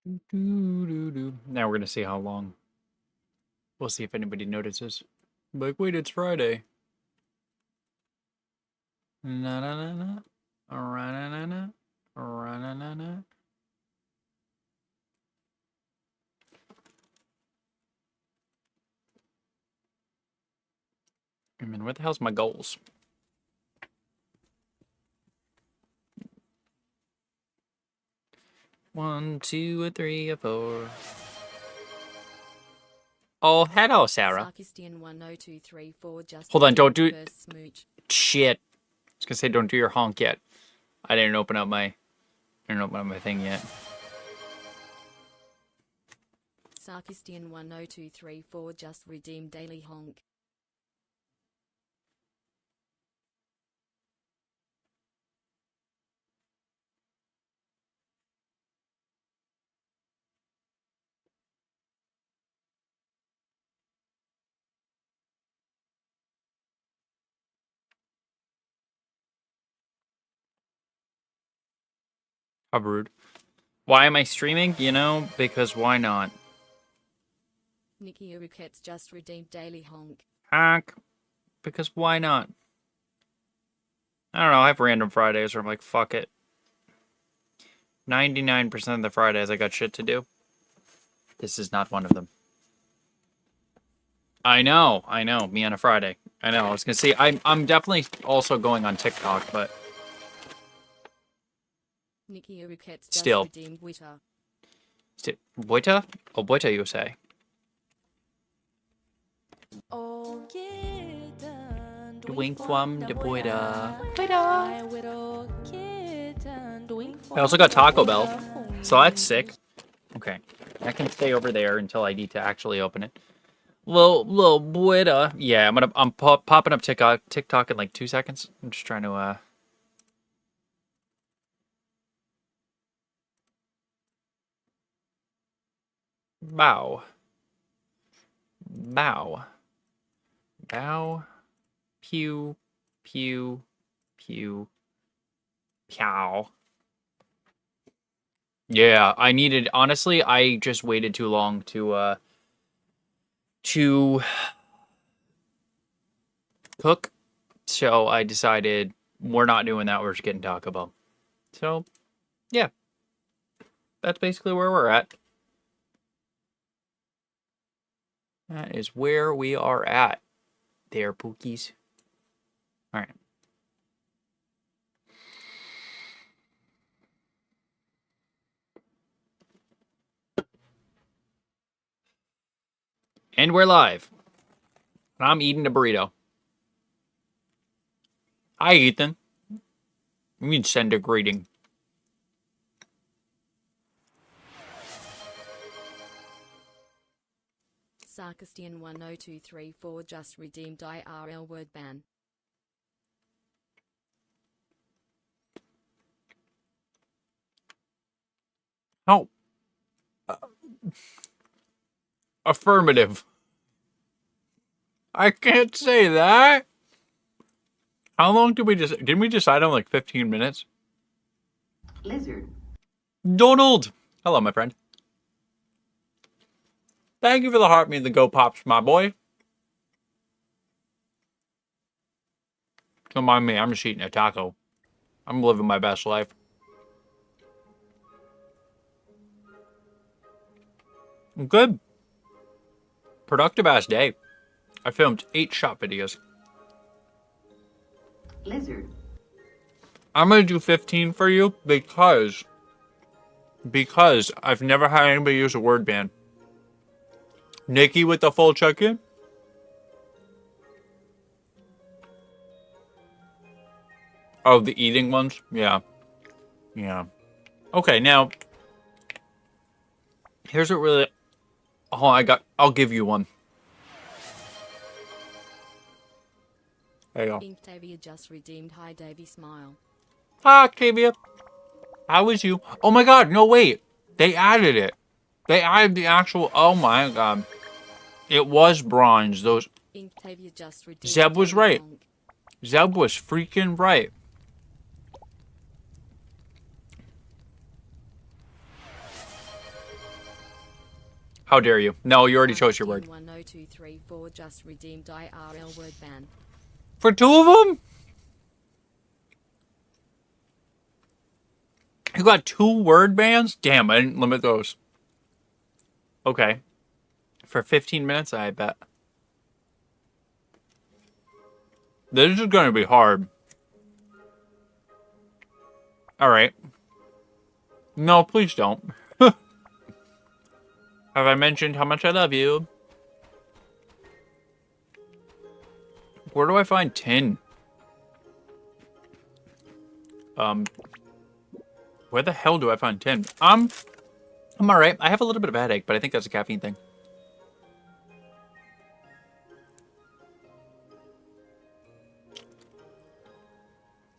Now we're gonna see how long. We'll see if anybody notices. Like, wait, it's Friday. Na na na na. Na na na. Na na na. I mean, what the hell's my goals? One, two, a three, a four. Oh, hello, Sarah. Hold on, don't do it. Shit. I was gonna say don't do your honk yet. I didn't open up my thing yet. Sarkistian 10234 just redeemed daily honk. How rude. Why am I streaming? You know, because why not? Nikki Urukets just redeemed daily honk. Honk. Because why not? I don't know, I have random Fridays where I'm like, fuck it. 99% of the Fridays I got shit to do. This is not one of them. I know, me on a Friday. I know, I was gonna say, I'm definitely also going on TikTok, but... Nikki Urukets just Still. redeemed Witter. Boita? Oh, Boita, you say. Doing from the Boita. I also got Taco Bell, so that's sick. Okay, I can stay over there until I need to actually open it. Little Boita. Yeah, I'm popping up TikTok in like 2 seconds. I'm just trying to bow. Pew, pew, pew, pow. Yeah, honestly, I just waited too long to cook. So I decided we're not doing that. We're just getting Taco Bell. So, yeah. That's basically where we're at. That is where we are at. There, Pookies. All right. And we're live. I'm eating a burrito. Hi, Ethan. You can send a greeting. Sarkistian 10234 just redeemed IRL word ban. Oh. Affirmative. I can't say that. How long did we didn't we decide on like 15 minutes? Lizard. Donald! Hello, my friend. Thank you for the heart me and the go pops, my boy. Don't mind me, I'm just eating a taco. I'm living my best life. I'm good. Productive ass day. I filmed 8 shot videos. Lizard. I'm gonna do 15 for you because I've never had anybody use a word ban. Nikki with the full check-in. Oh, the eating ones? Yeah. Yeah. Okay, now here's what really I'll give you one. There you go. Inktavia just redeemed hi Davey smile. Hi, Octavia. How is you? Oh my god, no wait. They added it. They added the actual, oh my god. It was bronze. Those Inktavia just redeemed Zeb was daily right. honk. Zeb was freaking right. How dare you? No, you already chose your word. 10234 just redeemed IRL word ban. For 2 of them? You got 2 word bans? Damn, I didn't limit those. Okay. For 15 minutes, I bet. This is going to be hard. Alright. No, please don't. Have I mentioned how much I love you? Where do I find tin? Where the hell do I find tin? I'm alright. I have a little bit of a headache, but I think that's a caffeine thing.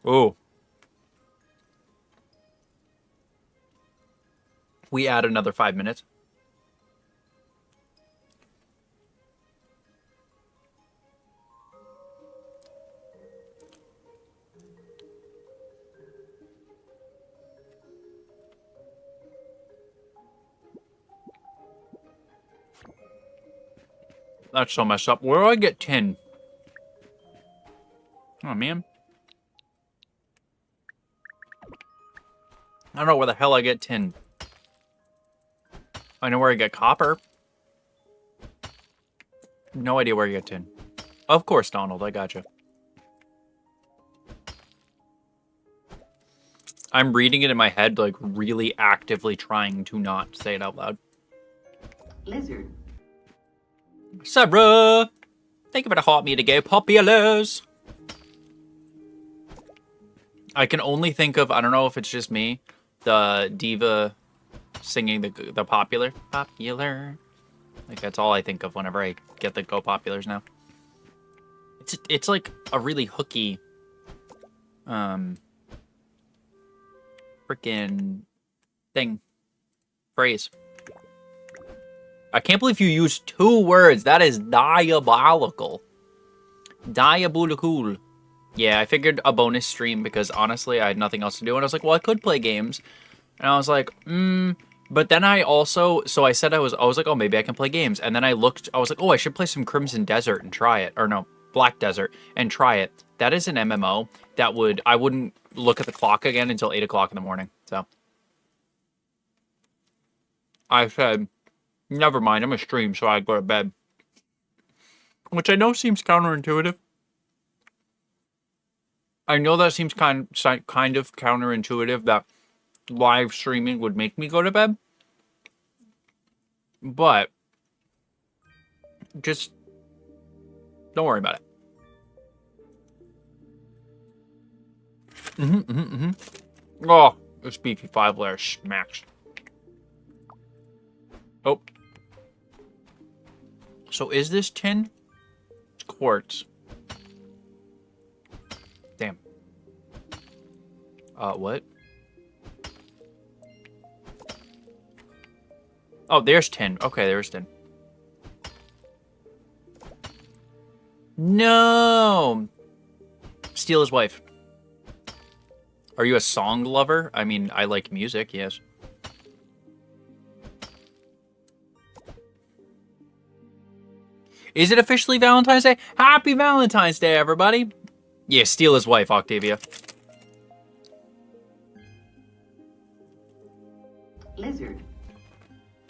Oh. We add another 5 minutes. That's so messed up. Where do I get tin? Oh, man. I don't know where the hell I get tin. I know where I get copper. No idea where I get tin. Of course, Donald. I gotcha. I'm reading it in my head, like, really actively trying to not say it out loud. Lizard. Sabra! Think of it a hot me to go populars. I can only think of, I don't know if it's just me, the diva singing the popular. Popular. Like, that's all I think of whenever I get the go populars now. It's like a really hooky, freaking thing. Phrase. I can't believe you used 2 words. That is diabolical. Diabolical. Yeah, I figured a bonus stream because honestly, I had nothing else to do. And I was like, well, I could play games. And I was like, But then I also, so I said I was like, oh, maybe I can play games. And then I looked, I was like, oh, I should play some Crimson Desert and try it. Or no, Black Desert and try it. That is an MMO that I wouldn't look at the clock again until 8 o'clock in the morning. So I said, never mind, I'm a stream, so I go to bed. Which I know seems counterintuitive. I know that seems kind of counterintuitive that live streaming would make me go to bed. But just don't worry about it. Oh, this beefy 5-layer smacks. Oh. So is this tin? It's quartz. Damn. What? Oh, there's tin. Okay, there's tin. No! Steal his wife. Are you a song lover? I mean, I like music, yes. Is it officially Valentine's Day? Happy Valentine's Day, everybody! Yeah, steal his wife, Octavia. Lizard.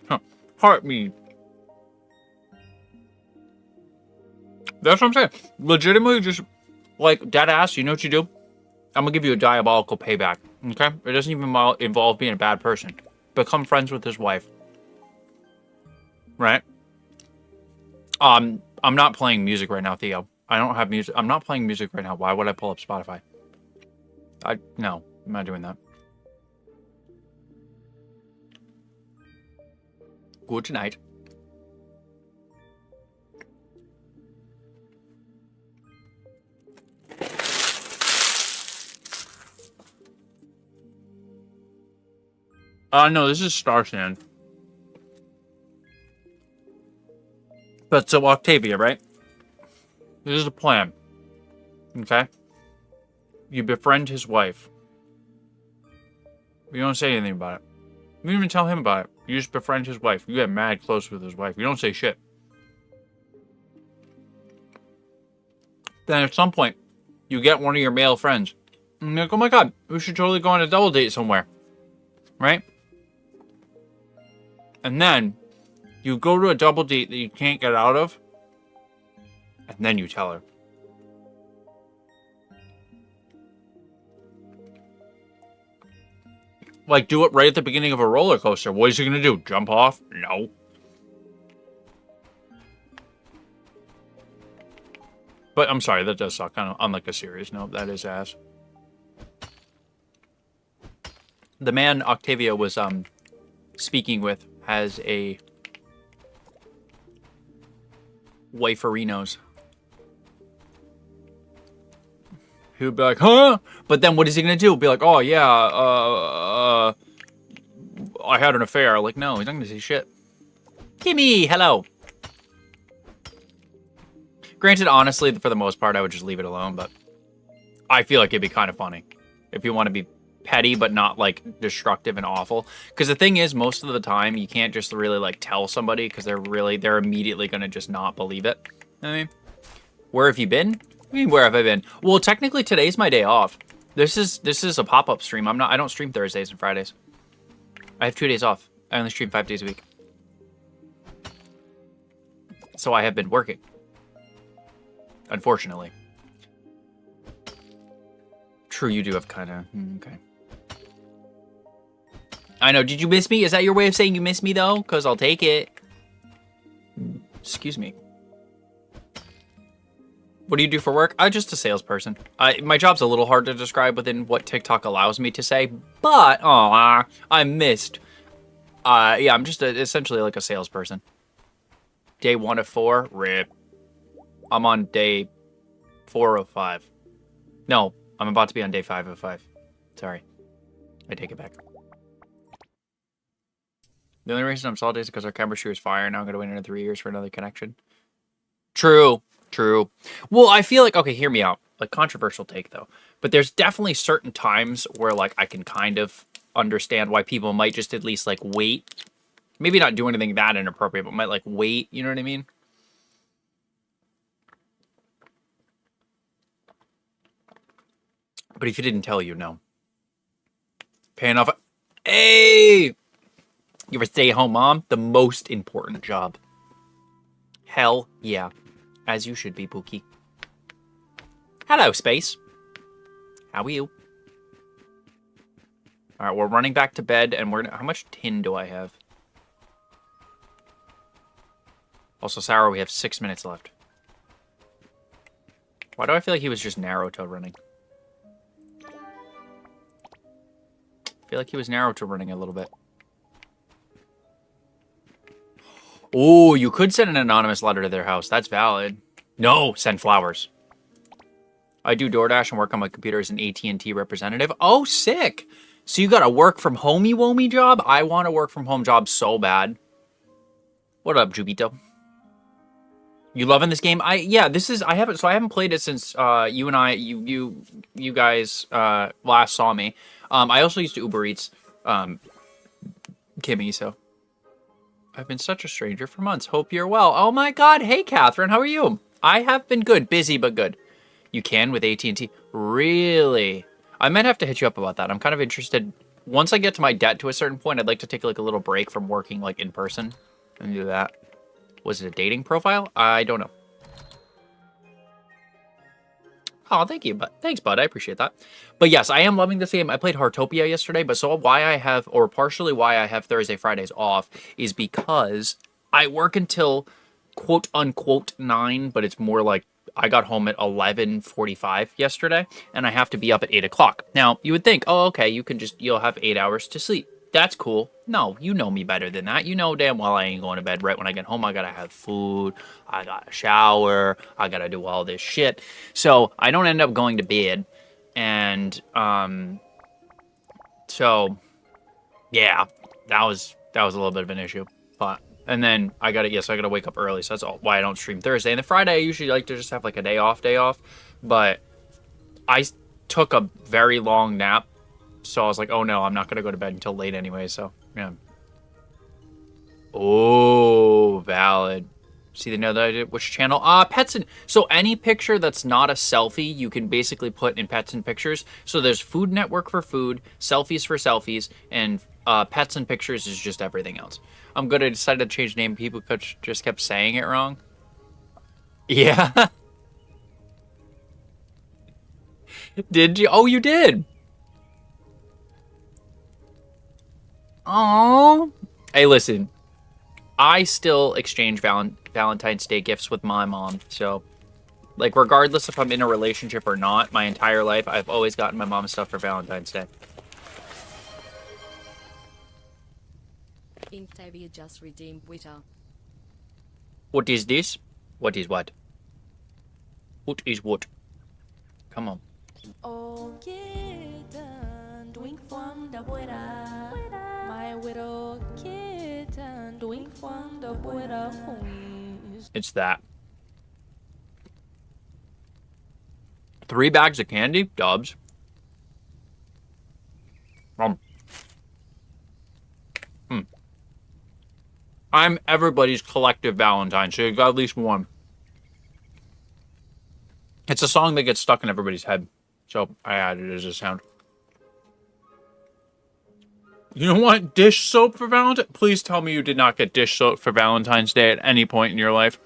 Huh. Heart me. That's what I'm saying. Legitimately, just, like, dead ass, you know what you do? I'm gonna give you a diabolical payback, okay? It doesn't even involve being a bad person. Become friends with his wife. Right? I'm not playing music right now, Theo. I don't have music. I'm not playing music right now. Why would I pull up Spotify? No, I'm not doing that. Good night. No, this is STARSAND. But so Octavia, right? This is the plan. Okay? You befriend his wife. You don't say anything about it. You don't even tell him about it. You just befriend his wife. You get mad close with his wife. You don't say shit. Then at some point, you get one of your male friends. And you're like, oh my god, we should totally go on a double date somewhere. Right? And then, you go to a double date that you can't get out of. And then you tell her. Like, do it right at the beginning of a roller coaster. What is he gonna do? Jump off? No. But I'm sorry, that does suck. On like a serious note, that is ass. The man Octavia was speaking with has a wiferinos. He would be like, huh? But then what is he gonna do? Be like, oh yeah, I had an affair. Like, no, he's not gonna say shit. Kimmy, hello. Granted, honestly, for the most part, I would just leave it alone, but I feel like it'd be kind of funny if you want to be petty but not like destructive and awful. Because the thing is, most of the time, you can't just really like tell somebody because they're immediately gonna just not believe it. I mean, where have you been? I mean, where have I been? Well, technically, today's my day off. This is a pop-up stream. I don't stream Thursdays and Fridays. I have 2 days off. I only stream 5 days a week. So I have been working. Unfortunately. True, you do have kind of... okay. I know, did you miss me? Is that your way of saying you miss me, though? Because I'll take it. Excuse me. What do you do for work? I'm just a salesperson. My job's a little hard to describe within what TikTok allows me to say, but, I missed. Yeah, I'm just essentially like a salesperson. Day 1 of 4, rip. I'm on day 4 of 5. No, I'm about to be on day 5 of 5. Sorry. I take it back. The only reason I'm salty is because our camera shoe is fire, and now I'm going to wait another 3 years for another connection. True. True. Well, I feel like, okay, hear me out. Like, controversial take, though. But there's definitely certain times where, like, I can kind of understand why people might just at least, like, wait. Maybe not do anything that inappropriate, but might, like, wait. You know what I mean? But if he didn't tell you, no. Paying off. Hey! You ever stay at home mom? The most important job. Hell yeah. As you should be, Pookie. Hello, Space. How are you? Alright, we're running back to bed, and we're... How much tin do I have? Also, Sarah, we have 6 minutes left. Why do I feel like he was just Naruto running? I feel like he was Naruto running a little bit. Oh, you could send an anonymous letter to their house. That's valid. No, send flowers. I do DoorDash and work on my computer as an AT&T representative. Oh, sick. So you got a work from homey-womey job? I want a work from home job so bad. What up, Jubito? You loving this game? I haven't played it since you guys last saw me. I also used to Uber Eats Kimmy, so I've been such a stranger for months. Hope you're well. Oh my god, hey Catherine, how are you? I have been good, busy but good. You can with AT&T? Really? I might have to hit you up about that. I'm kind of interested. Once I get to my debt to a certain point, I'd like to take like a little break from working like in person and do that. Was it a dating profile? I don't know. Oh, thank you, but thanks, bud. I appreciate that. But yes, I am loving this game. I played Heartopia yesterday, but so why I have, or partially why I have Thursday, Fridays off is because I work until quote unquote 9, but it's more like I got home at 11:45 yesterday, and I have to be up at 8 o'clock. Now, you would think, oh, okay, you'll have 8 hours to sleep. That's cool. No, you know me better than that. You know damn well I ain't going to bed right when I get home. I gotta have food. I gotta shower. I gotta do all this shit. So I don't end up going to bed. And, so, yeah, that was a little bit of an issue. But, and then I gotta wake up early. So that's all why I don't stream Thursday. And then Friday, I usually like to just have like a day off. But I took a very long nap. So I was like, oh no, I'm not going to go to bed until late anyway, so, yeah. Oh, valid. See the note that I did? Which channel? Pets and... So any picture that's not a selfie, you can basically put in Pets and Pictures. So there's Food Network for food, Selfies for selfies, and Pets and Pictures is just everything else. I'm good. I decided to change the name. People just kept saying it wrong. Yeah. Did you? Oh, you did. Oh. Hey, listen. I still exchange Valentine's Day gifts with my mom. So, like, regardless if I'm in a relationship or not, my entire life, I've always gotten my mom stuff for Valentine's Day. Inktavier just redeemed Twitter. What is this? What is what? What is what? Come on. Oh, kitten, doing from the Buddha. My widow kitten, doing from the Buddha. It's that. 3 bags of candy? Dubs. I'm everybody's collective Valentine, so you got at least one. It's a song that gets stuck in everybody's head, so I added it as a sound. You don't want dish soap for Valentine? Please tell me you did not get dish soap for Valentine's Day at any point in your life.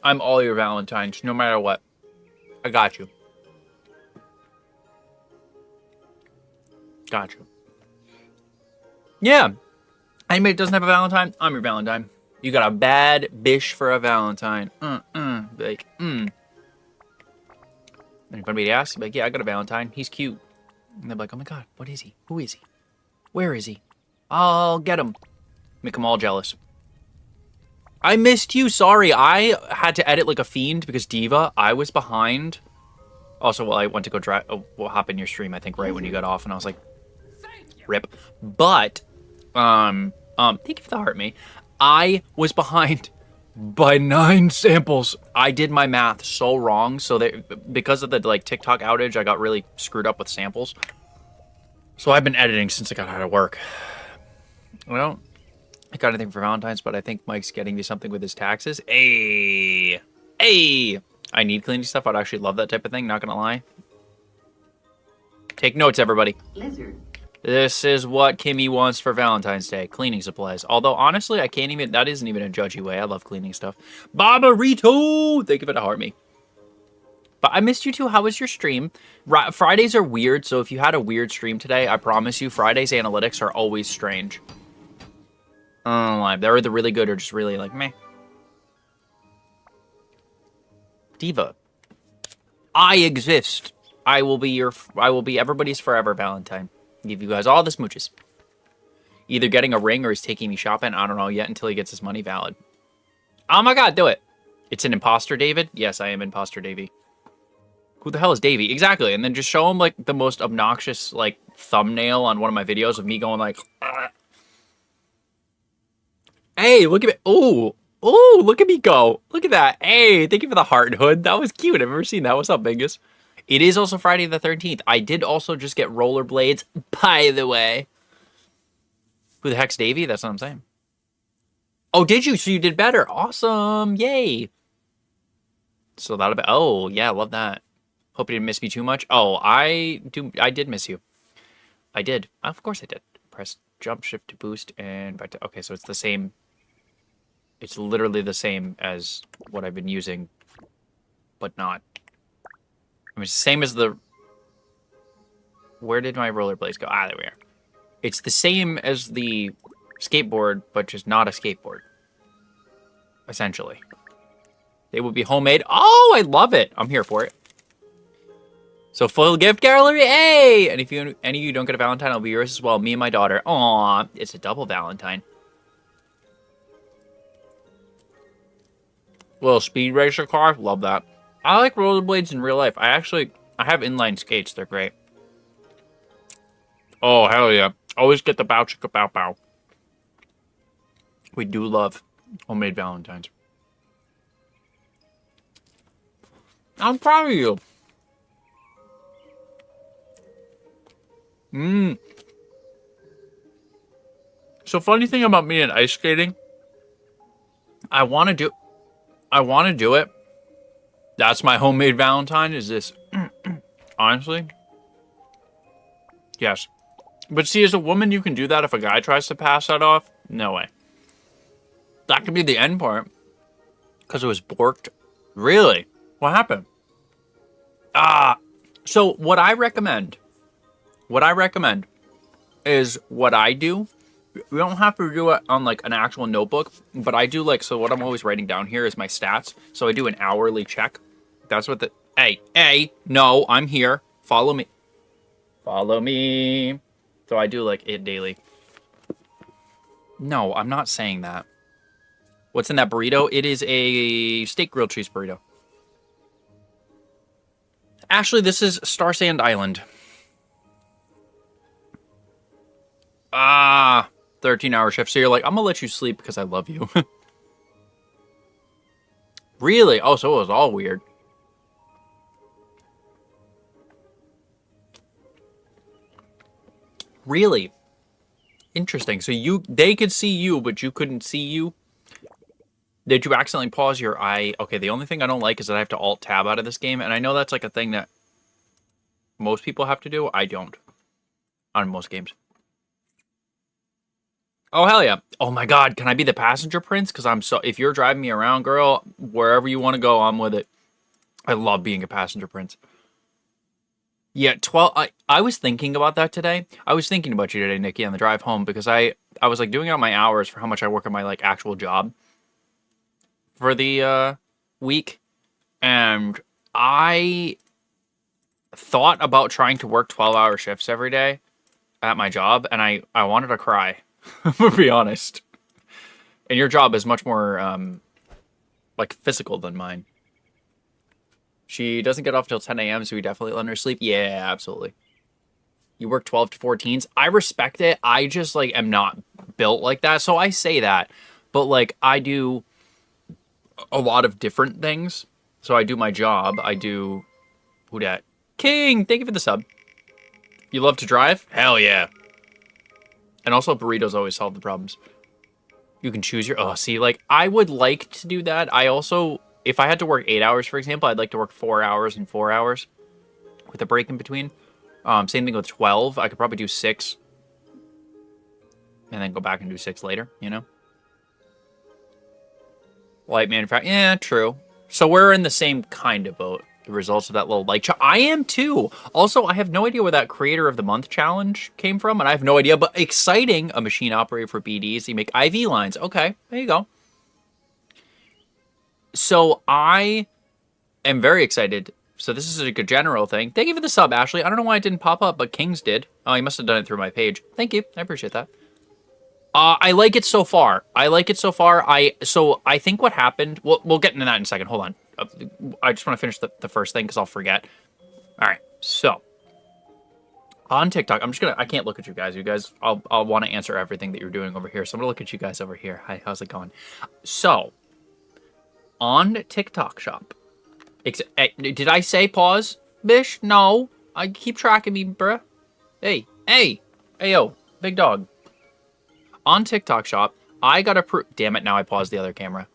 I'm all your Valentines, no matter what. I got you. Got you. Yeah. Anybody that doesn't have a Valentine, I'm your Valentine. You got a bad bish for a Valentine. Like. And if anybody asks, like, yeah, I got a Valentine. He's cute. And they're like, oh my god, what is he? Who is he? Where is he? I'll get him. Make them all jealous. I missed you. Sorry. I had to edit like a fiend because Diva, I was behind. Also, well, I went to go hop in your stream, I think, right when you got off, and I was like, rip. But, thank you for the heart, me. I was behind by 9 samples. I did my math so wrong, so that because of the like TikTok outage, I got really screwed up with samples. So I've been editing since I got out of work. I don't got anything for Valentine's, but I think Mike's getting me something with his taxes. Hey, I need cleaning stuff. I'd actually love that type of thing. Not gonna lie. Take notes, everybody. Lizard. This is what Kimmy wants for Valentine's Day. Cleaning supplies. Although, honestly, I can't even... That isn't even a judgy way. I love cleaning stuff. Barbarito! Thank you for the heart, me. But I missed you, too. How was your stream? Fridays are weird, so if you had a weird stream today, I promise you, Fridays' analytics are always strange. I don't lie. They're either really good or just really, like, meh. Diva. I exist. I will be everybody's forever Valentine. Give you guys all the smooches. Either getting a ring or he's taking me shopping. I don't know yet until he gets his money valid. Oh my god, do it. It's an imposter, David? Yes, I am imposter, Davey. Who the hell is Davey? Exactly. And then just show him, like, the most obnoxious, like, thumbnail on one of my videos of me going, like... Hey, look at me. Oh, look at me go. Look at that. Hey, thank you for the heart hood. That was cute. I've never seen that. What's up, Bingus? It is also Friday the 13th. I did also just get rollerblades, by the way. Who the heck's Davey? That's what I'm saying. Oh, did you? So you did better. Awesome. Yay. So that'll be... Oh, yeah, love that. Hope you didn't miss me too much. Oh, I did miss you. I did. Of course I did. Press jump shift to boost and back to... Okay, so it's the same... It's literally the same as what I've been using, but not. I mean, it's the same as the... Where did my rollerblades go? Ah, there we are. It's the same as the skateboard, but just not a skateboard. Essentially. They would be homemade. Oh, I love it. I'm here for it. So full gift gallery, hey! And if any of you don't get a Valentine, I'll be yours as well. Me and my daughter. Aw, it's a double Valentine. Little speed racer car, love that. I like rollerblades in real life. I have inline skates. They're great. Oh, hell yeah. Always get the bow chicka bow bow. We do love homemade Valentines. I'm proud of you. So funny thing about me and ice skating, I want to do it. That's my homemade Valentine, is this. Honestly. Yes. But see, as a woman, you can do that. If a guy tries to pass that off, no way. That could be the end part. Because it was borked. Really? What happened? So what I recommend is what I do. We don't have to do it on like an actual notebook, but I do like, so what I'm always writing down here is my stats. So I do an hourly check. That's what hey, no, I'm here. Follow me. Follow me. So I do like it daily. No, I'm not saying that. What's in that burrito? It is a steak grilled cheese burrito. Ashley, this is STARSAND Island. 13-hour shift. So you're like, I'm gonna let you sleep because I love you. Really? Oh, so it was all weird. Really? Interesting. So they could see you, but you couldn't see you? Did you accidentally pause your eye? Okay, the only thing I don't like is that I have to alt-tab out of this game, and I know that's like a thing that most people have to do. I don't. On most games. Oh, hell yeah. Oh my god, can I be the passenger prince? Because if you're driving me around, girl, wherever you want to go, I'm with it. I love being a passenger prince. Yeah, I was thinking about that today. I was thinking about you today, Nikki, on the drive home, because I was like doing out my hours for how much I work at my like actual job for the week, and I thought about trying to work 12-hour shifts every day at my job, and I wanted to cry. I'm gonna be honest. And your job is much more like physical than mine. She doesn't get off till 10 a.m., so we definitely let her sleep. Yeah, absolutely. You work 12 to 14s. I respect it. I just like am not built like that, so I say that. But like I do a lot of different things. So I do my job. I do... Who dat? King! Thank you for the sub. You love to drive? Hell yeah. And also burritos always solve the problems. You can choose your... Oh, see, like, I would like to do that. I also... If I had to work 8 hours, for example, I'd like to work 4 hours and 4 hours with a break in between. Same thing with 12. I could probably do 6. And then go back and do 6 later, you know? Light manufacturing. Yeah, true. So we're in the same kind of boat. The results of that little like... I am too! Also, I have no idea where that Creator of the Month challenge came from, and I have no idea, but exciting! A machine operator for BDs. You make IV lines. Okay, there you go. So I am very excited. So this is a good general thing. Thank you for the sub, Ashley. I don't know why it didn't pop up, but Kings did. Oh, you must have done it through my page. Thank you. I appreciate that. I like it so far. So I think what happened... We'll get into that in a second. Hold on. I just want to finish the first thing because I'll forget. All right. So on TikTok, I can't look at you guys. You guys, I'll want to answer everything that you're doing over here. So I'm going to look at you guys over here. Hi, how's it going? So on TikTok shop. Did I say pause, Bish? No. I keep track of me, bruh. Hey, yo, big dog. On TikTok shop, I got approved. Damn it, now I paused the other camera.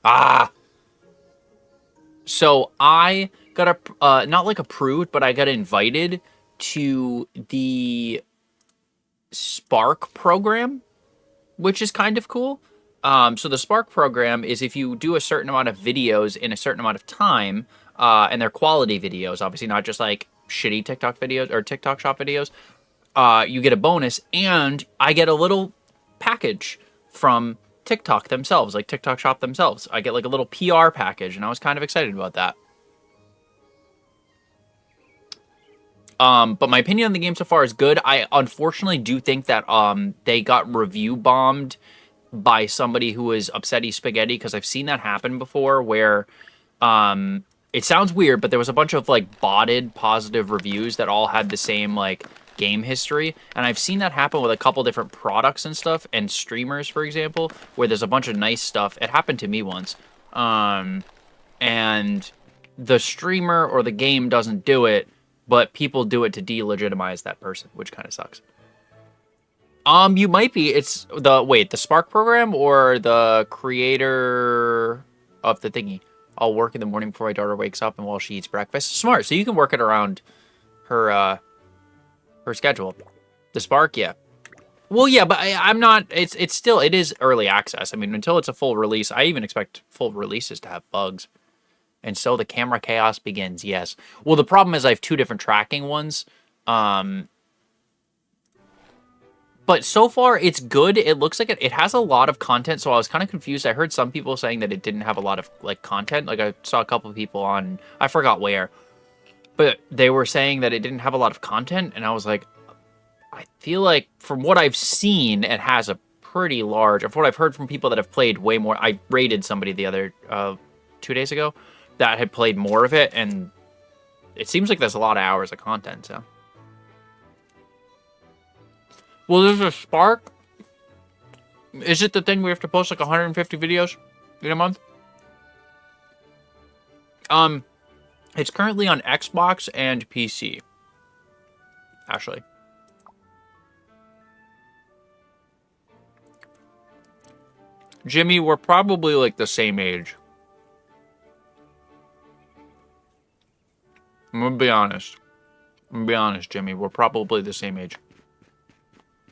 So I got not like approved, but I got invited to the Spark program, which is kind of cool. So the Spark program is if you do a certain amount of videos in a certain amount of time, and they're quality videos, obviously not just like shitty TikTok videos or TikTok shop videos, you get a bonus, and I get a little package from TikTok themselves, like TikTok shop themselves. I get like a little PR package, and I was kind of excited about that. But my opinion on the game so far is good. I unfortunately do think that they got review bombed by somebody who was upsetty spaghetti, because I've seen that happen before where it sounds weird, but there was a bunch of like botted positive reviews that all had the same like game history, and I've seen that happen with a couple different products and stuff, and streamers, for example, where there's a bunch of nice stuff. It happened to me once, and the streamer or the game doesn't do it, but people do it to delegitimize that person, which kind of sucks. You might be. It's the Spark program or the creator of the thingy. I'll work in the morning before my daughter wakes up and while she eats breakfast. Smart. So you can work it around her schedule. The Spark, yeah. Well, yeah, but I'm not. It is early access. I mean, until it's a full release, I even expect full releases to have bugs. And so the camera chaos begins. Yes. Well, the problem is I have two different tracking ones. But so far, it's good. It looks like it has a lot of content, so I was kind of confused. I heard some people saying that it didn't have a lot of, like, content. Like, I saw a couple of people on, I forgot where, but they were saying that it didn't have a lot of content, and I was like, I feel like, from what I've seen, it has a pretty large, from what I've heard from people that have played way more, I rated somebody the other, 2 days ago, that had played more of it, and it seems like there's a lot of hours of content, so. Well, there's a Spark. Is it the thing we have to post like 150 videos in a month? It's currently on Xbox and PC. Ashley. Jimmy, we're probably like the same age. I'm gonna be honest. Jimmy. We're probably the same age.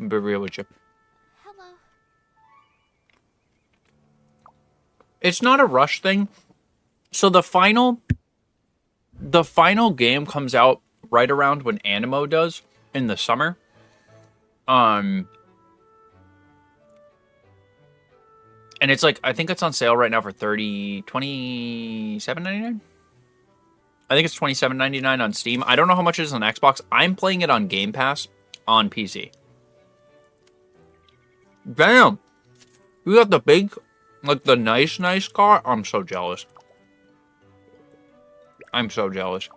Be real with you. Hello. It's not a rush thing. So the final game comes out right around when Animo does in the summer. And it's like, I think it's on sale right now for $27.99. I think it's $27.99 on Steam. I don't know how much it is on Xbox. I'm playing it on Game Pass on PC. Damn! You got the big, like the nice car? I'm so jealous. I'm so jealous.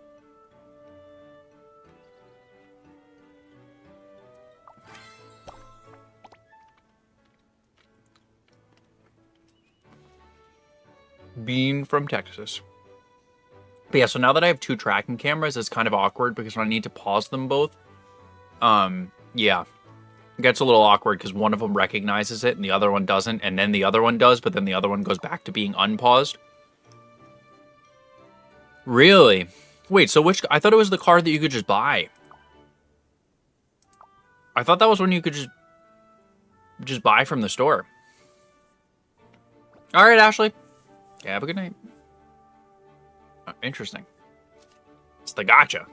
Bean from Texas. But yeah, so now that I have two tracking cameras, it's kind of awkward because when I need to pause them both, yeah. It gets a little awkward because one of them recognizes it and the other one doesn't, and then the other one does, but then the other one goes back to being unpaused. Really? Wait, so which... I thought it was the car that you could just buy. I thought that was one you could just buy from the store. All right, Ashley. Yeah, have a good night. Interesting. It's the gotcha.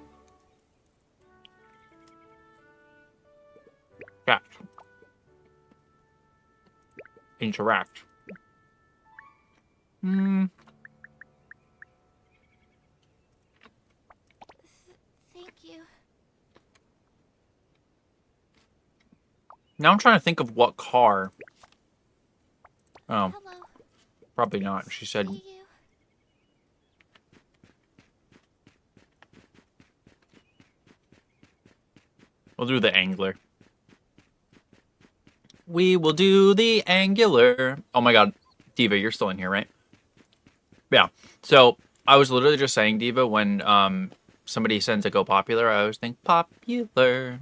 Chat. Interact. Thank you. Now I'm trying to think of what car. Oh, Hello. probably not. She said... See you. We'll do the Angler. We will do the Angular. Oh my god. Diva, you're still in here, right? Yeah. So, I was literally just saying, Diva, when somebody sends a Go Popular, I always think Popular.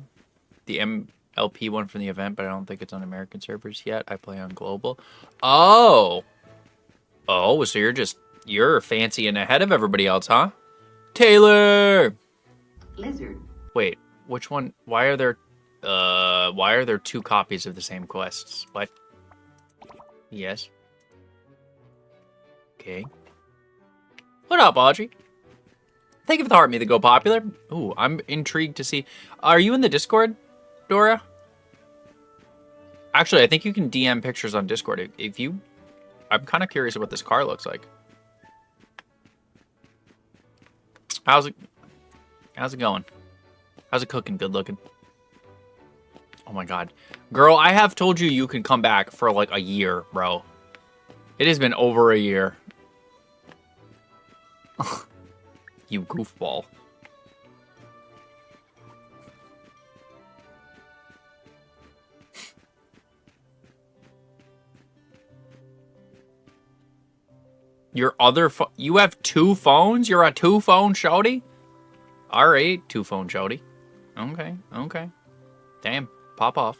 The MLP one from the event, but I don't think it's on American servers yet. I play on global. Oh! Oh, so you're fancy and ahead of everybody else, huh? Taylor! Lizard. Wait. Which one? Why are there two copies of the same quests? What? Yes. Okay. What up, Audrey? Thank you for the heart, me the Go Popular. Ooh, I'm intrigued to see. Are you in the Discord, Dora? Actually, I think you can DM pictures on Discord. I'm kind of curious what this car looks like. How's it going? How's it cooking? Good looking. Oh my god. Girl, I have told you you can come back for like a year, bro. It has been over a year. You goofball. You have two phones? You're a two-phone shouty? Alright, two-phone shouty. Okay. Damn, pop off.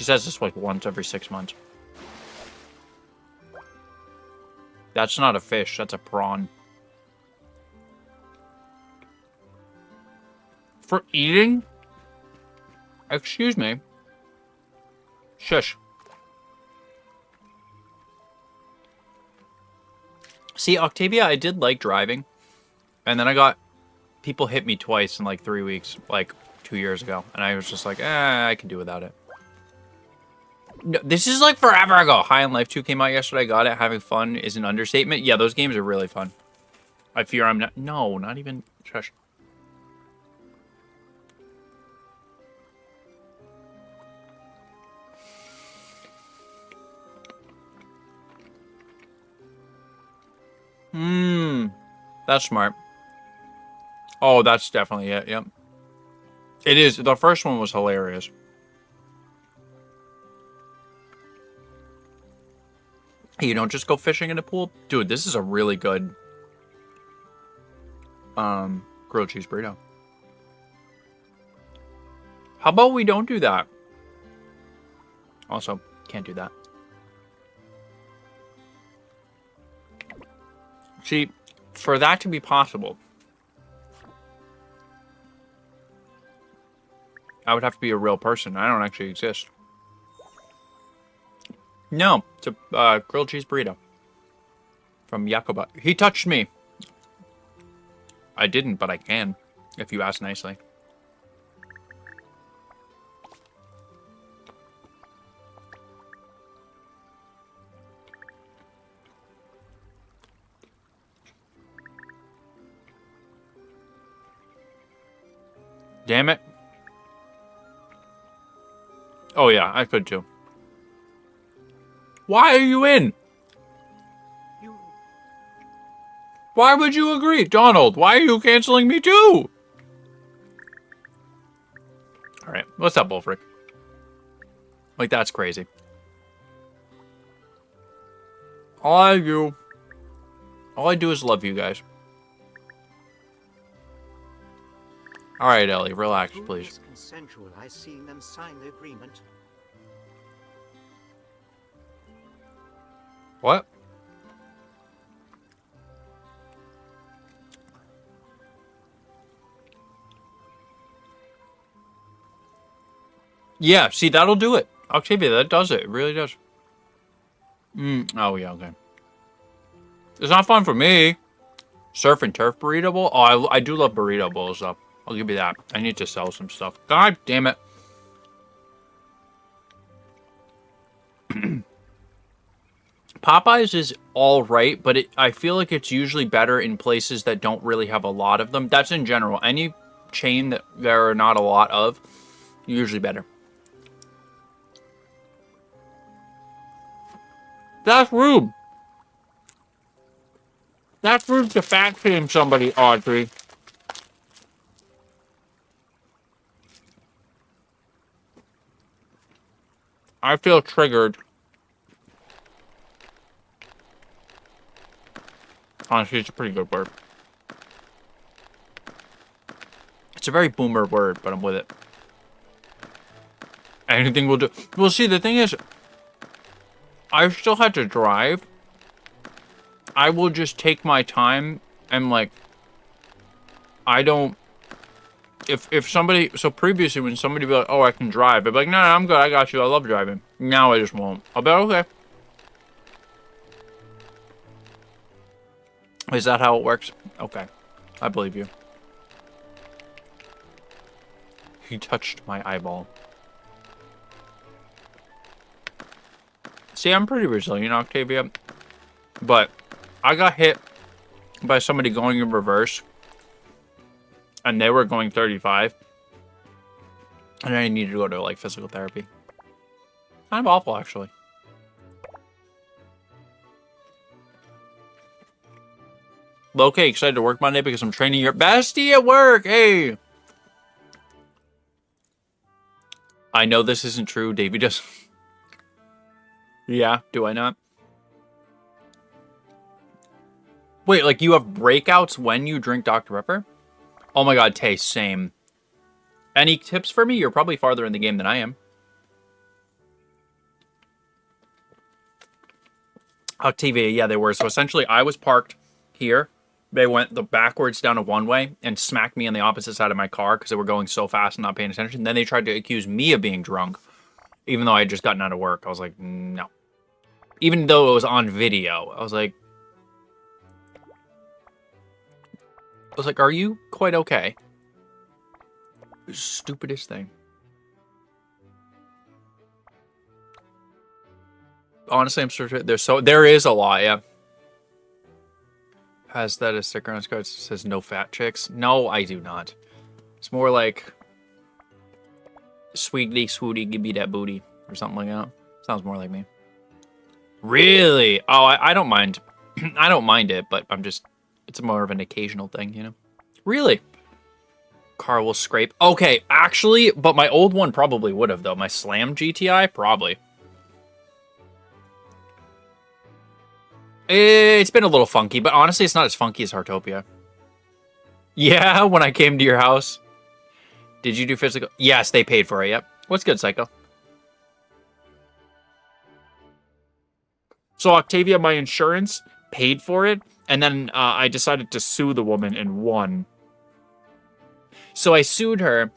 She says this like once every 6 months. That's not a fish. That's a prawn. For eating? Excuse me. Shush. See, Octavia, I did like driving. And then I got... People hit me twice in like 3 weeks. Like 2 years ago. And I was just like, I can do without it. No, this is like forever ago. High on Life 2 came out yesterday. I got it. Having fun is an understatement. Yeah, those games are really fun. I fear I'm not... No, not even... Shush. That's smart. Oh, that's definitely it. Yep. It is. The first one was hilarious. Hey, you don't just go fishing in a pool? Dude, this is a really good grilled cheese burrito. How about we don't do that? Also, can't do that. See, for that to be possible, I would have to be a real person. I don't actually exist. No, it's a grilled cheese burrito from Jacoba. He touched me. I didn't, but I can, if you ask nicely. Damn it. Oh yeah, I could too. Why are you in? Why would you agree? Donald, why are you canceling me too? Alright, what's up, Wolfric? Like, that's crazy. All I do is love you guys. Alright, Ellie, relax, please. Consensual. I seen them sign the agreement. What? Yeah, see, that'll do it. Octavia, that does it. It really does. Oh, yeah, okay. It's not fun for me. Surf and turf burrito bowl? Oh, I do love burrito bowls, though. I'll give you that. I need to sell some stuff. God damn it. Popeyes is all right, but I feel like it's usually better in places that don't really have a lot of them. That's in general. Any chain that there are not a lot of, usually better. That's rude. That's rude to fat shame somebody, Audrey. I feel triggered. Honestly, it's a pretty good word. It's a very boomer word, but I'm with it. Anything will do. Well, see, the thing is, I still had to drive. I will just take my time and, like, I don't... If somebody... So previously, when somebody be like, oh, I can drive, I'd be like, no, I'm good, I got you, I love driving. Now I just won't. I'll be like, okay. Is that how it works? Okay. I believe you. He touched my eyeball. See, I'm pretty resilient, Octavia. But I got hit by somebody going in reverse. And they were going 35. And I needed to go to, like, physical therapy. Kind of awful, actually. Okay, excited to work Monday because I'm training your bestie at work. Hey! I know this isn't true. Davey does. Yeah, do I not? Wait, like you have breakouts when you drink Dr. Pepper? Oh my god, Tay, same. Any tips for me? You're probably farther in the game than I am. Octavia, yeah, they were. So essentially, I was parked here. They went the backwards down a one-way and smacked me on the opposite side of my car because they were going so fast and not paying attention. Then they tried to accuse me of being drunk, even though I had just gotten out of work. I was like, no. Even though it was on video, I was like, are you quite okay? Stupidest thing. Honestly, I'm sure there is a lot, yeah. Has that a sticker on his card that says no fat chicks? No, I do not. It's more like sweetie swooty, give me that booty or something like that. Sounds more like me. Really? Oh, I don't mind. I don't mind it, but it's more of an occasional thing, you know? Really? Car will scrape. Okay, actually, but my old one probably would have, though. My Slam GTI, probably. It's been a little funky, but honestly, it's not as funky as Heartopia. Yeah, when I came to your house. Did you do physical? Yes, they paid for it, yep. What's good, Psycho? So, Octavia, my insurance paid for it, and then I decided to sue the woman and won. So I sued her.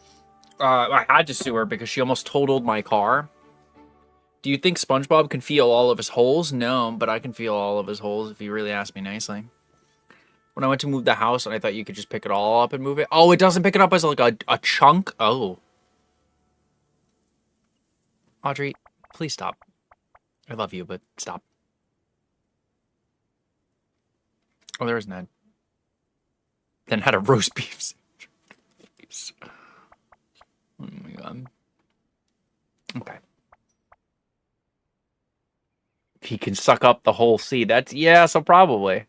I had to sue her because she almost totaled my car. Do you think SpongeBob can feel all of his holes? No, but I can feel all of his holes if you really ask me nicely. When I went to move the house, and I thought you could just pick it all up and move it. Oh, it doesn't pick it up as like a chunk? Oh. Audrey, please stop. I love you, but stop. Oh, there's Ned. Then had a roast beef sandwich. Oh my god. Okay. He can suck up the whole sea. Yeah, so probably.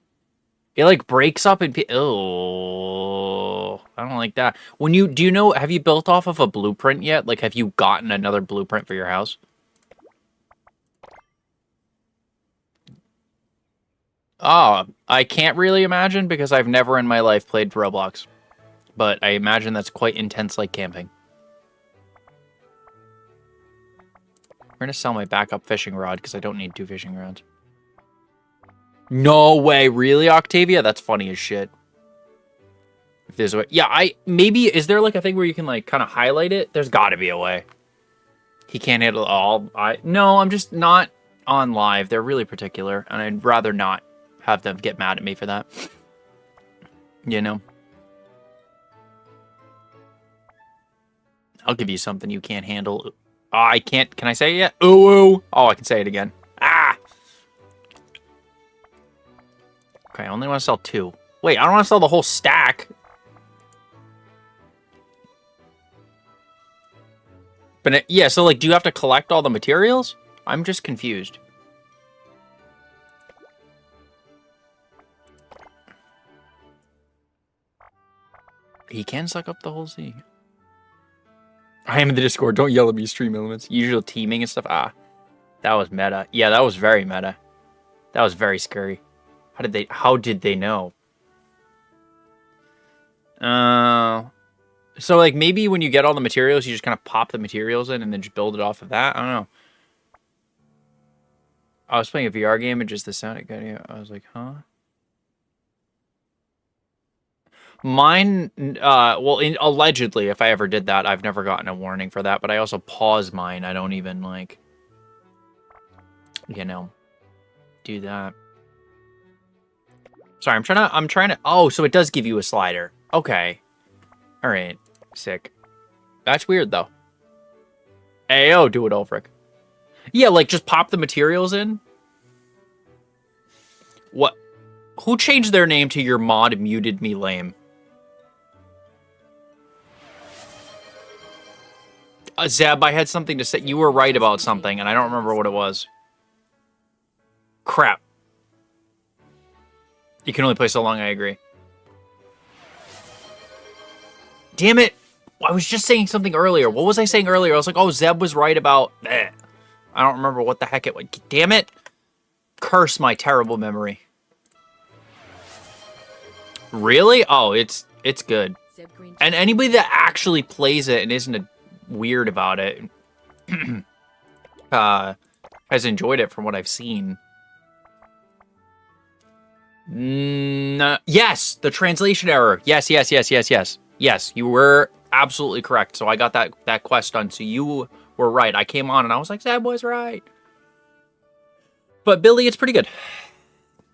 It like breaks up and oh, I don't like that. Do you know, have you built off of a blueprint yet? Like, have you gotten another blueprint for your house? Oh, I can't really imagine because I've never in my life played Roblox. But I imagine that's quite intense like camping. I'm going to sell my backup fishing rod because I don't need 2 fishing rods. No way. Really, Octavia? That's funny as shit. If there's a way. Yeah, maybe, is there like a thing where you can like kind of highlight it? There's got to be a way. He can't handle all. No, I'm just not on live. They're really particular, and I'd rather not have them get mad at me for that. You know? I'll give you something you can't handle. Oh, I can't. Can I say it yet? Ooh. Oh, I can say it again. Ah. Okay, I only want to sell 2. Wait, I don't want to sell the whole stack. But yeah, so like, do you have to collect all the materials? I'm just confused. He can suck up the whole sea. I am in the Discord. Don't yell at me, stream elements. Usual teaming and stuff. Ah, that was meta. Yeah, that was very meta. That was very scary. How did they know? So like maybe when you get all the materials, you just kind of pop the materials in and then just build it off of that. I don't know. I was playing a VR game and just the sound it got you. I was like, huh? Mine, well, allegedly, if I ever did that, I've never gotten a warning for that, but I also pause mine. I don't even, like, you know, do that. Sorry, I'm trying to, oh, so it does give you a slider. Okay. All right. Sick. That's weird, though. Ayo, do it, Ulfric. Yeah, like, just pop the materials in. What? Who changed their name to your mod muted me lame? Zeb, I had something to say. You were right about something, and I don't remember what it was. Crap. You can only play so long, I agree. Damn it. I was just saying something earlier. What was I saying earlier? I was like, oh, Zeb was right about... I don't remember what the heck it was. Damn it. Curse my terrible memory. Really? Oh, it's good. And anybody that actually plays it and isn't weird about it has enjoyed it from what I've seen. Yes, the translation error. Yes. Yes, you were absolutely correct. So I got that quest done. So you were right. I came on and I was like, Zeb was right. But Billy, it's pretty good.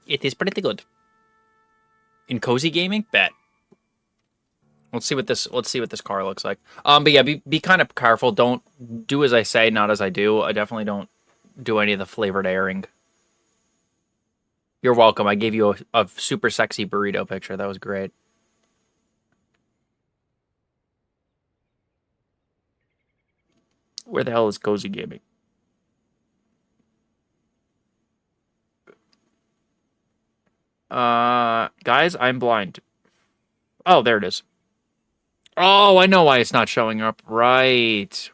It is pretty good. In cozy gaming, bet. Let's see what this car looks like. But yeah, be kind of careful. Don't do as I say, not as I do. I definitely don't do any of the flavored airing. You're welcome. I gave you a super sexy burrito picture. That was great. Where the hell is cozy gaming? Guys, I'm blind. Oh, there it is. Oh, I know why it's not showing up. Right.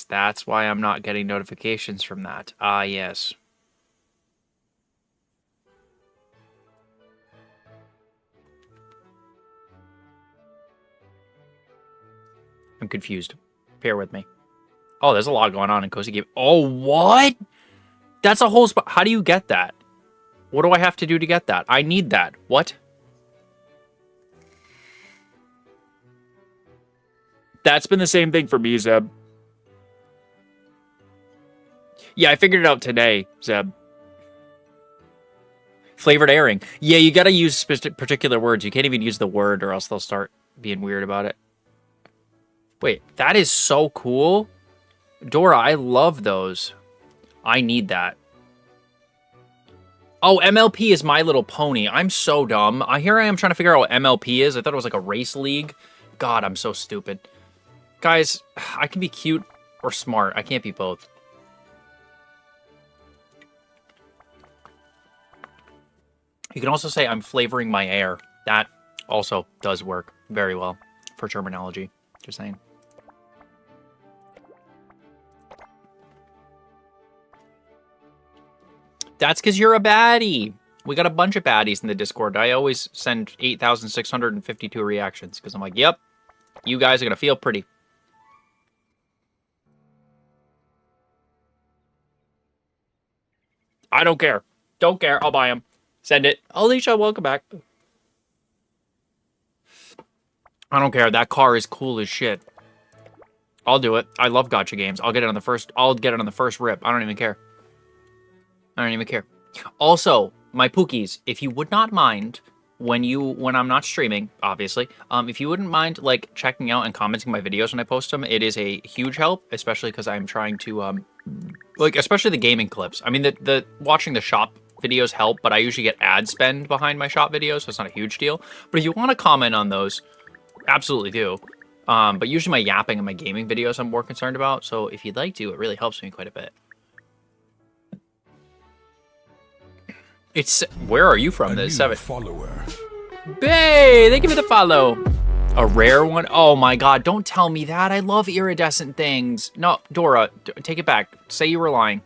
That's why I'm not getting notifications from that. Ah, yes. I'm confused. Bear with me. Oh, there's a lot going on in cozy game. Oh, what? That's a whole spot. How do you get that? What do I have to do to get that? I need that. What? That's been the same thing for me, Zeb. Yeah, I figured it out today, Zeb. Flavored airing. Yeah, you gotta use particular words. You can't even use the word or else they'll start being weird about it. Wait, that is so cool. Dora, I love those. I need that. Oh, MLP is My Little Pony. I'm so dumb. Here I am trying to figure out what MLP is. I thought it was like a race league. God, I'm so stupid. Guys, I can be cute or smart. I can't be both. You can also say I'm flavoring my air. That also does work very well for terminology. Just saying. That's because you're a baddie. We got a bunch of baddies in the Discord. I always send 8,652 reactions because I'm like, yep, you guys are going to feel pretty. I don't care. Don't care. I'll buy them. Send it. Alicia, welcome back. I don't care. That car is cool as shit. I'll do it. I love gacha games. I'll get it on the first rip. I don't even care. Also, my Pookies, if you would not mind when I'm not streaming, obviously, if you wouldn't mind like checking out and commenting my videos when I post them, it is a huge help, especially because I'm trying to especially the gaming clips. I mean, the watching the shop videos help, but I usually get ad spend behind my shop videos, so it's not a huge deal. But if you want to comment on those, absolutely do. But usually my yapping and my gaming videos I'm more concerned about, so if you'd like to, it really helps me quite a bit. Where are you from? The 7 follower. Bay, thank you for the follow. A rare one? Oh my god, don't tell me that. I love iridescent things. No, Dora, take it back. Say you were lying.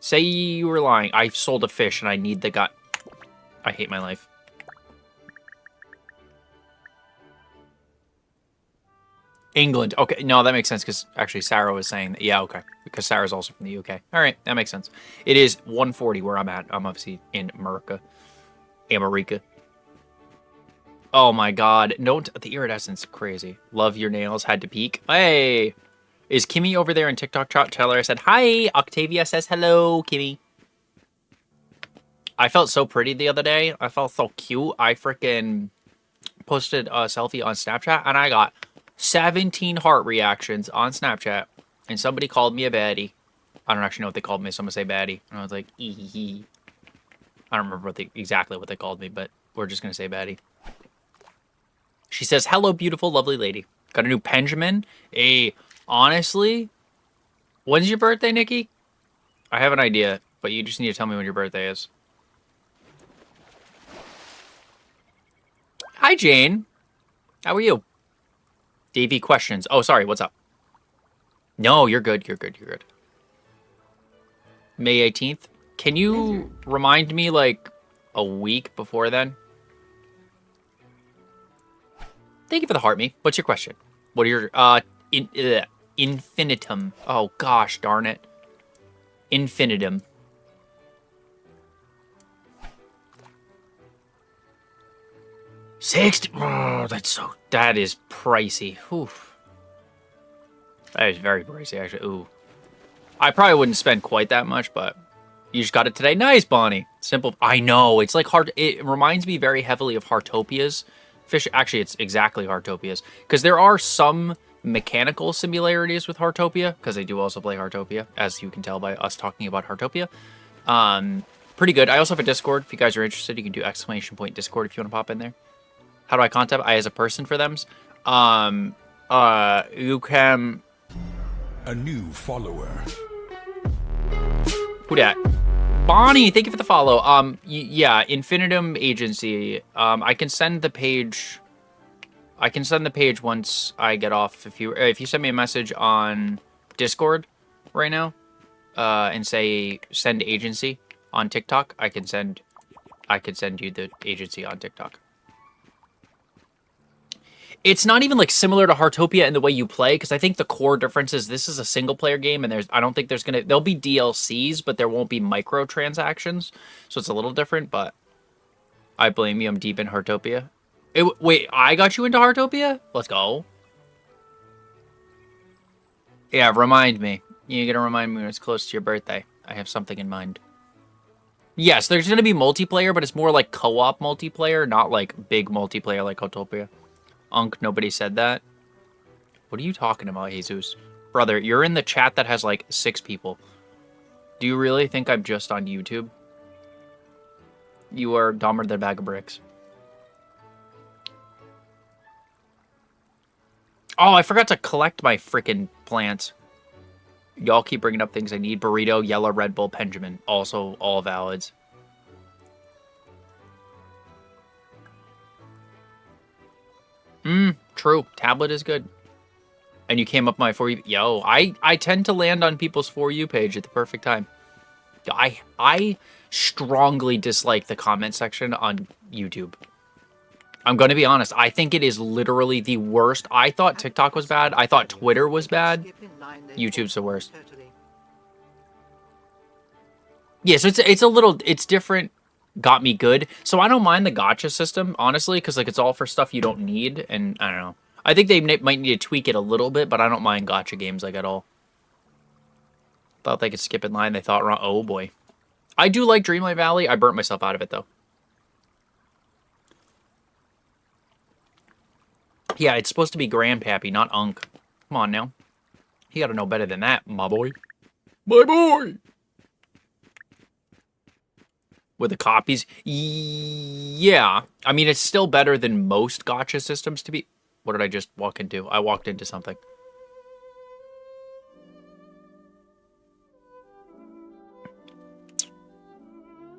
Say you were lying. I sold a fish and I need the guy. I hate my life. England. Okay, no, that makes sense because actually Sarah was saying that. Yeah, okay. Because Sarah's also from the UK. All right, that makes sense. It is 1:40 where I'm at. I'm obviously in America. Oh my god. No, the iridescence crazy. Love your nails. Had to peek. Hey! Is Kimmy over there in TikTok chat? Tell her I said hi. Octavia says hello, Kimmy. I felt so pretty the other day. I felt so cute. I freaking posted a selfie on Snapchat and I got 17 heart reactions on Snapchat, and somebody called me a baddie. I don't actually know what they called me, so I'm gonna say baddie. And I was like, ee. I don't remember exactly what they called me, but we're just gonna say baddie. She says, hello, beautiful, lovely lady. Got a new Benjamin. Honestly, when's your birthday, Nikki? I have an idea, but you just need to tell me when your birthday is. Hi, Jane. How are you? Davey questions. Oh, sorry. What's up? No, you're good. You're good. May 18th. Can you remind me like a week before then? Thank you for the heart me. What's your question? What are your infinitum? Oh gosh, darn it. Infinitum. 60. Oh, that is pricey. Oof. That is very pricey, actually. Ooh. I probably wouldn't spend quite that much, but you just got it today. Nice, Bonnie. Simple. I know. It's like hard. It reminds me very heavily of Heartopia's. Actually, it's exactly Heartopia's. Because there are some mechanical similarities with Heartopia, because I do also play Heartopia, as you can tell by us talking about Heartopia. Pretty good. I also have a Discord. If you guys are interested, you can do !Discord if you want to pop in there. How do I contact I as a person for them? You can... A new follower. Who dat? Bonnie, thank you for the follow. Yeah, Infinitum Agency. I can send the page... I can send the page once I get off. If you send me a message on Discord right now, and say send agency on TikTok, I can send you the agency on TikTok. It's not even like similar to Heartopia in the way you play, because I think the core difference is this is a single player game, and I don't think there'll be DLCs, but there won't be microtransactions, so it's a little different. But I blame you. I'm deep in Heartopia. Wait, I got you into Heartopia? Let's go. Yeah, remind me. You're gonna remind me when it's close to your birthday. I have something in mind. Yes, there's gonna be multiplayer, but it's more like co-op multiplayer, not like big multiplayer like Heartopia. Nobody said that. What are you talking about, Jesus? Brother, you're in the chat that has like 6 people. Do you really think I'm just on YouTube? You are dumber than a bag of bricks. Oh, I forgot to collect my freaking plants. Y'all keep bringing up things I need. Burrito, Yellow, Red Bull, Benjamin. Also all valids. True. Tablet is good. And you came up my For You... Yo, I tend to land on people's For You page at the perfect time. I strongly dislike the comment section on YouTube. I'm going to be honest. I think it is literally the worst. I thought TikTok was bad. I thought Twitter was bad. YouTube's the worst. Yeah, so it's a little... It's different. Got me good. So I don't mind the gacha system, honestly, because like it's all for stuff you don't need. And I don't know. I think they might need to tweak it a little bit, but I don't mind gacha games like at all. Thought they could skip in line. They thought wrong. Oh boy. I do like Dreamlight Valley. I burnt myself out of it though. Yeah, it's supposed to be Grandpappy, not Unc. Come on now. You gotta know better than that, my boy. My boy! With the copies? Yeah. I mean, it's still better than most gacha systems to be... What did I just walk into? I walked into something.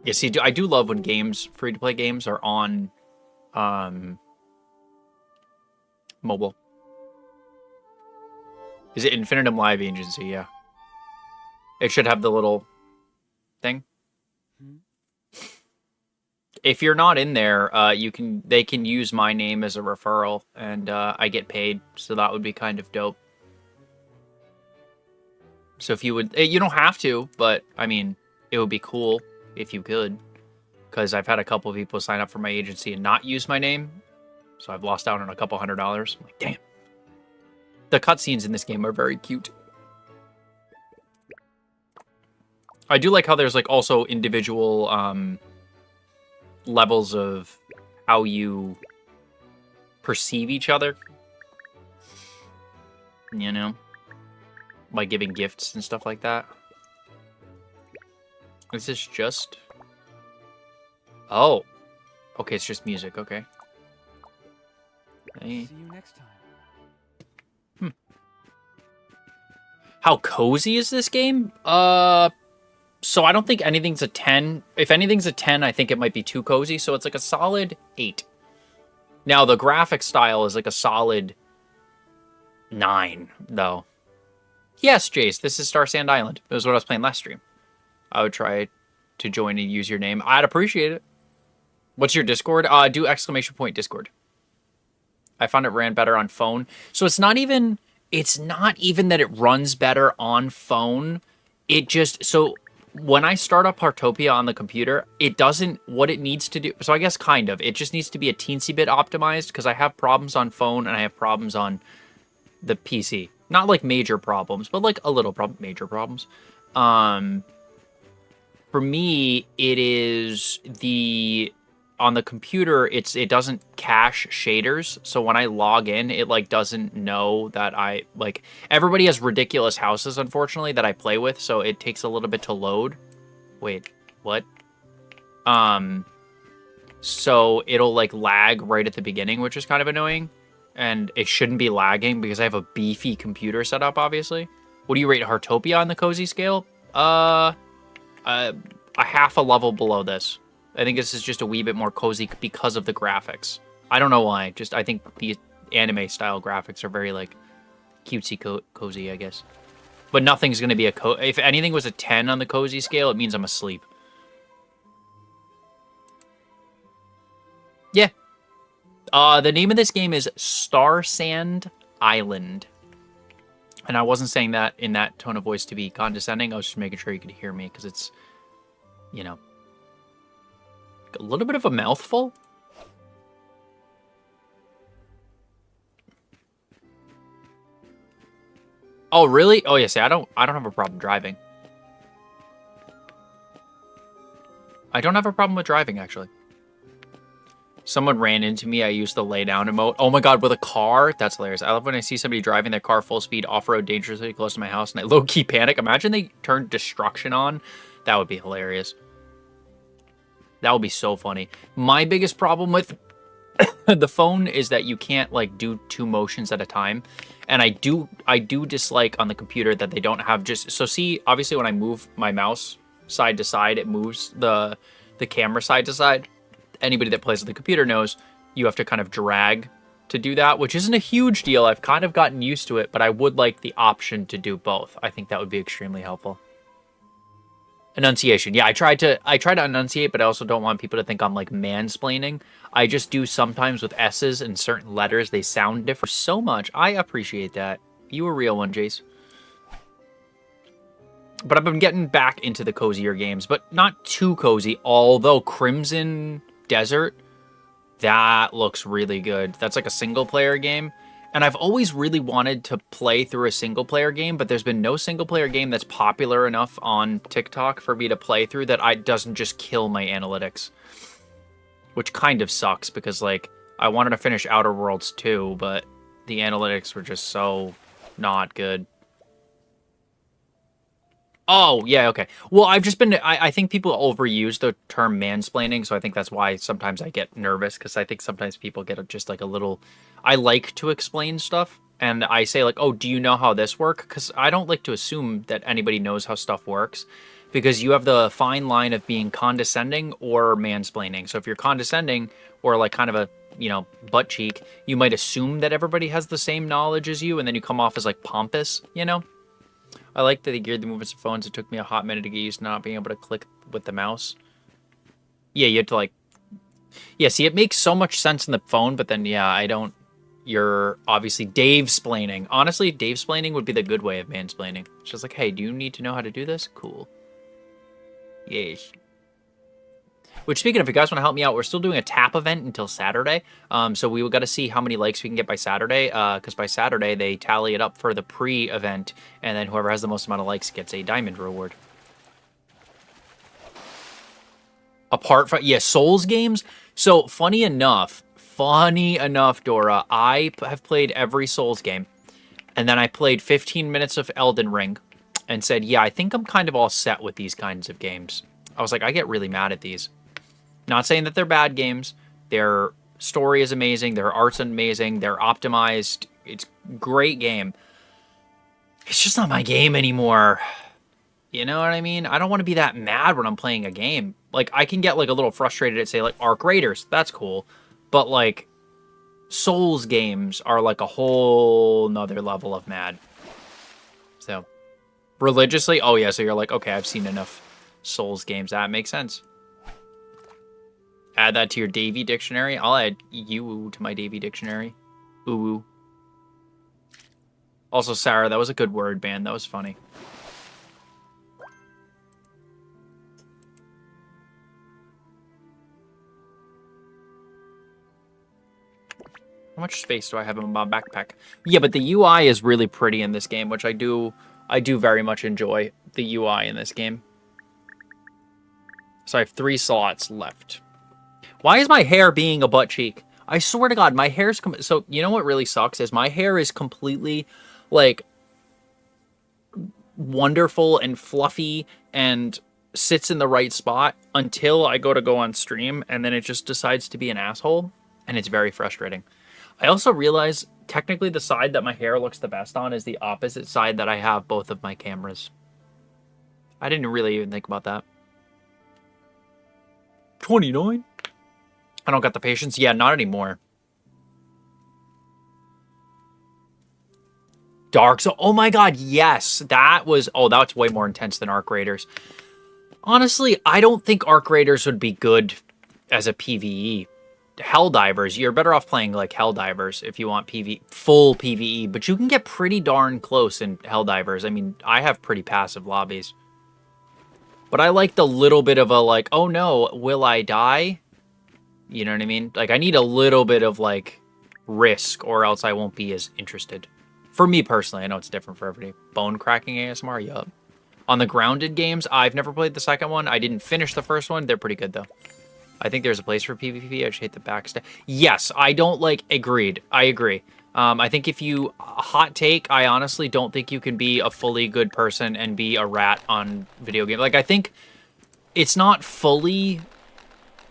Yeah, see, I do love when games, free-to-play games, are on... mobile. Is it Infinitum Live Agency? Yeah. It should have the little thing. If you're not in there, they can use my name as a referral, and I get paid, so that would be kind of dope. So if you would, you don't have to, but I mean, it would be cool if you could, because I've had a couple of people sign up for my agency and not use my name. So I've lost out on a couple $100. I'm like, damn. The cutscenes in this game are very cute. I do like how there's like also individual levels of how you perceive each other. You know? By giving gifts and stuff like that. Is this just... Oh. Okay, it's just music. Okay. Hey. See you next time. How cozy is this game? So I don't think anything's a 10. If anything's a 10, I think it might be too cozy. So it's like a solid 8. Now, the graphic style is like a solid 9, though. Yes, Jace, this is STARSAND Island. It was what I was playing last stream. I would try to join and use your name. I'd appreciate it. What's your Discord? Do !Discord. I found it ran better on phone. So it's not even that it runs better on phone. It just, so when I start up Heartopia on the computer, it doesn't what it needs to do. So I guess kind of. It just needs to be a teensy bit optimized because I have problems on phone and I have problems on the PC. Not like major problems, but like a little major problems. For me, it is on the computer, it doesn't cache shaders. So when I log in, it like doesn't know that everybody has ridiculous houses, unfortunately, that I play with. So it takes a little bit to load. Wait, what? So it'll like lag right at the beginning, which is kind of annoying. And it shouldn't be lagging because I have a beefy computer set up, obviously. What do you rate Heartopia on the cozy scale? A half a level below this. I think this is just a wee bit more cozy because of the graphics. I don't know why. Just I think the anime style graphics are very like cutesy cozy, I guess. But nothing's going to be if anything was a 10 on the cozy scale, it means I'm asleep. Yeah. The name of this game is STARSAND Island. And I wasn't saying that in that tone of voice to be condescending. I was just making sure you could hear me because it's, you know, a little bit of a mouthful. Oh, really? Oh, yeah, see, I don't have a problem driving. I don't have a problem with driving, actually. Someone ran into me. I used the lay down emote. Oh my god, with a car? That's hilarious. I love when I see somebody driving their car full speed off-road dangerously close to my house and I low-key panic. Imagine they turned destruction on. That would be hilarious. That would be so funny. My biggest problem with the phone is that you can't like do 2 motions at a time. And I do dislike on the computer that they don't have just... So see, obviously when I move my mouse side to side, it moves the camera side to side. Anybody that plays with the computer knows you have to kind of drag to do that, which isn't a huge deal. I've kind of gotten used to it, but I would like the option to do both. I think that would be extremely helpful. Enunciation. Yeah, I try to enunciate, but I also don't want people to think I'm like mansplaining. I just do sometimes with S's and certain letters, they sound different so much. I appreciate that. You a real one, Jace. But I've been getting back into the cozier games, but not too cozy, although Crimson Desert, that looks really good. That's like a single player game. And I've always really wanted to play through a single player game, but there's been no single player game that's popular enough on TikTok for me to play through that doesn't just kill my analytics. Which kind of sucks because like I wanted to finish Outer Worlds 2, but the analytics were just so not good. Oh, yeah, okay. Well, I've just been... I think people overuse the term mansplaining, so I think that's why sometimes I get nervous, because I think sometimes people get just like a little... I like to explain stuff, and I say like, oh, do you know how this works? Because I don't like to assume that anybody knows how stuff works, because you have the fine line of being condescending or mansplaining. So if you're condescending, or like kind of a, you know, butt cheek, you might assume that everybody has the same knowledge as you, and then you come off as like pompous, you know? I like that they geared the movements of phones. It took me a hot minute to get used to not being able to click with the mouse. Yeah, you have to like... Yeah, see, it makes so much sense in the phone, but then, yeah, I don't... You're obviously Dave-splaining. Honestly, Dave-splaining would be the good way of mansplaining. It's just like, hey, do you need to know how to do this? Cool. Yes. Which, speaking of, if you guys want to help me out, we're still doing a tap event until Saturday. So we got to see how many likes we can get by Saturday. Because by Saturday, they tally it up for the pre-event. And then whoever has the most amount of likes gets a diamond reward. Apart from... Yeah, Souls games. So, funny enough, Dora, I have played every Souls game. And then I played 15 minutes of Elden Ring. And said, yeah, I think I'm kind of all set with these kinds of games. I was like, I get really mad at these. Not saying that they're bad games. Their story is amazing. Their art's amazing. They're optimized. It's a great game. It's just not my game anymore. You know what I mean? I don't want to be that mad when I'm playing a game. Like, I can get, like, a little frustrated at, say, like, Arc Raiders. That's cool. But, like, Souls games are, like, a whole nother level of mad. So, religiously? Oh, yeah, so you're like, okay, I've seen enough Souls games. That makes sense. Add that to your Davey dictionary. I'll add you to my Davey dictionary. Ooh. Also, Sarah, that was a good word, man. That was funny. much space do I have in my backpack? Yeah, but the UI is really pretty in this game, which I do very much enjoy the UI in this game. So I have 3 slots left. Why is my hair being a butt cheek? I swear to God, my hair's... So, you know what really sucks is my hair is completely, like, wonderful and fluffy and sits in the right spot until I go on stream, and then it just decides to be an asshole, and it's very frustrating. I also realize, technically, the side that my hair looks the best on is the opposite side that I have both of my cameras. I didn't really even think about that. 29? I don't got the patience. Yeah, not anymore. Dark Souls. Oh my God, yes. That was... Oh, that's way more intense than Arc Raiders. Honestly, I don't think Arc Raiders would be good as a PvE. Helldivers, you're better off playing like Helldivers if you want full PvE, but you can get pretty darn close in Helldivers. I mean, I have pretty passive lobbies. But I like the little bit of a like, oh no, will I die? You know what I mean? Like, I need a little bit of, like, risk, or else I won't be as interested. For me personally, I know it's different for everybody. Bone cracking ASMR, yup. On the Grounded games, I've never played the second one. I didn't finish the first one. They're pretty good, though. I think there's a place for PvP. I just hate the backstab. Yes, I don't, like, agreed. I agree. I think if you... Hot take, I honestly don't think you can be a fully good person and be a rat on video games. Like, I think it's not fully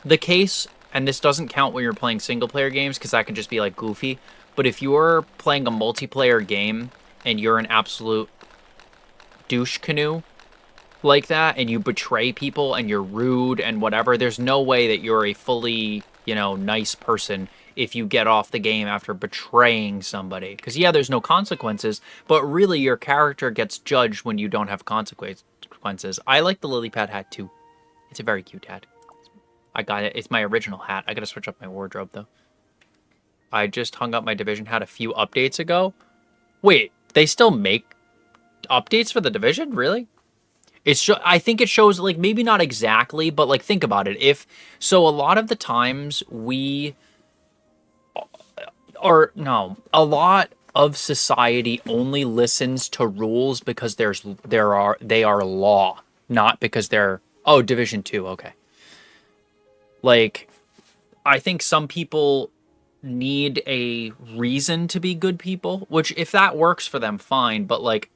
the case... And this doesn't count when you're playing single-player games, because that can just be, like, goofy. But if you're playing a multiplayer game, and you're an absolute douche canoe like that, and you betray people, and you're rude, and whatever, there's no way that you're a fully, you know, nice person if you get off the game after betraying somebody. Because, yeah, there's no consequences, but really your character gets judged when you don't have consequences. I like the lily pad hat, too. It's a very cute hat. I got it. It's my original hat. I gotta switch up my wardrobe, though. I just hung up my Division hat a few updates ago. Wait, they still make updates for the Division? Really? I think it shows, like, maybe not exactly, but, like, think about it. So a lot of the times a lot of society only listens to rules because they are law, not because they're... Oh, Division 2, okay. Like, I think some people need a reason to be good people, which if that works for them, fine. But, like,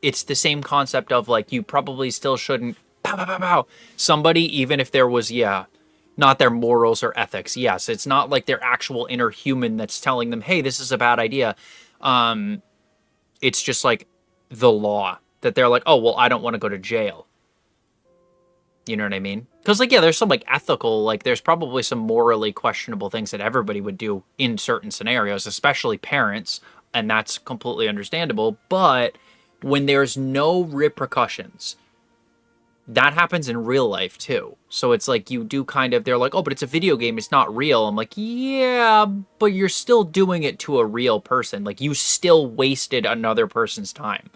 it's the same concept of, like, you probably still shouldn't pow, pow, pow, pow, somebody, even if there was, yeah, not their morals or ethics. Yes, it's not like their actual inner human that's telling them, hey, this is a bad idea. It's just, like, the law that they're like, oh, well, I don't want to go to jail. You know what I mean? Because, like, yeah, there's some, like, ethical, like, there's probably some morally questionable things that everybody would do in certain scenarios, especially parents, and that's completely understandable. But when there's no repercussions, that happens in real life, too. So it's like you do kind of, they're like, oh, but it's a video game, it's not real. I'm like, yeah, but you're still doing it to a real person. Like, you still wasted another person's time.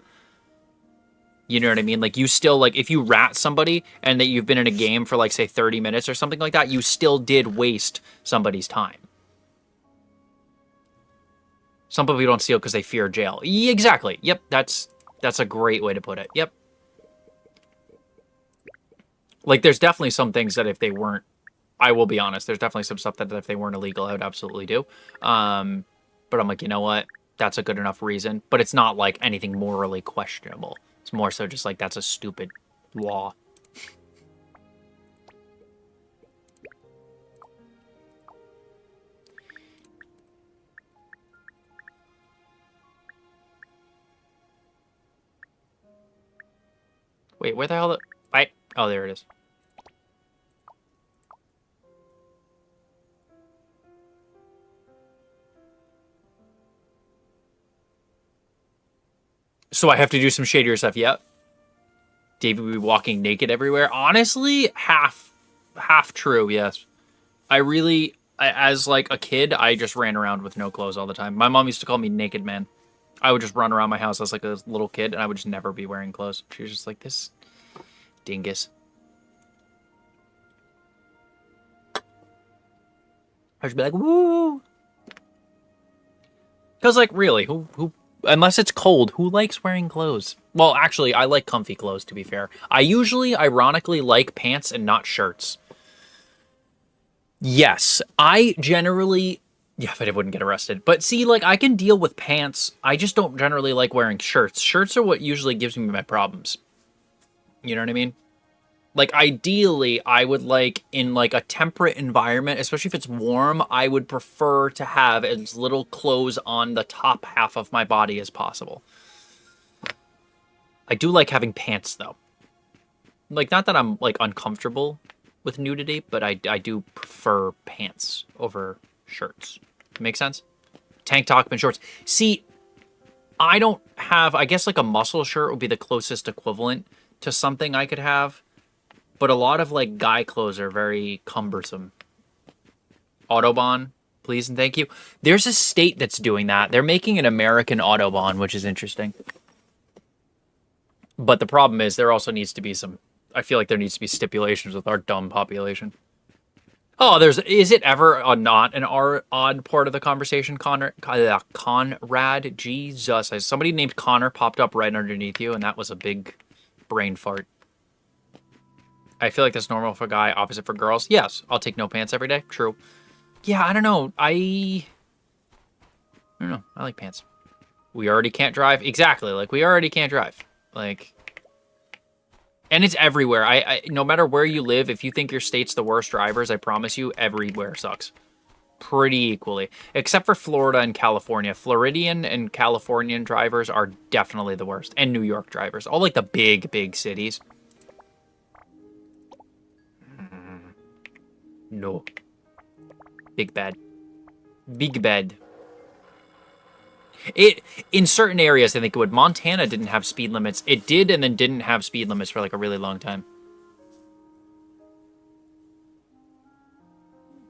You know what I mean? Like, you still, like, if you rat somebody and that you've been in a game for, like, say, 30 minutes or something like that, you still did waste somebody's time. Some people don't steal because they fear jail. Yeah, exactly. Yep, that's a great way to put it. Yep. Like, there's definitely some things that if they weren't, I will be honest, there's definitely some stuff that if they weren't illegal, I would absolutely do. But I'm like, you know what? That's a good enough reason. But it's not, like, anything morally questionable. It's more so just like, that's a stupid law. Wait, where the hell? Oh, there it is. So I have to do some shadier stuff. Yep. David will be walking naked everywhere. Honestly, half true. Yes. As like a kid, I just ran around with no clothes all the time. My mom used to call me Naked Man. I would just run around my house as like a little kid, and I would just never be wearing clothes. She was just like, this dingus. I would be like, woo. Because, like, really, who, unless it's cold, who likes wearing clothes? Well, actually, I like comfy clothes, to be fair. I usually, ironically, like pants and not shirts. Yes, I generally... Yeah, if I wouldn't get arrested. But see, like, I can deal with pants. I just don't generally like wearing shirts. Shirts are what usually gives me my problems. You know what I mean? Like, ideally, I would like, in, like, a temperate environment, especially if it's warm, I would prefer to have as little clothes on the top half of my body as possible. I do like having pants, though. Like, not that I'm, like, uncomfortable with nudity, but I do prefer pants over shirts. Make sense? Tank top and shorts. See, I don't have... I guess, like, a muscle shirt would be the closest equivalent to something I could have. But a lot of, like, guy clothes are very cumbersome. Autobahn, please and thank you. There's a state that's doing that. They're making an American Autobahn, which is interesting. But the problem is there also needs to be some... I feel like there needs to be stipulations with our dumb population. Oh, is it ever not an odd part of the conversation, Conrad? Jesus. Somebody named Connor popped up right underneath you, and that was a big brain fart. I feel like that's normal for a guy, opposite for girls. Yes, I'll take no pants every day. True. Yeah, I don't know. I don't know. I like pants. We already can't drive. Exactly. Like, we already can't drive. Like... And it's everywhere. I no matter where you live, if you think your state's the worst drivers, I promise you, everywhere sucks. Pretty equally. Except for Florida and California. Floridian and Californian drivers are definitely the worst. And New York drivers. All, like, the big cities. No. Big bad. Big bad. In certain areas, I think it would. Montana didn't have speed limits. It did and then didn't have speed limits for like a really long time.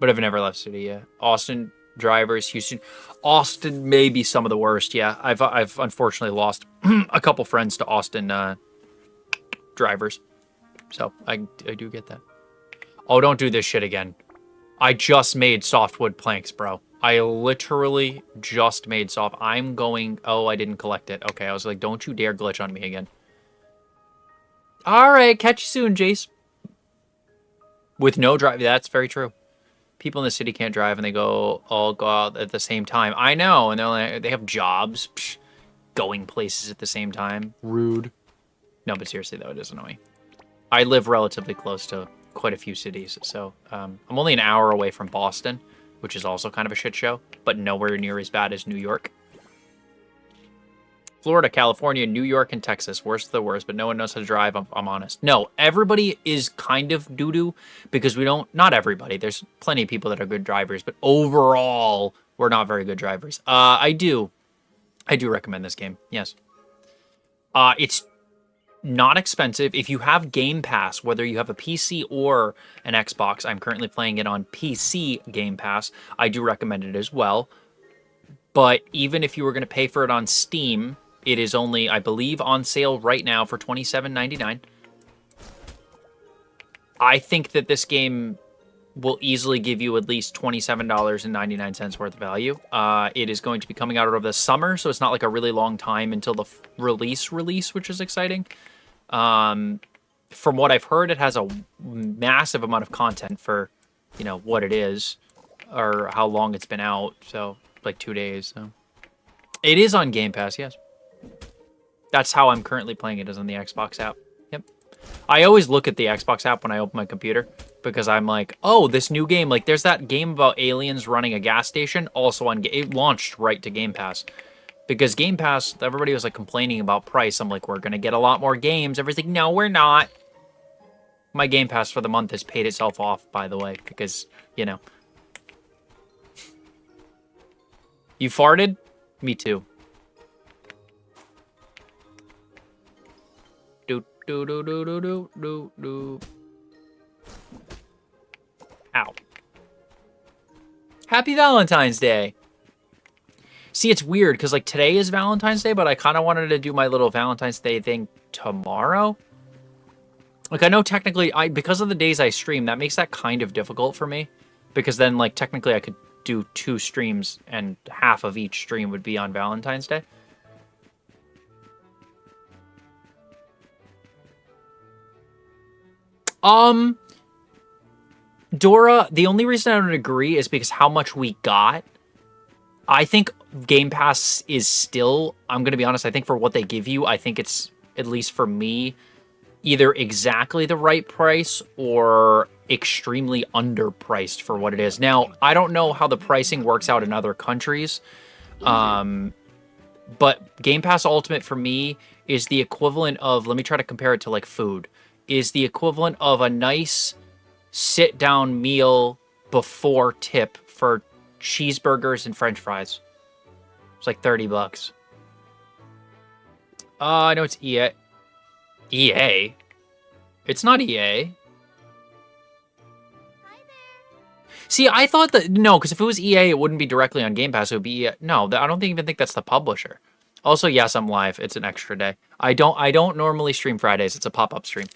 But I've never left city, yeah. Austin drivers, Houston. Austin may be some of the worst, yeah. I've unfortunately lost a couple friends to Austin drivers. So I do get that. Oh, don't do this shit again. I just made softwood planks, bro. I literally just made soft. I'm going... Oh, I didn't collect it. Okay, I was like, don't you dare glitch on me again. All right, catch you soon, Jace. With no drive. That's very true. People in the city can't drive, and they all go out at the same time. I know, and they have jobs. Psh, going places at the same time. Rude. No, but seriously, though, it is annoying. I live relatively close to quite a few cities, so I'm only an hour away from Boston, which is also kind of a shit show, but nowhere near as bad as New York. Florida, California, New York, and Texas. Worst of the worst, but no one knows how to drive, I'm honest. No, everybody is kind of doo-doo, because we don't... Not everybody. There's plenty of people that are good drivers, but overall, we're not very good drivers. I do recommend this game, yes. It's not expensive. If you have Game Pass, whether you have a PC or an Xbox, I'm currently playing it on PC Game Pass. I do recommend it as well. But even if you were going to pay for it on Steam, it is only, I believe, on sale right now for $27.99. I think that this game will easily give you at least $27.99 worth of value. It is going to be coming out over the summer, so it's not like a really long time until the release, which is exciting. From what I've heard, it has a massive amount of content for, you know, what it is, or how long it's been out, so, like 2 days, so. It is on Game Pass, yes. That's how I'm currently playing it, is on the Xbox app. Yep. I always look at the Xbox app when I open my computer, because I'm like, oh, this new game, like, there's that game about aliens running a gas station, also on, it launched right to Game Pass. Because Game Pass, everybody was, like, complaining about price. I'm like, we're gonna get a lot more games. Everybody's like, no, we're not. My Game Pass for the month has paid itself off, by the way, because, you know. You farted? Me too. Do do do do do do do do. Ow. Happy Valentine's Day. See, it's weird because like today is Valentine's Day, but I kind of wanted to do my little Valentine's Day thing tomorrow. Like I know technically because of the days I stream, that makes that kind of difficult for me because then like technically I could do 2 streams and half of each stream would be on Valentine's Day. Dora, the only reason I don't agree is because how much we got. I think Game Pass is still, I'm going to be honest, I think for what they give you, I think it's, at least for me, either exactly the right price or extremely underpriced for what it is. Now, I don't know how the pricing works out in other countries, but Game Pass Ultimate for me is the equivalent of, let me try to compare it to like food, is the equivalent of a nice sit-down meal before tip for cheeseburgers and french fries. It's like $30. I know it's EA. EA? It's not EA. See, I thought that, no, because if it was EA, it wouldn't be directly on Game Pass. It would be EA. No, I don't even think that's the publisher. Also, yes, I'm live. It's an extra day. I don't normally stream Fridays. It's a pop-up stream.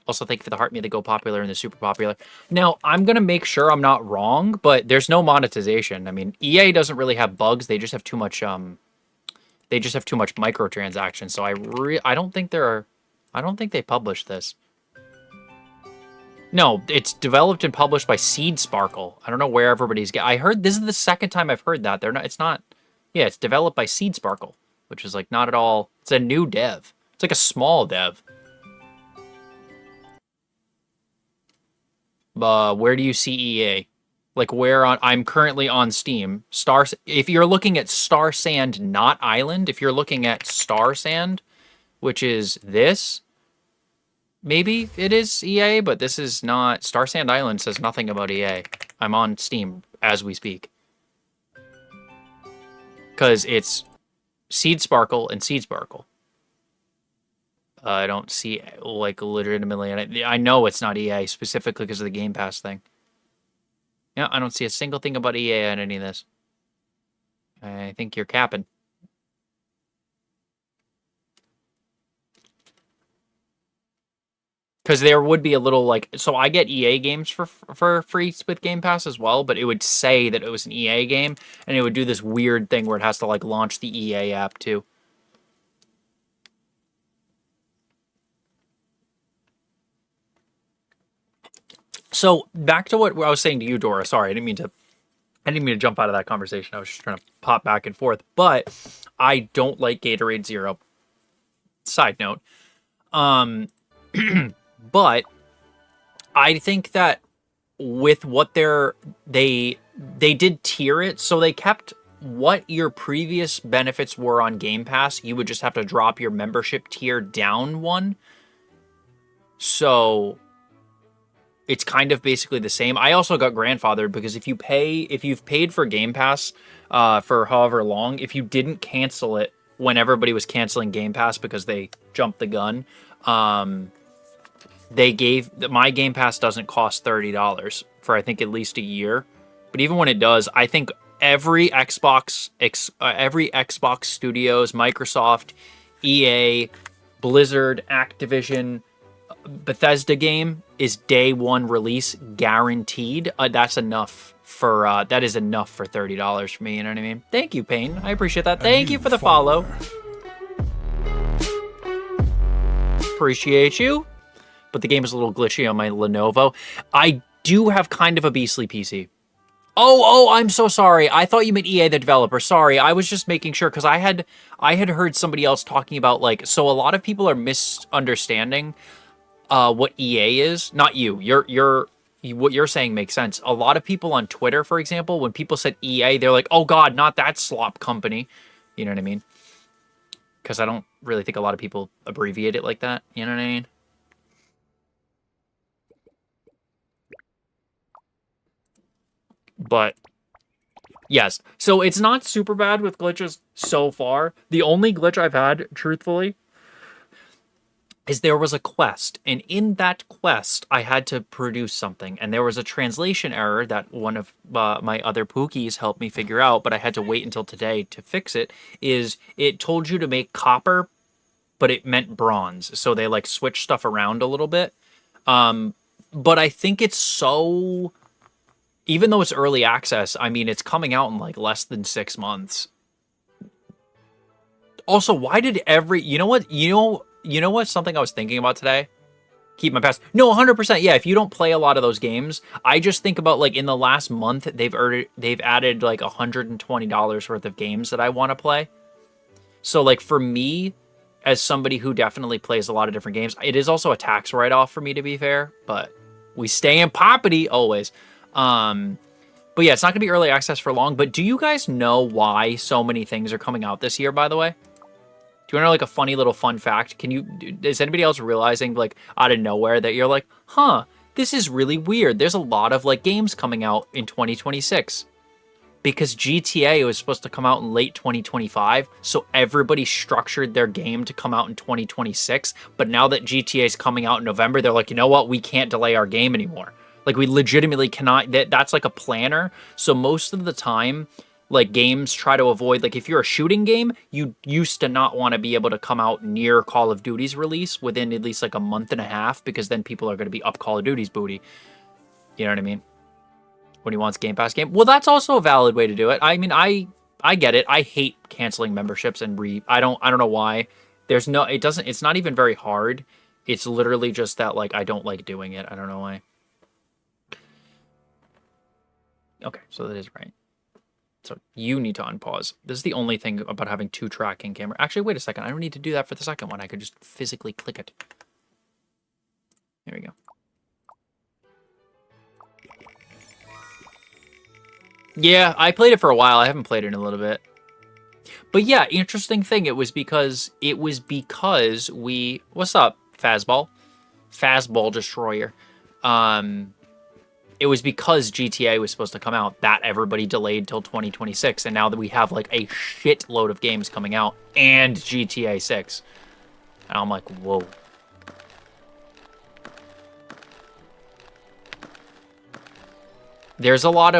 Also, thank you for the heart me the go popular and the super popular. Now, I'm going to make sure I'm not wrong, but there's no monetization. I mean, EA doesn't really have bugs. They just have too much microtransactions. So I don't think they published this. No, it's developed and published by Seed Sparkle. I don't know where everybody's I heard this is the second time I've heard that. It's developed by Seed Sparkle, which is like not at all. It's a new dev. It's like a small dev. Where do you see EA? Like where on? I'm currently on Steam. If you're looking at STARSAND, not Island. If you're looking at STARSAND, which is this, maybe it is EA, but this is not. STARSAND Island says nothing about EA. I'm on Steam as we speak. Because it's Seed Sparkle and Seed Sparkle. I don't see, like, legitimately, I know it's not EA, specifically because of the Game Pass thing. Yeah, I don't see a single thing about EA on any of this. I think you're capping. Because there would be a little, like, so I get EA games for free with Game Pass as well, but it would say that it was an EA game, and it would do this weird thing where it has to, like, launch the EA app, too. So back to what I was saying to you, Dora. Sorry, I didn't mean to jump out of that conversation. I was just trying to pop back and forth. But I don't like Gatorade Zero. Side note. But I think that with what they did tier it, so they kept what your previous benefits were on Game Pass. You would just have to drop your membership tier down one. So it's kind of basically the same. I also got grandfathered because if you've paid for Game Pass for however long, if you didn't cancel it when everybody was canceling Game Pass because they jumped the gun, my Game Pass doesn't cost $30 for I think at least a year. But even when it does, I think every Xbox Studios, Microsoft, EA, Blizzard, Activision, Bethesda game is day one release guaranteed. That's enough for that is enough for $30 for me. You know what I mean? Thank you, Payne. I appreciate that. Thank you for the follow. Appreciate you. But the game is a little glitchy on my Lenovo. I do have kind of a beastly PC. Oh, I'm so sorry. I thought you meant EA the developer. Sorry, I was just making sure because I had heard somebody else talking about like, so a lot of people are misunderstanding what EA is. Not you. What you're saying makes sense. A lot of people on Twitter, for example, when people said EA, they're like, oh God, not that slop company. You know what I mean? Because I don't really think a lot of people abbreviate it like that. You know what I mean? But yes, so it's not super bad with glitches so far. The only glitch I've had, truthfully, is there was a quest, and in that quest, I had to produce something, and there was a translation error that one of my other Pookies helped me figure out, but I had to wait until today to fix it, is it told you to make copper, but it meant bronze, so they, like, switched stuff around a little bit. But I think it's so even though it's early access, I mean, it's coming out in like less than 6 months. Also, why did you know what? Something I was thinking about today. Keep my pass. No, 100%. Yeah, if you don't play a lot of those games, I just think about like in the last month they've added like $120 worth of games that I want to play. So like for me, as somebody who definitely plays a lot of different games, it is also a tax write-off for me, to be fair. But we stay in poppity always. But yeah, it's not gonna be early access for long. But do you guys know why so many things are coming out this year? By the way. Do you want to know like a funny little fun fact? Is anybody else realizing like out of nowhere that you're like, huh, this is really weird. There's a lot of like games coming out in 2026 because GTA was supposed to come out in late 2025. So everybody structured their game to come out in 2026. But now that GTA is coming out in November, they're like, you know what? We can't delay our game anymore. Like we legitimately cannot. That's like a planner. So most of the time, like games try to avoid, like if you're a shooting game, you used to not want to be able to come out near Call of Duty's release within at least like a month and a half, because then people are going to be up Call of Duty's booty. You know what I mean? When he wants Game Pass game. Well, that's also a valid way to do it. I mean, I get it. I hate canceling memberships and I don't know why. It's not even very hard. It's literally just that like I don't like doing it. I don't know why. Okay, so that is right. So you need to unpause. This is the only thing about having 2 tracking camera. Actually, wait a second. I don't need to do that for the second one. I could just physically click it. There we go. Yeah, I played it for a while. I haven't played it in a little bit. But yeah, interesting thing. It was because we... What's up, Fazball? Fazball Destroyer. It was because GTA was supposed to come out that everybody delayed till 2026. And now that we have like a shitload of games coming out and GTA 6. And I'm like, whoa. There's a lot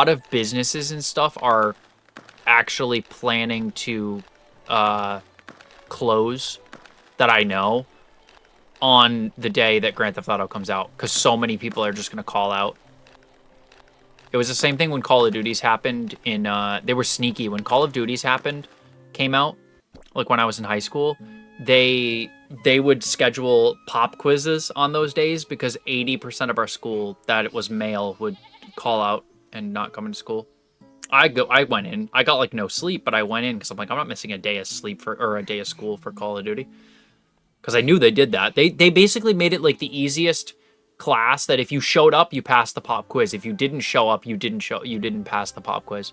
of businesses and stuff are actually planning to close that I know on the day that Grand Theft Auto comes out, because so many people are just going to call out. It was the same thing when Call of Duty's happened in, they were sneaky. When Call of Duty's came out, like when I was in high school, they would schedule pop quizzes on those days because 80% of our school that it was male would call out and not come into school. I went in. I got like no sleep, but I went in because I'm like, I'm not missing a day of sleep or a day of school for Call of Duty. Because I knew they did that. They basically made it like the easiest class that if you showed up, you passed the pop quiz. If you didn't show up, you didn't pass the pop quiz.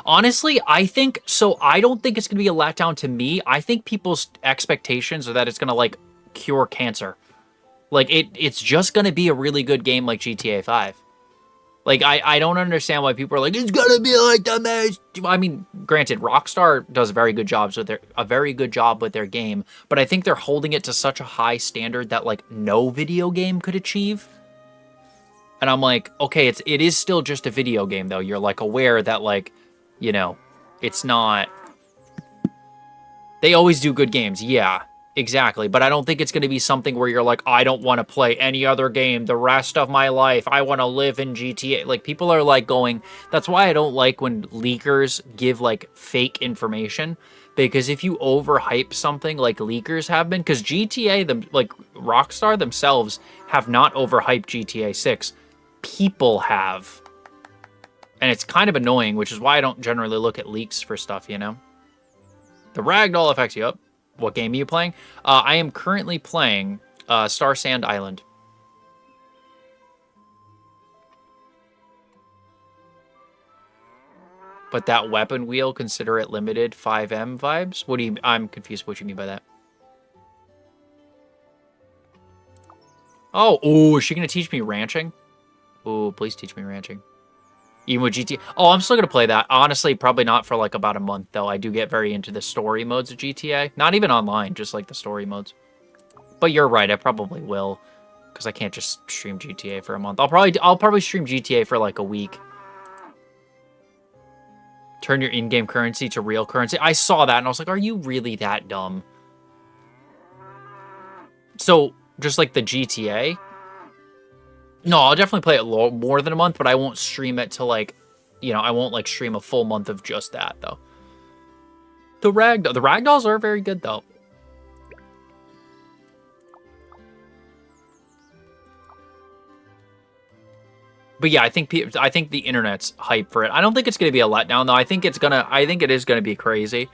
Honestly, I don't think it's going to be a letdown to me. I think people's expectations are that it's going to like cure cancer. Like it's just going to be a really good game like GTA 5. Like, I don't understand why people are like, it's gonna be like the most... I mean, granted, Rockstar does a very good job with their game, but I think they're holding it to such a high standard that, like, no video game could achieve. And I'm like, okay, it is still just a video game, though. You're, like, aware that, like, you know, it's not... They always do good games, yeah. Exactly, but I don't think it's going to be something where you're like, I don't want to play any other game the rest of my life. I want to live in GTA. Like, people are like going... That's why I don't like when leakers give, like, fake information. Because if you overhype something like leakers have been... Because Rockstar themselves have not overhyped GTA 6. People have. And it's kind of annoying, which is why I don't generally look at leaks for stuff, you know? The ragdoll affects you up. What game are you playing? I am currently playing STARSAND Island. But that weapon wheel, consider it limited 5M vibes? What do you... I'm confused what you mean by that. Oh, is she going to teach me ranching? Oh, please teach me ranching. Even with GTA. Oh, I'm still going to play that. Honestly, probably not for like about a month, though. I do get very into the story modes of GTA. Not even online, just like the story modes. But you're right, I probably will. Because I can't just stream GTA for a month. I'll probably stream GTA for like a week. Turn your in-game currency to real currency. I saw that and I was like, are you really that dumb? So, just like the GTA. No, I'll definitely play it more than a month, but I won't stream it to like, you know, I won't like stream a full month of just that though. The ragdolls are very good though. But yeah, I think the internet's hype for it. I don't think it's going to be a letdown though. I think it is going to be crazy.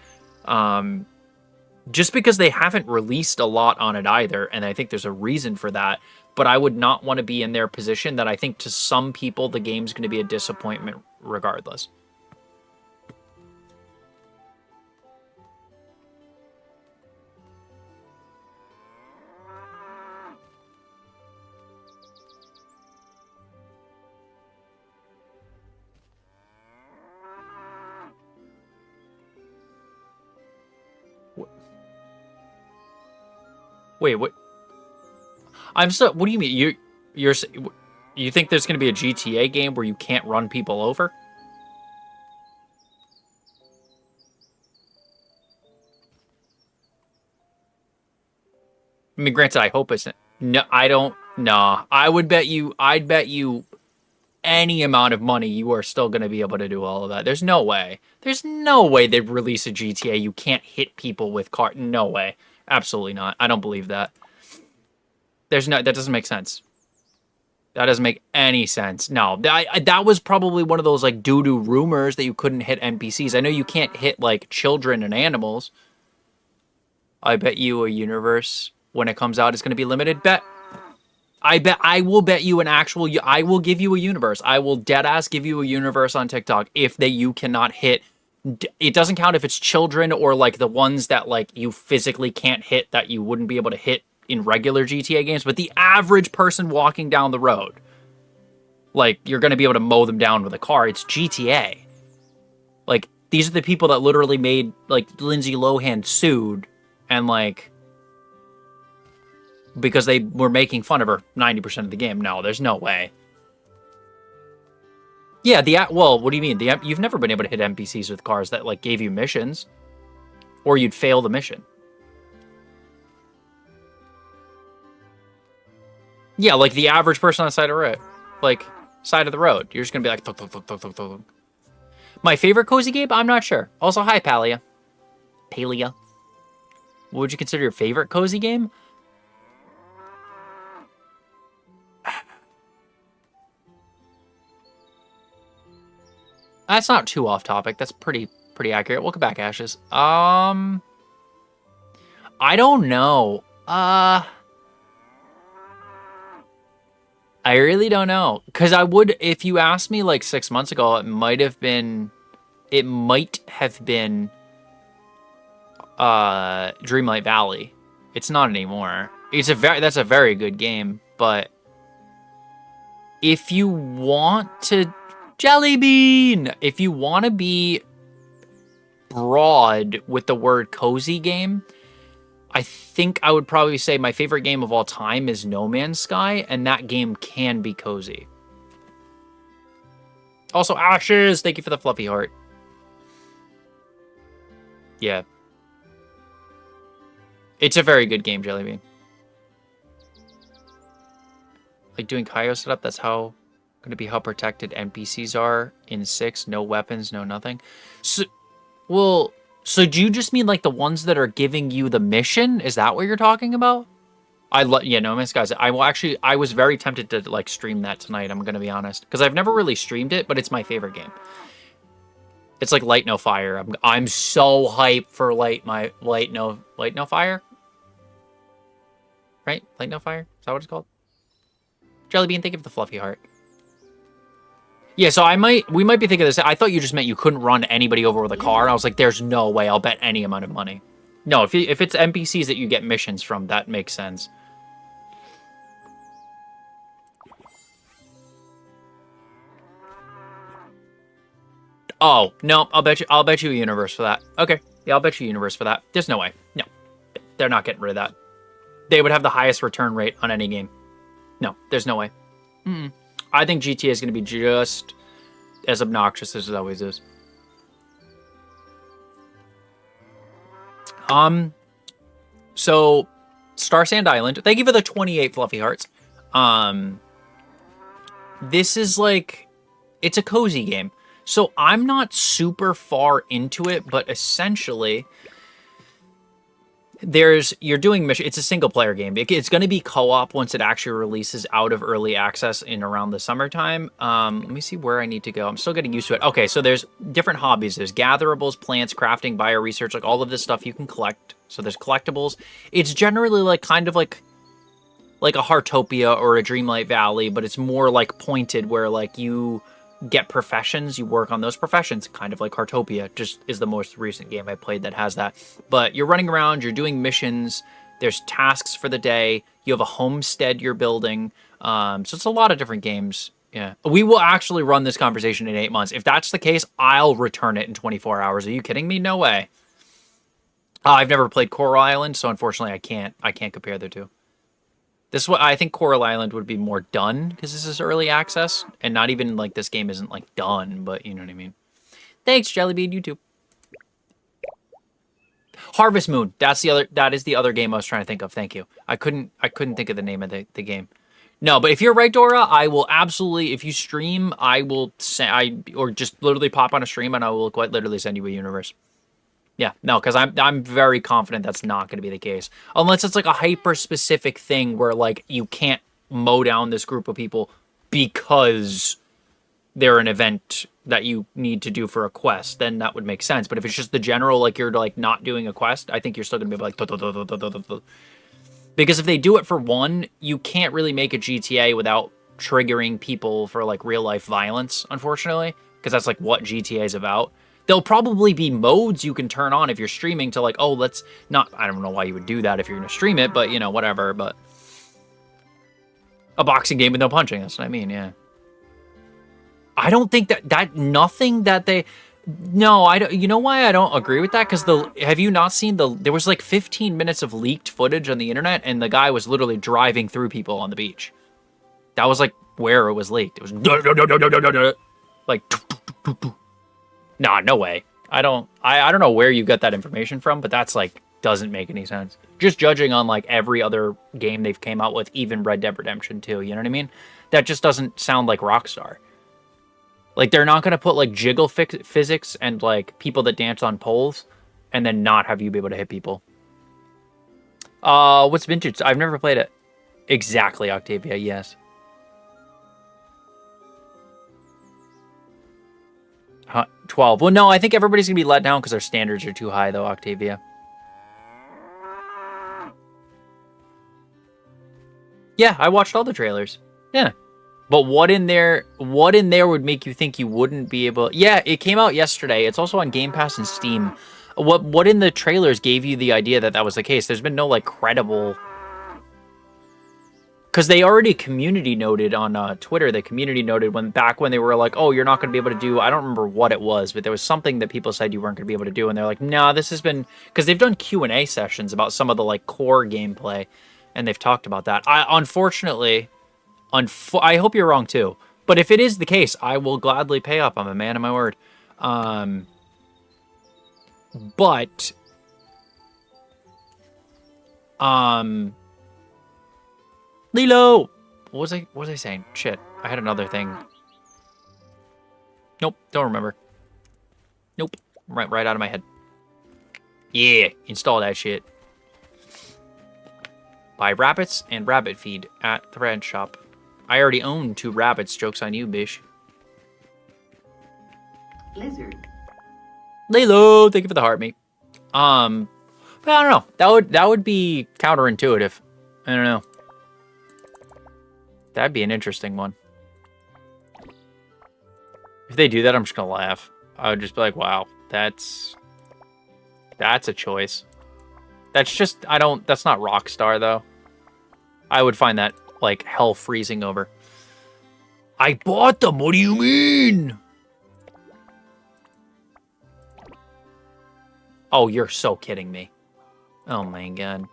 Just because they haven't released a lot on it either, and I think there's a reason for that. But I would not want to be in their position that I think to some people the game's going to be a disappointment regardless. Wait, what? What do you mean? You think there's going to be a GTA game where you can't run people over? I mean, granted, I hope it's no. I don't. No, I'd bet you any amount of money you are still going to be able to do all of that. There's no way. There's no way they'd release a GTA you can't hit people with car. No way. Absolutely not. I don't believe that. That doesn't make sense. That doesn't make any sense. No, that was probably one of those like doo-doo rumors that you couldn't hit NPCs. I know you can't hit like children and animals. I bet you a universe when it comes out is going to be limited. I will bet you I will give you a universe. I will deadass give you a universe on TikTok if you cannot hit. It doesn't count if it's children or like the ones that like you physically can't hit that you wouldn't be able to hit in regular GTA games, but the average person walking down the road, like you're going to be able to mow them down with a car. It's GTA. Like these are the people that literally made like Lindsay Lohan sued and like because they were making fun of her 90% of the game. No, there's no way. Yeah, well, what do you mean? You've never been able to hit NPCs with cars that like gave you missions, or you'd fail the mission. Yeah, like the average person on the side of the road, you're just gonna be like, thug, thug, thug, thug, thug, thug. My favorite cozy game? I'm not sure. Also, hi, Palia. What would you consider your favorite cozy game? That's not too off topic. That's pretty accurate. Welcome back, Ashes. I don't know. I really don't know. Because I would, if you asked me like 6 months ago, it might have been Dreamlight Valley. It's not anymore. That's a very good game, but if you want to Jelly Bean! If you want to be broad with the word cozy game, I think I would probably say my favorite game of all time is No Man's Sky, and that game can be cozy. Also, Ashes, thank you for the fluffy heart. Yeah. It's a very good game, Jelly Bean. Like doing Kaio setup, that's how going to be how protected NPCs are in 6. No weapons, no nothing. So do you just mean like the ones that are giving you the mission? Is that what you're talking about? Yeah, No Man's Sky. I was very tempted to like stream that tonight. I'm going to be honest, because I've never really streamed it, but it's my favorite game. It's like Light No Fire. I'm so hyped for Light No Fire. Right? Light No Fire? Is that what it's called? Jelly Bean, thank you for the fluffy heart. Yeah, so we might be thinking this. I thought you just meant you couldn't run anybody over with a car. I was like, there's no way. I'll bet any amount of money. No, if it's NPCs that you get missions from, that makes sense. Oh, no, I'll bet you a universe for that. Okay. Yeah, I'll bet you a universe for that. There's no way. No. They're not getting rid of that. They would have the highest return rate on any game. No, there's no way. I think GTA is going to be just as obnoxious as it always is. So StarSand Island. Thank you for the 28 fluffy hearts. This is like, it's a cozy game. So I'm not super far into it, but essentially, you're doing mission. It's a single player game. It's going to be co-op once it actually releases out of early access in around the summertime. Let me see where I need to go. I'm still getting used to it. Okay, so there's different hobbies. There's gatherables, plants, crafting, bio research, like all of this stuff you can collect. So there's collectibles. It's generally like kind of like a Heartopia or a Dreamlight Valley, but it's more like pointed where like you get professions, you work on those professions, kind of like Heartopia, just is the most recent game I played that has that. But you're running around, you're doing missions, there's tasks for the day, you have a homestead you're building, so it's a lot of different games. Yeah, we will actually run this conversation in 8 months. If that's the case, I'll return it in 24 hours. Are you kidding me? No way. I've never played Coral Island, so unfortunately I can't compare the two. This is what I think Coral Island would be more done because this is early access and not even like this game isn't like done, but you know what I mean. Thanks, Jellybean, you too. Harvest Moon. That is the other game I was trying to think of. Thank you. I couldn't think of the name of the game. No, but if you're right, Dora, I will absolutely, if you stream, I will send, or just literally pop on a stream and I will quite literally send you a universe. Yeah, no, because I'm very confident that's not going to be the case. Unless it's like a hyper-specific thing where, like, you can't mow down this group of people because they're an event that you need to do for a quest, then that would make sense. But if it's just the general, like, you're, like, not doing a quest, I think you're still going to be like... Because if they do it for one, you can't really make a GTA without triggering people for, like, real-life violence, unfortunately. Because that's, like, what GTA is about. There'll probably be modes you can turn on if you're streaming to like, oh, let's not, I don't know why you would do that if you're going to stream it, but, you know, whatever, but a boxing game with no punching, that's what I mean, yeah. I don't think nothing that they, no, I don't, you know why I don't agree with that? Because have you not seen there was like 15 minutes of leaked footage on the internet and the guy was literally driving through people on the beach. That was like where it was leaked. It was like, nah, no way. I don't know where you got that information from, but that's like doesn't make any sense. Just judging on like every other game they've came out with, even Red Dead Redemption 2, you know what I mean? That just doesn't sound like Rockstar. Like they're not going to put like jiggle physics and like people that dance on poles and then not have you be able to hit people. What's Vintage? I've never played it. Exactly, Octavia, yes. 12. Well, no, I think everybody's going to be let down because our standards are too high, though, Octavia. Yeah, I watched all the trailers. Yeah. But what in there would make you think you wouldn't be able... Yeah, it came out yesterday. It's also on Game Pass and Steam. What in the trailers gave you the idea that that was the case? There's been no, like, credible... Because they already community noted on Twitter, they community noted back when they were like, oh, you're not going to be able to do, I don't remember what it was, but there was something that people said you weren't going to be able to do, and they're like, nah, this has been, because they've done Q&A sessions about some of the like core gameplay, and they've talked about that. Unfortunately, I hope you're wrong too, but if it is the case, I will gladly pay up. I'm a man of my word. But Lilo! What was I saying? Shit. I had another thing. Nope, don't remember. Nope. Right out of my head. Yeah, install that shit. Buy rabbits and rabbit feed at the Thread Shop. I already own 2 rabbits. Joke's on you, bish. Lizard. Lilo! Thank you for the heart, mate. But I don't know. That would be counterintuitive. I don't know. That'd be an interesting one. If they do that, I'm just gonna laugh. I would just be like, wow, that's a choice. That's just, that's not Rockstar, though. I would find that, like, hell freezing over. I bought them, what do you mean? Oh, you're so kidding me. Oh my god.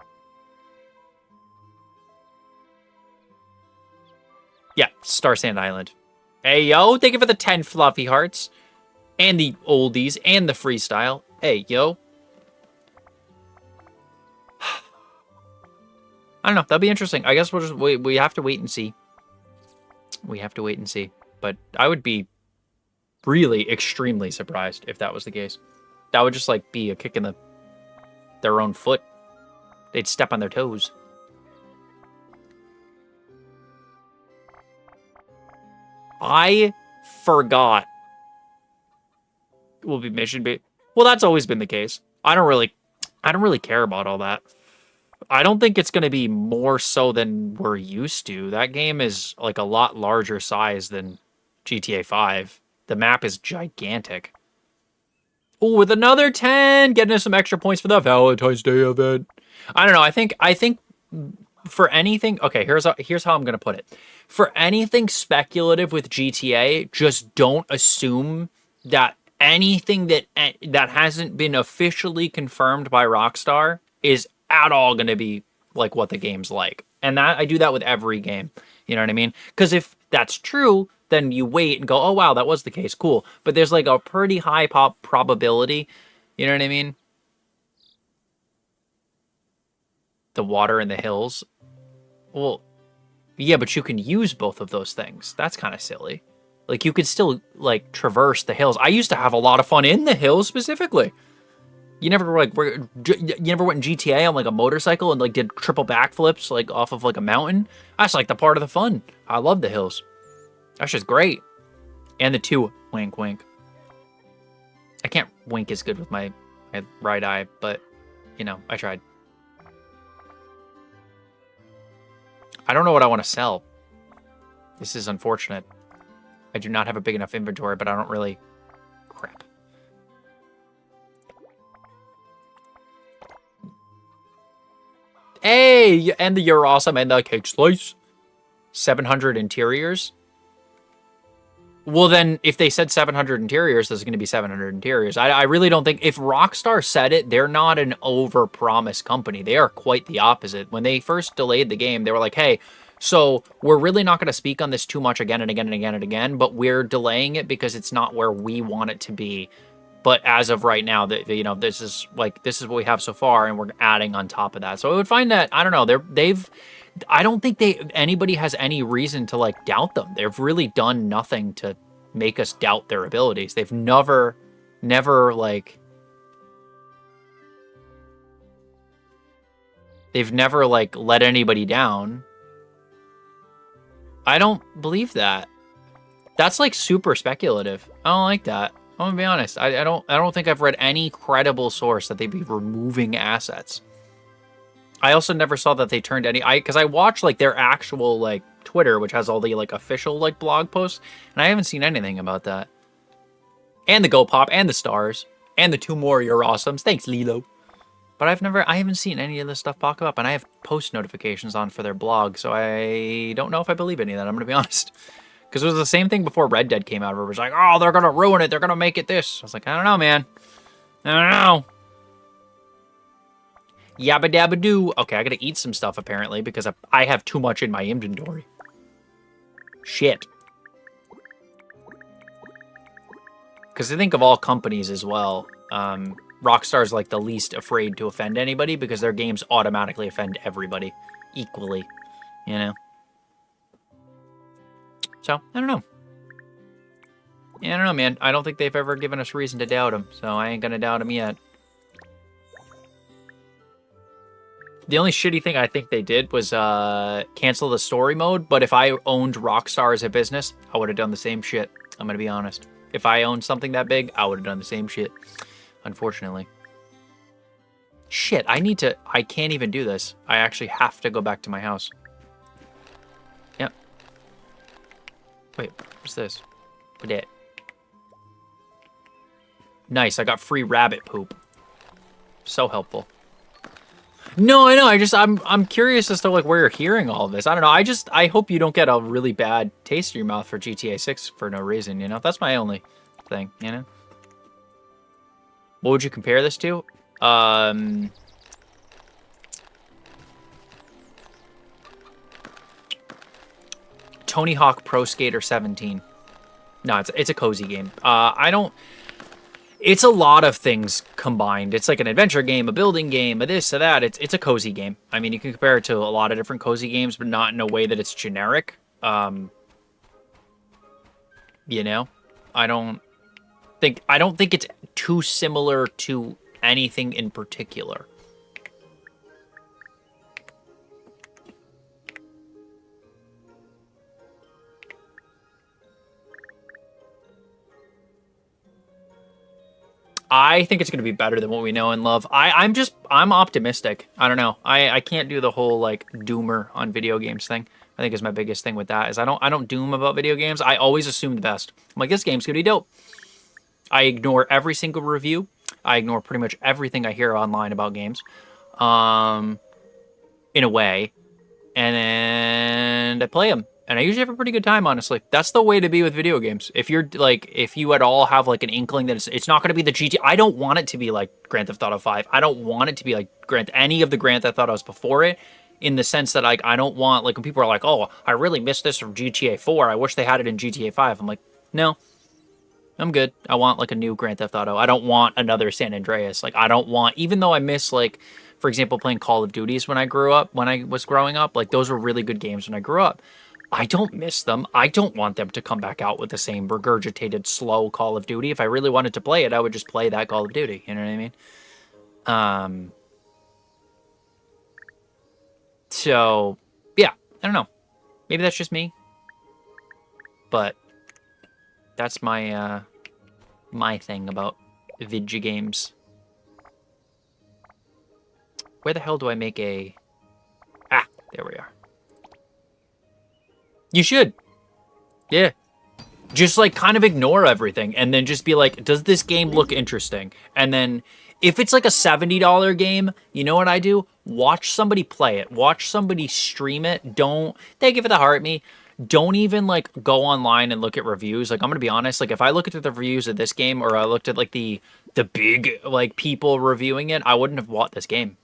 Yeah, StarSand Island. Hey, yo, thank you for the 10 fluffy hearts. And the oldies, and the freestyle. Hey, yo. I don't know. That'll be interesting. I guess we'll just we have to wait and see. We have to wait and see. But I would be really extremely surprised if that was the case. That would just like be a kick in their own foot. They'd step on their toes. I forgot. Will be mission be well, that's always been the case. I don't really care about all that. I don't think it's going to be more so than we're used to. That game is like a lot larger size than GTA 5. The map is gigantic. Oh, with another 10, getting us some extra points for the Valentine's Day event. I don't know. I think for anything, okay, here's how I'm going to put it. For anything speculative with GTA, just don't assume that anything that hasn't been officially confirmed by Rockstar is at all going to be like what the game's like. And that I do that with every game. You know what I mean? Because if that's true, then you wait and go, oh, wow, that was the case. Cool. But there's like a pretty high probability. You know what I mean? The water in the hills. Well, yeah, but you can use both of those things. That's kind of silly. Like, you could still, like, traverse the hills. I used to have a lot of fun in the hills, specifically. You never, like, you never went in GTA on, like, a motorcycle and, like, did triple backflips, like, off of, like, a mountain? That's, like, the part of the fun. I love the hills. That's just great. And the two, wink, wink. I can't wink as good with my right eye, but, you know, I tried. I don't know what I want to sell. This is unfortunate. I do not have a big enough inventory, but I don't really... Crap. Hey! And the You're Awesome and the Cake Slice. 700 interiors. Well, then, if they said 700 interiors, there's going to be 700 interiors. I really don't think... If Rockstar said it, they're not an over-promise company. They are quite the opposite. When they first delayed the game, they were like, hey... So we're really not going to speak on this too much again and again and again and again, but we're delaying it because it's not where we want it to be. But as of right now, you know, this is what we have so far, and we're adding on top of that. So I would find that, I don't know, I don't think anybody has any reason to like doubt them. They've really done nothing to make us doubt their abilities. They've never like let anybody down. I don't believe that. That's like super speculative. I don't like that. I'm gonna be honest. I don't think I've read any credible source that they'd be removing assets. I also never saw that they turned because I watched like their actual like Twitter, which has all the like official like blog posts, and I haven't seen anything about that. And the Go Pop and the stars and the 2 more You're Awesomes. Thanks, Lilo. But I haven't seen any of this stuff pop up, and I have post notifications on for their blog, so I don't know if I believe any of that, I'm going to be honest. Because it was the same thing before Red Dead came out, where it was like, oh, they're going to ruin it, they're going to make it this. I was like, I don't know, man. I don't know. Yabba dabba doo. Okay, I got to eat some stuff, apparently, because I have too much in my inventory. Shit. Because I think of all companies as well, Rockstar's like the least afraid to offend anybody because their games automatically offend everybody equally, you know? So, I don't know. Yeah, I don't know, man. I don't think they've ever given us reason to doubt them, so I ain't gonna doubt them yet. The only shitty thing I think they did was cancel the story mode, but if I owned Rockstar as a business, I would have done the same shit. I'm gonna be honest. If I owned something that big, I would have done the same shit. Unfortunately. Shit, I can't even do this. I actually have to go back to my house. Yep. Wait, what's this? What it? Nice, I got free rabbit poop. So helpful. No, I know, I'm curious as to like where you're hearing all of this. I don't know, I hope you don't get a really bad taste in your mouth for GTA 6 for no reason, you know? That's my only thing, you know? What would you compare this to? Tony Hawk Pro Skater 17. No, it's a cozy game. It's a lot of things combined. It's like an adventure game, a building game, a this, a that. It's a cozy game. I mean, you can compare it to a lot of different cozy games, but not in a way that it's generic. You know, I don't think it's too similar to anything in particular. I think it's going to be better than what we know and love. I'm optimistic. I don't know. I can't do the whole like doomer on video games thing. I think is my biggest thing with that is I don't doom about video games. I always assume the best. I'm like, this game's going to be dope. I ignore every single review. I ignore pretty much everything I hear online about games. In a way. And I play them. And I usually have a pretty good time, honestly. That's the way to be with video games. If you're like, if you at all have like an inkling that it's not going to be the GT, I don't want it to be like Grand Theft Auto 5. I don't want it to be like any of the Grand Theft Autos before it, in the sense that like I don't want, like when people are like, oh, I really miss this from GTA 4. I wish they had it in GTA 5. I'm like, no, I'm good. I want like a new Grand Theft Auto. I don't want another San Andreas. Like I don't want, even though I miss like, for example, playing Call of Duties when I was growing up, like those were really good games when I grew up. I don't miss them. I don't want them to come back out with the same regurgitated, slow Call of Duty. If I really wanted to play it, I would just play that Call of Duty. You know what I mean? So, yeah. I don't know. Maybe that's just me. But that's my my thing about video games. Where the hell do I make a... Ah, there we are. You should. Yeah. Just like kind of ignore everything and then just be like, does this game look interesting? And then if it's like a $70 game, you know what I do? Watch somebody play it. Watch somebody stream it. Don't, they give it the heart me. Don't even like go online and look at reviews. Like I'm going to be honest, like if I looked at the reviews of this game or I looked at like the big like people reviewing it, I wouldn't have bought this game.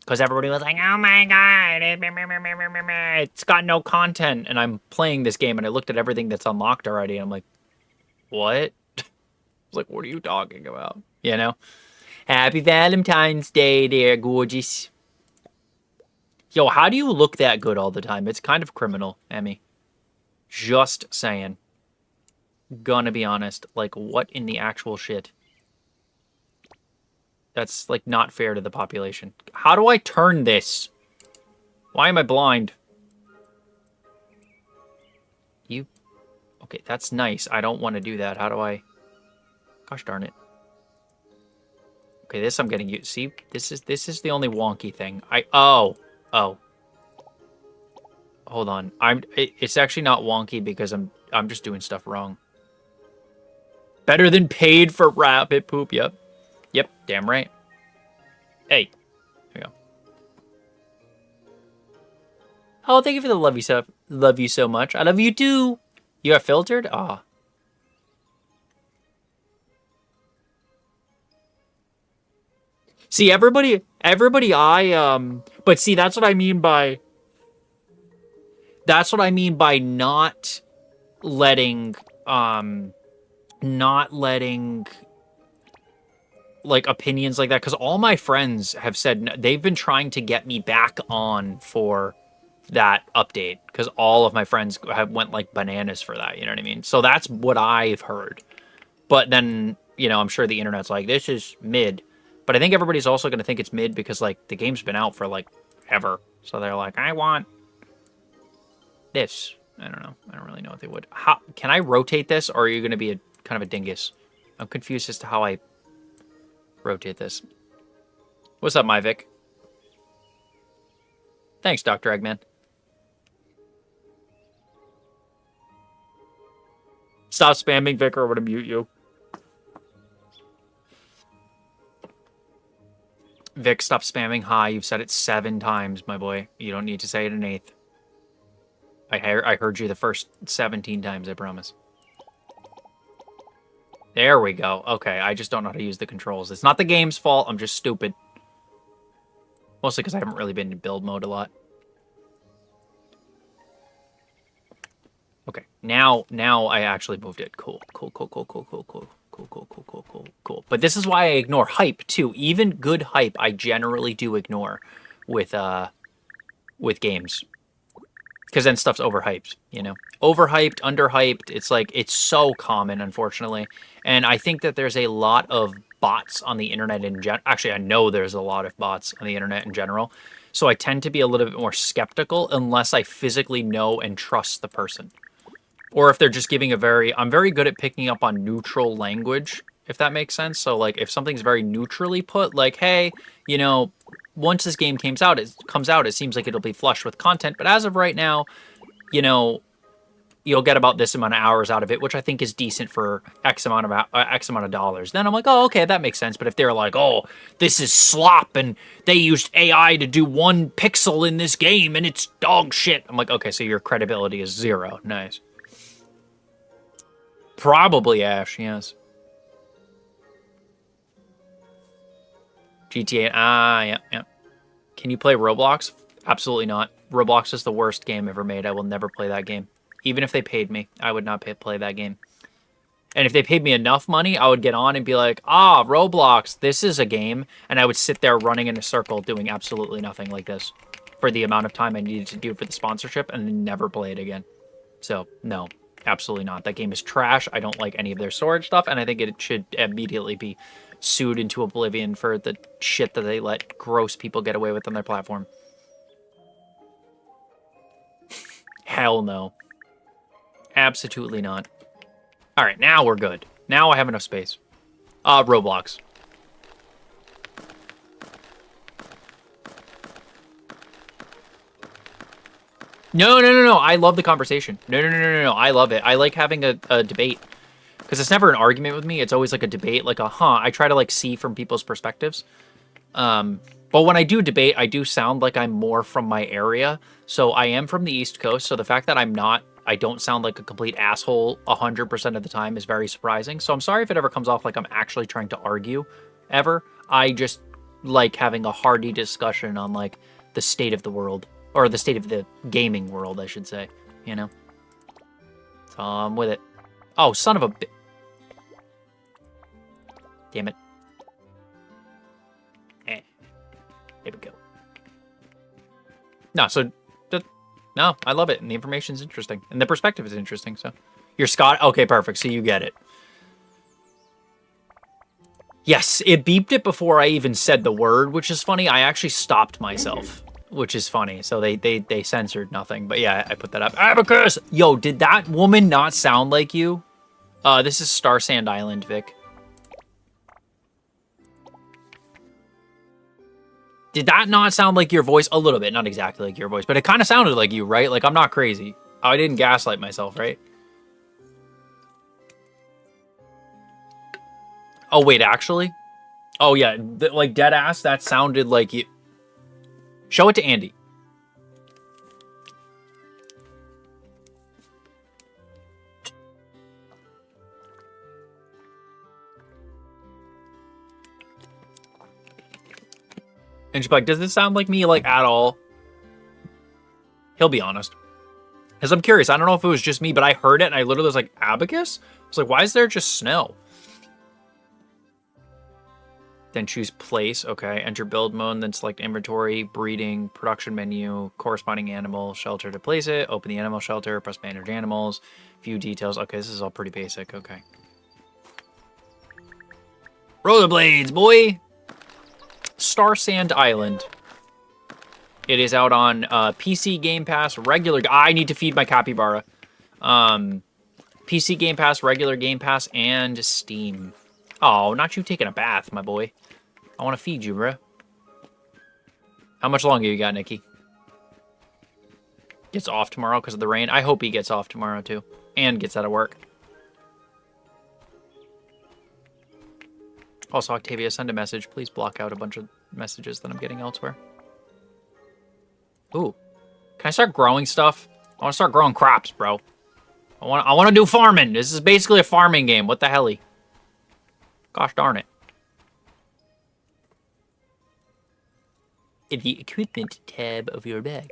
Because everybody was like, oh my god, it's got no content. And I'm playing this game and I looked at everything that's unlocked already. And I'm like, what? I was like, what are you talking about? You know? Happy Valentine's Day there, gorgeous. Yo, how do you look that good all the time? It's kind of criminal, Emmy. Just saying. Gonna be honest. Like, what in the actual shit? That's, like, not fair to the population. How do I turn this? Why am I blind? You... Okay, that's nice. I don't want to do that. How do I... Gosh darn it. Okay, this I'm getting used... See? This is the only wonky thing. Oh. Hold on. It's actually not wonky because I'm just doing stuff wrong. Better than paid for rabbit poop. Yep. Yep, damn right. Hey, there you go. Oh, thank you for the love you so much. I love you too. You are filtered? Ah. See, everybody but see, that's what I mean by not letting like opinions like that, because all my friends have said they've been trying to get me back on for that update, because all of my friends went like bananas for that, you know what I mean? So that's what I've heard. But then, you know, I'm sure the internet's like, this is mid. But I think everybody's also going to think it's mid because like the game's been out for like ever. So they're like, I want this. I don't know. I don't really know what they would. How can I rotate this, or are you going to be a kind of a dingus? I'm confused as to how I rotate this. What's up, my Vic? Thanks, Dr. Eggman. Stop spamming, Vic, or I'm gonna mute you. Vic, stop spamming hi. You've said it 7 times, my boy. You don't need to say it an 8th. I heard you the first 17 times, I promise. There we go. Okay, I just don't know how to use the controls. It's not the game's fault. I'm just stupid. Mostly because I haven't really been in build mode a lot. Okay, now I actually moved it. Cool. Cool. But this is why I ignore hype too. Even good hype, I generally do ignore with games, because then stuff's overhyped. You know, overhyped, underhyped. It's like it's so common, unfortunately. And I think that there's a lot of bots on the internet in general. Actually, I know there's a lot of bots on the internet in general. So I tend to be a little bit more skeptical unless I physically know and trust the person. Or if they're just giving I'm very good at picking up on neutral language, if that makes sense. So, like, if something's very neutrally put, like, hey, you know, once this game comes out, it seems like it'll be flush with content. But as of right now, you know, you'll get about this amount of hours out of it, which I think is decent for X amount of dollars. Then I'm like, oh, okay, that makes sense. But if they're like, oh, this is slop and they used AI to do 1 pixel in this game and it's dog shit, I'm like, okay, so your credibility is 0. Nice. Probably Ash, yes. GTA, yeah. Can you play Roblox? Absolutely not. Roblox is the worst game ever made. I will never play that game. Even if they paid me, I would not play that game. And if they paid me enough money, I would get on and be like, Roblox, this is a game. And I would sit there running in a circle doing absolutely nothing like this for the amount of time I needed to do for the sponsorship and then never play it again. So, no. Absolutely not. That game is trash. I don't like any of their storage stuff, and I think it should immediately be sued into oblivion for the shit that they let gross people get away with on their platform. Hell no. Absolutely not. Alright, now we're good. Now I have enough space. Roblox. No. I love the conversation. No. I love it. I like having a debate. Because it's never an argument with me. It's always like a debate. Like I try to like see from people's perspectives. But when I do debate, I do sound like I'm more from my area. So I am from the East Coast. So the fact that I don't sound like a complete asshole 100% of the time is very surprising. So I'm sorry if it ever comes off like I'm actually trying to argue ever. I just like having a hearty discussion on like the state of the world. Or the state of the gaming world, I should say. You know? So I'm with it. Oh, son of a bi- Damn it. There we go. No, so... No, I love it. And the information's interesting. And the perspective is interesting, so... You're Scott? Okay, perfect. So you get it. Yes, it beeped it before I even said the word, which is funny. I actually stopped myself. Which is funny. So they censored nothing. But yeah, I put that up. Abacus! Yo, did that woman not sound like you? This is STARSAND Island, Vic. Did that not sound like your voice? A little bit. Not exactly like your voice. But it kind of sounded like you, right? Like, I'm not crazy. I didn't gaslight myself, right? Oh, wait, actually? Oh, yeah. Like, dead ass, that sounded like you... Show it to Andy. And she'd be like, does this sound like me, like, at all? He'll be honest. Because I'm curious. I don't know if it was just me, but I heard it, and I literally was like, Abacus? I was like, why is there just snow? Then choose place. Okay. Enter build mode. Then select inventory, breeding, production menu, corresponding animal shelter to place it. Open the animal shelter. Press manage animals. View details. Okay. This is all pretty basic. Okay. Rollerblades, boy. STARSAND Island. It is out on PC Game Pass, regular. I need to feed my capybara. PC Game Pass, regular Game Pass, and Steam. Oh, not you taking a bath, my boy. I want to feed you, bro. How much longer you got, Nikki? Gets off tomorrow because of the rain. I hope he gets off tomorrow, too. And gets out of work. Also, Octavia, send a message. Please block out a bunch of messages that I'm getting elsewhere. Ooh. Can I start growing stuff? I want to start growing crops, bro. I want to do farming. This is basically a farming game. What the helly? Gosh darn it. In the equipment tab of your bag.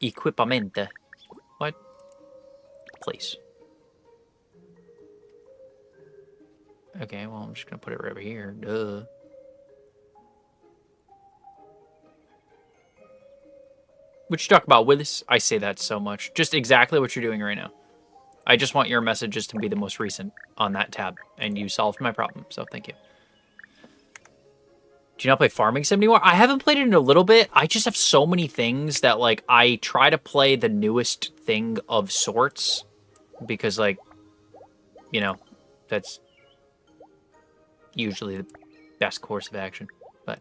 Equipamente. What? Place. Okay, well, I'm just gonna put it right over here. Duh. What you talk about, Willis? I say that so much. Just exactly what you're doing right now. I just want your messages to be the most recent on that tab, and you solved my problem, so thank you. Do you not play Farming Sim anymore? I haven't played it in a little bit. I just have so many things that, like, I try to play the newest thing of sorts because, like, you know, that's usually the best course of action. But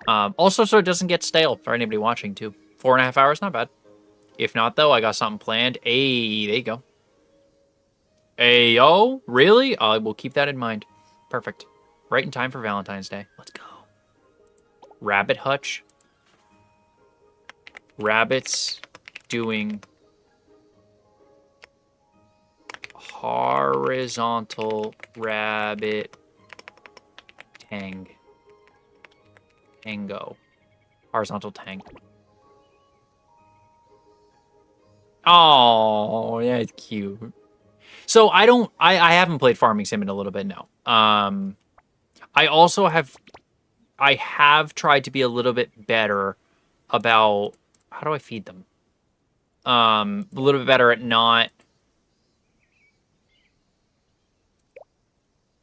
also, so it doesn't get stale for anybody watching, too. 4.5 hours, not bad. If not, though, I got something planned. Hey, there you go. Hey, yo, really? I will keep that in mind. Perfect. Right in time for Valentine's Day. Let's go. Rabbit hutch. Rabbits doing horizontal rabbit tango. Horizontal tang. Oh, yeah, it's cute. So I haven't played Farming Sim in a little bit now. I also have tried to be a little bit better about how do I feed them? A little bit better at not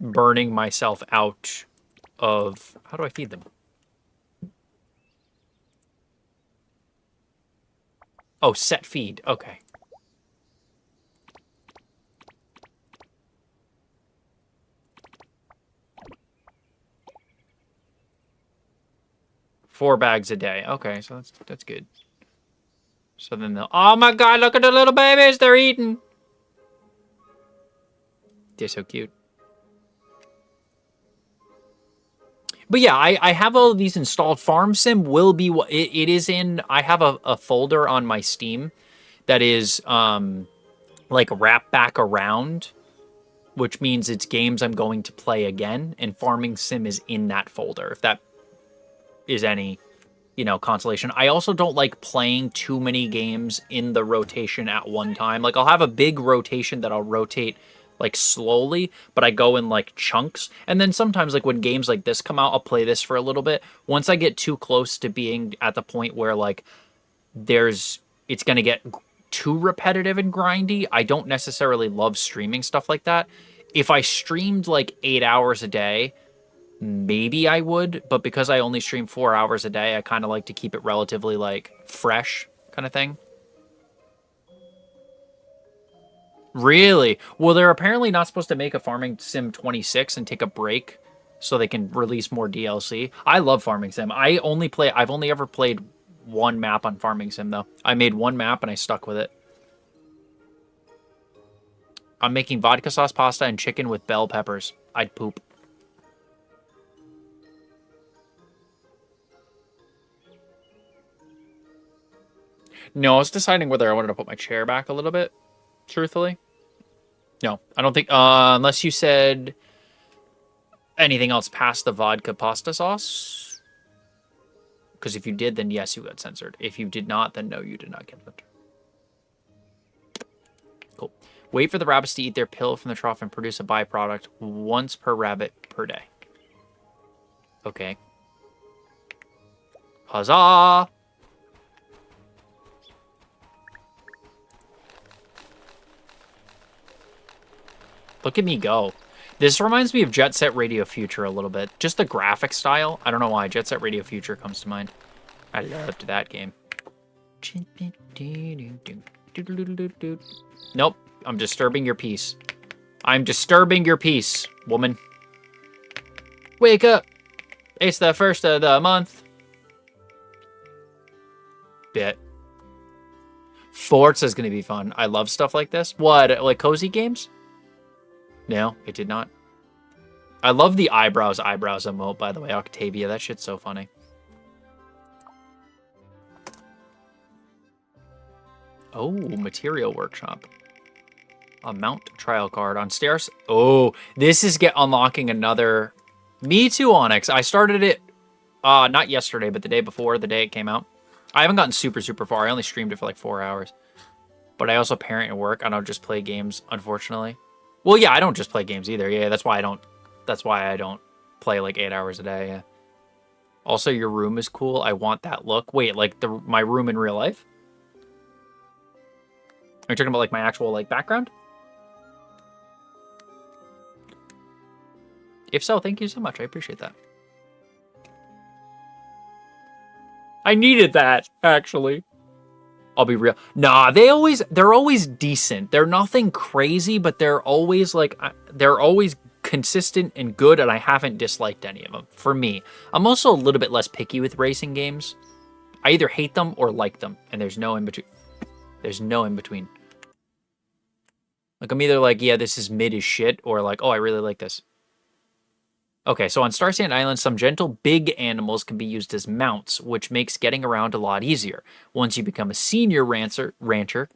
burning myself out of how do I feed them? Oh, set feed. Okay. Four bags a day. Okay, so that's good. So then they'll... Oh my god, look at the little babies! They're eating! They're so cute. But yeah, I have all of these installed. Farm Sim will be... It is in... I have a folder on my Steam that is, like, wrapped back around, which means it's games I'm going to play again, and Farming Sim is in that folder, if that is any, you know, consolation. I also don't like playing too many games in the rotation at one time. Like, I'll have a big rotation that I'll rotate, like, slowly, but I go in, like, chunks. And then sometimes, like, when games like this come out, I'll play this for a little bit. Once I get too close to being at the point where, like, it's going to get too repetitive and grindy, I don't necessarily love streaming stuff like that. If I streamed, like, 8 hours a day, maybe I would, but because I only stream 4 hours a day, I kind of like to keep it relatively, like, fresh kind of thing. Really? Well, they're apparently not supposed to make a Farming Sim 26 and take a break so they can release more DLC. I love Farming Sim. I've only ever played one map on Farming Sim, though. I made one map and I stuck with it. I'm making vodka sauce pasta and chicken with bell peppers. I'd poop. No, I was deciding whether I wanted to put my chair back a little bit, truthfully. No, I don't think, unless you said anything else past the vodka pasta sauce. Because if you did, then yes, you got censored. If you did not, then no, you did not get censored. Cool. Wait for the rabbits to eat their pill from the trough and produce a byproduct once per rabbit per day. Okay. Huzzah! Look at me go. This reminds me of Jet Set Radio Future a little bit. Just the graphic style. I don't know why. Jet Set Radio Future comes to mind. I loved that game. Nope. I'm disturbing your peace. I'm disturbing your peace, woman. Wake up. It's the first of the month. Bit. Forza's going to be fun. I love stuff like this. What? Like cozy games? No, it did not. I love the eyebrows emote, by the way. Octavia, that shit's so funny. Oh, material workshop. A mount trial card on stairs. Oh, this is unlocking another. Me too, Onyx. I started it, not yesterday, but the day before, the day it came out. I haven't gotten super far. I only streamed it for like 4 hours. But I also parent and work. I don't just play games, unfortunately. Well, yeah, I don't just play games either. Yeah, that's why I don't. That's why I don't play like 8 hours a day. Yeah. Also, your room is cool. I want that look. Wait, like my room in real life? Are you talking about like my actual like background? If so, thank you so much. I appreciate that. I needed that, actually. I'll be real. Nah, they're always decent. They're nothing crazy, but they're always consistent and good, and I haven't disliked any of them. For me, I'm also a little bit less picky with racing games. I either hate them or like them, and there's no in between. There's no in between. Like, I'm either like, yeah, this is mid as shit, or like, oh, I really like this. Okay, so on STARSAND Island, some gentle big animals can be used as mounts, which makes getting around a lot easier. Once you become a senior rancher,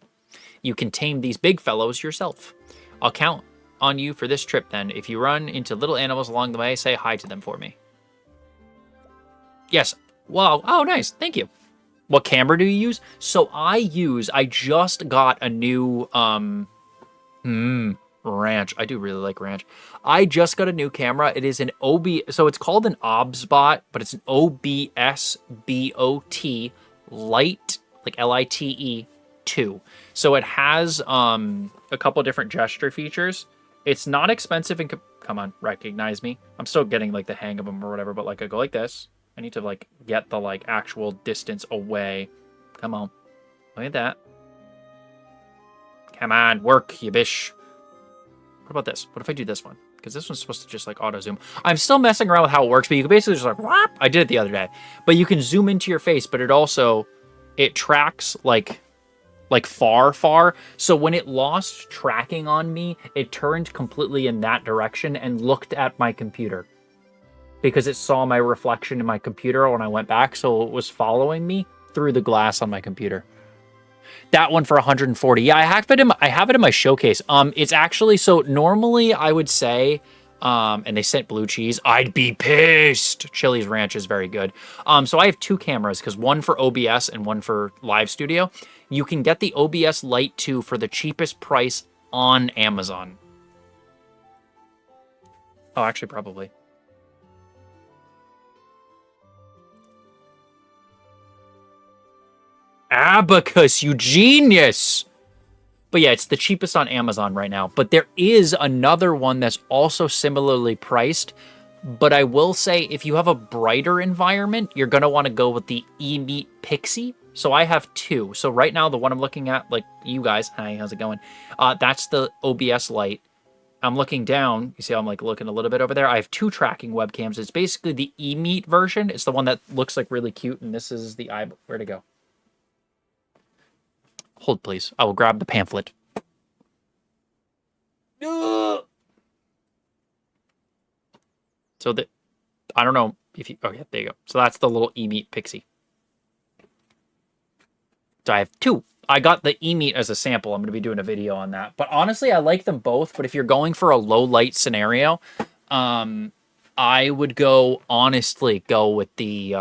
you can tame these big fellows yourself. I'll count on you for this trip then. If you run into little animals along the way, say hi to them for me. Yes. Wow. Oh, nice. Thank you. What camera do you use? So I just got a new, Ranch. I do really like Ranch. I just got a new camera. It is an so it's called an OBS-bot, but it's an OBS-BOT Lite, like Lite 2. So it has a couple different gesture features. It's not expensive and come on, recognize me. I'm still getting like the hang of them or whatever, but like I go like this. I need to like get the like actual distance away. Come on. Look at that. Come on, work, you bish. What about this? What if I do this one? Because this one's supposed to just like auto zoom. I'm still messing around with how it works, but you can basically just like, whop! I did it the other day. But you can zoom into your face, but it tracks like far. So when it lost tracking on me, it turned completely in that direction and looked at my computer. Because it saw my reflection in my computer when I went back, so it was following me through the glass on my computer. That one for 140. Yeah, I have it in my showcase. It's actually, so normally I would say, and they sent blue cheese. I'd be pissed. Chili's Ranch is very good. So I have two cameras, because one for OBS and one for Live Studio. You can get the OBS Lite 2 for the cheapest price on Amazon. Oh, actually, probably. Abacus, you genius! But yeah, it's the cheapest on Amazon right now. But there is another one that's also similarly priced. But I will say, if you have a brighter environment, you're going to want to go with the eMeet Pixie. So I have two. So right now, the one I'm looking at, like you guys, hi, how's it going? That's the OBS Lite. I'm looking down. You see how I'm like looking a little bit over there? I have two tracking webcams. It's basically the eMeet version. It's the one that looks like really cute. And this is the where'd it go? Hold, please. I will grab the pamphlet. So I don't know if you... Oh, yeah, there you go. So that's the little eMeet Pixie. So I have two. I got the eMeet as a sample. I'm going to be doing a video on that. But honestly, I like them both. But if you're going for a low light scenario, I would honestly go with the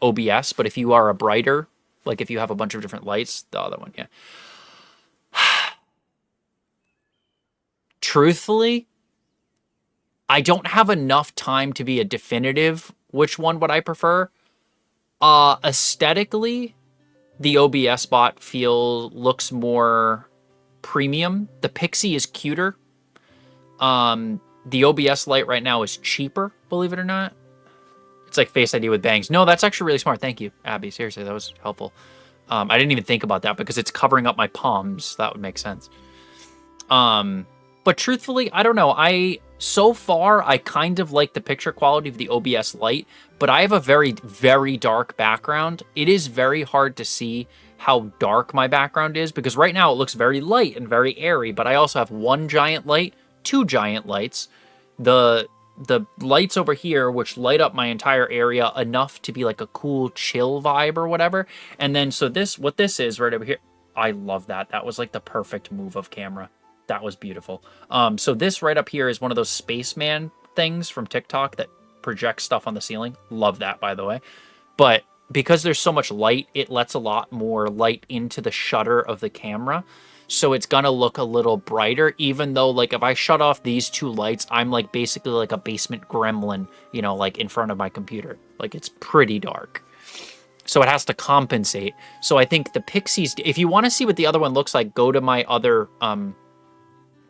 OBS. But if you are a brighter... Like, if you have a bunch of different lights, the other one, yeah. Truthfully, I don't have enough time to be a definitive which one would I prefer. Aesthetically, the OBS bot looks more premium. The Pixie is cuter. The OBS light right now is cheaper, believe it or not. It's like Face ID with bangs. No, that's actually really smart. Thank you, Abby. Seriously, that was helpful. I didn't even think about that because it's covering up my palms. That would make sense. But truthfully, I don't know. So far, I kind of like the picture quality of the OBS Lite, but I have a very, very dark background. It is very hard to see how dark my background is because right now it looks very light and very airy, but I also have one giant light, two giant lights. The lights over here, which light up my entire area enough to be like a cool chill vibe or whatever. And then, so what this is right over here, I love that. That was like the perfect move of camera. That was beautiful. So this right up here is one of those spaceman things from TikTok that projects stuff on the ceiling. Love that, by the way. But because there's so much light, it lets a lot more light into the shutter of the camera. so it's gonna look a little brighter, even though, like, if I shut off these two lights, I'm, like, basically like a basement gremlin, you know, like, in front of my computer. Like, it's pretty dark. So it has to compensate. So I think the Pixies, if you want to see what the other one looks like, go to my other,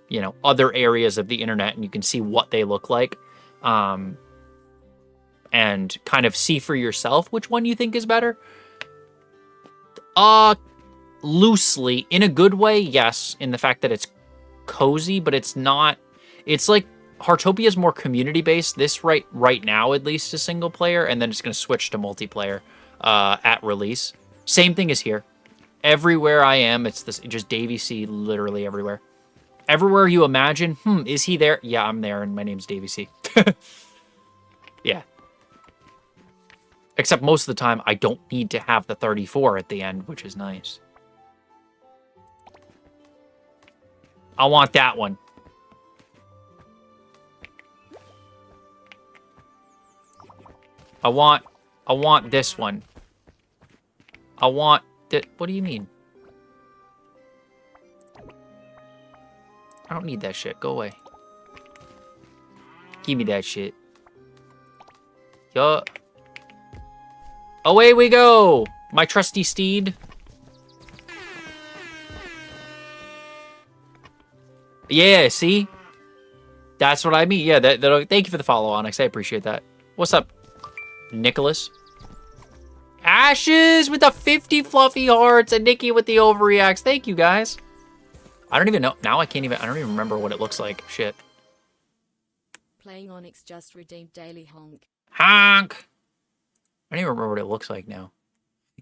you know, other areas of the internet, and you can see what they look like. And kind of see for yourself which one you think is better. Loosely, in a good way, yes, in the fact that it's cozy, but it's not, it's like Heartopia is more community-based. This right now, at least, is single player, and then it's going to switch to multiplayer at release. Same thing as here. Everywhere I am, it's this just DaveyC literally everywhere. Everywhere you imagine, is he there? Yeah, I'm there, and my name's DaveyC. Yeah. Except most of the time, I don't need to have the 34 at the end, which is nice. I want that one. I want this one. I want that. What do you mean? I don't need that shit. Go away. Give me that shit. Yo. Away we go! My trusty steed. Yeah, see? That's what I mean. Yeah, thank you for the follow, Onyx. I appreciate that. What's up, Nicholas? Ashes with the 50 fluffy hearts and Nikki with the overreacts. Thank you, guys. I don't even know. Now I don't even remember what it looks like. Shit. Playing Onyx just redeemed daily honk. Honk! I don't even remember what it looks like now.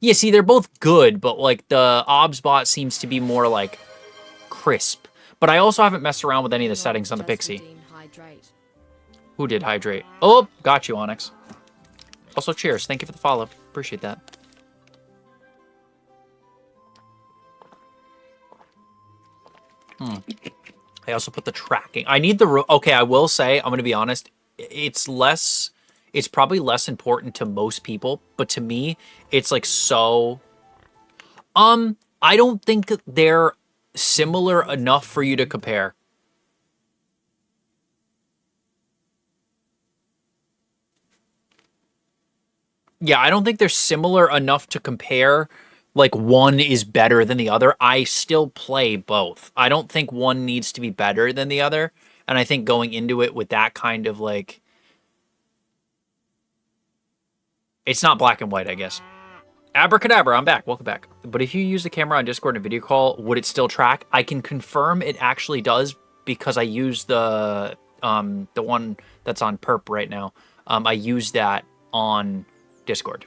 Yeah, see, they're both good, but, like, the OBSBot seems to be more, like, crisp. But I also haven't messed around with any of the settings on the Pixie. Who did hydrate? Oh, got you, Onyx. Also, cheers. Thank you for the follow. Appreciate that. I also put the tracking. I need the... Okay, I will say, I'm going to be honest, it's probably less important to most people, but to me, it's like so... I don't think they're similar enough for you to compare. Yeah, I don't think they're similar enough to compare. Like, one is better than the other. I still play both. I don't think one needs to be better than the other. And I think going into it with that kind of, like... It's not black and white, I guess. Abracadabra, I'm back. Welcome back. But if you use the camera on Discord and video call, would it still track? I can confirm it actually does because I use the one that's on Perp right now. I use that on Discord.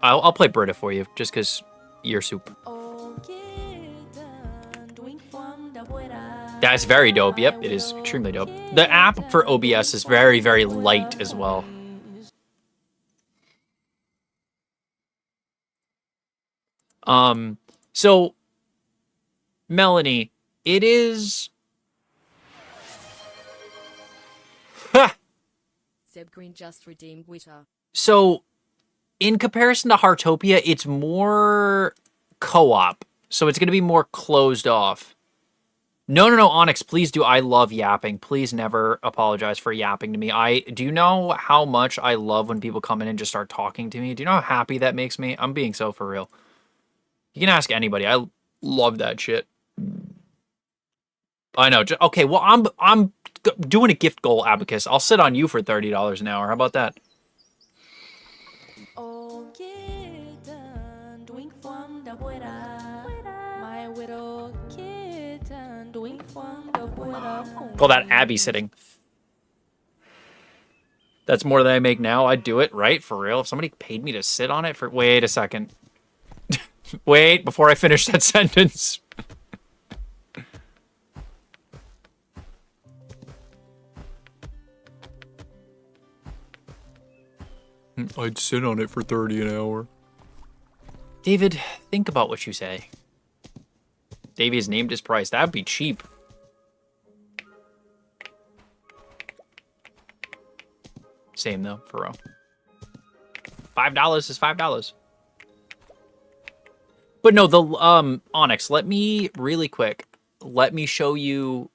I'll play Britta for you just because you're soup. That's very dope. Yep, it is extremely dope. The app for OBS is very, very light as well. So, Melanie, it is... Zeb Green just redeemed Witter. So, in comparison to Heartopia, it's more co-op. So it's going to be more closed off. No, Onyx, please do. I love yapping. Please never apologize for yapping to me. Do you know how much I love when people come in and just start talking to me? Do you know how happy that makes me? I'm being so for real. You can ask anybody. I love that shit. I know. Okay, well, I'm doing a gift goal, Abacus. I'll sit on you for $30 an hour. How about that? Call that Abby sitting. That's more than I make now. I'd do it, right? For real. If somebody paid me to sit on it for... Wait a second. Wait, before I finish that sentence. I'd sit on it for $30 an hour. David, think about what you say. Davey has named his price. That'd be cheap. Same though, for real. $5 is $5. But no, the Onyx, let me really quick. Let me show you.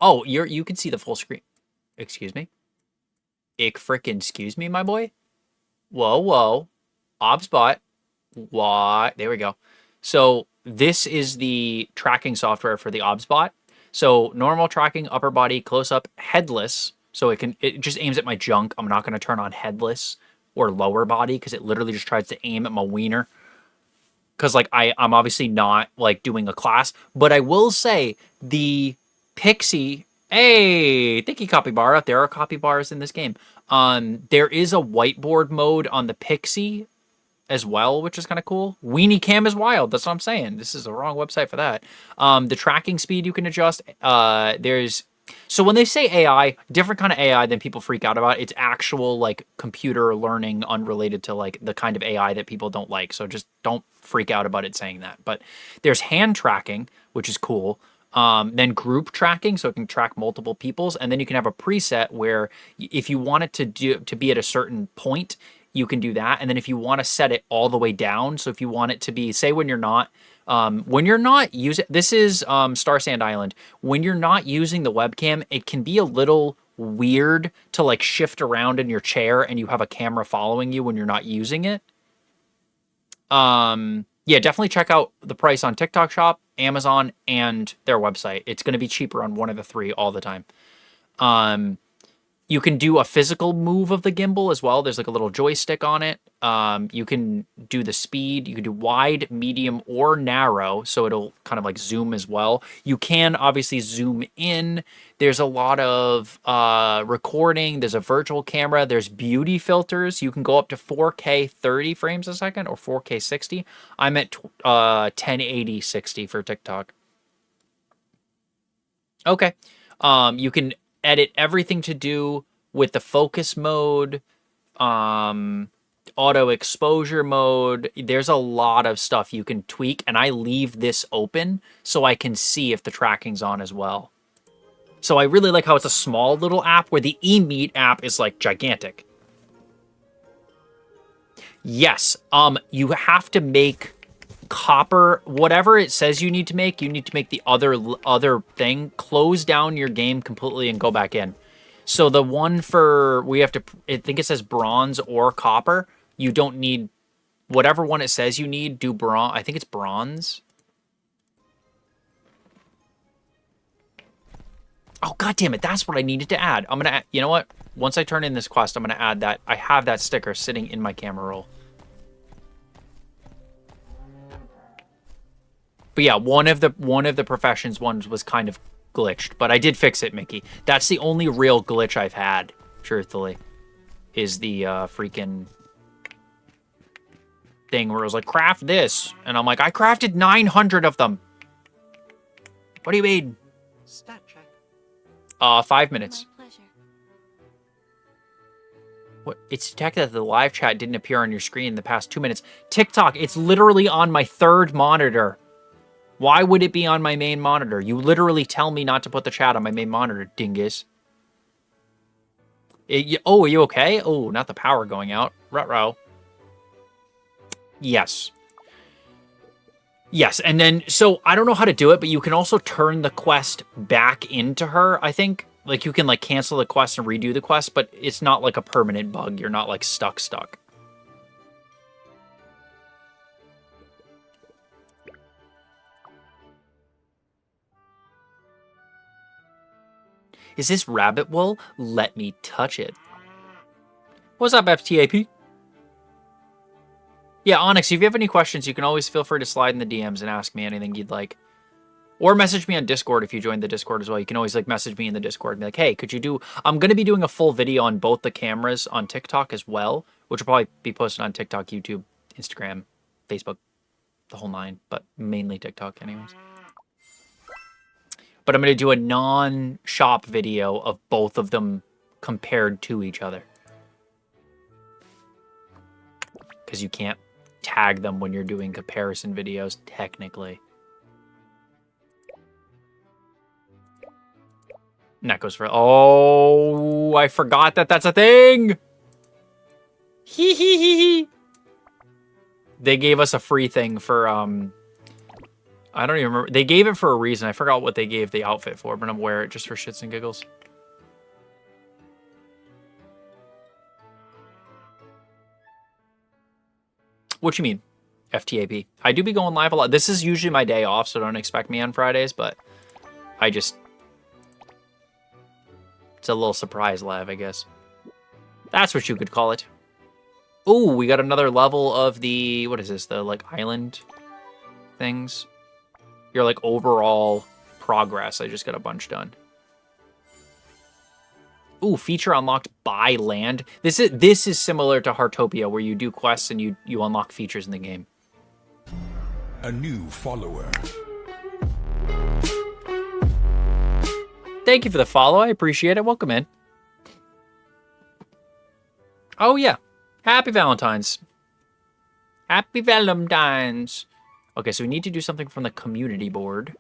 Oh, you can see the full screen. Excuse me. Excuse me, my boy. Whoa. Obspot. Why? There we go. So this is the tracking software for the Obspot. So normal tracking, upper body, close up, headless. So it just aims at my junk. I'm not going to turn on headless or lower body because it literally just tries to aim at my wiener. Because like I'm obviously not like doing a class, but I will say the Pixie. Hey, thank you, Capybara. There are capybaras in this game. There is a whiteboard mode on the Pixie as well, which is kind of cool. Weenie Cam is wild. That's what I'm saying. This is the wrong website for that. The tracking speed you can adjust. So when they say AI, different kind of AI than people freak out about. It's actual like computer learning unrelated to like the kind of AI that people don't like. So just don't freak out about it saying that. But there's hand tracking, which is cool. Then group tracking, so it can track multiple people's, and then you can have a preset where if you want it to be at a certain point, you can do that. And then if you want to set it all the way down, so if you want it to be, say when you're not using, this is STARSAND Island. When you're not using the webcam, it can be a little weird to like shift around in your chair and you have a camera following you when you're not using it. Yeah, definitely check out the price on TikTok Shop, Amazon, and their website. It's going to be cheaper on one of the three all the time. You can do a physical move of the gimbal as well. There's like a little joystick on it. You can do the speed. You can do wide, medium, or narrow, so it'll kind of like zoom as well. You can obviously zoom in. There's a lot of recording. There's a virtual camera. There's beauty filters. You can go up to 4K 30 frames a second or 4K 60. I'm at 1080 60 for TikTok. Okay. You can edit everything to do with the focus mode, auto exposure mode. There's a lot of stuff you can tweak, and I leave this open so I can see if the tracking's on as well. So I really like how it's a small little app where the eMeet app is like gigantic. Yes, you have to make copper, whatever it says you need to make the other thing. Close down your game completely and go back in. So the one for, I think it says bronze or copper. You don't need, whatever one it says you need, do bronze. I think it's bronze. Oh, God damn it. That's what I needed to add. I'm going to, you know what? Once I turn in this quest, I'm going to add that. I have that sticker sitting in my camera roll. But yeah, one of the professions ones was kind of glitched, but I did fix it, Mickey. That's the only real glitch I've had, truthfully, is the freaking thing where it was like, craft this, and I'm like, I crafted 900 of them. What do you mean? Stat check. 5 minutes. My pleasure. What? It's detected that the live chat didn't appear on your screen in the past 2 minutes. TikTok, it's literally on my third monitor. Why would it be on my main monitor? You literally tell me not to put the chat on my main monitor, dingus. Oh, are you okay? Oh, not the power going out. Ruh-roh. Yes. Yes, and then, so I don't know how to do it, but you can also turn the quest back into her, I think. Like, you can, like, cancel the quest and redo the quest, but it's not, like, a permanent bug. You're not, like, stuck. Is this rabbit wool? Let me touch it. What's up, FTAP? Yeah, Onyx, if you have any questions, you can always feel free to slide in the DMs and ask me anything you'd like. Or message me on Discord if you joined the Discord as well. You can always like message me in the Discord and be like, hey, could you do... I'm going to be doing a full video on both the cameras on TikTok as well, which will probably be posted on TikTok, YouTube, Instagram, Facebook, the whole nine, but mainly TikTok anyways. But I'm going to do a non-shop video of both of them compared to each other. Because you can't tag them when you're doing comparison videos, technically. And that goes for... Oh, I forgot that that's a thing! Hee hee hee hee! They gave us a free thing for I don't even remember. They gave it for a reason. I forgot what they gave the outfit for, but I'm wear it just for shits and giggles. What you mean? FTAP. I do be going live a lot. This is usually my day off, so don't expect me on Fridays, but I just... It's a little surprise live, I guess. That's what you could call it. Ooh, we got another level of the... What is this? The, like, island things? Your, like, overall progress. I just got a bunch done. Ooh, feature unlocked by land. This is similar to Heartopia, where you do quests and you unlock features in the game. A new follower. Thank you for the follow. I appreciate it. Welcome in. Oh, yeah. Happy Valentine's. Happy Valentine's. Okay, so we need to do something from the community board.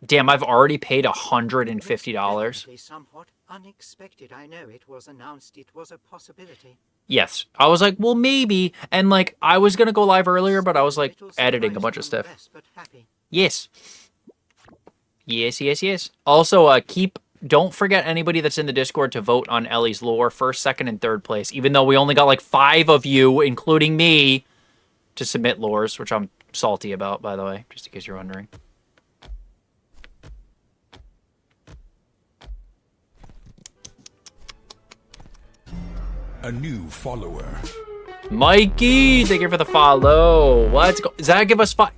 Damn, I've already paid $150. Definitely somewhat unexpected. I know it was announced it was a possibility. Yes. I was like, well, maybe. And, like, I was going to go live earlier, but I was, like, editing a bunch of stuff. Yes. Yes, yes, yes. Also, don't forget anybody that's in the Discord to vote on Ellie's lore, first, second, and third place, even though we only got, like, 5 of you, including me, to submit lores, which I'm salty about, by the way, just in case you're wondering. A new follower. Mikey, thank you for the follow. Let's go. Does that give us 5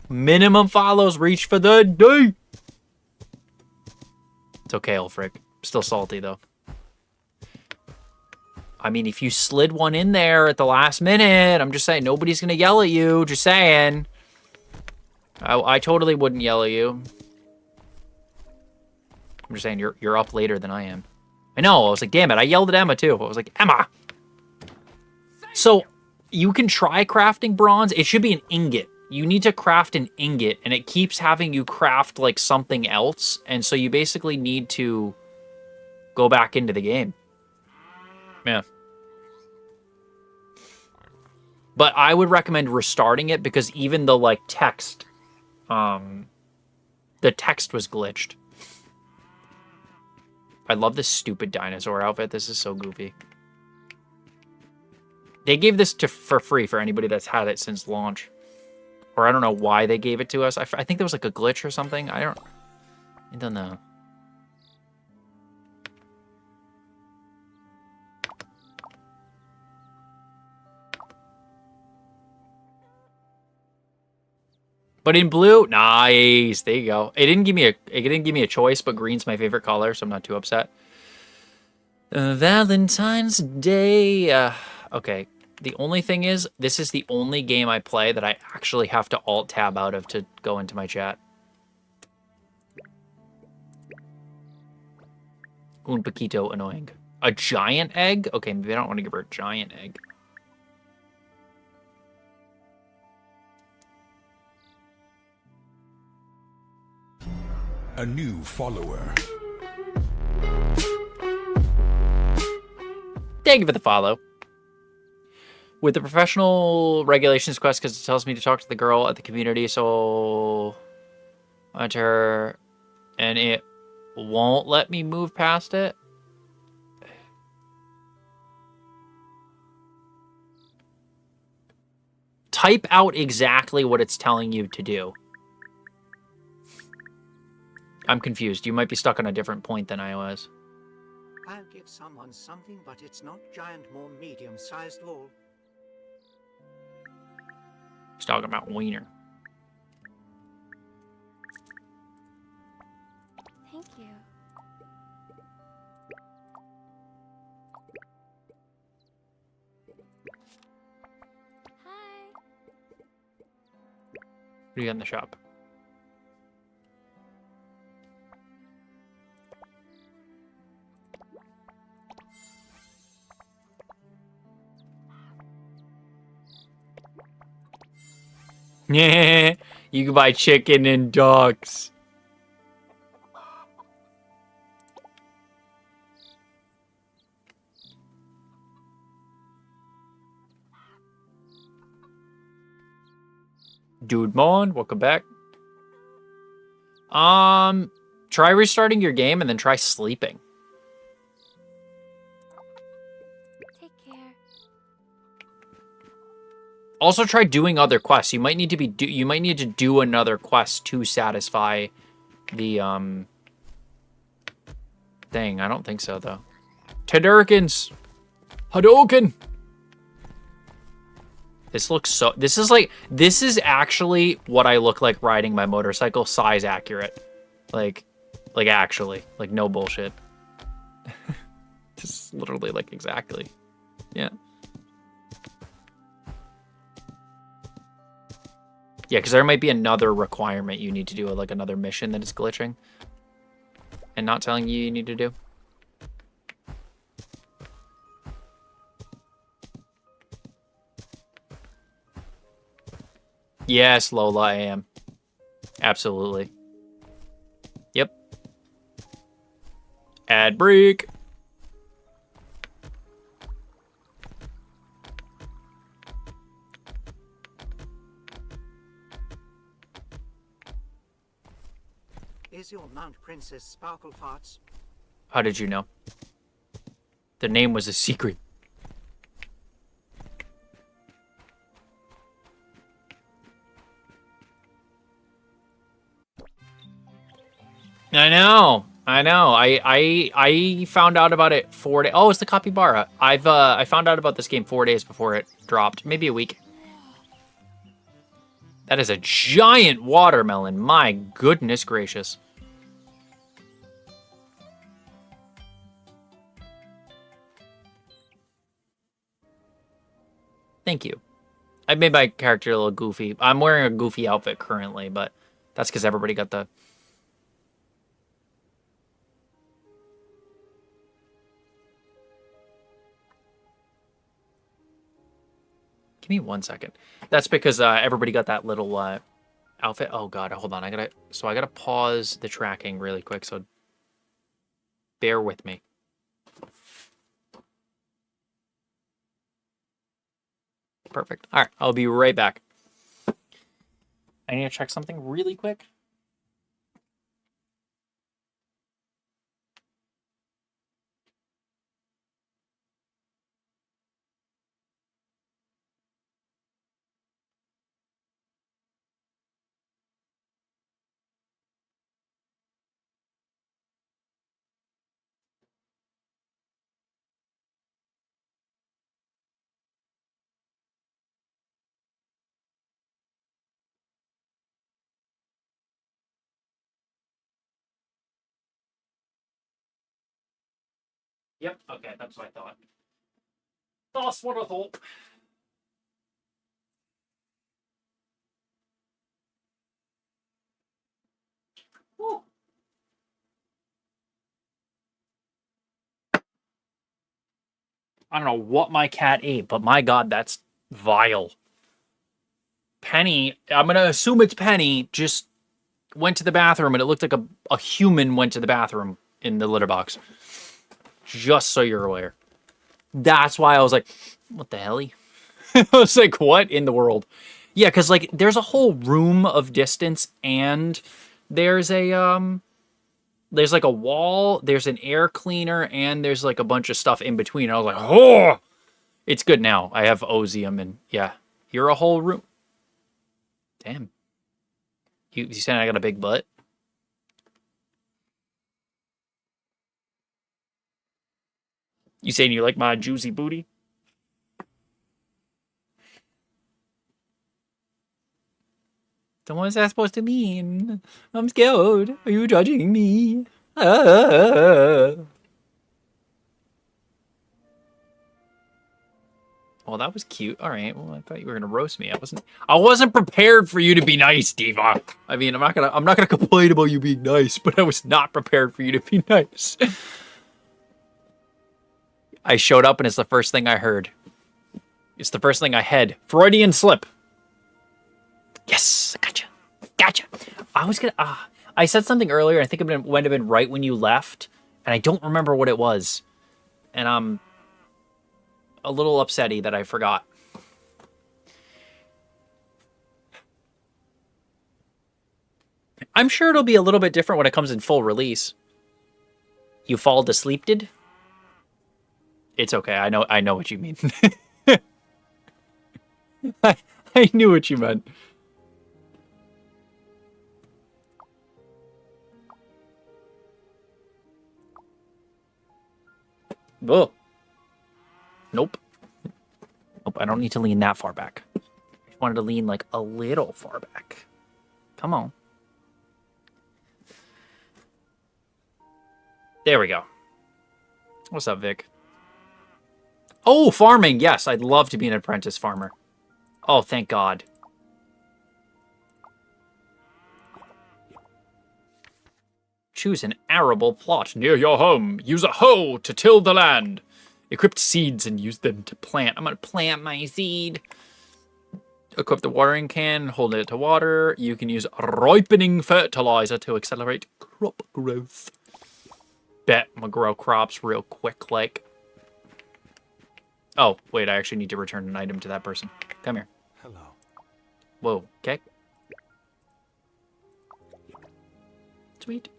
minimum follows? Reach for the day. It's okay, Ulfric. Still salty though. I mean, if you slid one in there at the last minute, I'm just saying nobody's gonna yell at you. Just saying. I totally wouldn't yell at you. I'm just saying you're up later than I am. I know, I was like, damn it, I yelled at Emma too. I was like, Emma! So, you can try crafting bronze. It should be an ingot. You need to craft an ingot, and it keeps having you craft, like, something else. And so you basically need to go back into the game. Yeah. But I would recommend restarting it, because even the, like, text, the text was glitched. I love this stupid dinosaur outfit. This is so goofy. They gave this for free for anybody that's had it since launch. Or I don't know why they gave it to us. I think there was like a glitch or something. I don't know. But in blue, nice. There you go. It didn't give me a choice, but green's my favorite color, so I'm not too upset. Valentine's Day. Okay. The only thing is, this is the only game I play that I actually have to alt-tab out of to go into my chat. Un poquito annoying. A giant egg? Okay, maybe I don't want to give her a giant egg. A new follower. Thank you for the follow. With the professional regulations quest, because it tells me to talk to the girl at the community, so enter, and it won't let me move past it. Type out exactly what it's telling you to do. I'm confused. You might be stuck on a different point than I was. I'll give someone something, but it's not giant, more medium-sized lore. He's talking about wiener. Thank you. Hi. What do you got in the shop? Yeah, you can buy chicken and ducks. Dude Mon, welcome back. Try restarting your game and then try sleeping. Take care. Also try doing other quests. You might need to do another quest to satisfy the thing. I don't think so though. Tadurkins! Hadouken! This looks so... This is actually what I look like riding my motorcycle, size accurate. Like actually. Like, no bullshit. This is literally, like, exactly. Yeah. Yeah, because there might be another requirement you need to do, like another mission that is glitching. And not telling you need to do. Yes, Lola, I am. Absolutely. Yep. Ad break. Is your Mount Princess Sparkle Farts? How did you know? The name was a secret. I know. I found out about it 4 days. Oh, it's the capybara. I found out about this game 4 days before it dropped, maybe a week. That is a giant watermelon. My goodness gracious. Thank you. I made my character a little goofy. I'm wearing a goofy outfit currently, but that's because everybody got the... Give me 1 second. That's because everybody got that little outfit. Oh god, hold on. I gotta pause the tracking really quick, so bear with me. Perfect. All right, I'll be right back. I need to check something really quick. Yep, okay, that's what I thought. That's what I thought. Woo. I don't know what my cat ate, but my god, that's vile. Penny, I'm gonna assume it's Penny, just went to the bathroom and it looked like a human went to the bathroom in the litter box. Just so you're aware. That's why I was like, what the hell? I was like, what in the world? Yeah, because like there's a whole room of distance and there's a there's like a wall, there's an air cleaner, and there's like a bunch of stuff in between. I was like, oh, it's good now. I have Ozium and yeah, you're a whole room. Damn. You saying I got a big butt? You saying you like my juicy booty? So what's that supposed to mean? I'm scared. Are you judging me? Ah. Well, that was cute. All right. Well, I thought you were gonna roast me. I wasn't prepared for you to be nice, Diva. I mean, I'm not gonna complain about you being nice, but I was not prepared for you to be nice. I showed up and it's the first thing I heard. It's the first thing I had. Freudian slip. Yes, I gotcha. Gotcha. I was gonna, I said something earlier. I think it would have been right when you left. And I don't remember what it was. And I'm a little upsetty that I forgot. I'm sure it'll be a little bit different when it comes in full release. You fall asleep, did? It's okay. I know what you mean. I knew what you meant. Oh. Nope. Nope, I don't need to lean that far back. I just wanted to lean like a little far back. Come on. There we go. What's up, Vic? Oh, farming. Yes, I'd love to be an apprentice farmer. Oh, thank God. Choose an arable plot near your home. Use a hoe to till the land. Equip seeds and use them to plant. I'm going to plant my seed. Equip the watering can. Hold it to water. You can use ripening fertilizer to accelerate crop growth. Bet I'm going to grow crops real quick like. Oh, wait, I actually need to return an item to that person. Come here. Hello. Whoa, okay. Sweet.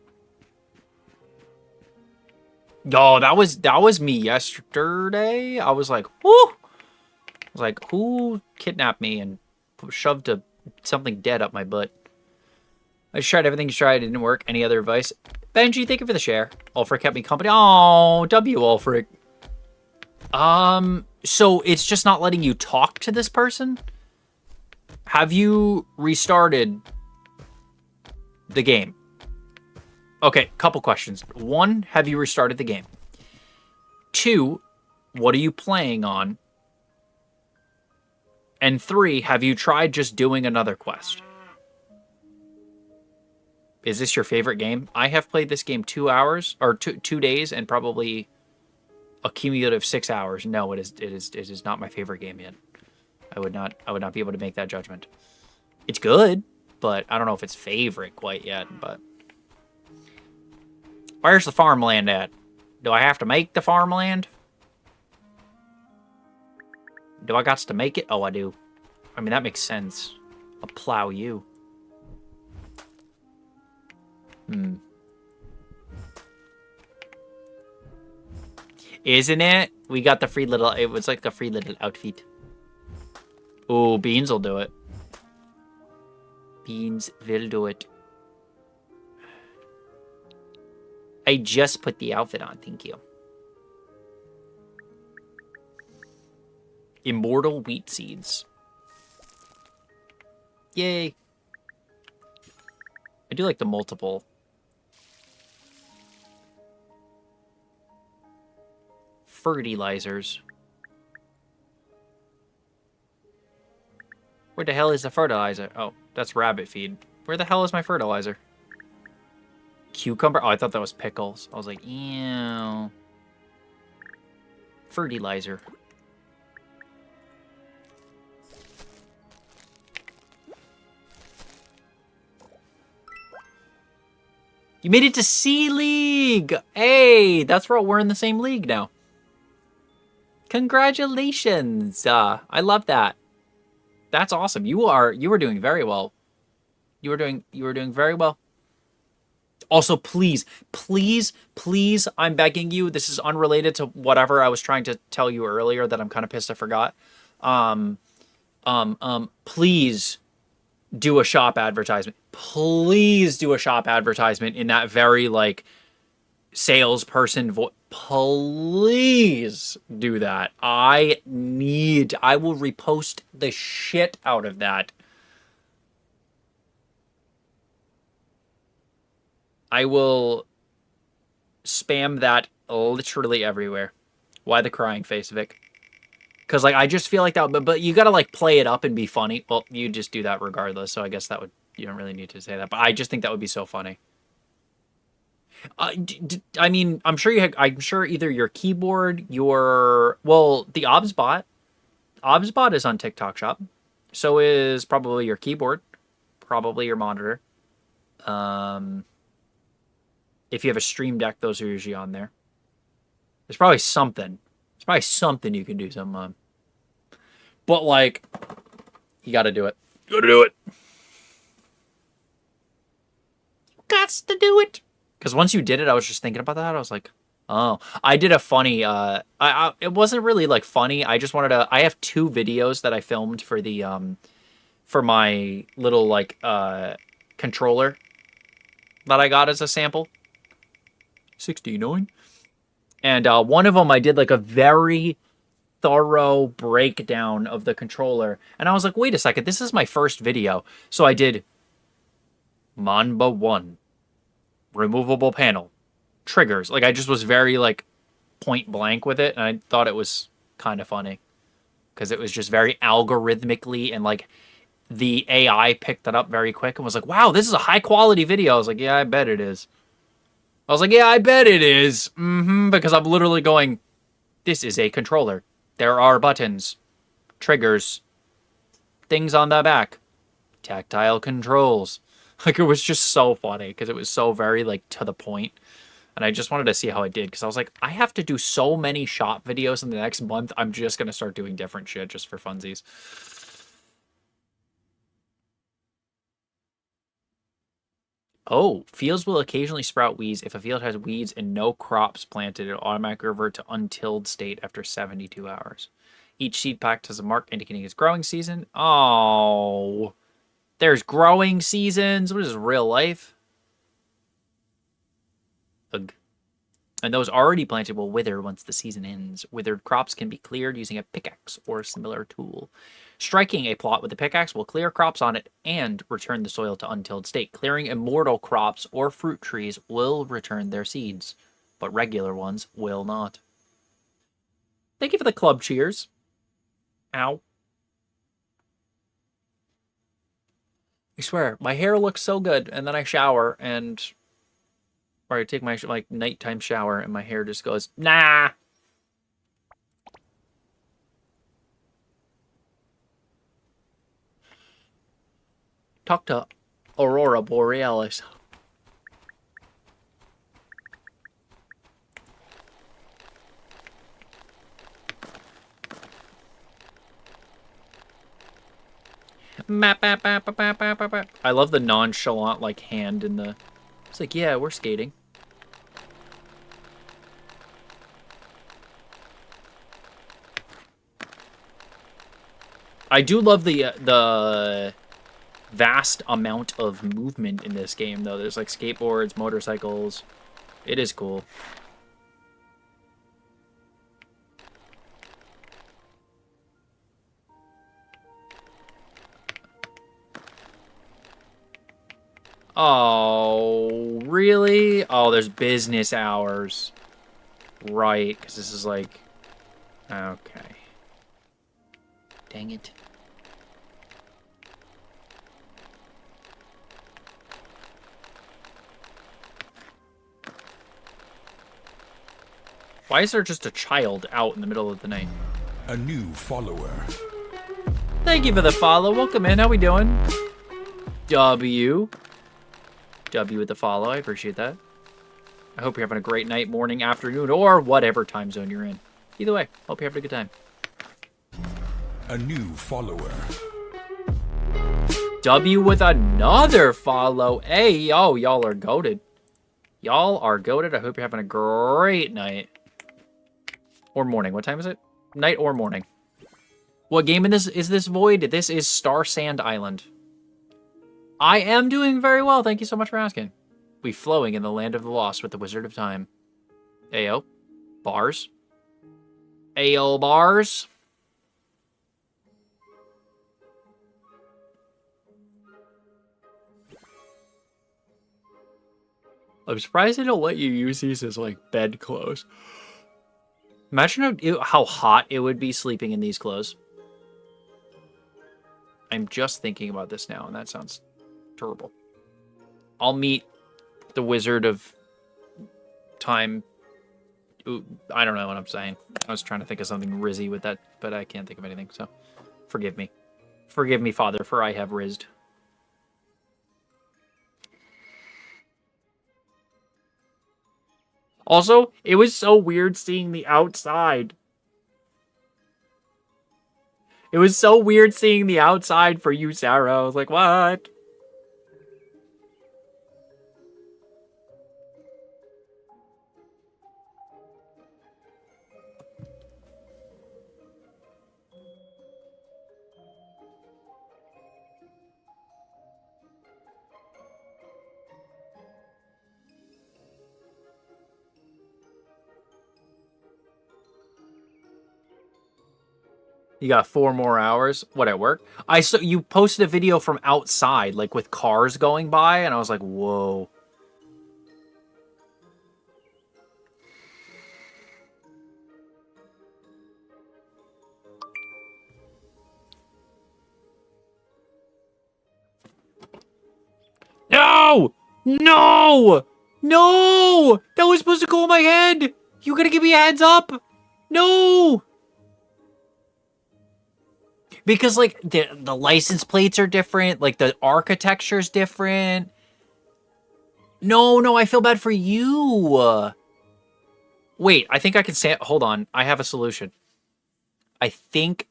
Yo, that was me yesterday. I was like, whoo! I was like, who kidnapped me and shoved something dead up my butt? I just tried everything to try. It didn't work. Any other advice? Benji, thank you for the share. Ulfric kept me company. Oh, W Ulfric. So it's just not letting you talk to this person? Have you restarted the game? Okay, couple questions. One, have you restarted the game? Two, what are you playing on? And three, have you tried just doing another quest? Is this your favorite game? I have played this game 2 hours, or 2 days, and probably a cumulative 6 hours. No, it is not my favorite game yet. I would not be able to make that judgment. It's good, but I don't know if it's favorite quite yet, but where's the farmland at? Do I have to make the farmland? Do I got to make it? Oh, I do. I mean, that makes sense. I'll plow you. Isn't it? We got the free little... It was like a free little outfit. Oh, Beans will do it. Beans will do it. I just put the outfit on, thank you. Immortal wheat seeds. Yay. I do like the multiple. Fertilizers. Where the hell is the fertilizer? Oh, that's rabbit feed. Where the hell is my fertilizer? Cucumber? Oh, I thought that was pickles. I was like, ew. Fertilizer. You made it to C League! Hey, that's right, we're in the same league now. Congratulations! I love that. That's awesome. You were doing very well. You were doing very well. Also, please, I'm begging you. This is unrelated to whatever I was trying to tell you earlier that I'm kind of pissed I forgot. Please do a shop advertisement. Please do a shop advertisement in that very like salesperson voice. Please do that. I will repost the shit out of that. I will spam that literally everywhere. Why the crying face, Vic? Because like I just feel like that, but you gotta like play it up and be funny. Well, you just do that regardless, so I guess that would, you don't really need to say that. But I just think that would be so funny. I mean, I'm sure either your keyboard, the OBSBot is on TikTok Shop. So is probably your keyboard, probably your monitor. If you have a Stream Deck, those are usually on there. There's probably something. There's probably something you can do something on. But like, you got to do it. You got to do it. gots to do it. Because once you did it, I was just thinking about that. I was like, oh, I did a funny, it wasn't really like funny. I just wanted to, I have 2 videos that I filmed for the, for my little like, controller that I got as a sample. 69. And one of them I did like a very thorough breakdown of the controller. And I was like, wait a second, this is my first video. So I did Mamba 1, removable panel, triggers. Like I just was very like point blank with it. And I thought it was kind of funny because it was just very algorithmically and like the AI picked it up very quick and was like, wow, this is a high quality video. I was like, yeah, I bet it is. I was like, yeah, I bet it is. Because I'm literally going, this is a controller. There are buttons, triggers, things on the back, tactile controls. Like, it was just so funny because it was so very, like, to the point. And I just wanted to see how it did because I was like, I have to do so many shop videos in the next month. I'm just going to start doing different shit just for funsies. Oh, fields will occasionally sprout weeds. If a field has weeds and no crops planted, it'll automatically revert to untilled state after 72 hours. Each seed pack has a mark indicating its growing season. Oh, there's growing seasons. What is real life? Ugh. And those already planted will wither once the season ends. Withered crops can be cleared using a pickaxe or a similar tool. Striking a plot with a pickaxe will clear crops on it and return the soil to untilled state. Clearing immortal crops or fruit trees will return their seeds, but regular ones will not. Thank you for the club cheers. Ow. I swear, my hair looks so good, and then I shower, or I take my like nighttime shower, and my hair just goes, nah. Talk to Aurora Borealis. I love the nonchalant like hand in the. It's like, yeah, we're skating. I do love the vast amount of movement in this game, though. There's like skateboards, motorcycles. It is cool. Oh, really? Oh, there's business hours. Right, because this is like... Okay. Dang it. Why is there just a child out in the middle of the night? A new follower. Thank you for the follow. Welcome in. How we doing? W with the follow. I appreciate that. I hope you're having a great night, morning, afternoon, or whatever time zone you're in. Either way, hope you're having a good time. A new follower. W with another follow. Hey, yo, y'all are goated. Y'all are goated. I hope you're having a great night. Or morning. What time is it? Night or morning. What game is this, Void? This is STARSAND Island. I am doing very well. Thank you so much for asking. We flowing in the land of the lost with the Wizard of Time. Ayo. Bars. Ayo, bars. I'm surprised they don't let you use these as, like, bed clothes. Imagine how hot it would be sleeping in these clothes. I'm just thinking about this now, and that sounds terrible. I'll meet the Wizard of Time. Ooh, I don't know what I'm saying. I was trying to think of something rizzy with that, but I can't think of anything, so forgive me. Forgive me, Father, for I have rizzed. Also, it was so weird seeing the outside. It was so weird seeing the outside for you, Sarah. I was like, what? You got 4 more hours. What, at work? I saw you posted a video from outside, like with cars going by, and I was like, whoa. No! No! No! That was supposed to go in my head! You gotta give me a heads up! No! Because, like, the license plates are different. Like, the architecture's different. No, I feel bad for you. Wait, I think I can say... Hold on. I have a solution. I think...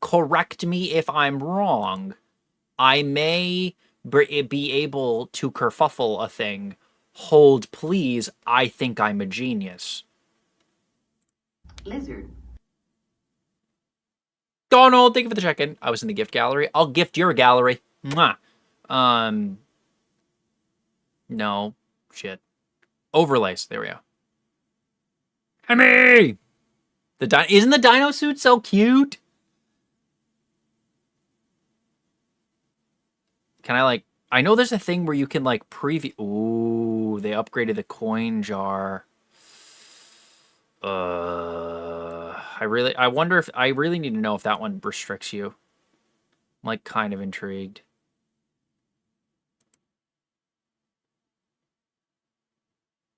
Correct me if I'm wrong. I may be able to kerfuffle a thing. Hold, please. I think I'm a genius. Lizard. Donald, thank you for the check-in. I was in the gift gallery. I'll gift your gallery. Mwah. No. Shit. Overlays. There we go. Hemi! Isn't the dino suit so cute? Can I, like... I know there's a thing where you can, like, preview... Ooh, they upgraded the coin jar. I wonder if... I really need to know if that one restricts you. I'm, like, kind of intrigued.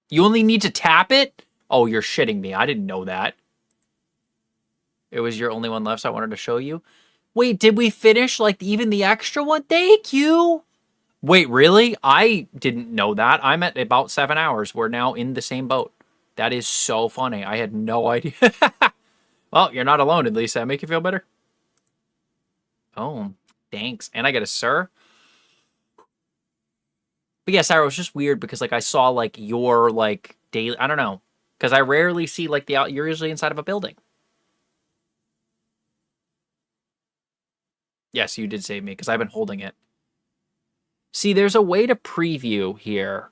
You only need to tap it? Oh, you're shitting me. I didn't know that. It was your only one left, so I wanted to show you. Wait, did we finish, like, even the extra one? Thank you! Wait, really? I didn't know that. I'm at about 7 hours. We're now in the same boat. That is so funny. I had no idea. Well, you're not alone, at least. That make you feel better? Oh, thanks. And I get a sir. But yeah, Sarah, it was just weird because, like, I saw, like, your, like, daily... I don't know. Because I rarely see, like, you're usually inside of a building. Yes, you did save me because I've been holding it. See, there's a way to preview here.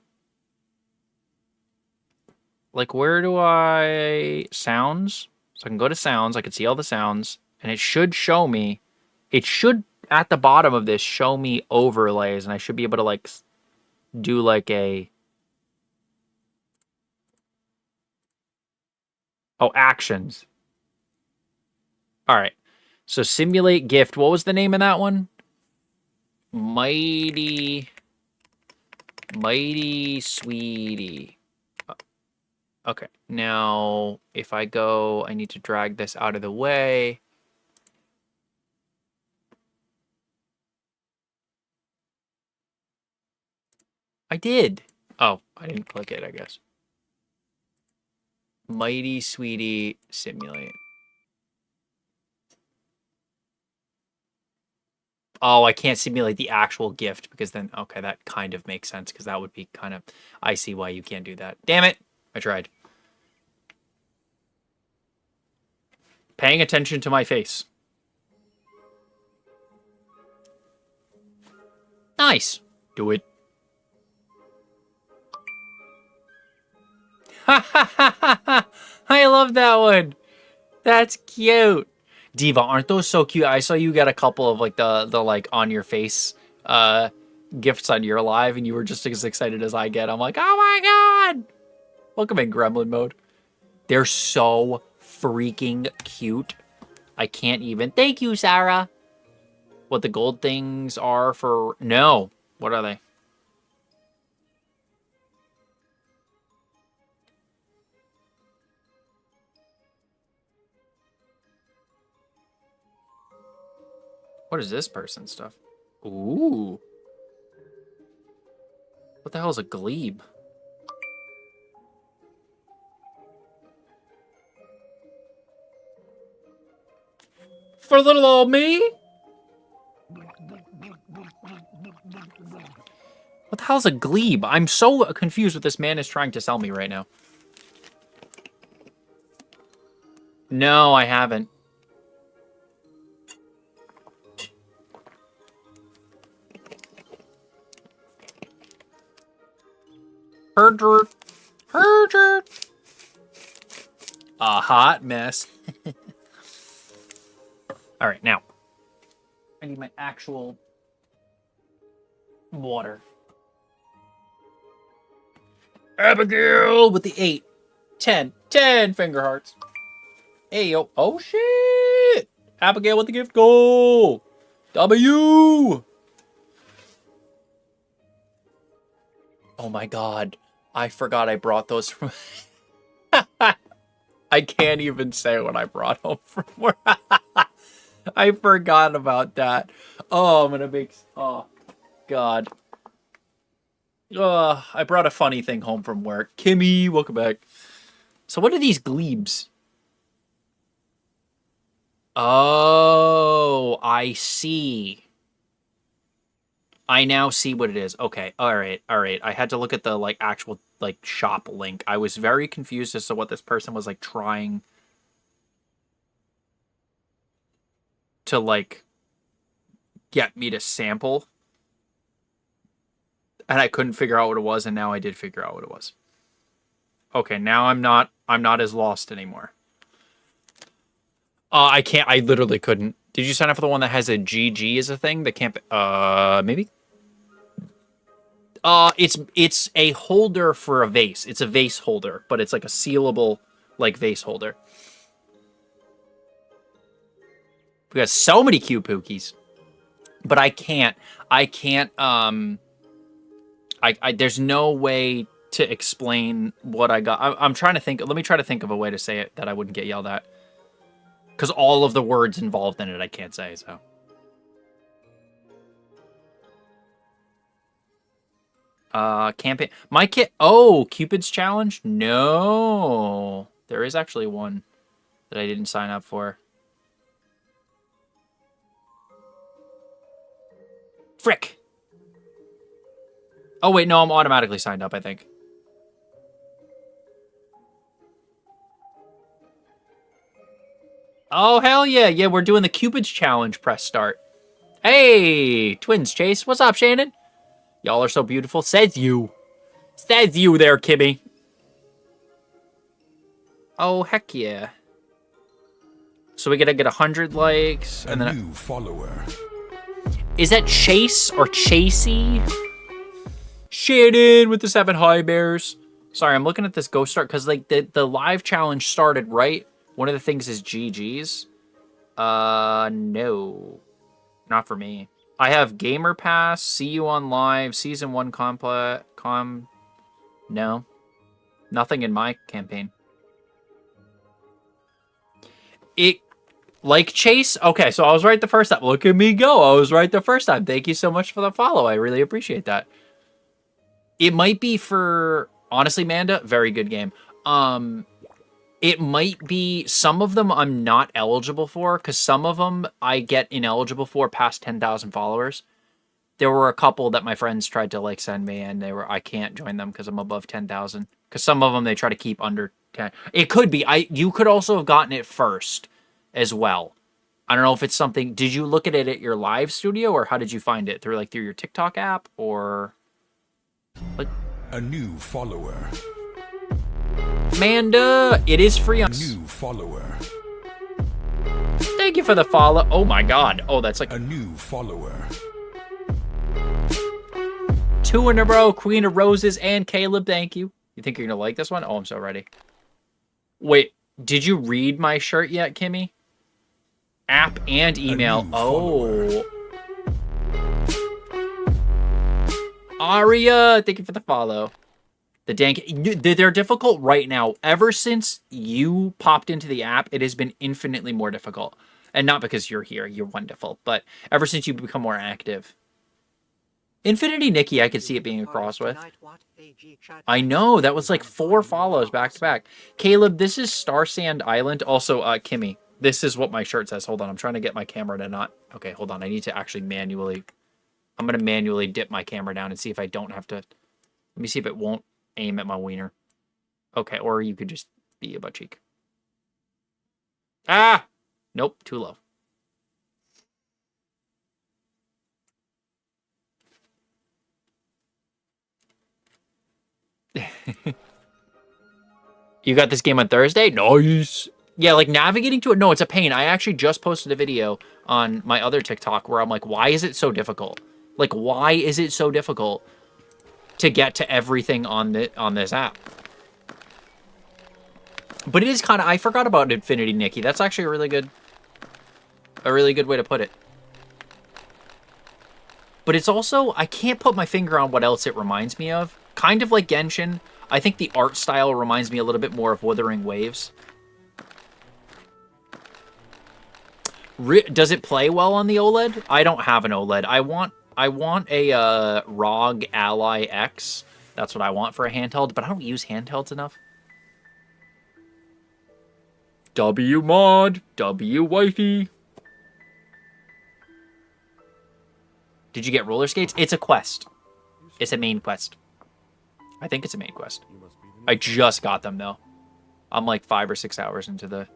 Like, where do I... Sounds? So I can go to sounds. I can see all the sounds. And it should show me... It should, at the bottom of this, show me overlays. And I should be able to, like, do, like, a... Oh, actions. All right. So, simulate gift. What was the name of that one? Mighty Sweetie. Okay, now if I go, I need to drag this out of the way. I did. Oh, I didn't click it, I guess. Mighty Sweetie simulate. Oh, I can't simulate the actual gift because then, okay, that kind of makes sense because that would be kind of, I see why you can't do that. Damn it. I tried. Paying attention to my face. Nice. Do it. I love that one. That's cute. Diva, aren't those so cute? I saw you got a couple of like the like on your face gifts on your live and you were just as excited as I get. I'm like, oh my god. Welcome in gremlin mode. They're so freaking cute. I can't even. Thank you, Sarah. What the gold things are for... No. What are they? What is this person's stuff? Ooh. What the hell is a glebe? For little old me? What the hell is a glebe? I'm so confused what this man is trying to sell me right now. No, I haven't. Herder. A hot mess. All right, now. I need my actual water. Abigail with the 8, 10, 10 finger hearts. Hey, yo. Oh, shit. Abigail with the gift goal. W. Oh, my God. I forgot I brought those from... I can't even say what I brought home from work. I forgot about that. Oh, I'm gonna make... Oh, God. I brought a funny thing home from work. Kimmy, welcome back. So what are these glebes? Oh, I see. I now see what it is. Okay, all right. I had to look at the, like, actual, like, shop link. I was very confused as to what this person was, like, trying to, like, get me to sample. And I couldn't figure out what it was, and now I did figure out what it was. Okay, now I'm not as lost anymore. I literally couldn't. Did you sign up for the one that has a GG as a thing? The camp maybe? It's a holder for a vase. It's a vase holder, but it's like a sealable, like, vase holder. We got so many cute pookies. But I can't, there's no way to explain what I got. I'm trying to think, let me try to think of a way to say it that I wouldn't get yelled at. Because all of the words involved in it, I can't say, so. Campaign. My kit. Oh, Cupid's Challenge? No. There is actually one that I didn't sign up for. Frick. Oh, wait, no, I'm automatically signed up, I think. Oh, hell yeah. Yeah, we're doing the Cupid's Challenge. Press start. Hey, twins, Chase. What's up, Shannon? Y'all are so beautiful. Says you. Says you there, Kimmy. Oh, heck yeah. So we gotta get 100 likes. And then a new follower. Is that Chase or Chasey? Shannon with the 7 high bears. Sorry, I'm looking at this Ghost Start because, like, the live challenge started, right? One of the things is GG's. No. Not for me. I have Gamer Pass, See You on Live, Season 1 No. Nothing in my campaign. Like Chase? Okay, so I was right the first time. Look at me go. I was right the first time. Thank you so much for the follow. I really appreciate that. It might be for... Honestly, Manda, very good game. It might be... Some of them I'm not eligible for, because some of them I get ineligible for past 10,000 followers. There were a couple that my friends tried to, like, send me, and I can't join them because I'm above 10,000. Because some of them they try to keep under 10. It could be. You could also have gotten it first as well. I don't know if it's something... Did you look at it at your live studio, or how did you find it? Through your TikTok app, or... Like... A new follower. Manda, it is free on... New follower. Thank you for the follow. Oh my god. Oh, that's like... A new follower. 2 in a row. Queen of Roses and Caleb, thank you. You think you're gonna like this one? Oh, I'm so ready. Wait, did you read my shirt yet, Kimmy? App and email. Oh. Aria, thank you for the follow. The dank... They're difficult right now. Ever since you popped into the app, it has been infinitely more difficult. And not because you're here, you're wonderful, but ever since you become more active. Infinity Nikki, I could see it being a cross with. I know, that was like 4 follows back to back. Caleb, this is STARSAND Island. Also, Kimmy, this is what my shirt says. Hold on, I'm trying to get my camera to not... Okay, hold on, I need to actually manually... I'm going to manually dip my camera down and see if I don't have to... Let me see if it won't aim at my wiener. Okay, or you could just be a butt cheek. Ah! Nope, too low. You got this game on Thursday? Nice. Yeah, like navigating to it. No, it's a pain. I actually just posted a video on my other TikTok where I'm like, why is it so difficult? Like, why is it so difficult to get to everything on this app? But it is kind of, I forgot about Infinity Nikki. That's actually a really good way to put it. But it's also, I can't put my finger on what else it reminds me of. Kind of like Genshin. I think the art style reminds me a little bit more of Wuthering Waves. Does it play well on the OLED? I don't have an OLED. I want a ROG Ally X. That's what I want for a handheld, but I don't use handhelds enough. W mod, W wifey. Did you get roller skates? It's a quest. It's a main quest. I think it's a main quest. I just got them though. I'm like 5 or 6 hours into the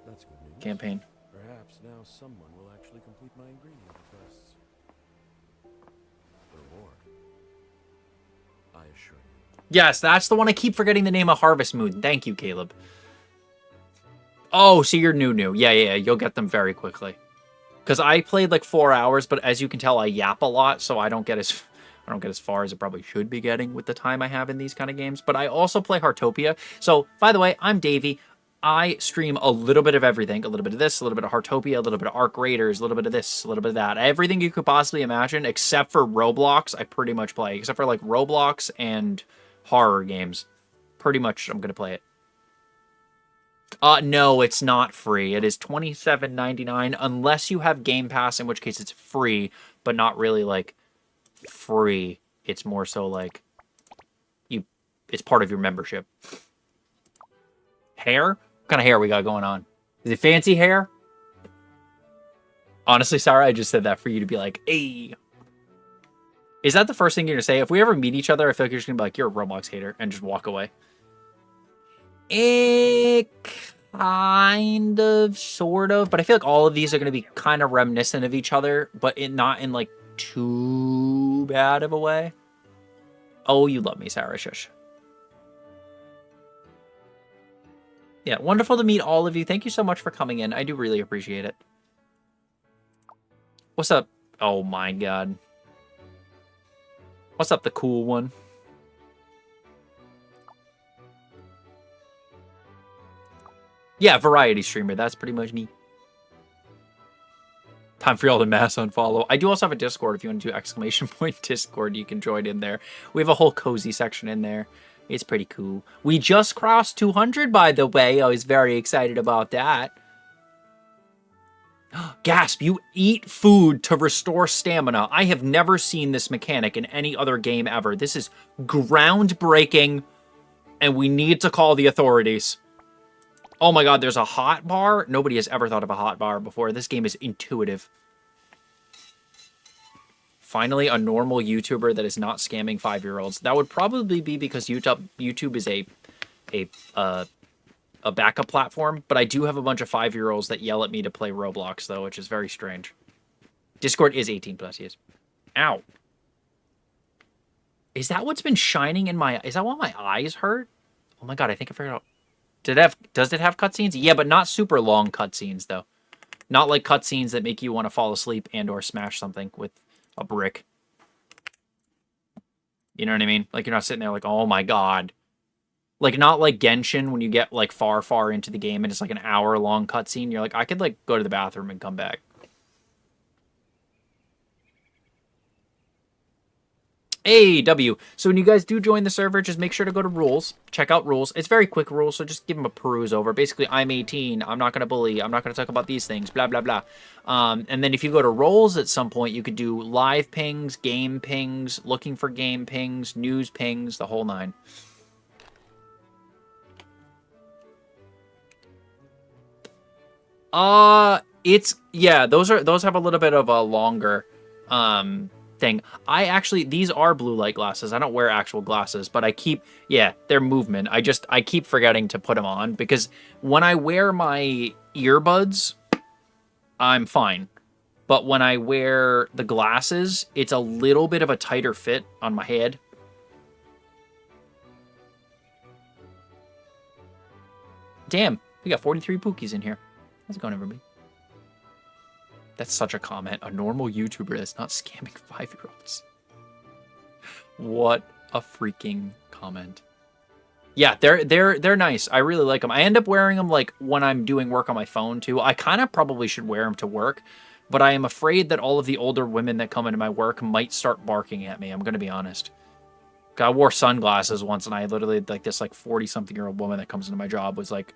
campaign. Perhaps now someone will actually complete my ingredient requests. Reward. I assure you. Yes, that's the one. I keep forgetting the name of Harvest Moon. Thank you, Caleb. Oh, so you're new. Yeah. You'll get them very quickly. Because I played like 4 hours, but as you can tell, I yap a lot, so I don't get as far as it probably should be getting with the time I have in these kind of games. But I also play Heartopia. So, by the way, I'm Davey. I stream a little bit of everything. A little bit of this, a little bit of Heartopia, a little bit of Arc Raiders, a little bit of this, a little bit of that. Everything you could possibly imagine, except for Roblox, I pretty much play. Except for like Roblox and horror games. Pretty much I'm going to play it. No, it's not free. It is $27.99 unless you have Game Pass, in which case it's free, but not really like free. It's more so like it's part of your membership. Hair? What kind of hair we got going on? Is it fancy hair? Honestly, Sarah, I just said that for you to be like, hey. Is that the first thing you're gonna say? If we ever meet each other, I feel like you're just gonna be like, you're a Roblox hater, and just walk away. Kind of, sort of, but I feel like all of these are going to be kind of reminiscent of each other, but not in like too bad of a way. Oh, you love me, Sarah. Shush. Yeah, wonderful to meet all of you. Thank you so much for coming in. I do really appreciate it. What's up? Oh my god. What's up, the cool one? Yeah, variety streamer. That's pretty much me. Time for y'all to mass unfollow. I do also have a Discord. If you want to do ! Discord, you can join in there. We have a whole cozy section in there. It's pretty cool. We just crossed 200, by the way. I was very excited about that. Gasp, you eat food to restore stamina. I have never seen this mechanic in any other game ever. This is groundbreaking, and we need to call the authorities. Oh my god, there's a hot bar? Nobody has ever thought of a hot bar before. This game is intuitive. Finally, a normal YouTuber that is not scamming 5-year-olds. That would probably be because YouTube is a backup platform, but I do have a bunch of 5-year-olds that yell at me to play Roblox, though, which is very strange. Discord is 18+, yes. Ow. Is that what's been shining in my... Is that why my eyes hurt? Oh my god, I think I figured out... Does it have cutscenes? Yeah, but not super long cutscenes, though. Not like cutscenes that make you want to fall asleep and or smash something with a brick. You know what I mean? Like, you're not sitting there like, oh my god. Like, not like Genshin when you get, like, far into the game and it's like an hour-long cutscene. You're like, I could, like, go to the bathroom and come back. Hey, W. So when you guys do join the server, just make sure to go to rules. Check out rules. It's very quick rules, so just give them a peruse over. Basically, I'm 18. I'm not going to bully. I'm not going to talk about these things. Blah, blah, blah. And then if you go to roles at some point, you could do live pings, game pings, looking for game pings, news pings, the whole nine. Yeah, those have a little bit of a longer thing. These are blue light glasses. I don't wear actual glasses, but they're movement. I keep forgetting to put them on because when I wear my earbuds, I'm fine. But when I wear the glasses, it's a little bit of a tighter fit on my head. Damn, we got 43 Pookies in here. How's it going, everybody? That's such a comment. A normal YouTuber that's not scamming 5-year-olds. What a freaking comment. Yeah, they're nice. I really like them. I end up wearing them like when I'm doing work on my phone too. I kind of probably should wear them to work, but I am afraid that all of the older women that come into my work might start barking at me. I'm going to be honest. I wore sunglasses once, and I literally, like, this, like, 40-something-year-old woman that comes into my job was, like,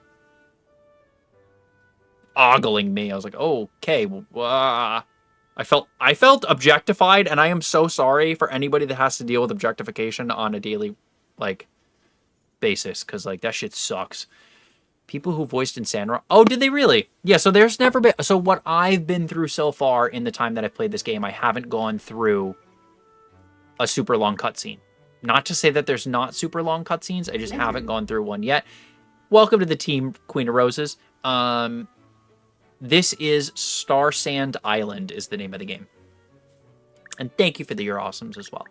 ogling me. I was like, oh, okay. I felt objectified, and I am so sorry for anybody that has to deal with objectification on a daily, like, basis, because, like, that shit sucks. People who voiced in Sandra. Oh, did they really? Yeah, so there's never been... So what I've been through so far in the time that I've played this game, I haven't gone through a super long cutscene. Not to say that there's not super long cutscenes. I just haven't gone through one yet. Welcome to the team, Queen of Roses. This is STARSAND Island is the name of the game. And thank you for your awesomes as well.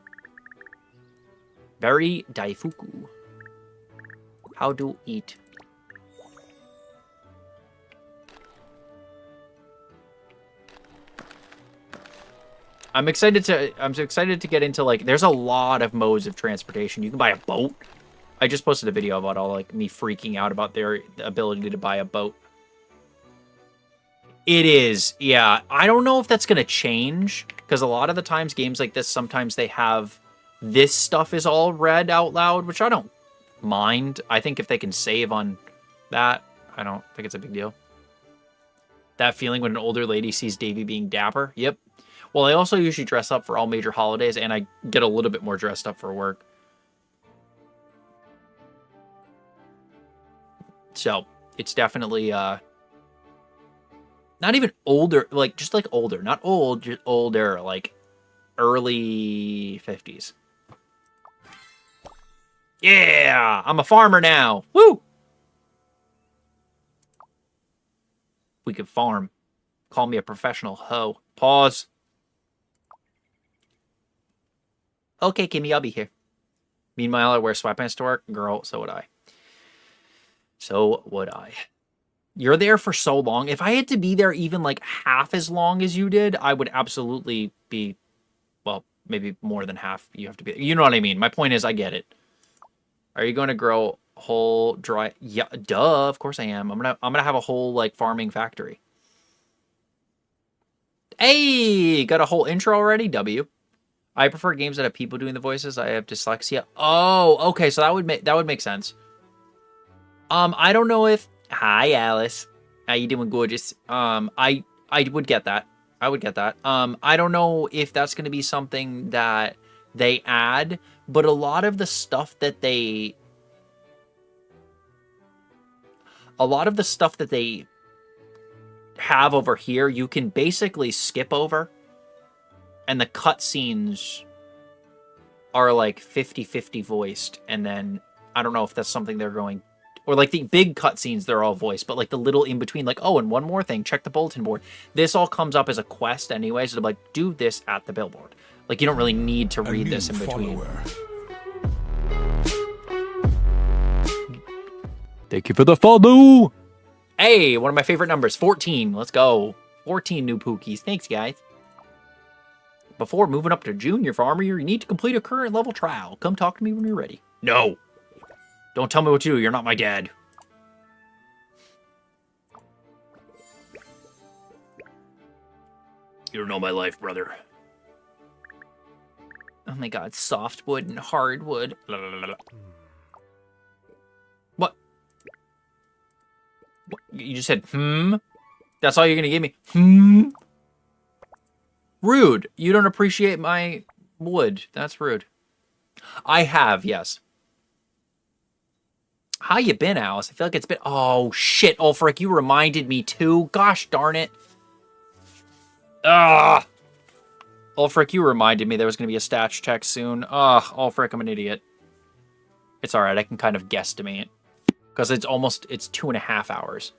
Very Daifuku. How to eat. I'm excited to get into, like, there's a lot of modes of transportation. You can buy a boat. I just posted a video about all, like, me freaking out about their ability to buy a boat. It is, yeah. I don't know if that's going to change, because a lot of the times games like this, sometimes they have this stuff is all read out loud, which I don't mind. I think if they can save on that, I don't think it's a big deal. That feeling when an older lady sees Davey being dapper. Yep. Well, I also usually dress up for all major holidays, and I get a little bit more dressed up for work. So, it's definitely, not even older, like, just, like, older. Not old, just older, like, early 50s. Yeah! I'm a farmer now! Woo! We could farm. Call me a professional hoe. Pause. Okay, Kimmy, I'll be here. Meanwhile, I wear sweatpants to work. Girl, so would I. So would I. You're there for so long. If I had to be there even like half as long as you did, I would absolutely be, well, maybe more than half. You have to be. You know what I mean? My point is, I get it. Are you going to grow whole dry? Yeah, duh. Of course I am. I'm gonna have a whole like farming factory. Hey, got a whole intro already. W. I prefer games that have people doing the voices. I have dyslexia. Oh, okay. So that would make sense. I don't know if. Hi, Alice. How you doing, gorgeous? I would get that. I would get that. I don't know if that's going to be something that they add, but a lot of the stuff that they have over here, you can basically skip over, and the cutscenes are like 50-50 voiced, and then I don't know if that's something they're going. Or, like, the big cutscenes, they're all voiced. But, like, the little in-between, like, oh, and one more thing. Check the bulletin board. This all comes up as a quest anyway. So, they're like, do this at the billboard. Like, you don't really need to read this in between. Thank you for the follow! Hey, one of my favorite numbers. 14. Let's go. 14 new Pookies. Thanks, guys. Before moving up to Junior Farmer, you need to complete a current level trial. Come talk to me when you're ready. No. Don't tell me what to do. You're not my dad. You don't know my life, brother. Oh my god, softwood and hardwood. What? What? You just said, That's all you're gonna give me? Rude. You don't appreciate my wood. That's rude. I have, yes. How you been, Alice? I feel like it's been... Oh, shit, Ulfric, you reminded me, too. Gosh darn it. Ugh. Ulfric, you reminded me there was going to be a stats check soon. Ugh, Ulfric, I'm an idiot. It's alright, I can kind of guesstimate. Because it's 2.5 hours.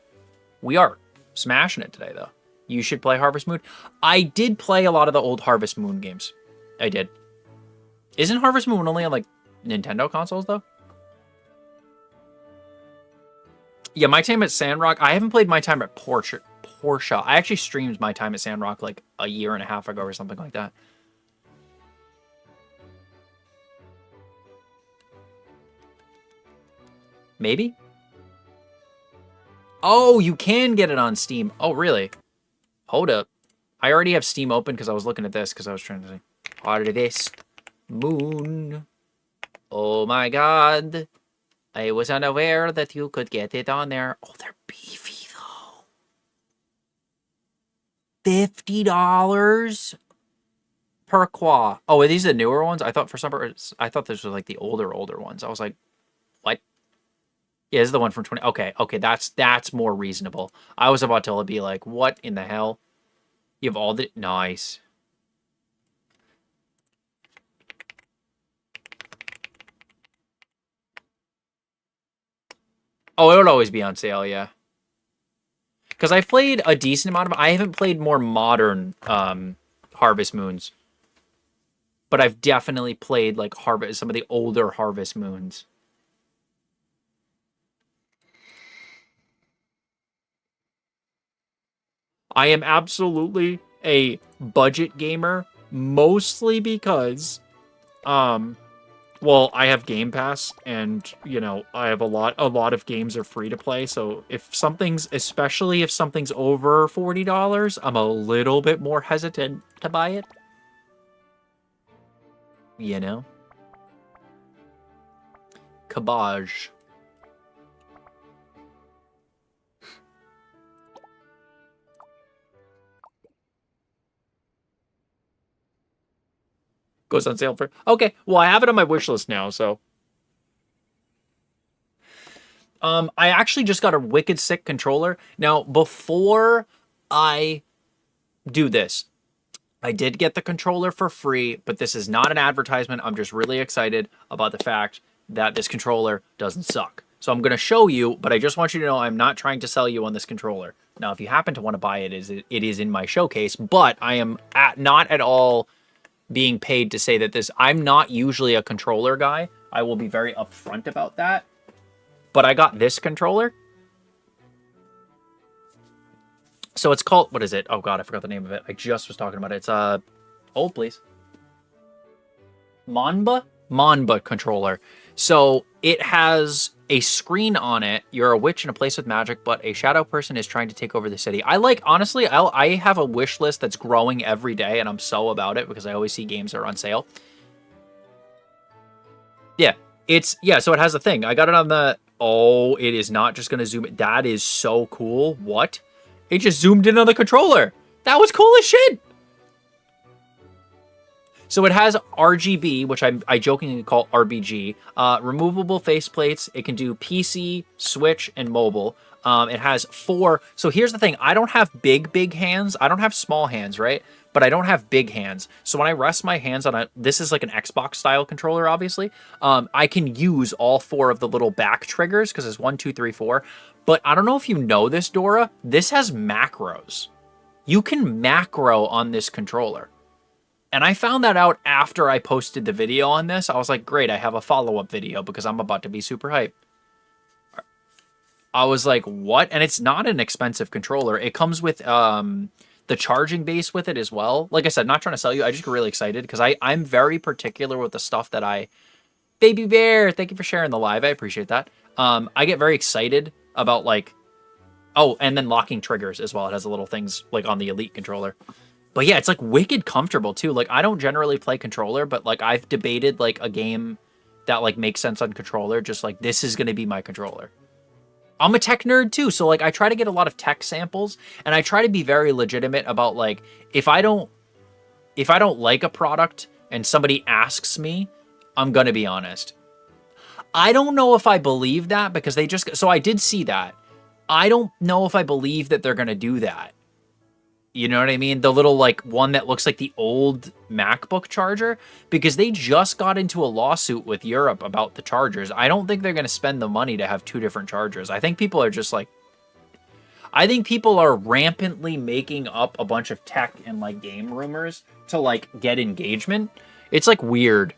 We are smashing it today, though. You should play Harvest Moon. I did play a lot of the old Harvest Moon games. I did. Isn't Harvest Moon only on, like, Nintendo consoles, though? Yeah, My Time at Sandrock. I haven't played My Time at Porsche. I actually streamed My Time at Sandrock like a year and a half ago or something like that. Maybe? Oh, you can get it on Steam. Oh, really? Hold up. I already have Steam open because I was looking at this because I was trying to say, Harvest Moon. Oh my god. I was unaware that you could get it on there. Oh, they're beefy though. $50 per qua. Oh, are these the newer ones? I thought I thought this was like the older ones. I was like, what? Yeah, this is the one from 20. Okay, that's more reasonable. I was about to be like, what in the hell? You have all the nice. Oh, it would always be on sale, yeah. Because I've played a decent amount of. I haven't played more modern Harvest Moons, but I've definitely played like some of the older Harvest Moons. I am absolutely a budget gamer, mostly because, well, I have Game Pass, and you know I have a lot of games are free to play. So especially if something's over $40, I'm a little bit more hesitant to buy it. You know, Cabage. Goes on sale for... Okay, well, I have it on my wish list now, so... I actually just got a wicked sick controller. Now, before I do this, I did get the controller for free, but this is not an advertisement. I'm just really excited about the fact that this controller doesn't suck. So I'm going to show you, but I just want you to know I'm not trying to sell you on this controller. Now, if you happen to want to buy it, it is in my showcase, but I am not at all... being paid to say that I'm not usually a controller guy. I will be very upfront about that. But I got this controller. So it's called, what is it? Oh god, I forgot the name of it. I just was talking about it. It's hold please. Manba controller. So it has a screen on it. You're a witch in a place with magic, but a shadow person is trying to take over the city. Honestly, I have a wish list that's growing every day, and I'm so about it because I always see games that are on sale. Yeah, so it has a thing. I got it on the... Oh, it is not just going to zoom it. That is so cool. What? It just zoomed in on the controller. That was cool as shit. So it has RGB, which I jokingly call RBG, removable faceplates. It can do PC, Switch, and mobile. It has 4. So here's the thing. I don't have big hands. I don't have small hands, right? But I don't have big hands. So when I rest my hands on this is like an Xbox style controller, obviously. I can use all 4 of the little back triggers because it's 1, 2, 3, 4. But I don't know if you know this, Dora. This has macros. You can macro on this controller. And I found that out after I posted the video on this. I was like, great, I have a follow-up video because I'm about to be super hyped. I was like, what? And it's not an expensive controller. It comes with the charging base with it as well. Like I said, not trying to sell you. I just get really excited because I'm very particular with the stuff that Baby Bear, thank you for sharing the live. I appreciate that. I get very excited about like... Oh, and then locking triggers as well. It has little things like on the Elite controller. But yeah, it's like wicked comfortable too. Like I don't generally play controller, but like I've debated like a game that like makes sense on controller. Just like this is going to be my controller. I'm a tech nerd too. So like I try to get a lot of tech samples and I try to be very legitimate about like, if I don't like a product and somebody asks me, I'm going to be honest. I don't know if I believe that because so I did see that. I don't know if I believe that they're going to do that. You know what I mean? The little like one that looks like the old MacBook charger, because they just got into a lawsuit with Europe about the chargers. I don't think they're going to spend the money to have 2 different chargers. I think people are just like, I think people are rampantly making up a bunch of tech and like game rumors to like get engagement. It's like weird.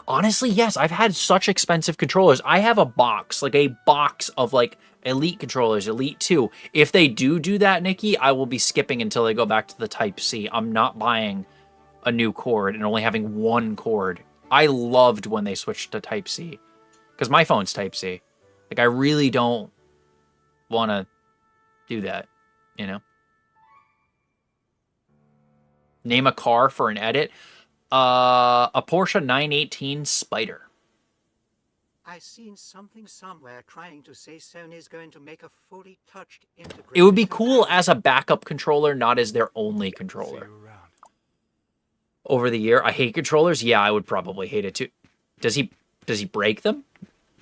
Honestly, yes, I've had such expensive controllers. I have a box of like Elite controllers, Elite 2. If they do that, Nikki, I will be skipping until they go back to the Type-C. I'm not buying a new cord and only having one cord. I loved when they switched to Type-C because my phone's Type-C. Like, I really don't want to do that, you know? Name a car for an edit. A Porsche 918 Spider. I seen something somewhere trying to say Sony's going to make a fully touched integrated. It would be cool as a backup controller, not as their only controller. Over the year, I hate controllers. Yeah, I would probably hate it too. Does he break them?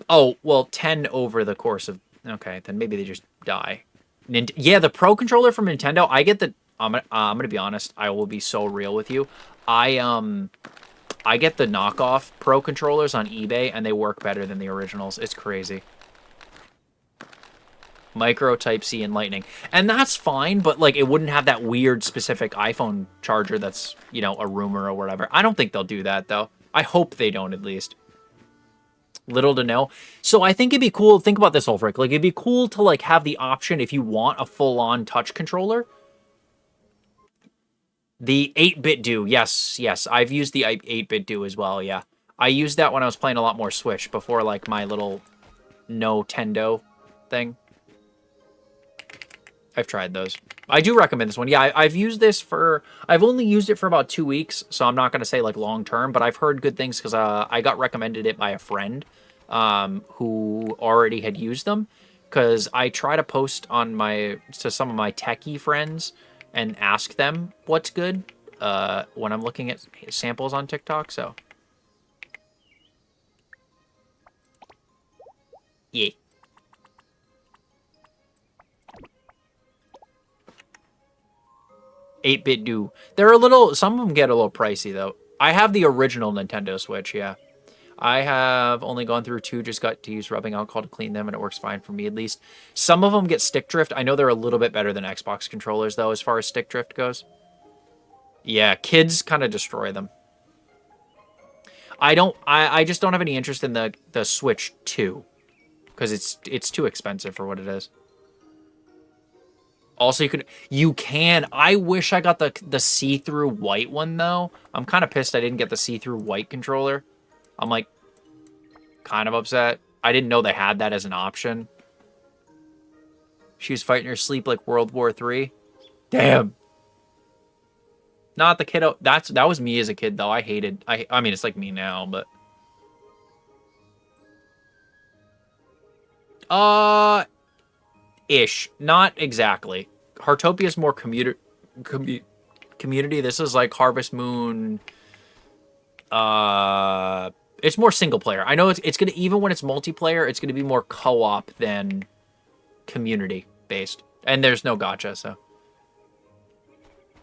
Oh, well, 10 over the course of... Okay, then maybe they just die. Yeah, the Pro controller from Nintendo, I get the... I'm gonna be honest. I will be so real with you. I get the knockoff Pro controllers on eBay, and they work better than the originals. It's crazy. Micro, Type-C, and Lightning. And that's fine, but, like, it wouldn't have that weird specific iPhone charger that's, you know, a rumor or whatever. I don't think they'll do that, though. I hope they don't, at least. Little to know. So I think it'd be cool... Think about this, Ulfric. Like, it'd be cool to, like, have the option if you want a full-on touch controller... The 8-bit do, yes. I've used the 8-bit do as well, yeah. I used that when I was playing a lot more Switch before, like, my little no-tendo thing. I've tried those. I do recommend this one. Yeah, I've used this for... I've only used it for about 2 weeks, so I'm not going to say, like, long-term, but I've heard good things because I got recommended it by a friend who already had used them. Because I try to post on to some of my techie friends... and ask them what's good when I'm looking at samples on TikTok, so. Yeah. $8-bit do. They're a little, some of them get a little pricey, though. I have the original Nintendo Switch, yeah. I have only gone through 2, just got to use rubbing alcohol to clean them, and it works fine for me, at least. Some of them get stick drift. I know they're a little bit better than Xbox controllers, though, as far as stick drift goes. Yeah, kids kind of destroy them. I just don't have any interest in the Switch 2, because it's too expensive for what it is. Also, you can. I wish I got the see-through white one, though. I'm kind of pissed I didn't get the see-through white controller. I'm, like, kind of upset. I didn't know they had that as an option. She was fighting her sleep like World War III. Damn. Not the kiddo. That was me as a kid, though. I hated... I mean, it's like me now, but... Ish. Not exactly. Heartopia's more community. This is like Harvest Moon... It's more single player. I know it's gonna, even when it's multiplayer, it's gonna be more co-op than community based. And there's no gacha, so.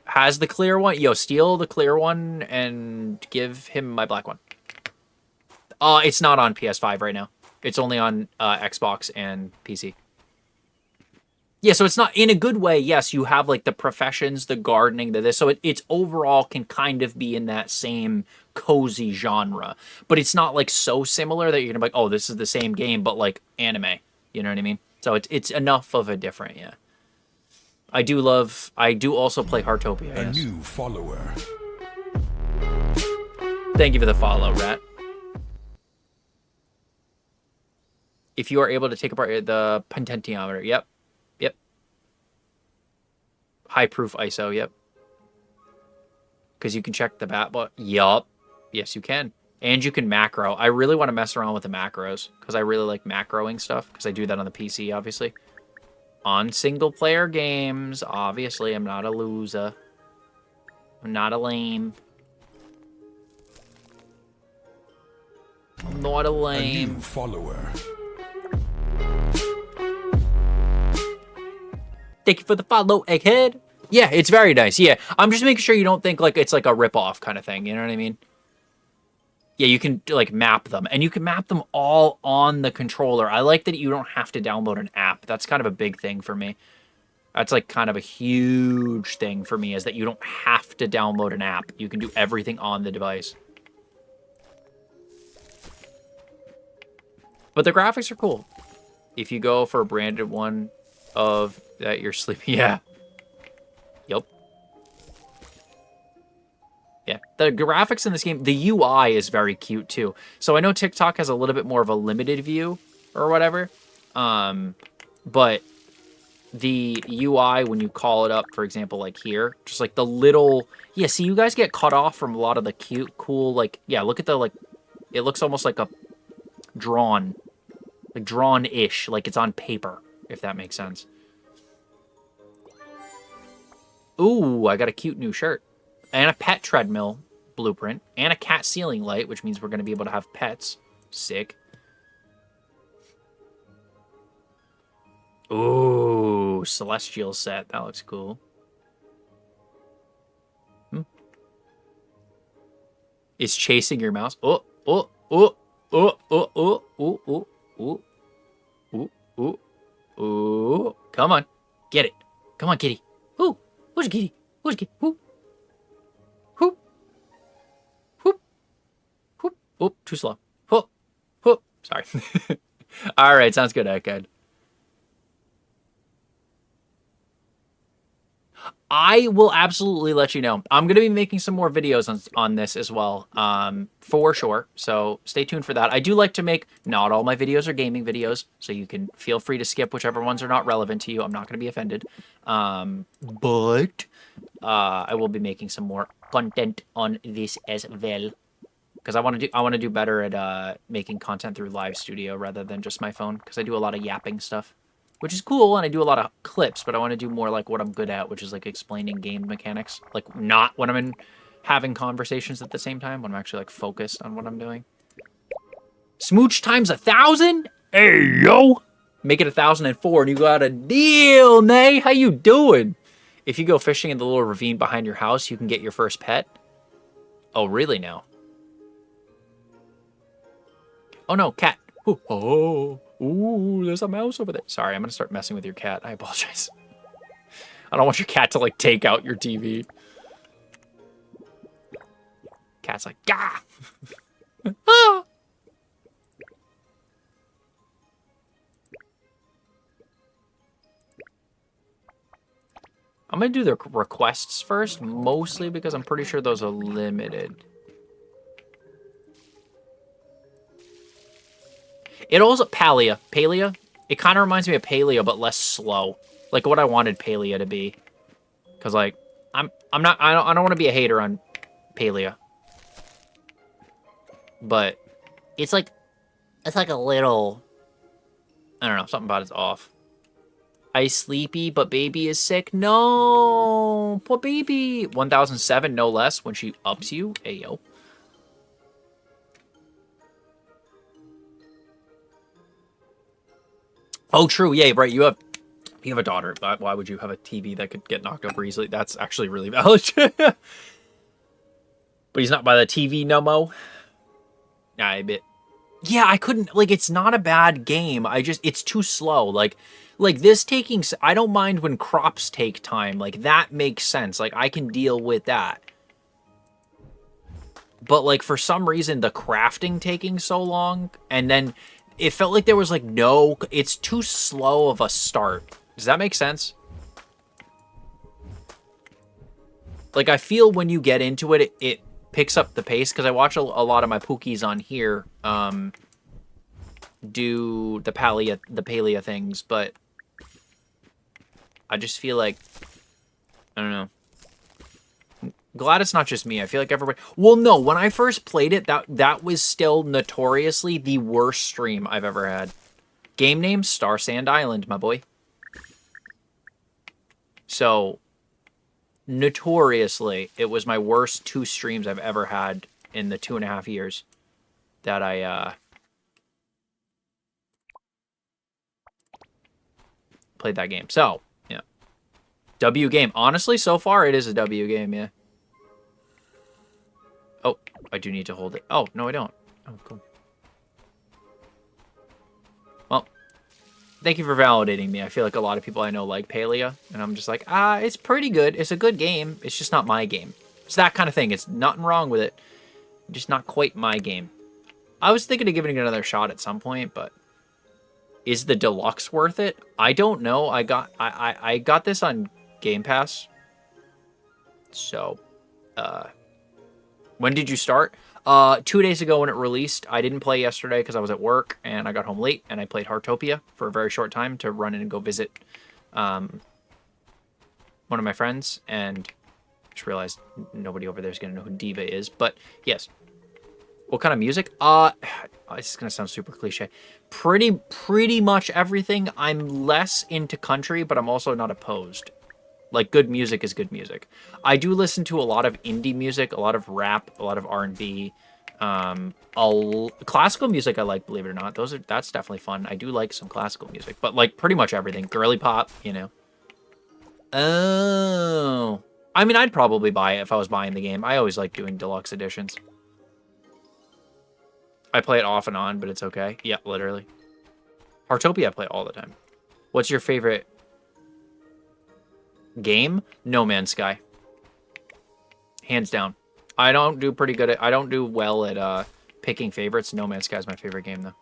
Has the clear one? Yo, steal the clear one and give him my black one. It's not on PS5 right now. It's only on Xbox and PC. Yeah, so it's not, in a good way, yes, you have, like, the professions, the gardening, this, so it's overall can kind of be in that same cozy genre. But it's not, like, so similar that you're gonna be like, oh, this is the same game, but, like, anime. You know what I mean? So it's enough of a different, yeah. I do also play Heartopia, yes. A new follower. Thank you for the follow, Rat. If you are able to take apart the potentiometer, yep. High proof ISO, yep. Because you can check the bat, but yup. Yes, you can. And you can macro. I really want to mess around with the macros because I really like macroing stuff because I do that on the PC, obviously. On single player games, obviously, I'm not a loser. I'm not a lame. I'm not a lame. A new follower. Thank you for the follow, Egghead. Yeah, it's very nice. Yeah, I'm just making sure you don't think like it's like a rip-off kind of thing. You know what I mean? Yeah, you can like map them. And you can map them all on the controller. I like that you don't have to download an app. That's kind of a big thing for me. That's like kind of a huge thing for me is that you don't have to download an app. You can do everything on the device. But the graphics are cool. If you go for a branded one of that you're sleeping, yeah. Yup. Yeah, the graphics in this game, the UI is very cute too. So I know TikTok has a little bit more of a limited view or whatever. But the UI, when you call it up, for example, like here, just like the little, yeah, see, you guys get cut off from a lot of the cute, cool, like, yeah, look at the, like, it looks almost like a drawn, like drawn-ish, like it's on paper, if that makes sense. Ooh, I got a cute new shirt. And a pet treadmill blueprint. And a cat ceiling light, which means we're going to be able to have pets. Sick. Ooh, celestial set. That looks cool. Is chasing your mouse. Oh, oh, oh, oh, oh, oh, oh, oh, oh, oh, oh, oh. Come on. Get it. Come on, kitty. Ooh, who's a kitty? Who's a kitty? Ooh. Whoop. Whoop. Whoop. Whoop. Too slow. Whoop. Whoop. Sorry. All right. Sounds good, Egghead. I will absolutely let you know. I'm going to be making some more videos on this as well, for sure. So stay tuned for that. I do like to make, not all my videos are gaming videos, so you can feel free to skip whichever ones are not relevant to you. I'm not going to be offended. But I will be making some more content on this as well. Because I want to do better at making content through Live Studio rather than just my phone. Because I do a lot of yapping stuff. Which is cool, and I do a lot of clips, but I want to do more like what I'm good at, which is like explaining game mechanics. Like not when I'm having conversations at the same time, when I'm actually like focused on what I'm doing. Smooch times 1,000? Hey, yo! Make it 1,004 and you got a deal, Nay. How you doing? If you go fishing in the little ravine behind your house, you can get your first pet. Oh, really now? Oh no, cat. Ooh, oh. Ooh, there's a mouse over there. Sorry, I'm going to start messing with your cat. I apologize. I don't want your cat to, like, take out your TV. Cat's like, gah! Ah! I'm going to do the requests first, mostly because I'm pretty sure those are limited. It also Palea. It kind of reminds me of Palea, but less slow. Like what I wanted Palea to be. Cause like I don't want to be a hater on Palea. But it's like a little, I don't know, something about it's off. I sleepy, but baby is sick. No, poor baby. 1007, no less. When she ups you, ayo. Oh, true. Yeah, right. You have a daughter. Why would you have a TV that could get knocked over easily? That's actually really valid. But he's not by the TV no mo. Nah, I bet. Yeah, I couldn't. Like, it's not a bad game. It's too slow. Like this taking. I don't mind when crops take time. Like that makes sense. Like I can deal with that. But like for some reason, the crafting taking so long, and then. It felt like there was like no, it's too slow of a start. Does that make sense? Like I feel when you get into it, it picks up the pace because I watch a lot of my Pookies on here do the Palea things, but I just feel like, I don't know. Glad it's not just me. I feel like everybody... Well, no. When I first played it, that was still notoriously the worst stream I've ever had. Game name, STARSAND Island, my boy. So, notoriously, it was my worst 2 streams I've ever had in the 2.5 years that I played that game. So, yeah. W game. Honestly, so far, it is a W game, yeah. Oh, I do need to hold it. Oh, no, I don't. Oh, cool. Well, thank you for validating me. I feel like a lot of people I know like Palea, and I'm just like, it's pretty good. It's a good game. It's just not my game. It's that kind of thing. It's nothing wrong with it. Just not quite my game. I was thinking of giving it another shot at some point, but Is the deluxe worth it? I don't know. I got this on Game Pass. So, when did you start? 2 days ago when it released. I didn't play yesterday because I was at work and I got home late, and I played Heartopia for a very short time to run in and go visit one of my friends, and just realized nobody over there is going to know who Diva is. But yes. What kind of music? It's gonna sound super cliche. Pretty much everything. I'm less into country, but I'm also not opposed. Like, good music is good music. I do listen to a lot of indie music, a lot of rap, a lot of R&B. Classical music I like, believe it or not. That's definitely fun. I do like some classical music, but like pretty much everything. Girly pop, you know. Oh. I mean, I'd probably buy it if I was buying the game. I always like doing deluxe editions. I play it off and on, but it's okay. Yeah, literally. Heartopia I play all the time. What's your favorite game? No Man's Sky. Hands down. I don't do well at picking favorites. No Man's Sky is my favorite game, though.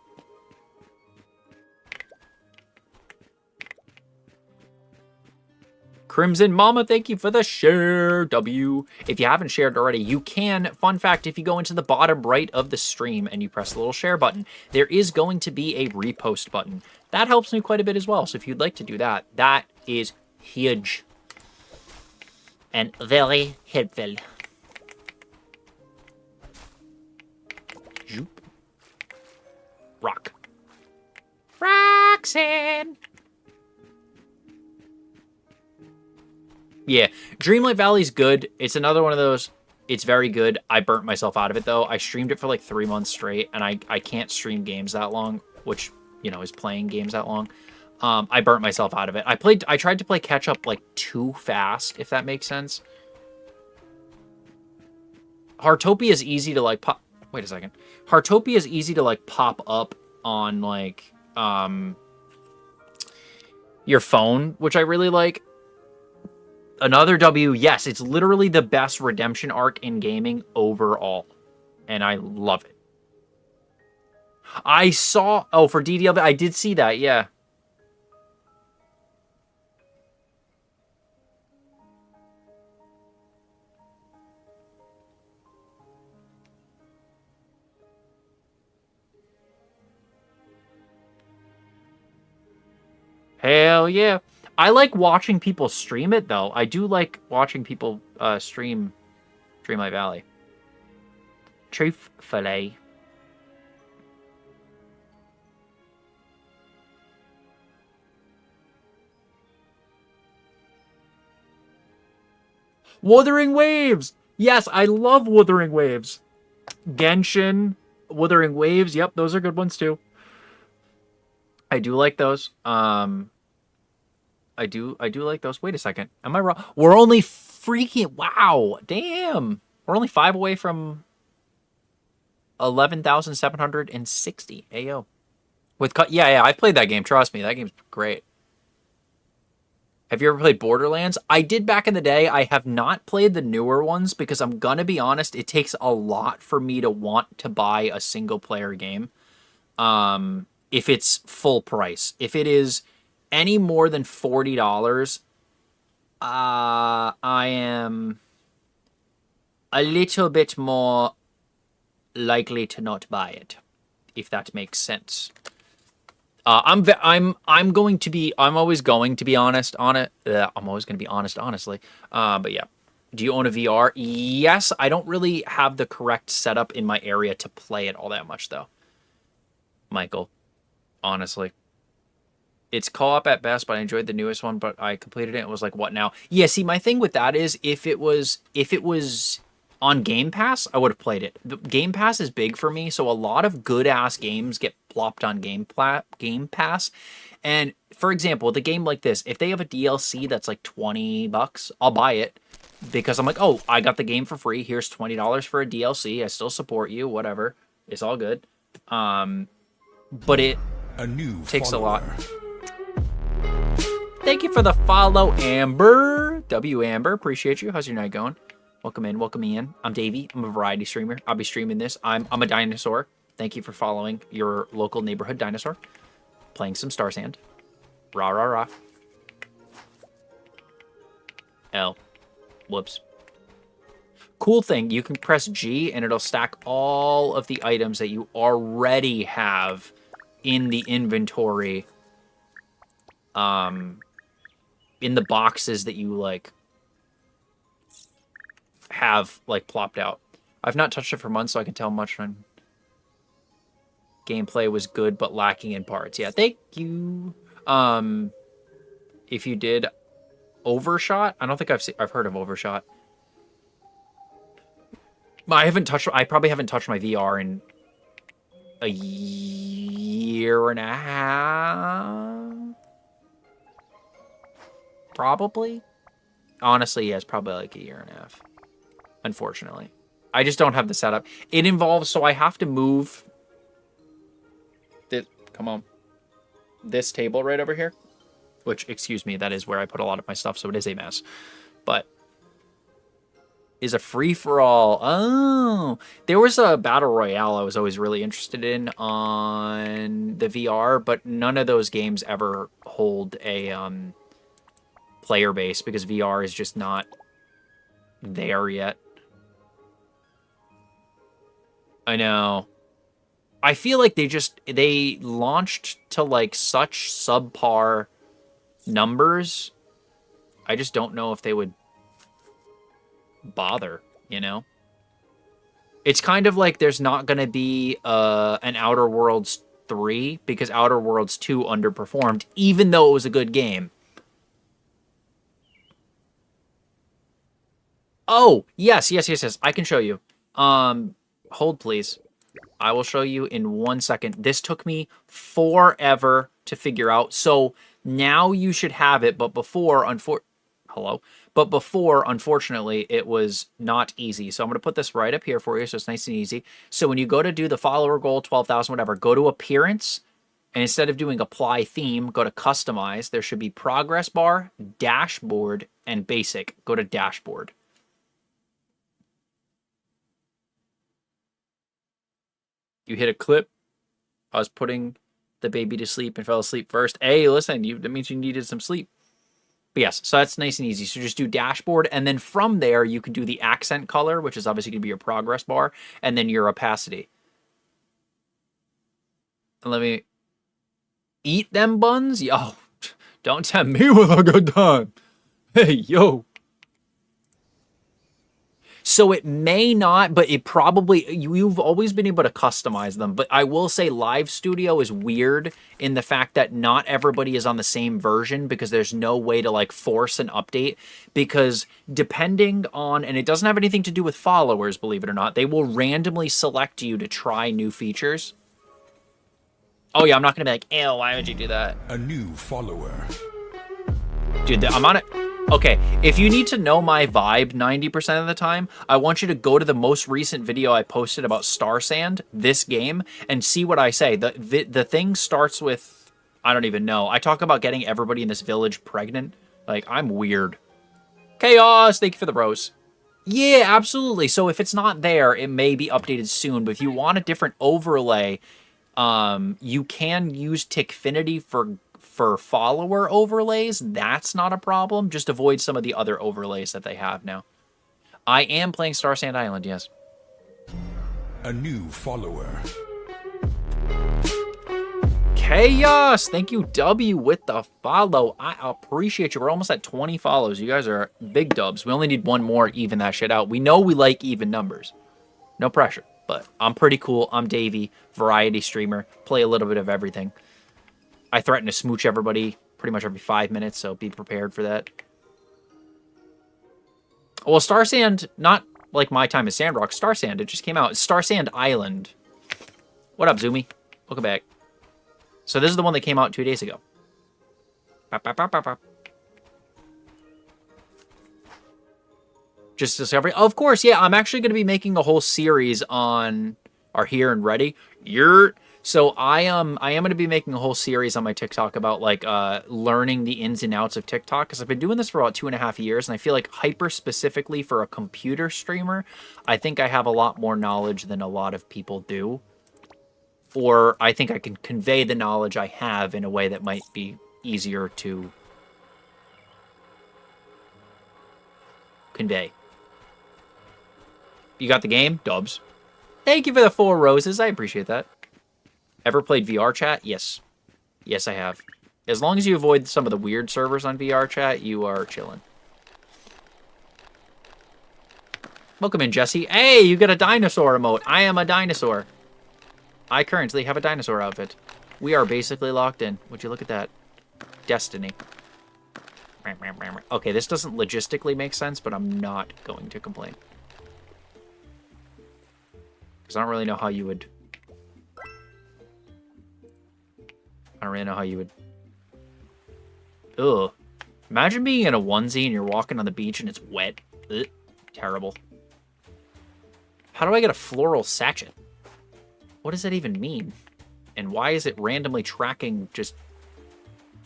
Crimson Mama, thank you for the share, W. If you haven't shared already, you can. Fun fact, if you go into the bottom right of the stream and you press the little share button, there is going to be a repost button. That helps me quite a bit as well. So if you'd like to do that, that is huge. And very helpful. Zoop. Rock. Roxanne. Yeah, Dreamlight Valley's good. It's another one of those, it's very good. I burnt myself out of it, though. I streamed it for like 3 months straight, and I can't stream games that long, which, you know, is playing games that long. I burnt myself out of it. I tried to play catch up like too fast, if that makes sense. Heartopia is easy to like pop. Wait a second. Heartopia is easy to like pop up on like your phone, which I really like. Another W, yes, it's literally the best redemption arc in gaming overall. And I love it. I saw, oh, for DDLB, I did see that, yeah. Hell yeah. I like watching people stream it, though. I do like watching people stream Dreamlight Valley. Truthfully. Wuthering Waves! Yes, I love Wuthering Waves. Genshin, Wuthering Waves. Yep, those are good ones, too. I do like those. I do like those. Wait a second. Am I wrong? We're only freaking... Wow. Damn. We're only 5 away from 11,760. Ayo. Yeah, I've played that game. Trust me. That game's great. Have you ever played Borderlands? I did back in the day. I have not played the newer ones because I'm going to be honest, it takes a lot for me to want to buy a single-player game. If it's full price. If it is any more than $40, I am a little bit more likely to not buy it, if that makes sense. I'm always going to be honest on it. I'm always going to be honest, honestly. But yeah. Do you own a VR? Yes, I don't really have the correct setup in my area to play it all that much, though. Michael, honestly. It's co-op at best, but I enjoyed the newest one, but I completed it and was like, what now? Yeah, see, my thing with that is if it was on Game Pass, I would have played it. The Game Pass is big for me, so a lot of good-ass games get plopped on Game Pass. And, for example, with a game like this, if they have a DLC that's like $20, I'll buy it because I'm like, oh, I got the game for free. Here's $20 for a DLC. I still support you, whatever. It's all good. But it takes a lot. Thank you for the follow, Amber. W. Amber, appreciate you. How's your night going? Welcome in, welcome me in. I'm Davey. I'm a variety streamer. I'll be streaming this. I'm a dinosaur. Thank you for following your local neighborhood dinosaur. playing some STARSAND. Rah, rah, rah. L. Whoops. Cool thing, you can press G and it'll stack all of the items that you already have in the inventory. In the boxes that you, like, have, like, plopped out. I've not touched it for months, so I can tell much on... Gameplay was good, but lacking in parts. Yeah, thank you. If you did Overshot, I don't think I've heard of Overshot. I probably haven't touched my VR in a year and a half. Probably. Honestly, yeah, it's probably like a year and a half. Unfortunately. I just don't have the setup. It involves, so I have to move come on, this table right over here, which, excuse me, that is where I put a lot of my stuff, so it is a mess, but is a free-for-all. Oh, there was a battle royale I was always really interested in on the VR, but none of those games ever hold a player base because VR is just not there yet. I know. I feel like they launched to, like, such subpar numbers. I just don't know if they would bother, you know? It's kind of like there's not going to be an Outer Worlds 3 because Outer Worlds 2 underperformed, even though it was a good game. Oh, yes. I can show you. Hold, please. I will show you in 1 second. This took me forever to figure out. So now you should have it, but before, unfortunately, it was not easy. So I'm going to put this right up here for you so it's nice and easy. So when you go to do the follower goal, 12,000, whatever, go to Appearance, and instead of doing Apply Theme, go to Customize. There should be Progress Bar, Dashboard, and Basic. Go to Dashboard. You hit a clip. I was putting the baby to sleep and fell asleep first. Hey, listen, that means you needed some sleep. But yes, so that's nice and easy. So just do Dashboard, and then from there, you can do the accent color, which is obviously going to be your progress bar, and then your opacity. And let me... Eat them buns? Yo, don't tempt me with a good time. Hey, yo. So it may not, but it probably, you've always been able to customize them. But I will say Live Studio is weird in the fact that not everybody is on the same version because there's no way to, like, force an update. Because depending on, and it doesn't have anything to do with followers, believe it or not, they will randomly select you to try new features. Oh yeah, I'm not going to be like, ew, why would you do that? A new follower. Dude, I'm on it. Okay, if you need to know my vibe 90% of the time, I want you to go to the most recent video I posted about STARSAND, this game, and see what I say. The thing starts with, I don't even know. I talk about getting everybody in this village pregnant. Like, I'm weird. Chaos, thank you for the rose. Yeah, absolutely. So if it's not there, it may be updated soon. But if you want a different overlay, you can use Tickfinity for follower overlays. That's not a problem. Just avoid some of the other overlays that they have now. I am playing StarSand Island, yes. A new follower. Chaos! Thank you, W, with the follow. I appreciate you. We're almost at 20 follows. You guys are big dubs. We only need one more to even that shit out. We know we like even numbers. No pressure. But I'm pretty cool. I'm Davey, variety streamer. Play a little bit of everything. I threaten to smooch everybody pretty much every 5 minutes, so be prepared for that. Well, StarSand, not like My Time is Sandrock. StarSand, it just came out. It's StarSand Island. What up, Zoomy? Welcome back. So this is the one that came out 2 days ago. Just Discovery. Of course, yeah, I'm actually going to be making a whole series on our Here and Ready. So I am going to be making a whole series on my TikTok about, like, learning the ins and outs of TikTok, because I've been doing this for about 2.5 years, and I feel like hyper specifically for a computer streamer, I think I have a lot more knowledge than a lot of people do. or I think I can convey the knowledge I have in a way that might be easier to convey. You got the game? Dubs. Thank you for the 4 roses. I appreciate that. Ever played VR chat? Yes. Yes, I have. As long as you avoid some of the weird servers on VR chat, you are chilling. Welcome in, Jesse. Hey, you got a dinosaur emote. I am a dinosaur. I currently have a dinosaur outfit. We are basically locked in. Would you look at that? Destiny. Okay, this doesn't logistically make sense, but I'm not going to complain. Because I don't really know how you would... Ugh. Imagine being in a onesie and you're walking on the beach and it's wet. Ugh. Terrible. How do I get a floral sachet? What does that even mean? And why is it randomly tracking just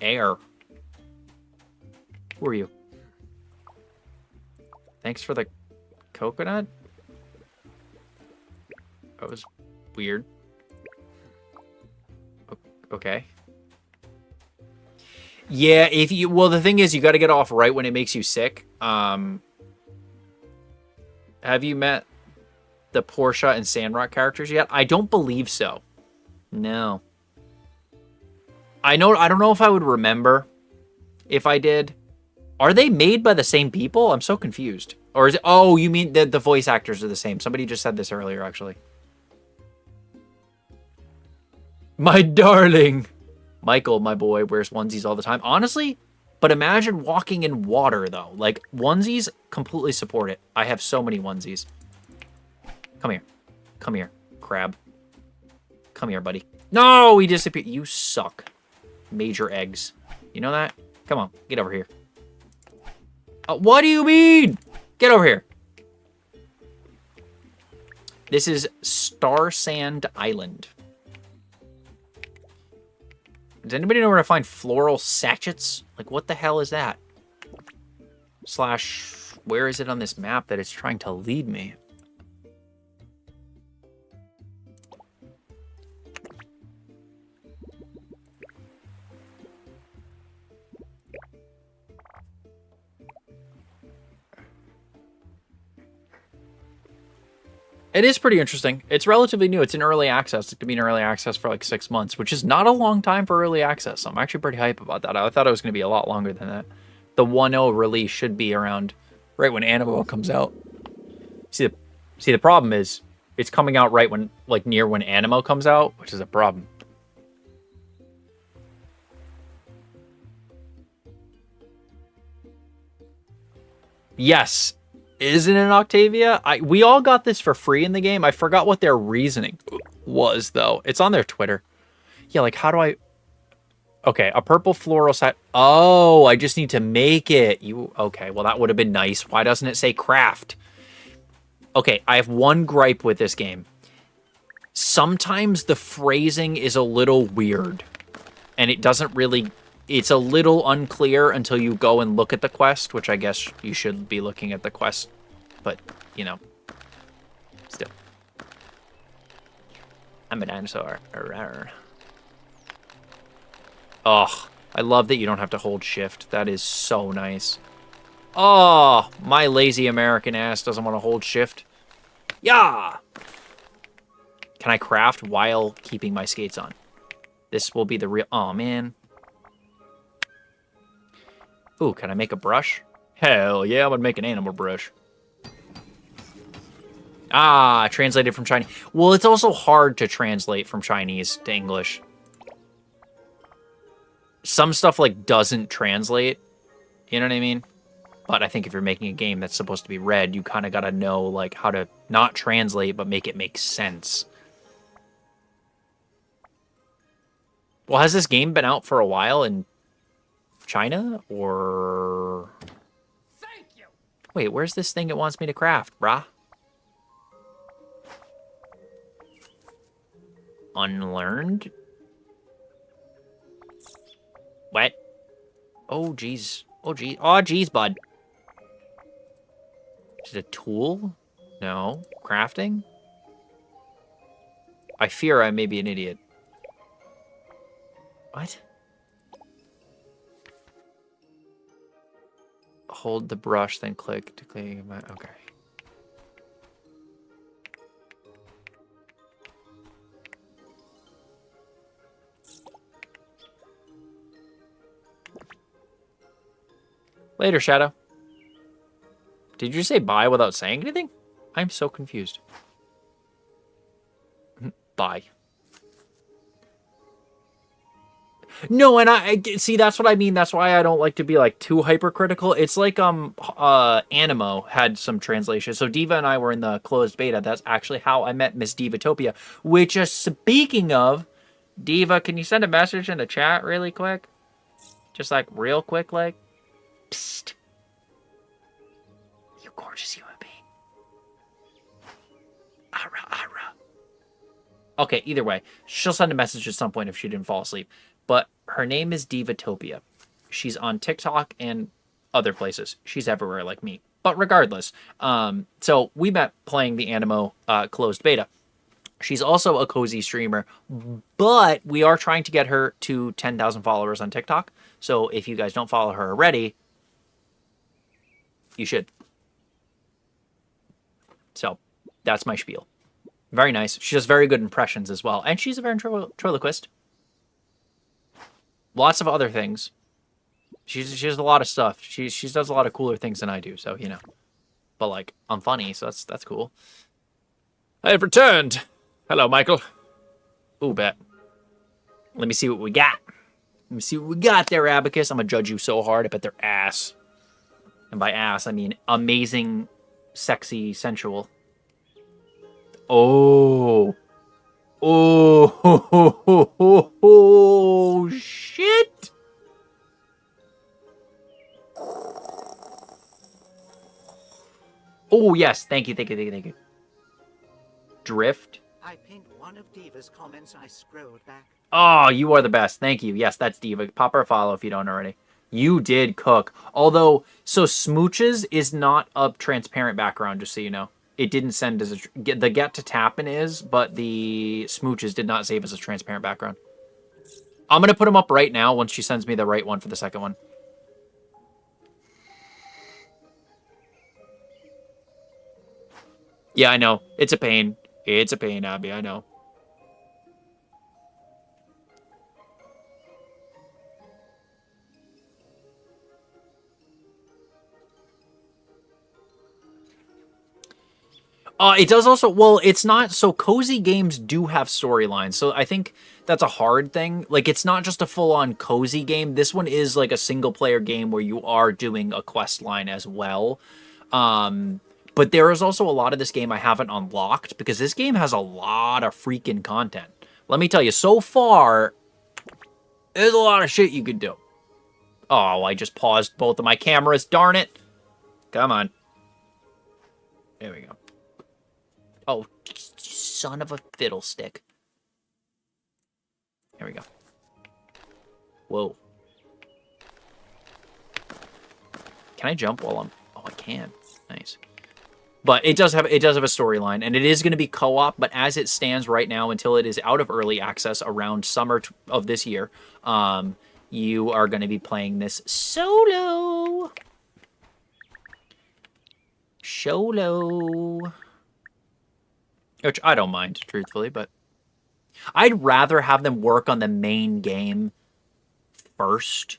air? Who are you? Thanks for the coconut? That was weird. Okay. Yeah, if you... Well, the thing is, you got to get off right when it makes you sick. Have you met the Portia and Sandrock characters yet? I don't believe so. No. I don't know if I would remember if I did. Are they made by the same people? I'm so confused. Or is it... Oh, you mean the voice actors are the same. Somebody just said this earlier, actually. My darling. Michael, my boy, wears onesies all the time. Honestly, but imagine walking in water, though. Like, onesies completely support it. I have so many onesies. Come here. Come here, crab. Come here, buddy. No, he disappeared. You suck. Major eggs. You know that? Come on, get over here. What do you mean? Get over here. This is STARSAND Island. Does anybody know where to find floral sachets? Like, what the hell is that? Slash, where is it on this map that it's trying to lead me? It is pretty interesting. It's relatively new. It's in early access. It could be in early access for like 6 months, which is not a long time for early access. So I'm actually pretty hype about that. I thought it was going to be a lot longer than that. The 1.0 release should be around right when Animo comes out. See, the problem is it's coming out right when, like, near when Animo comes out, which is a problem. Yes. Isn't it Octavia? We all got this for free in the game. I forgot what their reasoning was, though. It's on their Twitter. Yeah, like, how do I... Okay, a purple floral set. Oh, I just need to make it. Okay, well, that would have been nice. Why doesn't it say craft? Okay, I have one gripe with this game. Sometimes the phrasing is a little weird. And it doesn't really... It's a little unclear until you go and look at the quest, which I guess you should be looking at the quest. But, you know, still. I'm a dinosaur. Oh, I love that you don't have to hold shift. That is so nice. Oh, my lazy American ass doesn't want to hold shift. Yeah! Can I craft while keeping my skates on? This will be the real... Oh, man. Ooh, can I make a brush? Hell yeah, I'm gonna make an animal brush. Ah, translated from Chinese. Well, it's also hard to translate from Chinese to English. Some stuff, like, doesn't translate. You know what I mean? But I think if you're making a game that's supposed to be read, you kind of gotta know, like, how to not translate, but make it make sense. Well, has this game been out for a while and... China, or... Thank you. Wait, where's this thing it wants me to craft, brah? Unlearned? What? Oh, jeez. Oh, jeez. Oh, jeez, bud. Is it a tool? No. Crafting? I fear I may be an idiot. What? Hold the brush, then click to click. Okay. Later, Shadow. Did you say bye without saying anything? I'm so confused. Bye. No, and I see, that's what I mean. That's why I don't like to be like too hypercritical. It's like Animo had some translation. So Diva and I were in the closed beta. That's actually how I met Miss Divatopia. Which is, speaking of, Diva, can you send a message in the chat really quick? Just like real quick, like, psst. You gorgeous human being. Ara, ara. Okay, either way, she'll send a message at some point if she didn't fall asleep. But her name is Divatopia. She's on TikTok and other places. She's everywhere like me. But regardless, so we met playing the Animo closed beta. She's also a cozy streamer, but we are trying to get her to 10,000 followers on TikTok. So if you guys don't follow her already, you should. So that's my spiel. Very nice. She does very good impressions as well. And she's a ventriloquist. Lots of other things. She does a lot of stuff. She does a lot of cooler things than I do, so, you know. But, like, I'm funny, so that's cool. I have returned. Hello, Michael. Ooh, bet. Let me see what we got. Let me see what we got there, Abacus. I'm going to judge you so hard. I bet they're ass. And by ass, I mean amazing, sexy, sensual. Oh. Oh, shit. Oh, yes. Thank you. Drift. I pinned one of Diva's comments. I scrolled back. Oh, you are the best. Thank you. Yes, that's Diva. Pop her a follow if you don't already. You did cook. Although, so Smooches is not a transparent background, just so you know. It didn't send as a... The get to tapping is, but the Smooches did not save as a transparent background. I'm going to put them up right now once she sends me the right one for the second one. Yeah, I know. It's a pain. It's a pain, Abby. I know. It does also, well, it's not, so cozy games do have storylines, so I think that's a hard thing. Like, it's not just a full-on cozy game. This one is like a single-player game where you are doing a quest line as well. But there is also a lot of this game I haven't unlocked, because this game has a lot of freaking content. Let me tell you, so far, there's a lot of shit you could do. Oh, I just paused both of my cameras, darn it. Come on. There we go. Oh, son of a fiddlestick. There we go. Whoa. Can I jump while I'm... Oh, I can. Nice. But it does have a storyline, and it is going to be co-op, but as it stands right now, until it is out of early access around summer of this year, you are going to be playing this solo. Solo. Which I don't mind, truthfully, but I'd rather have them work on the main game first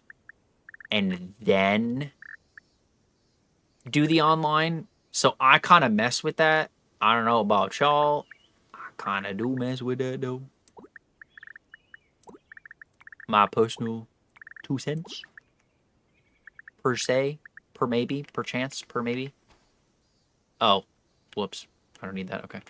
and then do the online. So I kind of mess with that. I don't know about y'all. I kind of do mess with that, though. My personal 2 cents. Per se. Per maybe. Per chance. Per maybe. Oh. Whoops. I don't need that. Okay.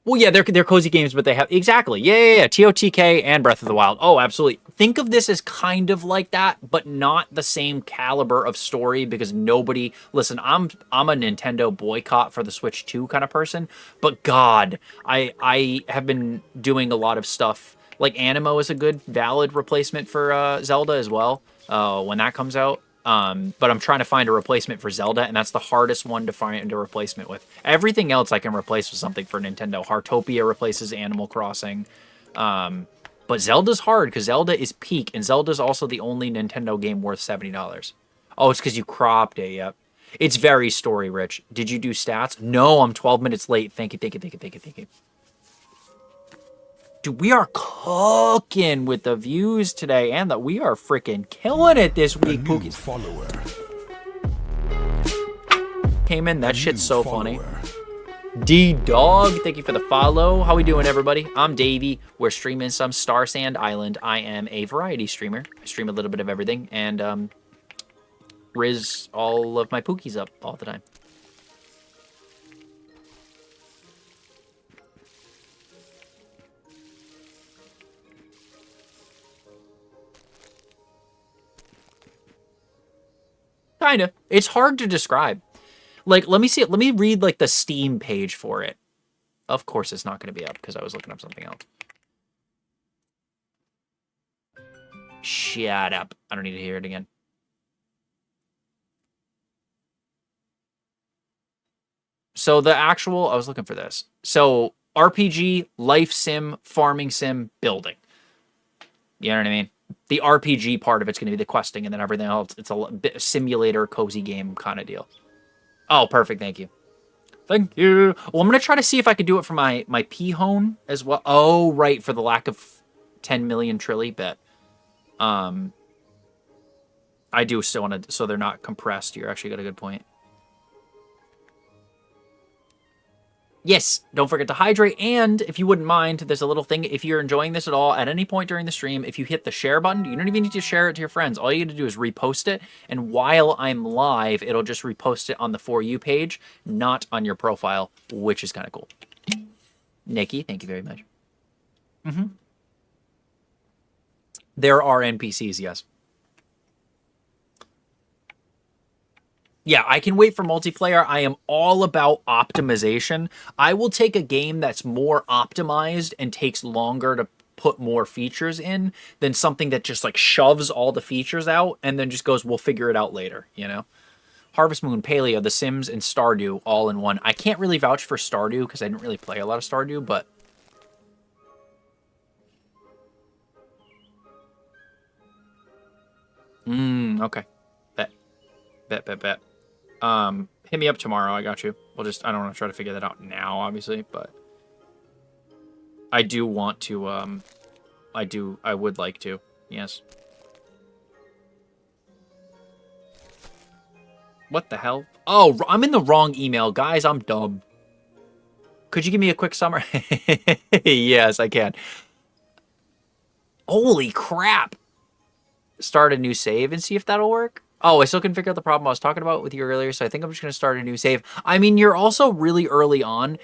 Well, yeah, they're cozy games, but they have... Exactly. Yeah. TOTK and Breath of the Wild. Oh, absolutely. Think of this as kind of like that, but not the same caliber of story, because nobody... Listen, I'm a Nintendo boycott for the Switch 2 kind of person, but God, I have been doing a lot of stuff. Like, Animo is a good, valid replacement for Zelda as well, when that comes out. But I'm trying to find a replacement for Zelda, and that's the hardest one to find a replacement with. Everything else I can replace with something for Nintendo. Heartopia replaces Animal Crossing. But Zelda's hard because Zelda is peak, and Zelda's also the only Nintendo game worth $70. Oh, it's because you cropped it, yep. It's very story-rich. Did you do stats? No, I'm 12 minutes late. Thank you, thank you, thank you, thank you, thank you. Dude, we are cooking with the views today, and that we are freaking killing it this week, Pookies. Follower. Came in, that shit's so funny. D-Dog, thank you for the follow. How we doing, everybody? I'm Davey. We're streaming some STARSAND Island. I am a variety streamer. I stream a little bit of everything, and riz all of my Pookies up all the time. Kinda. It's hard to describe. Like, let me see it. Let me read, like, the Steam page for it. Of course it's not going to be up, because I was looking up something else. Shut up. I don't need to hear it again. So the actual... I was looking for this. So, RPG, life sim, farming sim, building. You know what I mean? The RPG part of it's going to be the questing, and then everything else, it's a bit simulator, cozy game kind of deal. Oh, perfect. Thank you. Thank you. Well, I'm going to try to see if I can do it for my P-hone as well. Oh, right. For the lack of 10 million trilly bet. I do still want to, so they're not compressed. You're actually got a good point. Yes, don't forget to hydrate, and if you wouldn't mind, there's a little thing, if you're enjoying this at all, at any point during the stream, if you hit the share button, you don't even need to share it to your friends. All you need to do is repost it, and while I'm live, it'll just repost it on the For You page, not on your profile, which is kind of cool. Nikki, thank you very much. There are NPCs, yes. Yeah, I can wait for multiplayer. I am all about optimization. I will take a game that's more optimized and takes longer to put more features in than something that just like shoves all the features out and then just goes, we'll figure it out later, you know? Harvest Moon, Paleo, The Sims, and Stardew all in one. I can't really vouch for Stardew because I didn't really play a lot of Stardew, but... okay. Bet. Hit me up tomorrow. I got you. I don't want to try to figure that out now, obviously, but I do want to, I would like to, yes. What the hell? Oh, I'm in the wrong email. Guys, I'm dumb. Could you give me a quick summary? Yes, I can. Holy crap. Start a new save and see if that'll work. Oh, I still couldn't figure out the problem I was talking about with you earlier, so I think I'm just going to start a new save. I mean, you're also really early on.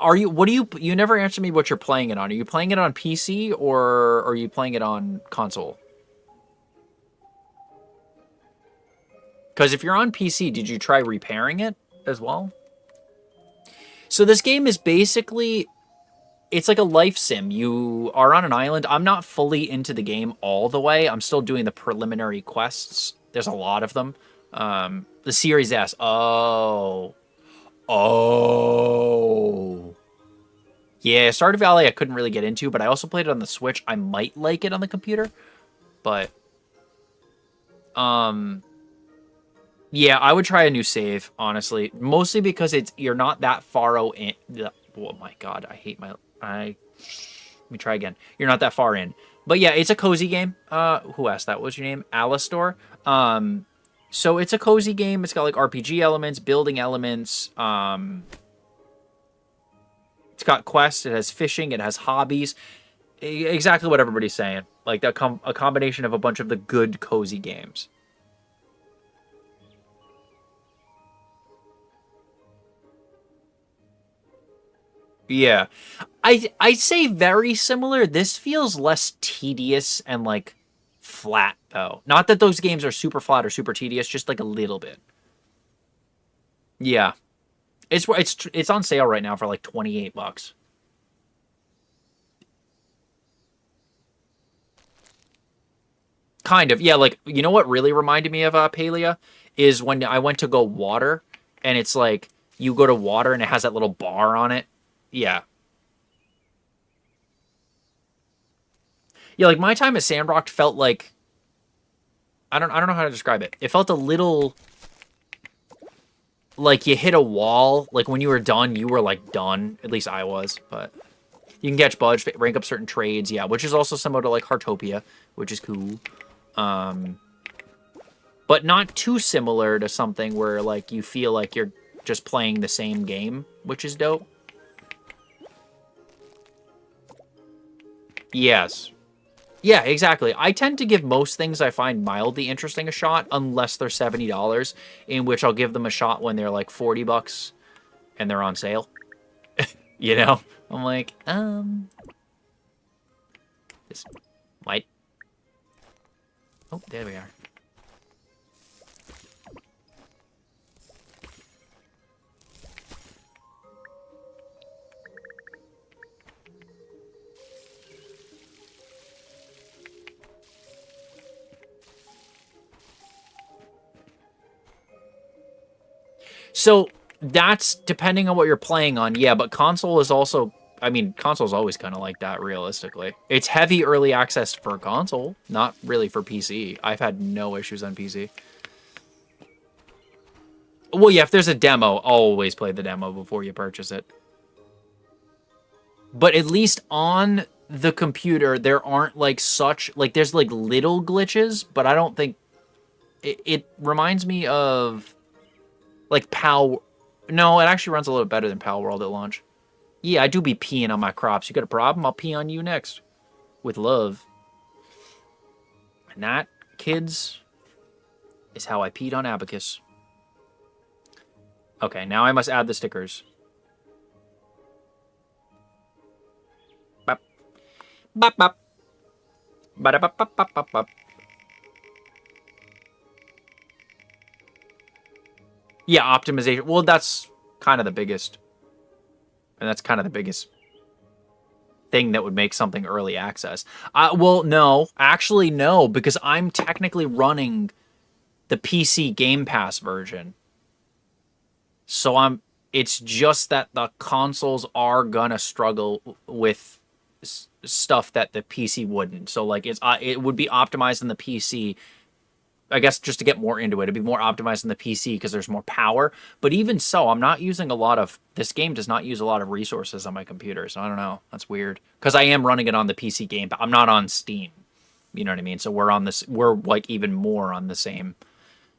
You never answered me what you're playing it on. Are you playing it on PC or are you playing it on console? Because if you're on PC, did you try repairing it as well? So this game is basically... It's like a life sim. You are on an island. I'm not fully into the game all the way. I'm still doing the preliminary quests. There's a lot of them. The Series S. Oh. Yeah, Stardew Valley I couldn't really get into, but I also played it on the Switch. I might like it on the computer. But, yeah, I would try a new save, honestly. Mostly because you're not that far in. Oh my god, I hate my... Let me try again. You're not that far in. But yeah, it's a cozy game. Who asked that? What's your name? Alistor. So it's a cozy game. It's got like RPG elements, building elements. It's got quests. It has fishing. It has hobbies. Exactly what everybody's saying. Like a combination of a bunch of the good cozy games. Yeah. I'd say very similar. This feels less tedious and like flat though. Not that those games are super flat or super tedious, just like a little bit. Yeah. It's on sale right now for like $28. Kind of, yeah. Like, you know what really reminded me of Palia is when I went to go water, and it's like you go to water and it has that little bar on it. Yeah. Yeah, like my time at Sandrock felt like I don't know how to describe it. It felt a little like you hit a wall. Like when you were done, you were like done. At least I was, but you can catch budge, rank up certain trades, yeah, which is also similar to like Heartopia, which is cool. But not too similar to something where like you feel like you're just playing the same game, which is dope. Yes. Yeah, exactly. I tend to give most things I find mildly interesting a shot, unless they're $70, in which I'll give them a shot when they're like $40 and they're on sale. You know? I'm like, this might. Oh, there we are. So that's depending on what you're playing on, yeah, but console is also, I mean, console's always kind of like that, realistically. It's heavy early access for console, not really for PC. I've had no issues on PC. Well, yeah, if there's a demo, always play the demo before you purchase it. But at least on the computer, there aren't like such, like there's like little glitches, but I don't think, it reminds me of like PAL. No, it actually runs a little better than Pal World at launch. Yeah, I do be peeing on my crops. You got a problem? I'll pee on you next. With love. And that, kids, is how I peed on Abacus. Okay, now I must add the stickers. Bop. Bop, bop. Ba-da-bop-bop-bop-bop. Yeah, optimization. Well, that's kind of the biggest. And that's kind of the biggest thing that would make something early access. Well, no. Actually, no. Because I'm technically running the PC Game Pass version. So it's just that the consoles are gonna struggle with stuff that the PC wouldn't. So, like, it would be optimized in the PC. I guess just to get more into it, it'd be more optimized in the PC because there's more power. But even so, I'm not using a lot of... This game does not use a lot of resources on my computer, so I don't know. That's weird. Because I am running it on the PC Game, but I'm not on Steam. You know what I mean? So we're like even more on the same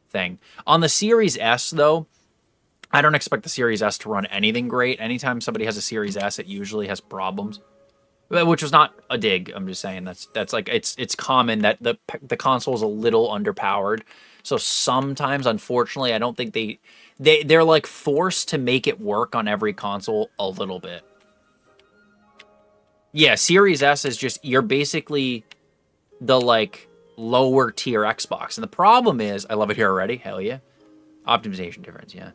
thing. On the Series S, though, I don't expect the Series S to run anything great. Anytime somebody has a Series S, it usually has problems. Which was not a dig. I'm just saying that's like it's common that the console is a little underpowered. So sometimes, unfortunately, I don't think they're like forced to make it work on every console a little bit. Yeah, Series S is just, you're basically the like lower tier Xbox, and the problem is, I love it here already. Hell yeah, optimization difference. Yeah,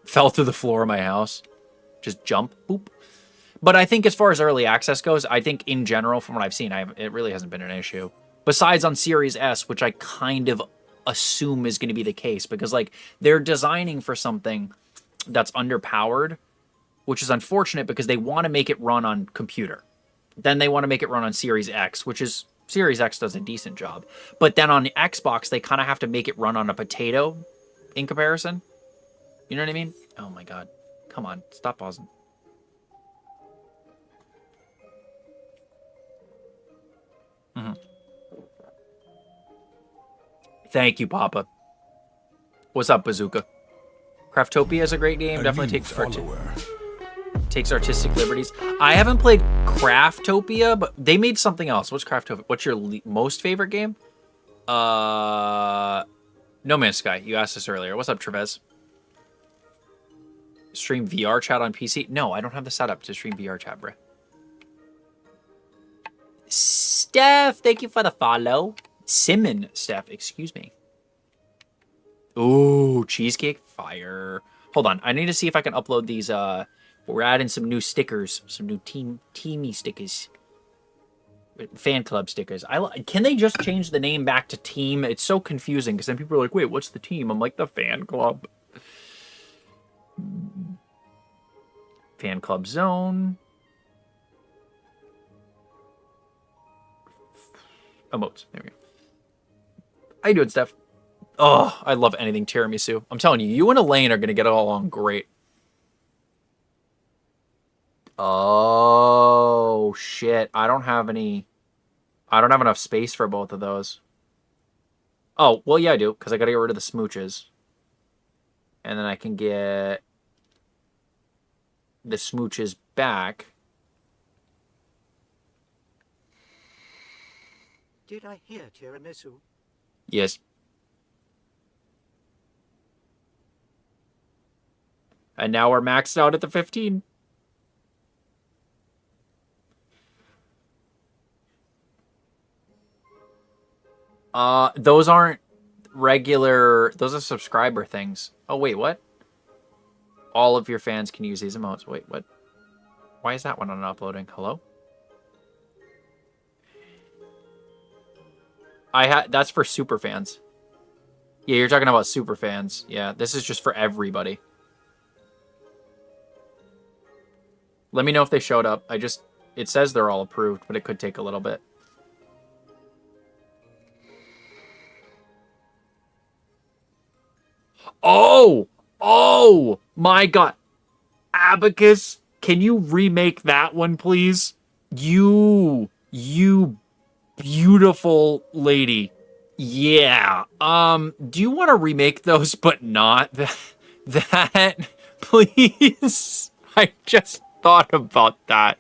fell through the floor of my house. Just jump, boop. But I think as far as early access goes, I think in general, from what I've seen, it really hasn't been an issue. Besides on Series S, which I kind of assume is going to be the case, because like they're designing for something that's underpowered, which is unfortunate because they want to make it run on computer. Then they want to make it run on Series X, which is, Series X does a decent job. But then on Xbox, they kind of have to make it run on a potato in comparison. You know what I mean? Oh my God. Come on. Stop pausing. Mm-hmm. Thank you, Papa. What's up, Bazooka? Craftopia is a great game. Definitely takes artistic liberties. I haven't played Craftopia, but they made something else. What's Craftopia? What's your most favorite game? No Man's Sky. You asked this earlier. What's up, Trevez? Stream VR chat on PC? No, I don't have the setup to stream VR chat, bruh. Steph, thank you for the follow. Simon, Steph, excuse me. Ooh, cheesecake fire. Hold on, I need to see if I can upload these. We're adding some new stickers, some new teamy stickers. Fan club stickers. Can they just change the name back to team? It's so confusing because then people are like, wait, what's the team? I'm like, the fan club. Fan club zone. Emotes. There we go. How you doing, Steph? Oh, I love anything tiramisu. I'm telling you, you and Elaine are going to get along great. Oh, shit. I don't have enough space for both of those. Oh, well, yeah, I do, because I got to get rid of the smooches. And then I can get the smooches back. Did I hear tiramisu? Yes. And now we're maxed out at the 15. Those aren't regular, those are subscriber things. Oh, wait, what? All of your fans can use these emotes. Wait, what? Why is that one not uploading? Hello? That's for super fans. Yeah, you're talking about super fans. Yeah, this is just for everybody. Let me know if they showed up. It says they're all approved, but it could take a little bit. Oh! Oh! My God. Abacus, can you remake that one, please? You beautiful lady. Yeah. Do you want to remake those, but not that? Please? I just thought about that.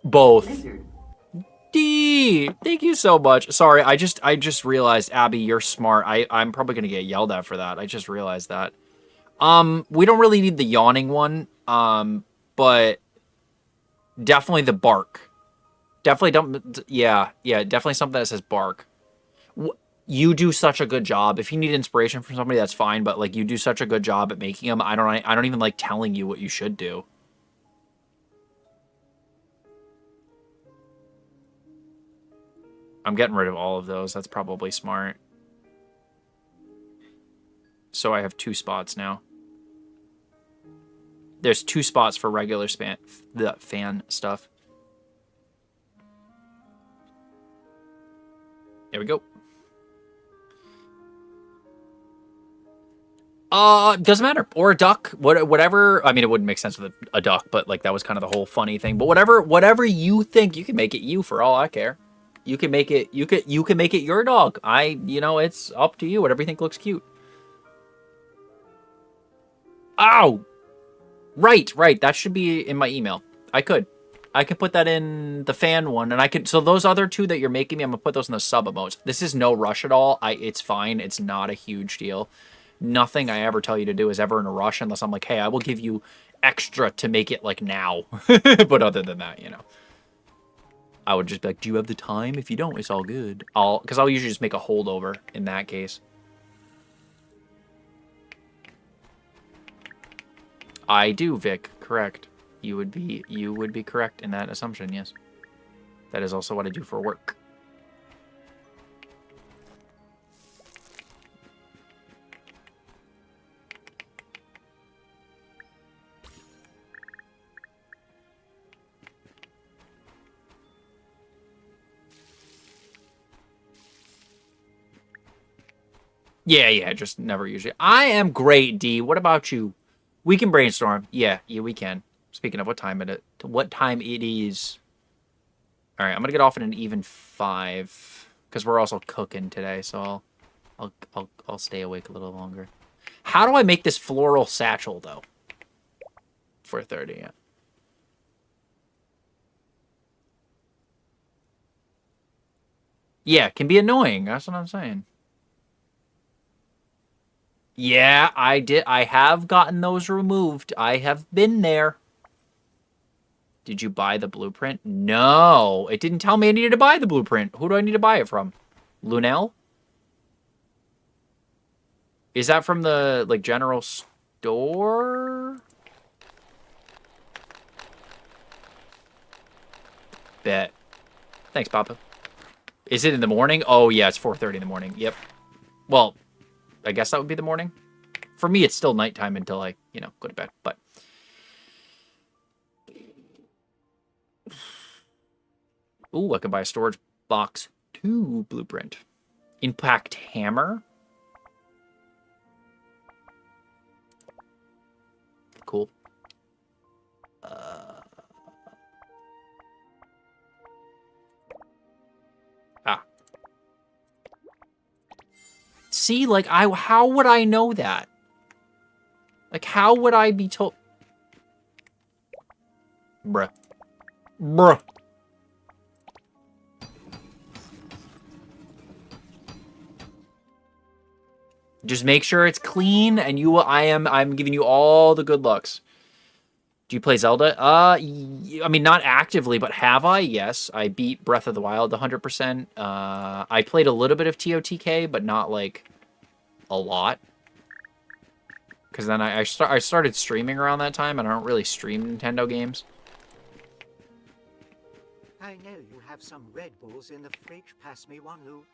Both. Lizard. D, thank you so much. Sorry, I just realized, Abby, you're smart. I'm probably gonna get yelled at for that. I just realized that. We don't really need the yawning one. But definitely the bark. Definitely don't. Yeah, definitely something that says bark. You do such a good job. If you need inspiration from somebody, that's fine. But like, you do such a good job at making them. I don't even like telling you what you should do. I'm getting rid of all of those. That's probably smart. So I have 2 spots now. There's 2 spots for regular the fan stuff. There we go. Doesn't matter. Or a duck, whatever. I mean, it wouldn't make sense with a duck, but like that was kind of the whole funny thing. But whatever you think, you can make it you for all I care. You can make it. You can make it your dog. It's up to you. Whatever you think looks cute. Ow! Right. That should be in my email. I could put that in the fan one, and I could. So those other 2 that you're making me, I'm gonna put those in the sub emotes. This is no rush at all. It's fine. It's not a huge deal. Nothing I ever tell you to do is ever in a rush unless I'm like, hey, I will give you extra to make it like now. But other than that, I would just be like, do you have the time? If you don't, it's all good. Because I'll usually just make a holdover in that case. I do, Vic. Correct. You would be correct in that assumption, yes. That is also what I do for work. Yeah, just never usually. I am great, D. What about you? We can brainstorm. Yeah, we can. Speaking of what time it is. All right, I'm gonna get off at an even 5 because we're also cooking today, so I'll stay awake a little longer. How do I make this floral satchel though? 4:30, yeah. Yeah, it can be annoying. That's what I'm saying. Yeah, I did. I have gotten those removed. I have been there. Did you buy the blueprint? No, it didn't tell me I needed to buy the blueprint. Who do I need to buy it from? Lunel? Is that from the general store? bet. Thanks, Papa. Is it in the morning? Oh, yeah, it's 4:30 in the morning. Yep. Well, I guess that would be the morning. For me, it's still nighttime until I, go to bed. But ooh, I can buy a storage box 2 blueprint. Impact hammer. Cool. See, like, how would I know that? Like, how would I be told? Bruh. Bruh. Just make sure it's clean, and I'm giving you all the good looks. Do you play Zelda? I mean, not actively, but have I? Yes. I beat Breath of the Wild 100%. I played a little bit of TOTK, but not, like, a lot. Because then I started streaming around that time, and I don't really stream Nintendo games. I know you have some Red Bulls in the fridge. Pass me one, Lou.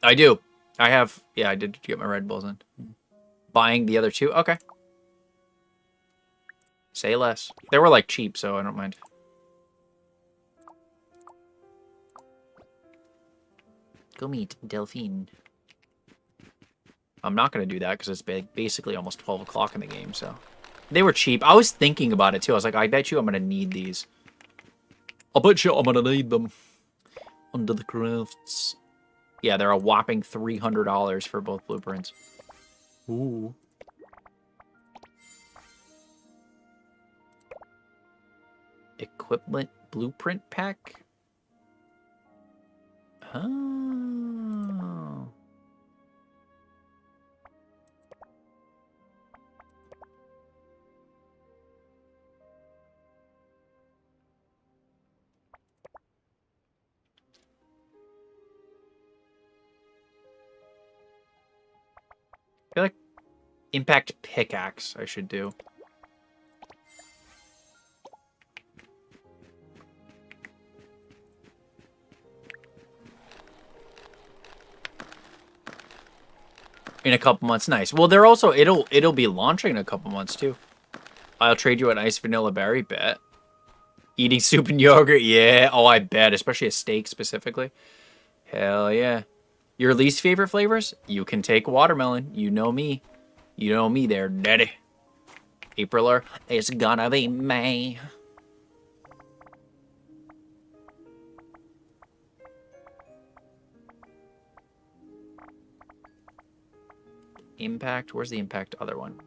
I do. I have... Yeah, I did get my Red Bulls in. Buying the other 2? Okay. Say less. They were, like, cheap, so I don't mind. Go meet Delphine. I'm not going to do that because it's basically almost 12 o'clock in the game, so... They were cheap. I was thinking about it, too. I was like, I bet you I'm going to need these. I'll bet you I'm going to need them. Under the crafts. Yeah, they're a whopping $300 for both blueprints. Ooh. Equipment blueprint pack? Oh. I feel like impact pickaxe I should do. In a couple months, nice. Well, they're also it'll be launching in a couple months too. I'll trade you an ice vanilla berry, bet. Eating soup and yogurt, yeah. Oh, I bet, especially a steak specifically. Hell yeah. Your least favorite flavors? You can take watermelon. You know me. You know me there, daddy. Apriler, it's gonna be May. Impact, where's the impact other one?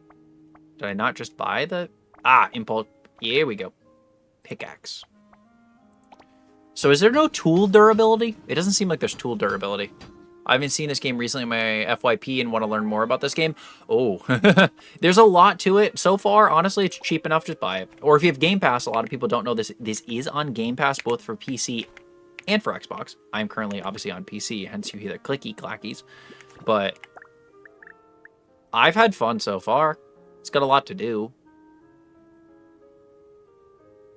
Did I not just buy the... impulse. Here we go. Pickaxe. So is there no tool durability? It doesn't seem like there's tool durability. I haven't seen this game recently in my FYP and want to learn more about this game. Oh, there's a lot to it. So far, honestly, it's cheap enough. Just buy it. Or if you have Game Pass, a lot of people don't know this. This is on Game Pass, both for PC and for Xbox. I'm currently, obviously, on PC, hence you hear the clicky clackies. But I've had fun so far. It's got a lot to do.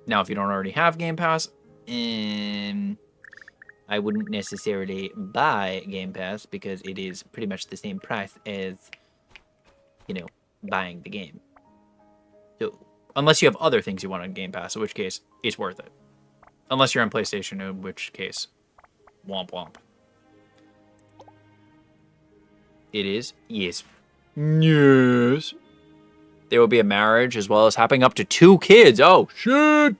Now, if you don't already have Game Pass, I wouldn't necessarily buy Game Pass because it is pretty much the same price as, buying the game. So, unless you have other things you want on Game Pass, in which case, it's worth it. Unless you're on PlayStation, in which case, womp womp. It is? Yes. Yes. There will be a marriage as well as having up to 2 kids. Oh, shit.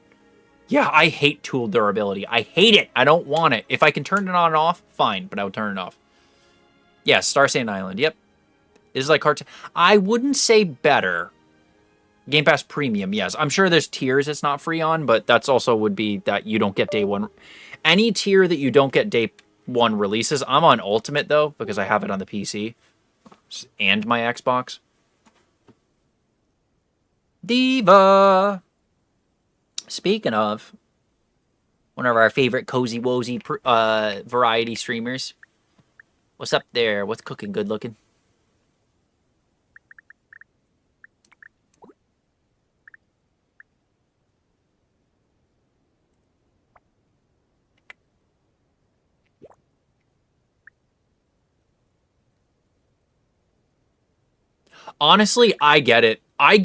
Yeah, I hate tool durability. I hate it. I don't want it. If I can turn it on and off, fine, but I would turn it off. Yeah, STARSAND Island. Yep. This is like hard to... I wouldn't say better. Game Pass Premium, yes. I'm sure there's tiers it's not free on, but that's also would be that you don't get day one. Any tier that you don't get day one releases. I'm on Ultimate, though, because I have it on the PC and my Xbox. Diva! Speaking of, one of our favorite cozy wozy variety streamers. What's up there? What's cooking? Good looking? Honestly, I get it. I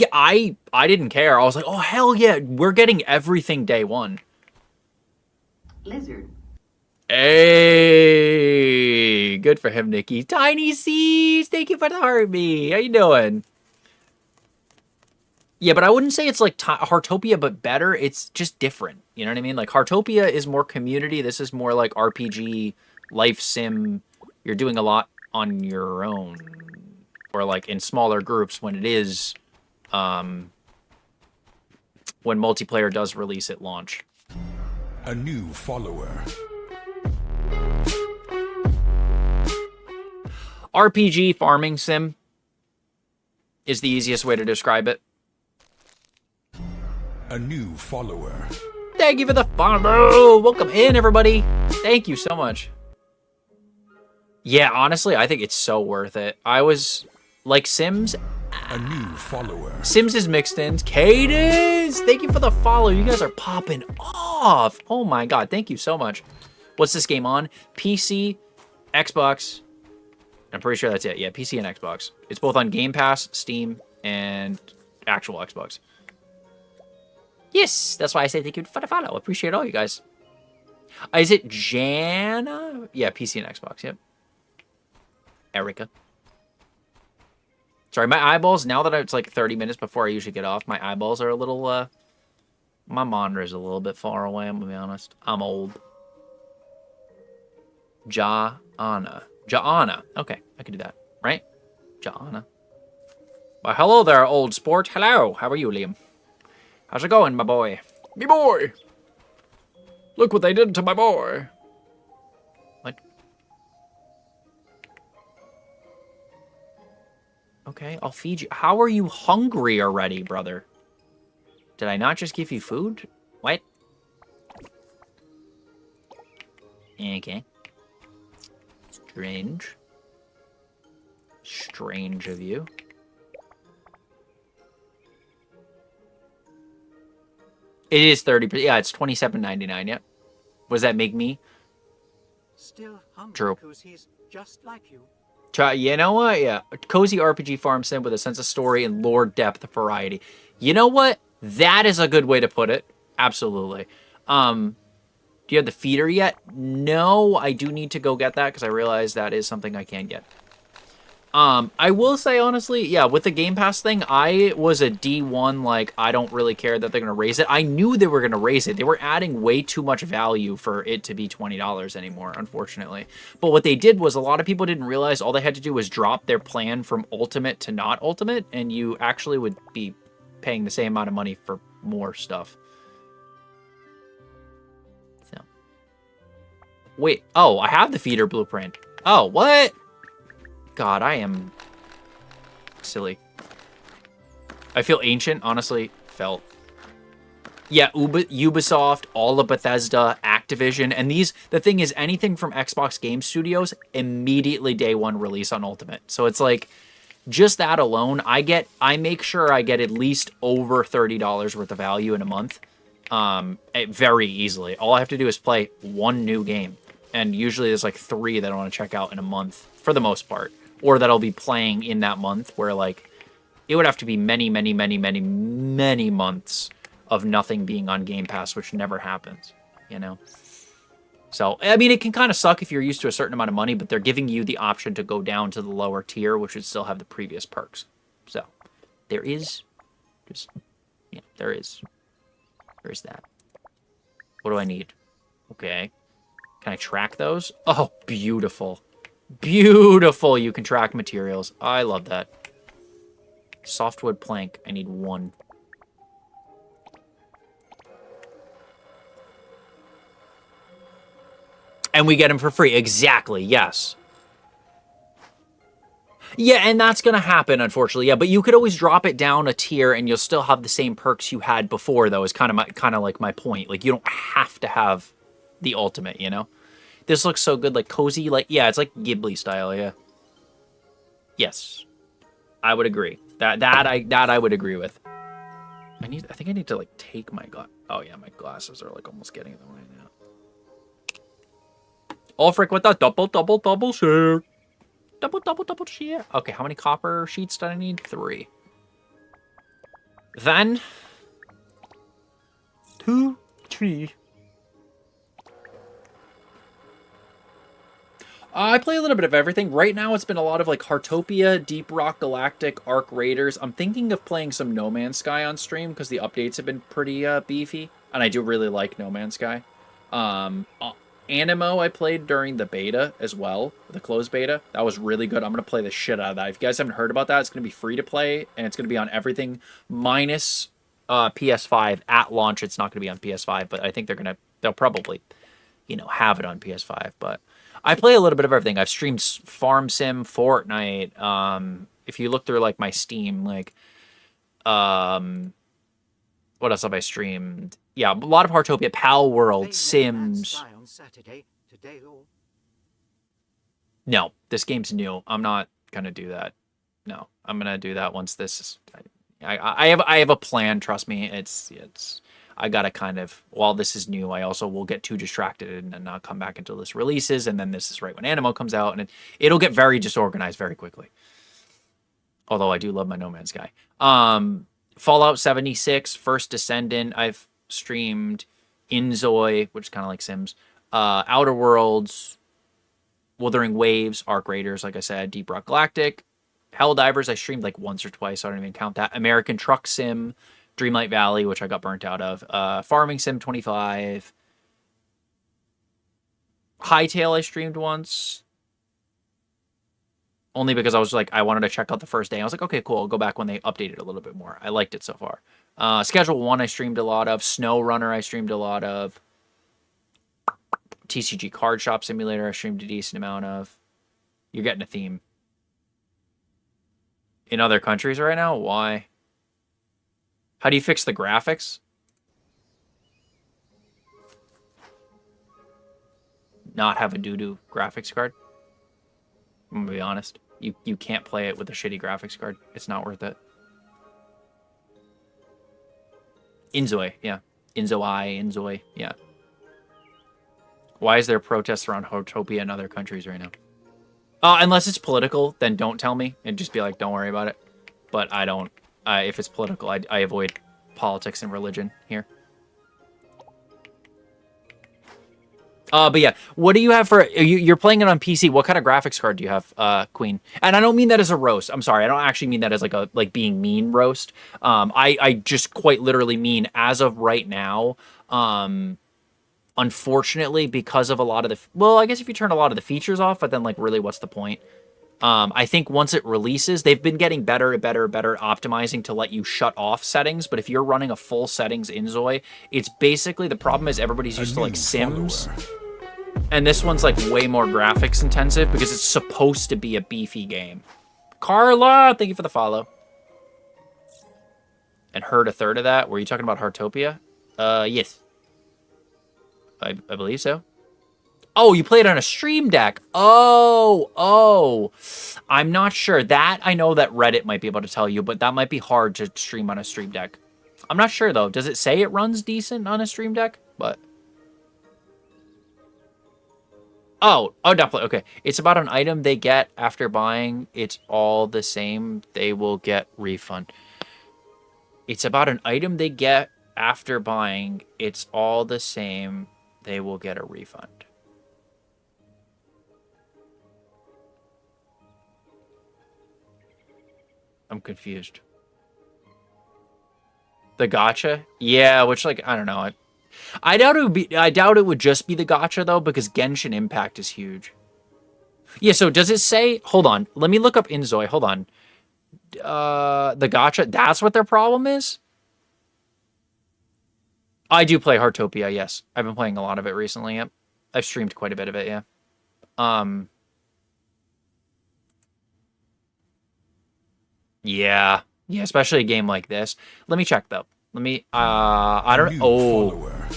didn't care. I was like, oh, hell yeah, we're getting everything day one. Lizard. Hey, good for him, Nikki. Tiny Seas, thank you for the heartbeat. How you doing? Yeah, but I wouldn't say it's like Heartopia, but better. It's just different. You know what I mean? Like Heartopia is more community. This is more like RPG, life sim. You're doing a lot on your own, or like in smaller groups when it is, when multiplayer does release at launch. A new follower. RPG farming sim is the easiest way to describe it. A new follower. Thank you for the follow. Welcome in, everybody. Thank you so much. Yeah, honestly, I think it's so worth it. I was like Sims. A new follower. Sims is mixed in. Cadence, thank you for the follow. You guys are popping off. Oh my god, thank you so much. What's this game on? PC, Xbox. I'm pretty sure that's it. Yeah, PC and Xbox. It's both on Game Pass, Steam, and actual Xbox. Yes, that's why I say thank you for the follow. Appreciate all you guys. Is it Jana? Yeah, PC and Xbox, yep. Erica. Sorry, my eyeballs, now that it's like 30 minutes before I usually get off, my eyeballs are a little, my monitor is a little bit far away, I'm gonna be honest. I'm old. Jana. Okay, I can do that, right? Jana. Well, hello there, old sport. Hello, how are you, Liam? How's it going, my boy? Me boy! Look what they did to my boy. What? Okay, I'll feed you. How are you hungry already, brother? Did I not just give you food? What? Okay. Strange. Strange of you. It is 30%. Yeah, it's $27.99. Yep. What does that make me? Still hungry True. because he's just like you. Try. You know what? Yeah, a cozy RPG farm sim with a sense of story and lore depth variety. You know what? That is a good way to put it. Absolutely. Do you have the feeder yet? No, I do need to go get that because I realize that is something I can get. I will say, honestly, yeah, with the Game Pass thing, I was a D1, like, I don't really care that they're going to raise it. I knew they were going to raise it. They were adding way too much value for it to be $20 anymore, unfortunately. But what they did was a lot of people didn't realize all they had to do was drop their plan from Ultimate to not Ultimate, and you actually would be paying the same amount of money for more stuff. So. Wait, oh, I have the feeder blueprint. Oh, what? God, I am silly. I feel ancient, honestly. Felt. Yeah, Ubisoft, all of Bethesda, Activision, and these, the thing is, anything from Xbox Game Studios, immediately day one release on Ultimate. So it's like, just that alone, I make sure I get at least over $30 worth of value in a month, very easily. All I have to do is play one new game, and usually there's like 3 that I want to check out in a month, for the most part. Or that I'll be playing in that month, where, like, it would have to be many, many, many, many, many months of nothing being on Game Pass, which never happens, you know? So, I mean, it can kind of suck if you're used to a certain amount of money, but they're giving you the option to go down to the lower tier, which would still have the previous perks. So, there is, just, yeah, there is that. What do I need? Okay. Can I track those? Oh, beautiful. Beautiful, you can track materials. I love that. Softwood plank. I need 1. And we get them for free. Exactly, yes. Yeah, and that's going to happen, unfortunately. Yeah, but you could always drop it down a tier and you'll still have the same perks you had before, though, is kind of like my point. Like, you don't have to have the ultimate, you know? This looks so good, like cozy, like, yeah, it's like Ghibli style, yeah. Yes, I would agree. That I would agree with. I think I need to like take my oh yeah, my glasses are like almost getting in the way now. Ulfric with the double share. Double sheet. Okay, how many copper sheets did I need? 3. Then 2, 3. I play a little bit of everything. Right now, it's been a lot of like Heartopia, Deep Rock Galactic, Arc Raiders. I'm thinking of playing some No Man's Sky on stream because the updates have been pretty beefy, and I do really like No Man's Sky. Animo I played during the beta as well, the closed beta. That was really good. I'm going to play the shit out of that. If you guys haven't heard about that, it's going to be free to play, and it's going to be on everything minus PS5. At launch, it's not going to be on PS5, but I think they'll probably, have it on PS5. But I play a little bit of everything. I've streamed Farm Sim, Fortnite. If you look through like my Steam, like, what else have I streamed? Yeah, a lot of Heartopia, Pal World, Sims. On Saturday, today or... No, this game's new. I'm not gonna do that. No, I'm gonna do that once this is. I have a plan. Trust me. It's. I gotta kind of, while this is new, I also will get too distracted and not come back until this releases, and then this is right when Animo comes out, and it'll get very disorganized very quickly. Although I do love my No Man's Sky. Fallout 76, First Descendant, I've streamed. Inzoi, which is kind of like Sims. Outer Worlds, Wuthering Waves, Arc Raiders, like I said, Deep Rock Galactic. Helldivers, I streamed like once or twice, so I don't even count that. American Truck Sim, Dreamlight Valley, which I got burnt out of. Farming Sim 25. Hytale I streamed once. Only because I was like, I wanted to check out the first day. I was like, okay, cool. I'll go back when they update it a little bit more. I liked it so far. Schedule 1 I streamed a lot of. Snow Runner I streamed a lot of. TCG Card Shop Simulator I streamed a decent amount of. You're getting a theme. In other countries right now? Why? How do you fix the graphics? Not have a doo-doo graphics card? I'm gonna be honest. You can't play it with a shitty graphics card. It's not worth it. Inzoi, yeah. Inzoi, yeah. Why is there protests around Heartopia in other countries right now? Unless it's political, then don't tell me and just be like, don't worry about it. But I don't. If it's political, I avoid politics and religion here. But yeah, what do you have for... You're playing it on PC. What kind of graphics card do you have, Queen? And I don't mean that as a roast. I'm sorry. I don't actually mean that as like being mean roast. I just quite literally mean as of right now, unfortunately, because of a lot of the... Well, I guess if you turn a lot of the features off, but then like really what's the point? I think once it releases, they've been getting better optimizing to let you shut off settings. But if you're running a full settings Inzoi, it's basically... The problem is everybody's used to like Sims. Follower. And this one's like way more graphics intensive because it's supposed to be a beefy game. Carla, thank you for the follow. And heard a third of that. Were you talking about Heartopia? Yes. I believe so. Oh, you played on a stream deck. Oh. I'm not sure. That, I know that Reddit might be able to tell you, but that might be hard to stream on a stream deck. I'm not sure, though. Does it say it runs decent on a stream deck? But... Oh, definitely. Okay. It's about an item they get after buying. It's all the same. They will get refund. It's about an item they get after buying. It's all the same. They will get a refund. I'm confused. The gacha? Yeah, which, like, I don't know. I doubt it would just be the gacha though, because Genshin Impact is huge. Yeah, so does it say... Hold on. Let me look up Inzoi. Hold on. The gacha, that's what their problem is? I do play Heartopia, yes. I've been playing a lot of it recently, yep. I've streamed quite a bit of it, yeah. Yeah. Yeah, especially a game like this. Let me check, though. Let me, I don't, Follower.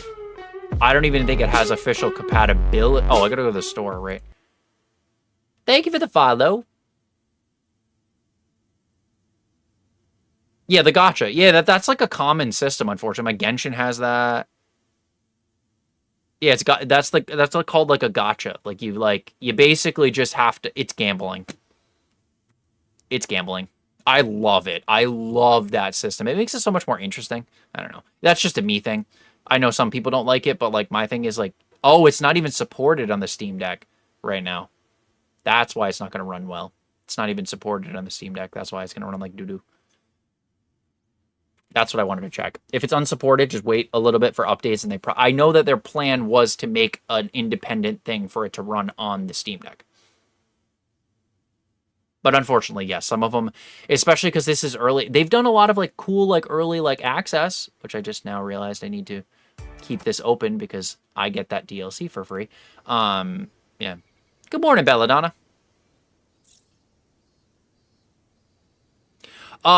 I don't even think it has official compatibility. Oh, I gotta go to the store, right? Thank you for the follow. Yeah, the gacha. Yeah, that's like a common system, unfortunately. My Genshin has that. Yeah, that's called like a gacha. Like you basically just have to, it's gambling. it's gambling. I love it. I love that system. It makes it so much more interesting. I don't know. That's just a me thing. I know some people don't like it, but like my thing is like, oh, it's not even supported on the Steam Deck right now. That's why it's not going to run well. It's not even supported on the Steam Deck. That's why it's going to run like doo-doo. That's what I wanted to check. If it's unsupported, just wait a little bit for updates. And I know that their plan was to make an independent thing for it to run on the Steam Deck. But unfortunately, yes, some of them, especially because this is early, they've done a lot of like cool, like early like access, which I just now realized I need to keep this open because I get that DLC for free. Yeah. Good morning, Belladonna.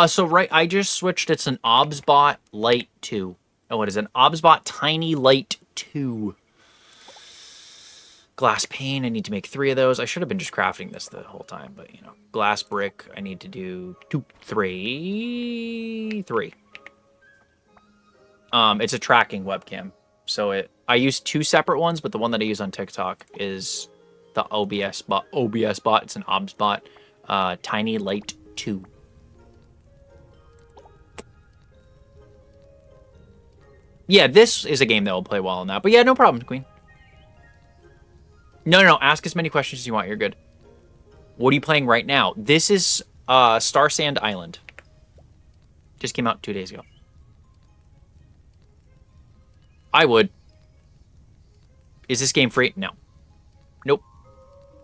So right, I just switched. It's an OBSBot Lite 2. Oh, what is it? An OBSBot Tiny Light 2. Glass pane, I need to make 3 of those. I should have been just crafting this the whole time, but, you know. Glass brick, I need to do 3. It's a tracking webcam. So I use 2 separate ones, but the one that I use on TikTok is the OBS bot. It's an OBSBot Tiny Light 2. Yeah, this is a game that will play well on that. But yeah, no problem, Queen. No. Ask as many questions as you want. You're good. What are you playing right now? This is STARSAND Island. Just came out 2 days ago. I would. Is this game free? No. Nope.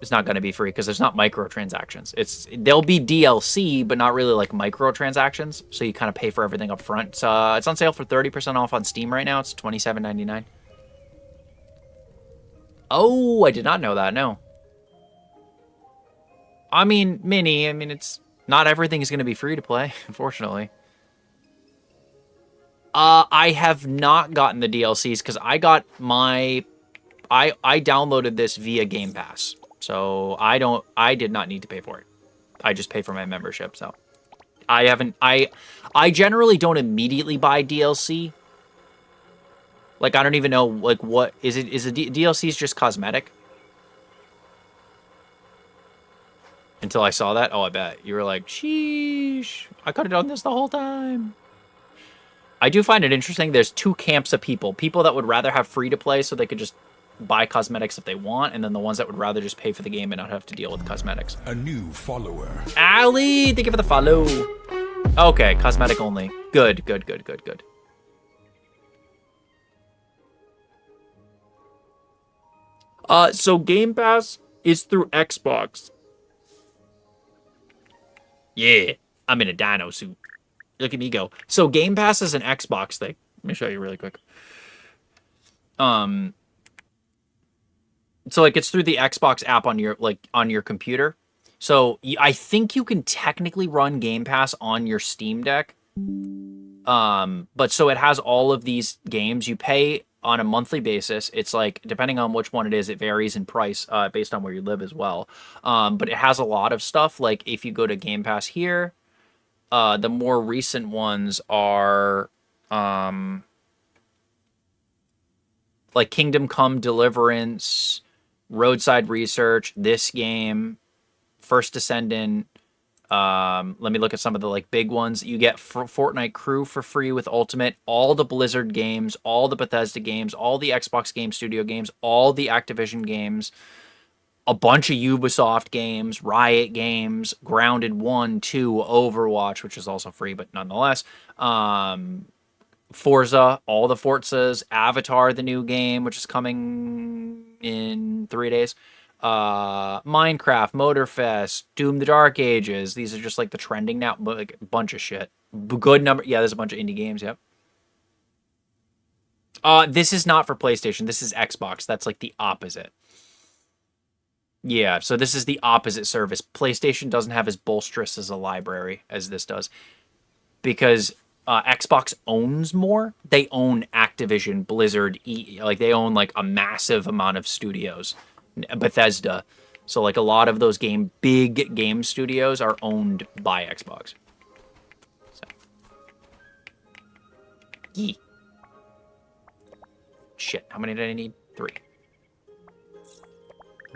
It's not going to be free because there's not microtransactions. There'll be DLC, but not really like microtransactions. So you kind of pay for everything up front. It's on sale for 30% off on Steam right now. It's $27.99. Oh, I did not know that, no. I mean, it's not everything is going to be free to play, unfortunately. I have not gotten the DLCs because I got I downloaded this via Game Pass. So I did not need to pay for it. I just pay for my membership, so. I generally don't immediately buy DLC. Like, I don't even know, like, what... Is the DLCs just cosmetic? Until I saw that? Oh, I bet. You were like, sheesh. I could have done this the whole time. I do find it interesting. There's 2 camps of people. People that would rather have free-to-play so they could just buy cosmetics if they want, and then the ones that would rather just pay for the game and not have to deal with cosmetics. A new follower. Ali! Thank you for the follow. Okay, cosmetic only. Good. So Game Pass is through Xbox. Yeah, I'm in a dino suit. Look at me go. So Game Pass is an Xbox thing. Let me show you really quick. So like it's through the Xbox app on your computer. So I think you can technically run Game Pass on your Steam Deck. But so it has all of these games. You pay on a monthly basis. It's like, depending on which one it is, it varies in price based on where you live as well. But it has a lot of stuff. Like if you go to Game Pass here, the more recent ones are like Kingdom Come Deliverance, Roadside Research, this game, First Descendant. Let me look at some of the like big ones. You get Fortnite Crew for free with Ultimate, all the Blizzard games, all the Bethesda games, all the Xbox Game Studio games, all the Activision games, a bunch of Ubisoft games, Riot games, Grounded 1, 2, Overwatch, which is also free, but nonetheless. Forza, all the Forzas, Avatar, the new game, which is coming in 3 days. Minecraft, Motorfest, Doom the Dark Ages. These are just like the trending now, but like a bunch of shit. Good number. Yeah, there's a bunch of indie games. Yep. This is not for PlayStation. This is Xbox. That's like the opposite. Yeah, so this is the opposite service. PlayStation doesn't have as bolsterous as a library as this does because Xbox owns more. They own Activision, Blizzard, like they own like a massive amount of studios. Bethesda. So like a lot of those big game studios are owned by Xbox. So. Yee. Shit, how many did I need? 3.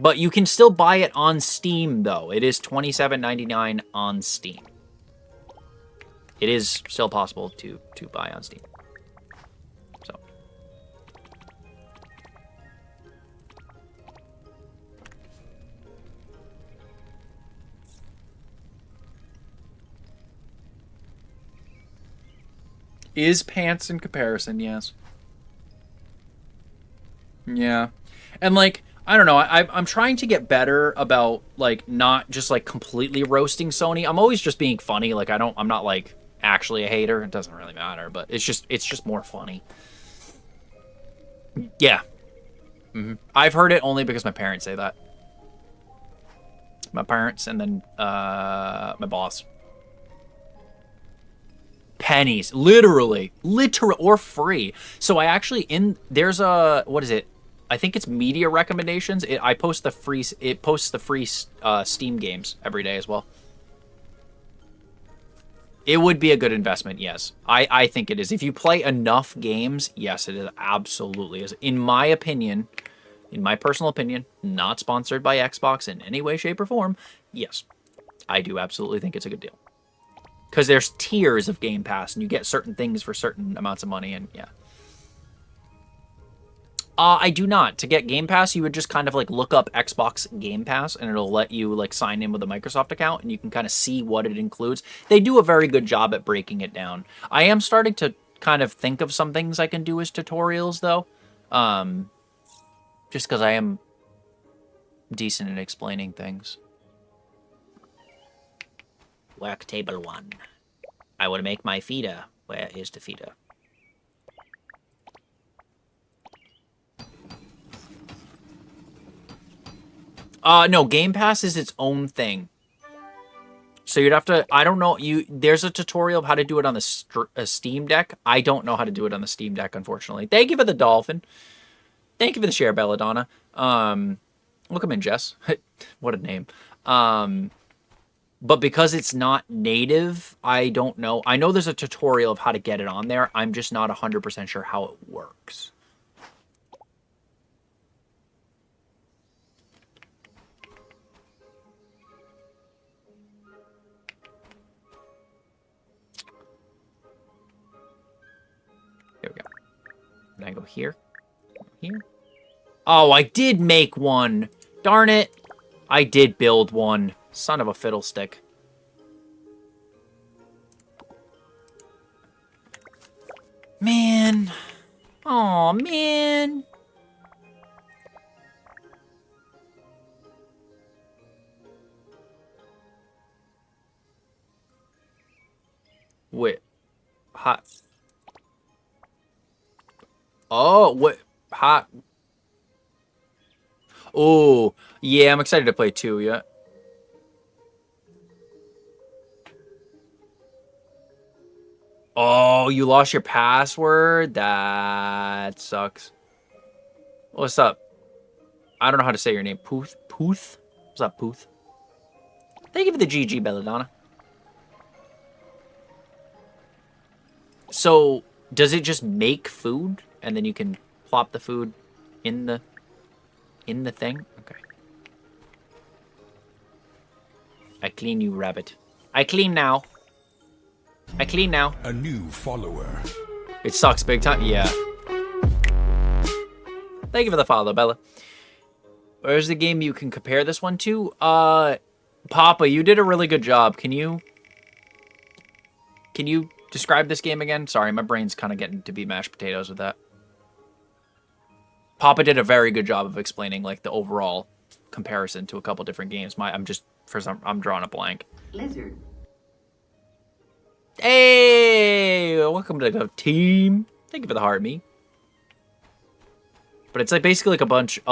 But you can still buy it on Steam, though. It is $27.99 on Steam. It is still possible to buy on Steam. So. Is pants in comparison, yes. Yeah. And, like, I don't know, I'm trying to get better about, like, not just, like, completely roasting Sony. I'm always just being funny. Like, I'm not, like, actually a hater. It doesn't really matter, but it's just more funny. Yeah. I've heard it only because my parents say that. My parents and then my boss. Pennies, literally, or free. So I actually there's a, what is it? I think it's media recommendations. It posts the free Steam games every day as well. It would be a good investment, yes. I think it is. If you play enough games, yes, it is, absolutely is. In my opinion, in my personal opinion, not sponsored by Xbox in any way, shape, or form, yes, I do absolutely think it's a good deal. Because there's tiers of Game Pass, and you get certain things for certain amounts of money, and yeah. I do not. To get Game Pass, you would just kind of like look up Xbox Game Pass, and it'll let you like sign in with a Microsoft account, and you can kind of see what it includes. They do a very good job at breaking it down. I am starting to kind of think of some things I can do as tutorials, though. Just because I am decent at explaining things. Work table 1. I will make my feeder. Where is the feeder? No, Game Pass is its own thing. So you'd have to, I don't know, there's a tutorial of how to do it on the Steam Deck. I don't know how to do it on the Steam Deck, unfortunately. Thank you for the dolphin. Thank you for the share, Belladonna. Welcome in, Jess. What a name. But because it's not native, I don't know. I know there's a tutorial of how to get it on there. I'm just not 100% sure how it works. Here we go. And I go here. Here. Oh, I did make one. Darn it. I did build one. Son of a fiddlestick. Man. Aw, man. Wait. Hot. Oh, what? Hot. Oh, yeah, I'm excited to play 2, yeah. Oh, you lost your password? That sucks. What's up? I don't know how to say your name. Pooth? Pooth? What's up, Pooth? Thank you for the GG, Belladonna. So, does it just make food? And then you can plop the food in the thing? Okay. I clean you, rabbit. I clean now. I clean now. A new follower. It sucks big time. Yeah. Thank you for the follow, Bella. Where's the game you can compare this one to? Papa, you did a really good job. Can you describe this game again? Sorry, my brain's kind of getting to be mashed potatoes with that. Papa did a very good job of explaining like the overall comparison to a couple different games. I'm drawing a blank. Lizard. Hey, welcome to the team. Thank you for the heart, me. But it's like basically like a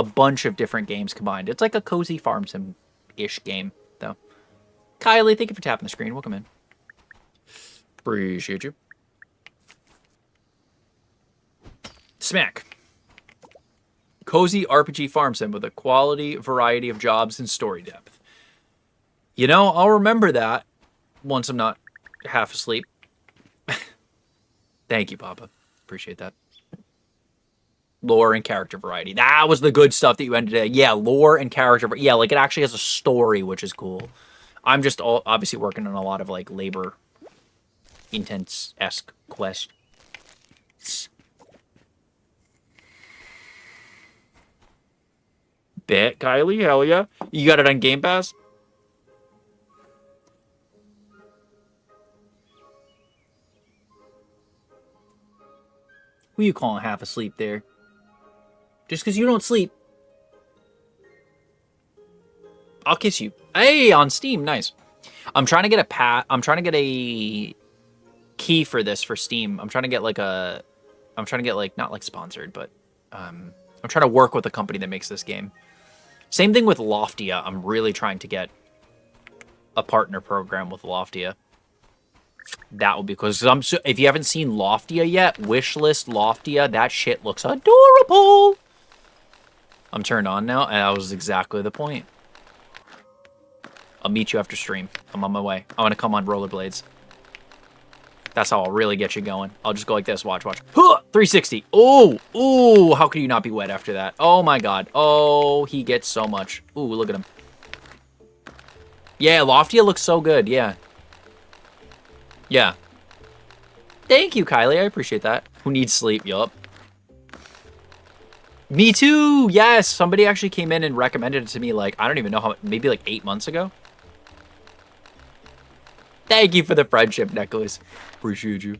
bunch of different games combined. It's like a cozy farm sim-ish game, though. Kylie, thank you for tapping the screen. Welcome in. Appreciate you. Smack. Cozy RPG farm sim with a quality variety of jobs and story depth. You know, I'll remember that once I'm not half asleep. Thank you, Papa. Appreciate that. Lore and character variety. That was the good stuff that you ended it. Yeah, lore and character. Yeah, like it actually has a story, which is cool. I'm just obviously working on a lot of like labor intense-esque quests. Bet, Kylie, hell yeah. You got it on Game Pass? Who you calling half asleep there? Just because you don't sleep. I'll kiss you. Hey, on Steam, nice. I'm trying to get I'm trying to get a key for this for Steam. I'm trying to get like not like sponsored, but I'm trying to work with a company that makes this game. Same thing with Loftia. I'm really trying to get a partner program with Loftia. That would be cool. If you haven't seen Loftia yet, wishlist Loftia. That shit looks adorable. I'm turned on now, and that was exactly the point. I'll meet you after stream. I'm on my way. I'm gonna come on rollerblades. That's how I'll really get you going. I'll just go like this. Watch, watch. 360. Oh, ooh. How could you not be wet after that? Oh my god. Oh, he gets so much. Ooh, look at him. Yeah, Loftia looks so good. Yeah. Yeah. Thank you, Kylie. I appreciate that. Who needs sleep? Yup. Me too. Yes. Somebody actually came in and recommended it to me like, I don't even know how, maybe like 8 months ago. Thank you for the friendship, Nicholas. Appreciate you.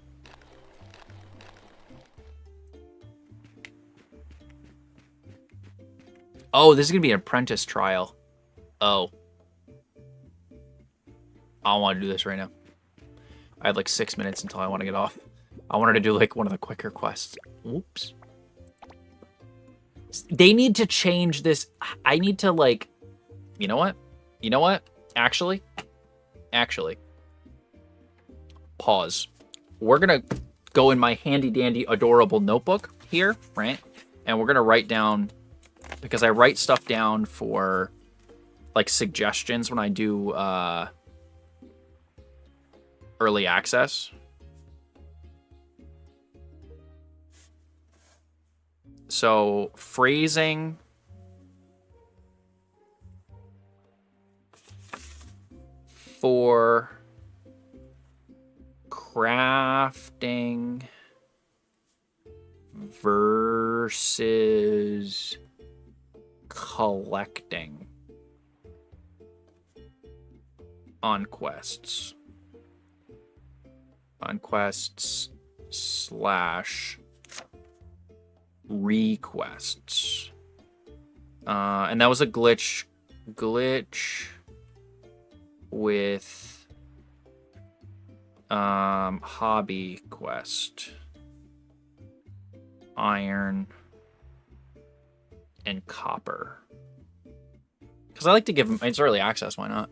Oh, this is going to be an apprentice trial. Oh. I don't want to do this right now. I have like 6 minutes until I want to get off. I wanted to do like one of the quicker quests. Whoops. They need to change this. I need to like, you know what? You know what? Actually. Pause. We're going to go in my handy dandy adorable notebook here, right? And we're going to write down, because I write stuff down for like suggestions when I do early access. So phrasing, for crafting versus collecting on quests. On quests / requests. And that was a glitch with hobby quest, iron and copper, because I like to give them, it's early access, why not?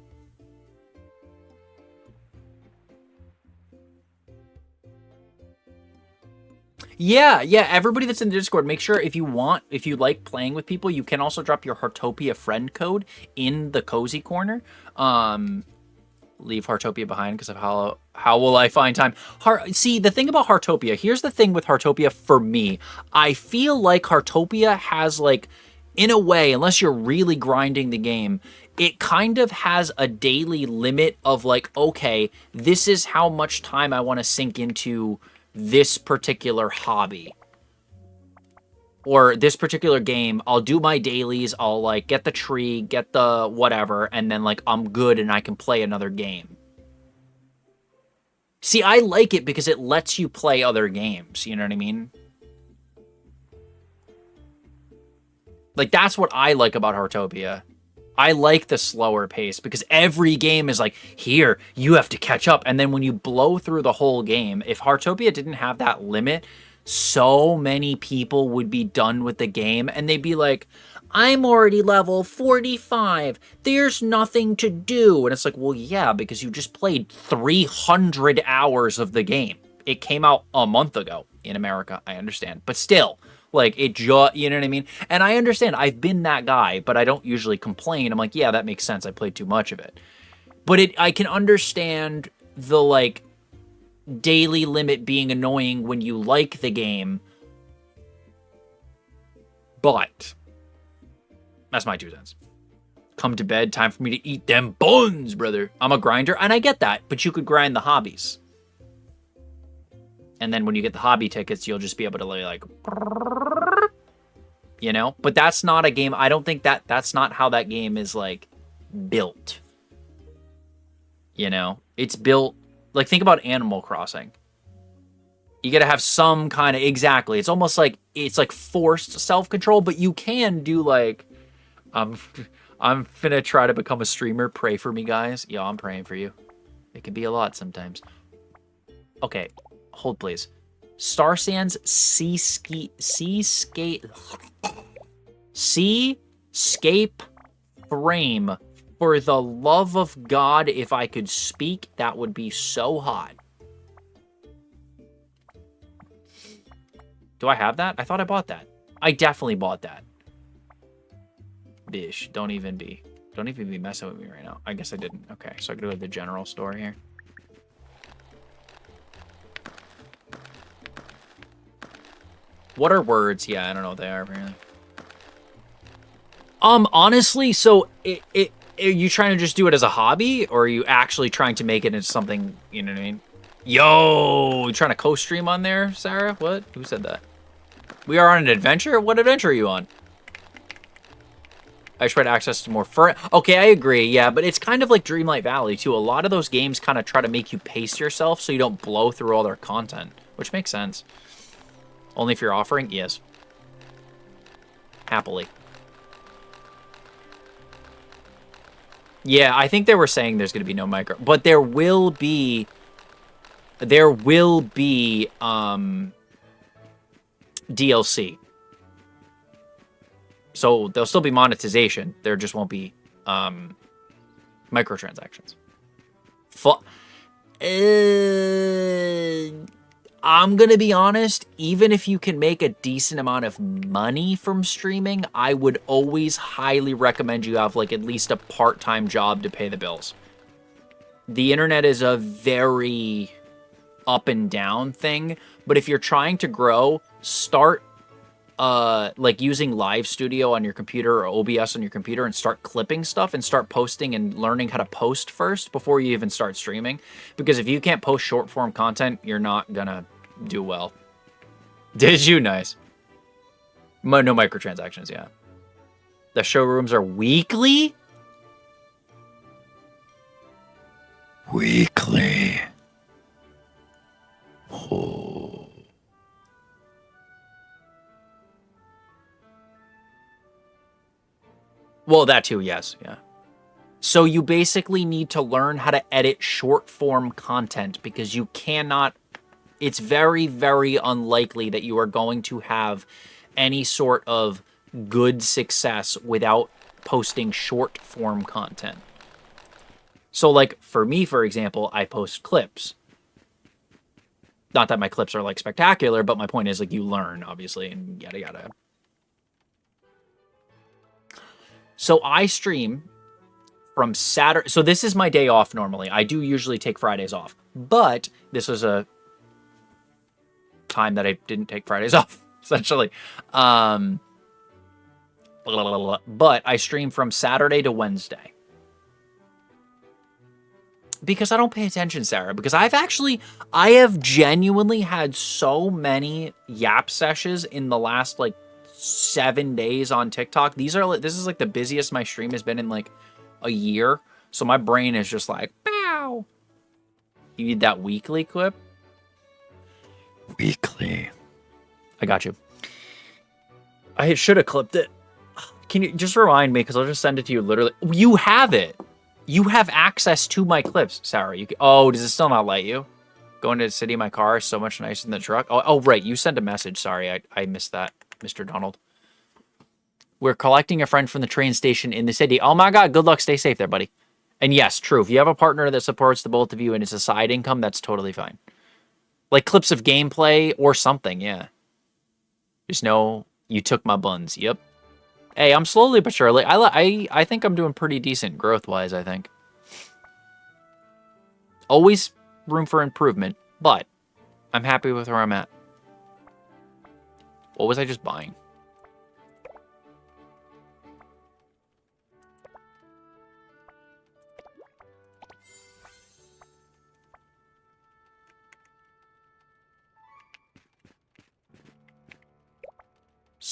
Yeah, everybody that's in the Discord, make sure if you like playing with people, you can also drop your Heartopia friend code in the cozy corner. Leave Heartopia behind because of how will I find time? See, the thing about Heartopia, here's the thing with Heartopia for me. I feel like Heartopia has like, in a way, unless you're really grinding the game, it kind of has a daily limit of like, okay, this is how much time I want to sink into this particular hobby. Or this particular game, I'll do my dailies, I'll like get the tree, get the whatever, and then like I'm good and I can play another game. See, I like it because it lets you play other games, you know what I mean? Like that's what I like about Heartopia. I like the slower pace because every game is like, here, you have to catch up. And then when you blow through the whole game, if Heartopia didn't have that limit, so many people would be done with the game and they'd be like, I'm already level 45. There's nothing to do. And it's like, well, yeah, because you just played 300 hours of the game. It came out a month ago in America. I understand. But still, like, you know what I mean? And I understand. I've been that guy, but I don't usually complain. I'm like, yeah, that makes sense. I played too much of it. But I can understand the, like, daily limit being annoying when you like the game, But that's my 2 cents. Come to bed, time for me to eat them buns, brother. I'm a grinder, and I get that, but you could grind the hobbies. And then when you get the hobby tickets, you'll just be able to like, you know? But that's not a game. I don't think that's not how that game is like built. You know? It's built, like think about Animal Crossing. You got to have some kind of, exactly. It's almost like, it's like forced self-control, but you can do like, I'm finna try to become a streamer. Pray for me, guys. Yo, I'm praying for you. It can be a lot sometimes. Okay, hold please. STARSAND's Seascape frame. For the love of God, if I could speak, that would be so hot. Do I have that? I thought I bought that. I definitely bought that. Bish, don't even be messing with me right now. I guess I didn't. Okay, so I gotta go to the general store here. What are words? Yeah, I don't know what they are really. Honestly, so are you trying to just do it as a hobby, or are you actually trying to make it into something? You know what I mean? Yo, you trying to co-stream on there, Sarah? What? Who said that? We are on an adventure? What adventure are you on? I tried access to more okay, I agree, yeah, but it's kind of like Dreamlight Valley, too. A lot of those games kind of try to make you pace yourself so you don't blow through all their content, which makes sense. Only if you're offering? Yes. Happily. Yeah, I think they were saying there's going to be no micro, but there will be DLC. So there'll still be monetization. There just won't be microtransactions. I'm going to be honest, even if you can make a decent amount of money from streaming, I would always highly recommend you have like at least a part-time job to pay the bills. The internet is a very up and down thing, but if you're trying to grow, start like using Live Studio on your computer or OBS on your computer and start clipping stuff and start posting and learning how to post first before you even start streaming. Because if you can't post short form content, you're not gonna do well. Did you? Nice. No microtransactions, yeah. The showrooms are weekly? Weekly. Oh. Well, that too, yes, yeah. So you basically need to learn how to edit short-form content because you cannot... It's very, very unlikely that you are going to have any sort of good success without posting short-form content. So, like, for me, for example, I post clips. Not that my clips are, like, spectacular, but my point is, like, you learn, obviously, and yada yada. So I stream from Saturday. So this is my day off normally. I do usually take Fridays off. But this was a time that I didn't take Fridays off, essentially. But I stream from Saturday to Wednesday. Because I don't pay attention, Sarah. Because I have genuinely had so many yap sessions in the last, like, 7 days on TikTok. This is like the busiest my stream has been in like a year. So my brain is just like, pow. You need that weekly clip? Weekly. I got you. I should have clipped it. Can you just remind me? Because I'll just send it to you literally. You have it. You have access to my clips, Sarah. Oh, does it still not let you? Going to the city in my car is so much nicer than the truck. Oh, right. You sent a message. Sorry, I missed that. Mr. Donald. We're collecting a friend from the train station in the city. Oh my God, good luck. Stay safe there, buddy. And yes, true. If you have a partner that supports the both of you and it's a side income, that's totally fine. Like clips of gameplay or something, yeah. Just know you took my buns. Yep. Hey, I'm slowly but surely. I think I'm doing pretty decent growth-wise, I think. Always room for improvement, but I'm happy with where I'm at. What was I just buying?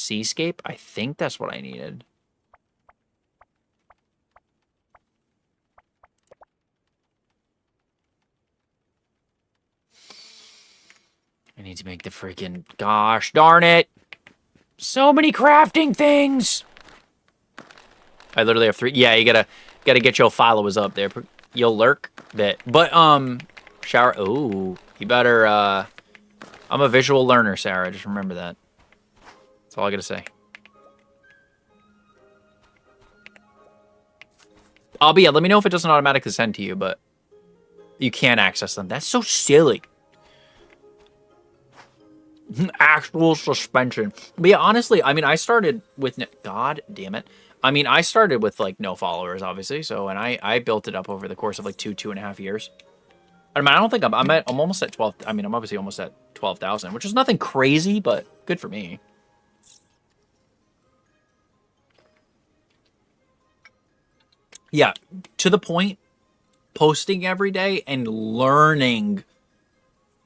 Seascape? I think that's what I needed. I need to make the freaking... Gosh darn it! So many crafting things! I literally have 3. Yeah, you gotta get your followers up there. You'll lurk bit. But, shower... Ooh, you better, I'm a visual learner, Sarah. Just remember that. That's all I gotta say. Yeah, let me know if it doesn't automatically send to you, but you can't access them. That's so silly. Actual suspension. But yeah, honestly, I mean, I started with... God damn it. I mean, I started with, like, no followers, obviously. So, and I built it up over the course of, like, 2.5 years. I mean, I don't think I'm almost at 12. I mean, I'm obviously almost at 12,000, which is nothing crazy, but good for me. Yeah, to the point, posting every day and learning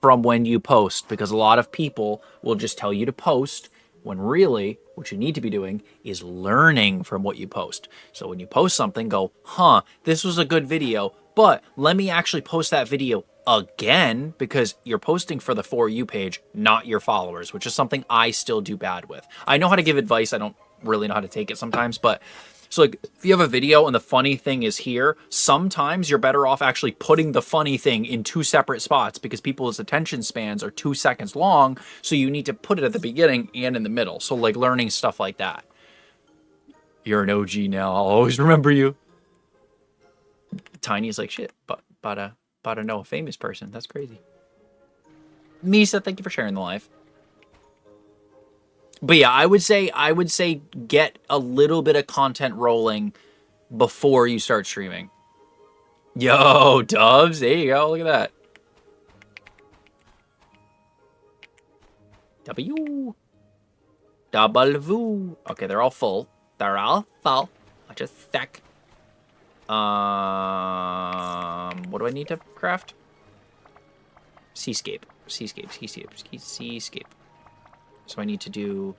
from when you post, because a lot of people will just tell you to post when really what you need to be doing is learning from what you post. So when you post something, go, huh, this was a good video, but let me actually post that video again, because you're posting for the For You page, not your followers, which is something I still do bad with. I know how to give advice. I don't really know how to take it sometimes, but so like if you have a video and the funny thing is here, sometimes you're better off actually putting the funny thing in 2 separate spots because people's attention spans are 2 seconds long. So you need to put it at the beginning and in the middle. So like learning stuff like that. You're an OG now. I'll always remember you. Tiny's like, shit, but I know a famous person. That's crazy. Misa, thank you for sharing the live. But yeah, I would say get a little bit of content rolling before you start streaming. Yo, Dubs, there you go. Look at that. W. Okay, they're all full. They're all full. Just a sec. What do I need to craft? Seascape. So I need to do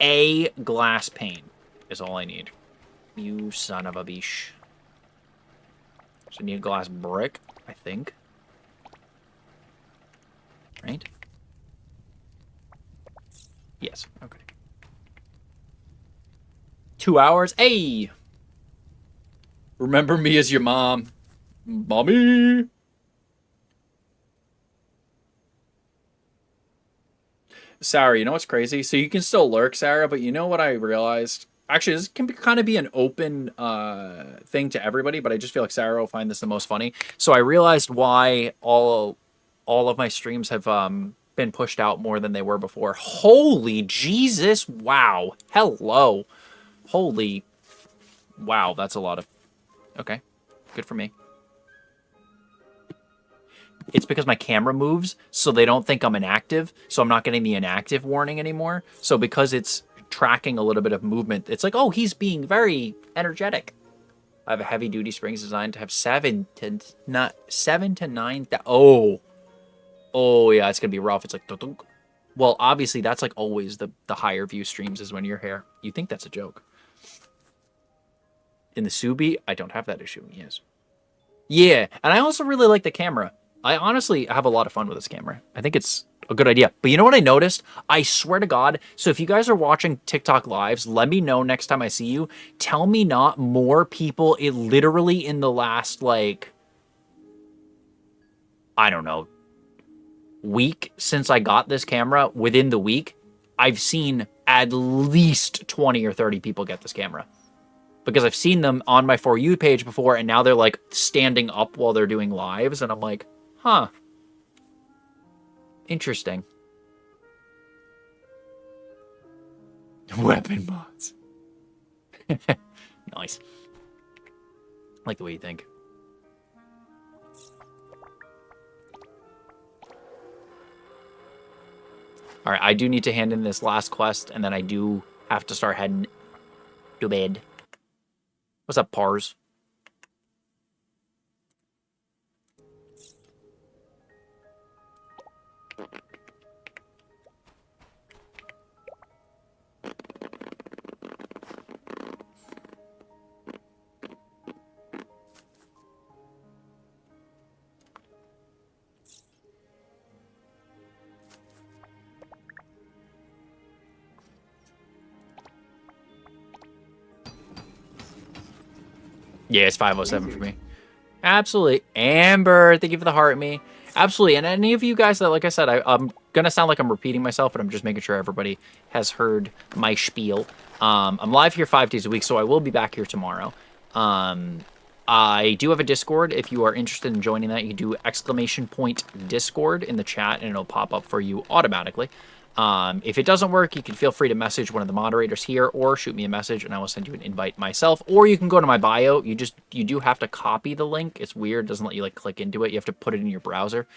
a glass pane is all I need. You son of a biche. So I need a glass brick, I think. Right? Yes, okay. 2 hours. Hey! Remember me as your mom. Mommy! Sarah, you know what's crazy? So you can still lurk, Sarah, but you know what I realized? Actually, this can kind of be an open thing to everybody, but I just feel like Sarah will find this the most funny. So I realized why all of my streams have been pushed out more than they were before. Holy Jesus! Wow! Hello! Holy! Wow! That's a lot of. Okay, good for me. It's because my camera moves, so they don't think I'm inactive, so I'm not getting the inactive warning anymore. So because it's tracking a little bit of movement, it's like, oh, he's being very energetic. I have a heavy-duty springs designed to have 7 to 9. Oh, yeah, it's gonna be rough. It's like, dunk. Well, obviously that's like always the higher view streams is when you're here. You think that's a joke? In the Subi, I don't have that issue. Yes. Yeah, and I also really like the camera. I honestly have a lot of fun with this camera. I think it's a good idea. But you know what I noticed? I swear to God. So if you guys are watching TikTok lives, let me know next time I see you. Tell me not more people, it literally in the last, like, I don't know, week since I got this camera, within the week, I've seen at least 20 or 30 people get this camera. Because I've seen them on my For You page before, and now they're, like, standing up while they're doing lives, and I'm like, huh. Interesting. Weapon mods. Nice. I like the way you think. Alright, I do need to hand in this last quest, and then I do have to start heading to bed. What's up, Pars? Yeah, it's 507 for me. Absolutely. Amber, thank you for the heart me. Absolutely. And any of you guys that, like I said, I'm going to sound like I'm repeating myself, but I'm just making sure everybody has heard my spiel. I'm live here 5 days a week, so I will be back here tomorrow. I do have a Discord. If you are interested in joining that, you can do !Discord in the chat, and it'll pop up for you automatically. If it doesn't work, you can feel free to message one of the moderators here or shoot me a message and I will send you an invite myself. Or you can go to my bio. You do have to copy the link. It's weird. It doesn't let you like click into it. You have to put it in your browser.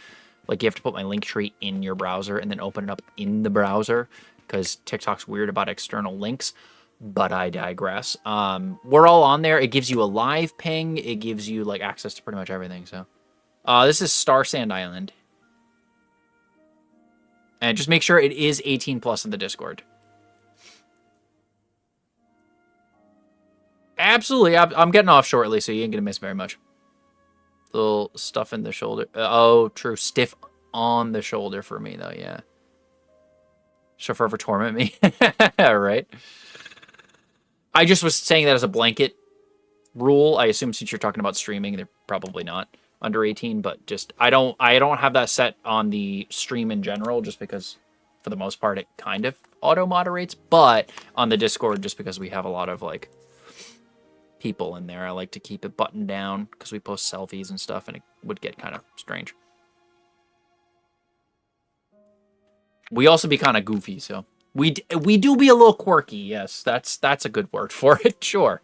Like you have to put my link tree in your browser and then open it up in the browser because TikTok's weird about external links. But I digress. We're all on there. It gives you a live ping. It gives you like access to pretty much everything. So this is STARSAND Island. And just make sure it is 18 plus in the Discord. Absolutely. I'm getting off shortly, so you ain't going to miss very much. Little stuff in the shoulder. Oh, true. Stiff on the shoulder for me, though, yeah. She'll forever torment me. Right. I just was saying that as a blanket rule. I assume since you're talking about streaming, they're probably not under 18, but just I don't have that set on the stream in general just because for the most part it kind of auto moderates, but on the Discord just because we have a lot of like people in there, I like to keep it buttoned down because we post selfies and stuff and it would get kind of strange. We also be kind of goofy, so we do be a little quirky. Yes, that's a good word for it. Sure.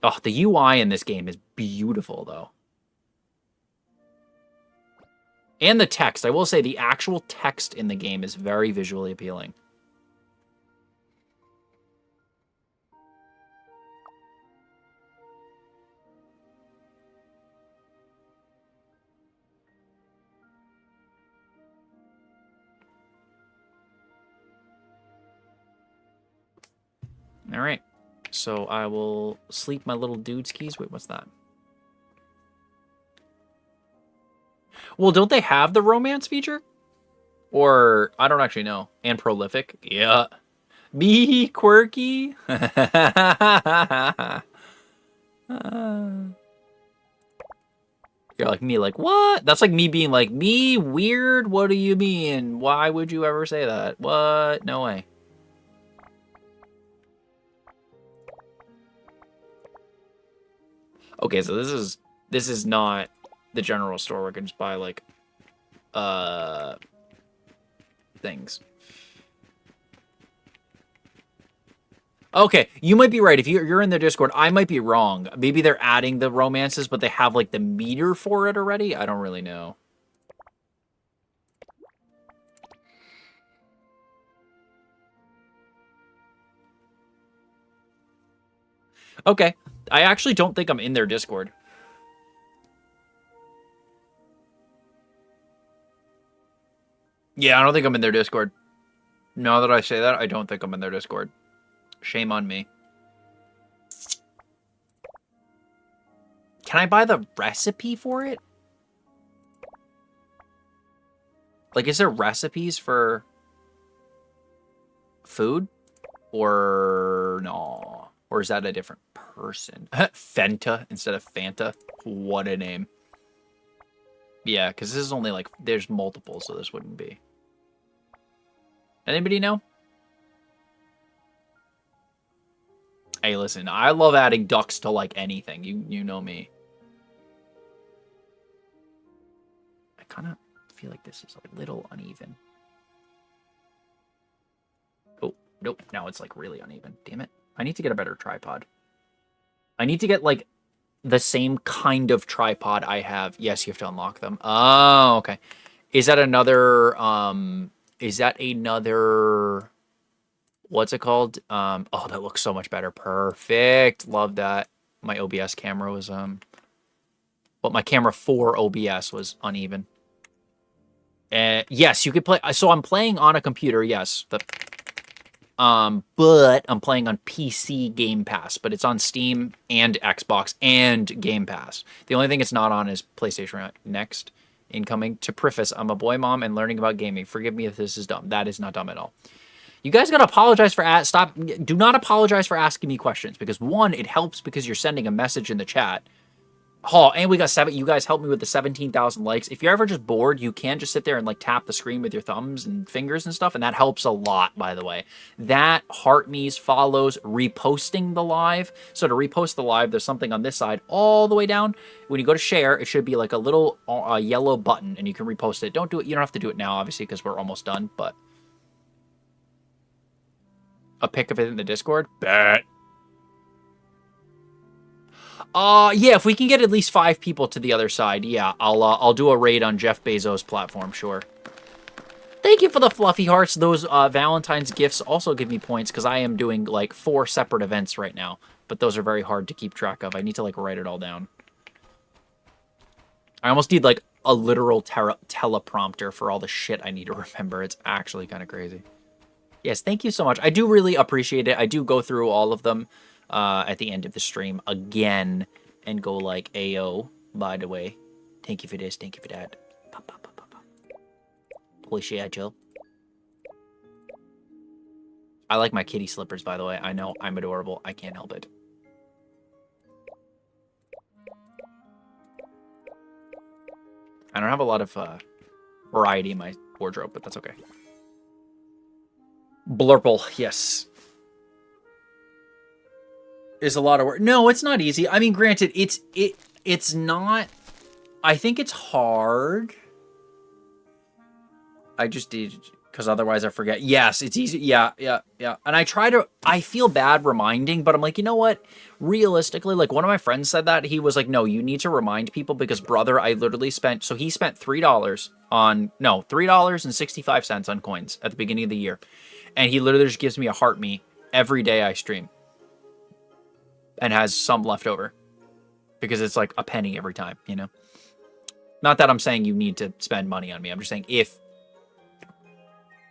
Oh, the UI in this game is beautiful, though. And the text. I will say the actual text in the game is very visually appealing. All right. So I will sleep my little dude's keys. Wait, what's that? Well, don't they have the romance feature? Or, I don't actually know. And prolific? Yeah. Me, quirky? You're like me, like, what? That's like me being like, me, weird? What do you mean? Why would you ever say that? What? No way. Okay, so this is not the general store where I can just buy like things. Okay, you might be right. If you're in their Discord, I might be wrong. Maybe they're adding the romances, but they have like the meter for it already. I don't really know. Okay. I actually don't think I'm in their Discord. Yeah, I don't think I'm in their Discord. Now that I say that, I don't think I'm in their Discord. Shame on me. Can I buy the recipe for it? Like, is there recipes for food? Or no? Or is that a different person? Fenta instead of Fanta? What a name. Yeah, because this is only like, there's multiple, so this wouldn't be. Anybody know? Hey, listen, I love adding ducks to like anything. You know me. I kind of feel like this is a little uneven. Oh, nope. Now it's like really uneven. Damn it. I need to get a better tripod. I need to get like the same kind of tripod I have. Yes, you have to unlock them. Oh, okay. Is that another, what's it called? Oh, that looks so much better. Perfect. Love that. My OBS camera was, but my camera for OBS was uneven. Yes, you could play. So I'm playing on a computer. Yes. But I'm playing on PC Game Pass, but it's on Steam and Xbox and Game Pass. The only thing it's not on is PlayStation Next. Incoming. To preface, I'm a boy mom and learning about gaming. Forgive me if this is dumb. That is not dumb at all. You guys gotta apologize for do not apologize for asking me questions, because one, it helps because you're sending a message in the chat. Oh, and we got you guys helped me with the 17,000 likes. If you're ever just bored, you can just sit there and like tap the screen with your thumbs and fingers and stuff, and that helps a lot, by the way. That, heart me's, follows, reposting the live. So to repost the live, there's something on this side all the way down. When you go to share, it should be like a little yellow button, and you can repost it. Don't do it. You don't have to do it now, obviously, because we're almost done, but a pic of it in the Discord? Bet. Yeah, if we can get at least 5 people to the other side, yeah, I'll do a raid on Jeff Bezos' platform, sure. Thank you for the fluffy hearts. Those Valentine's gifts also give me points, because I am doing, like, 4 separate events right now. But those are very hard to keep track of. I need to, like, write it all down. I almost need, like, a literal teleprompter for all the shit I need to remember. It's actually kind of crazy. Yes, thank you so much. I do really appreciate it. I do go through all of them at the end of the stream again and go like, Ayo, by the way. Thank you for this, thank you for that. Appreciate you. I like my kitty slippers, by the way. I know, I'm adorable. I can't help it. I don't have a lot of variety in my wardrobe, but that's okay. Blurple, yes. Is a lot of work. No, it's not easy. I mean, granted, it's not. I think it's hard. I just did, because otherwise I forget. Yes, it's easy. Yeah. And I feel bad reminding, but I'm like, you know what? Realistically, like one of my friends said that. He was like, no, you need to remind people because, brother, I literally spent, so he spent $3.65 on coins at the beginning of the year. And he literally just gives me a heart me every day I stream. And has some left over. Because it's like a penny every time, you know? Not that I'm saying you need to spend money on me. I'm just saying if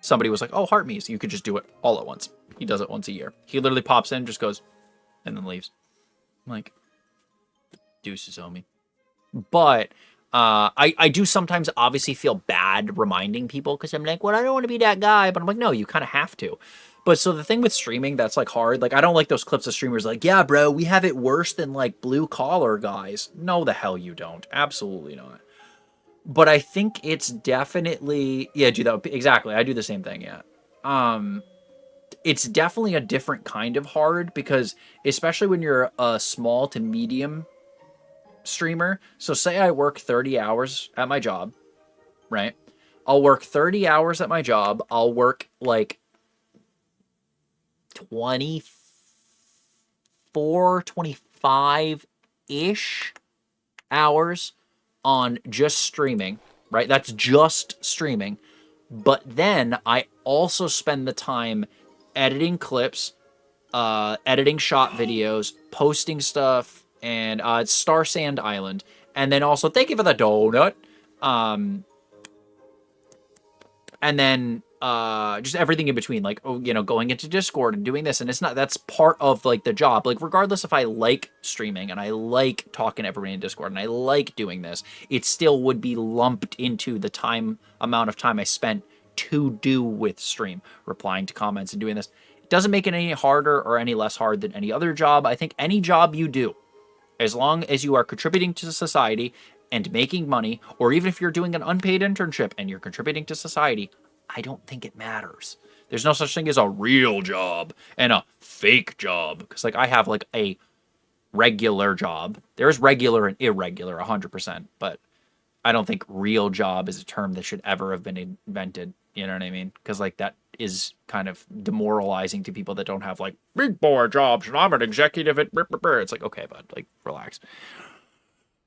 somebody was like, oh, heart me, so you could just do it all at once. He does it once a year. He literally pops in, just goes, and then leaves. I'm like, deuces, homie. But I do sometimes obviously feel bad reminding people because I'm like, well, I don't want to be that guy. But I'm like, no, you kind of have to. But so the thing with streaming that's like hard, like I don't like those clips of streamers like, yeah, bro, we have it worse than like blue collar guys. No, the hell you don't. Absolutely not. But I think it's definitely, yeah, do that. Exactly. I do the same thing. Yeah. It's definitely a different kind of hard because especially when you're a small to medium streamer. So say I work 30 hours at my job, right? I'll work 30 hours at my job. I'll work like 24, 25-ish hours on just streaming, right? That's just streaming. But then I also spend the time editing clips, editing shot videos, posting stuff, and it's STARSAND Island. And then also, thank you for the donut. And then just everything in between, like, oh, you know, going into Discord and doing this. And it's not, that's part of like the job. Like, regardless if I like streaming and I like talking to everybody in Discord and I like doing this, it still would be lumped into the amount of time I spent to do with stream, replying to comments and doing this. It doesn't make it any harder or any less hard than any other job. I think any job you do, as long as you are contributing to society and making money, or even if you're doing an unpaid internship and you're contributing to society, I don't think it matters. There's no such thing as a real job and a fake job. Because, like, I have, like, a regular job. There's regular and irregular, 100%. But I don't think real job is a term that should ever have been invented. You know what I mean? Because, like, that is kind of demoralizing to people that don't have, like, big boy jobs and I'm an executive at... It's like, okay, bud, like, relax.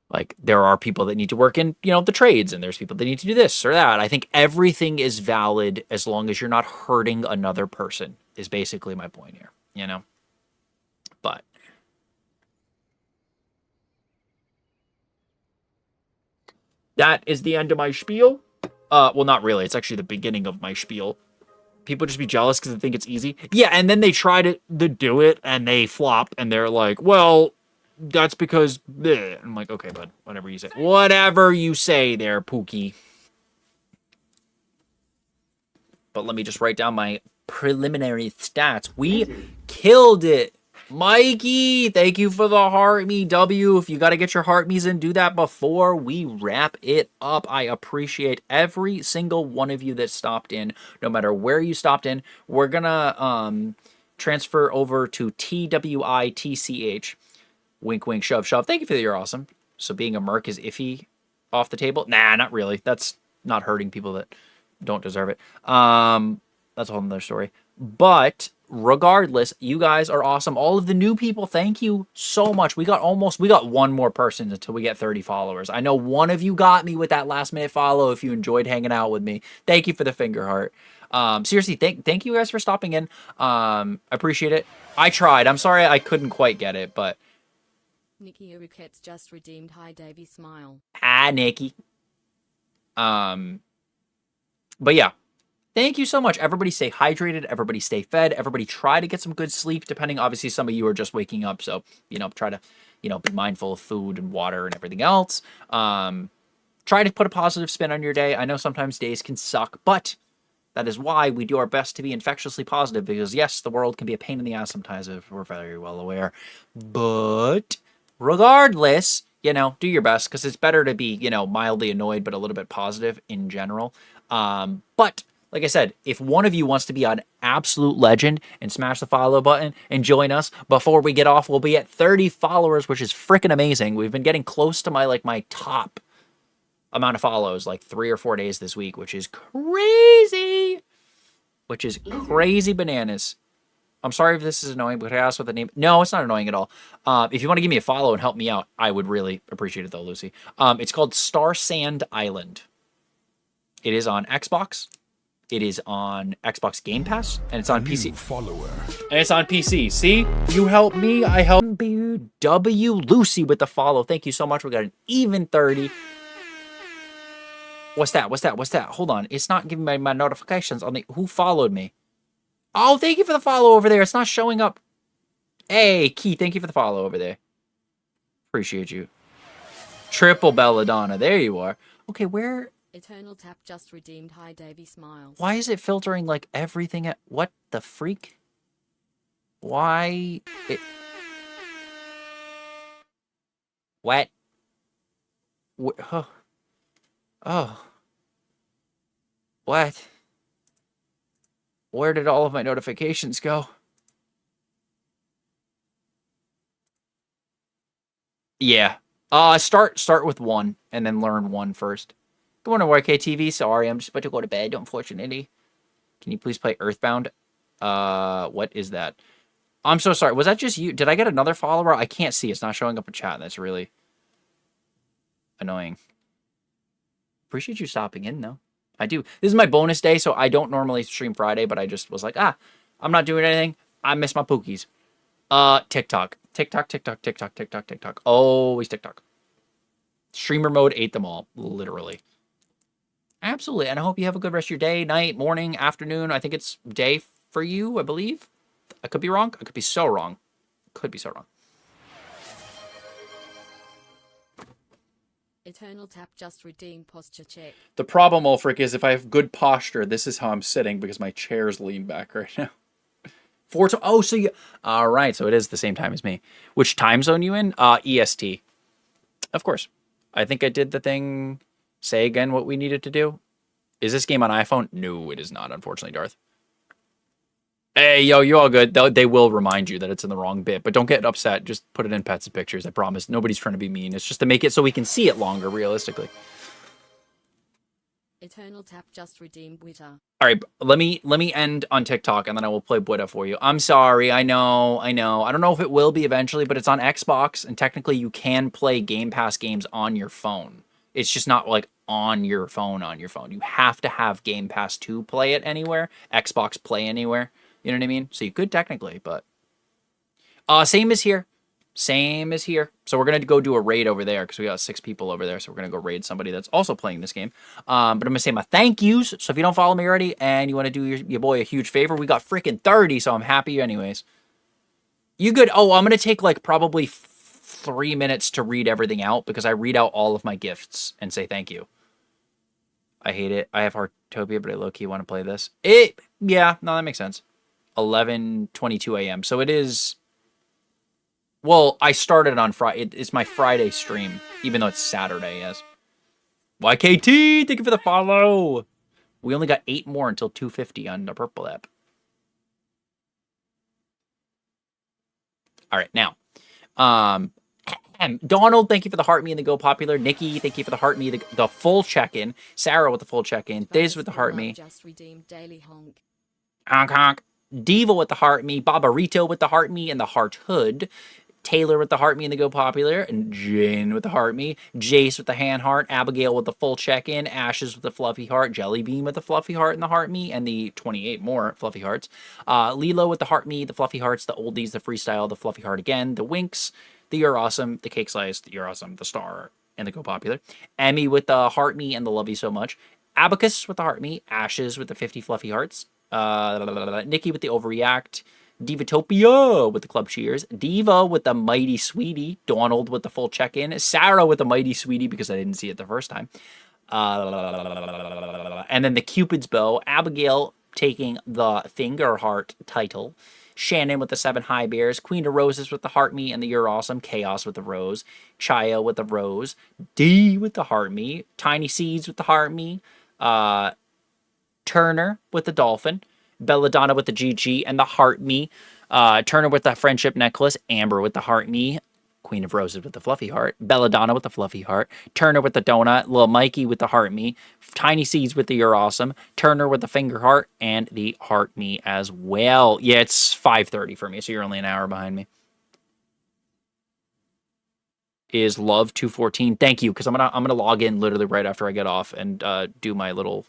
Like, there are people that need to work in, you know, the trades, and there's people that need to do this or that. I think everything is valid as long as you're not hurting another person, is basically my point here, you know? But that is the end of my spiel. Well, not really. It's actually the beginning of my spiel. People just be jealous because they think it's easy. Yeah, and then they try to do it, and they flop, and they're like, well... That's because... Bleh. I'm like, okay, bud. Whatever you say. Whatever you say there, Pookie. But let me just write down my preliminary stats. We killed it. Mikey, thank you for the heart me W. If you got to get your heart me's in, do that before we wrap it up. I appreciate every single one of you that stopped in, no matter where you stopped in. We're going to transfer over to TWITCH. Wink, wink, shove, shove. Thank you for that. You're awesome. So being a merc is iffy off the table? Nah, not really. That's not hurting people that don't deserve it. That's a whole nother story. But regardless, you guys are awesome. All of the new people, thank you so much. We got one more person until we get 30 followers. I know one of you got me with that last minute follow if you enjoyed hanging out with me. Thank you for the finger heart. Seriously, thank you guys for stopping in. I appreciate it. I tried. I'm sorry I couldn't quite get it, but Nikki Urukets just redeemed. Hi, Davey. Smile. Hi, Nikki. But yeah. Thank you so much. Everybody stay hydrated. Everybody stay fed. Everybody try to get some good sleep, depending. Obviously, some of you are just waking up. So, try to, be mindful of food and water and everything else. Try to put a positive spin on your day. I know sometimes days can suck, but that is why we do our best to be infectiously positive, because yes, the world can be a pain in the ass sometimes, if we're very well aware. But regardless, do your best, because it's better to be, mildly annoyed, but a little bit positive in general. But like I said, if one of you wants to be an absolute legend and smash the follow button and join us before we get off, we'll be at 30 followers, which is freaking amazing. We've been getting close to my top amount of follows, like 3 or 4 days this week, which is crazy. Which is crazy bananas. I'm sorry if this is annoying, but I asked what the name. No, it's not annoying at all. If you want to give me a follow and help me out, I would really appreciate it though, Lucy. It's called STARSAND Island. It is on Xbox. It is on Xbox Game Pass, and it's on PC. Follower. And it's on PC. See? You help me, I help you. W Lucy with the follow. Thank you so much. We got an even 30. What's that? Hold on. It's not giving me my notifications on the... Who followed me? Oh, thank you for the follow over there. It's not showing up. Hey, Key, thank you for the follow over there. Appreciate you. Triple Belladonna. There you are. Okay, where... Eternal Tap just redeemed. Hi, Davey. Smile. Why is it filtering like everything at... What the freak? Why... What? Oh. What? Where did all of my notifications go? Yeah. Start with 1 and then learn 1 first. Good morning, YKTV. Sorry, I'm just about to go to bed, unfortunately. Can you please play Earthbound? What is that? I'm so sorry. Was that just you? Did I get another follower? I can't see. It's not showing up in chat. That's really annoying. Appreciate you stopping in, though. I do. This is my bonus day, so I don't normally stream Friday, but I just was like, I'm not doing anything. I miss my pookies. TikTok. TikTok. Always TikTok. Streamer mode ate them all, literally. Absolutely. And I hope you have a good rest of your day, night, morning, afternoon. I think it's day for you, I believe. I could be wrong. I could be so wrong. Eternal Tap just redeemed. Posture check. The problem, Ulfric, is if I have good posture, this is how I'm sitting because my chair's leaned back right now. Oh, so you... All right, so it is the same time as me. Which time zone you in? EST. Of course. I think I did the thing... Say again what we needed to do. Is this game on iPhone? No, it is not, unfortunately, Darth. Hey, yo, you're all good. They will remind you that it's in the wrong bit, but don't get upset. Just put it in pets and pictures. I promise. Nobody's trying to be mean. It's just to make it so we can see it longer, realistically. Eternal Tap just redeemed. Witter. All right, let me end on TikTok, and then I will play Buddha for you. I'm sorry. I know. I don't know if it will be eventually, but it's on Xbox, and technically you can play Game Pass games on your phone. It's just not like on your phone. You have to have Game Pass to play it anywhere. Xbox Play Anywhere. You know what I mean? So you could technically, but... same as here. So we're going to go do a raid over there because we got 6 people over there. So we're going to go raid somebody that's also playing this game. But I'm going to say my thank yous. So if you don't follow me already and you want to do your boy a huge favor, we got freaking 30. So I'm happy anyways. You good? Oh, I'm going to take like probably 3 minutes to read everything out because I read out all of my gifts and say thank you. I hate it. I have Heartopia, but I low-key want to play this. Yeah, no, that makes sense. 11:22 a.m. So it is... Well, I started on Friday. It's my Friday stream, even though it's Saturday, yes. YKT, thank you for the follow. We only got 8 more until 250 on the purple app. All right, now. Donald, thank you for the heart me and the go popular. Nikki, thank you for the heart me, the full check-in. Sarah with the full check-in. Diz with the heart me. Just redeemed daily honk. Honk honk. Diva with the heart me. Barbarito with the heart me and the heart hood. Taylor with the heart me and the go popular, and Jane with the heart me, Jace with the hand heart, Abigail with the full check-in, Ashes with the fluffy heart, Jellybean with the fluffy heart and the heart me, and the 28 more fluffy hearts, Lilo with the heart me, the fluffy hearts, the oldies, the freestyle, the fluffy heart again, the winks, the you're awesome, the cake slice, the you're awesome, the star, and the go popular, Emmy with the heart me and the love you so much, Abacus with the heart me, Ashes with the 50 fluffy hearts, Nikki with the overreact, Divatopia with the club cheers, Diva with the mighty sweetie, Donald with the full check-in, Sarah with the mighty sweetie because I didn't see it the first time, and then the Cupid's bow, Abigail taking the finger heart title, Shannon with the 7 high bears, Queen of Roses with the heart me and the you're awesome, Chaos with the rose, Chaya with the rose, D with the heart me, Tiny Seeds with the heart me, Turner with the dolphin, Belladonna with the GG and the heart me, Turner with the friendship necklace, Amber with the heart me, Queen of Roses with the fluffy heart, Belladonna with the fluffy heart, Turner with the donut, Lil Mikey with the heart me, Tiny Seeds with the you're awesome, Turner with the finger heart, and the heart me as well. Yeah, it's 5:30 for me, so you're only an hour behind me. Is Love 214? Thank you, because I'm gonna log in literally right after I get off and do my little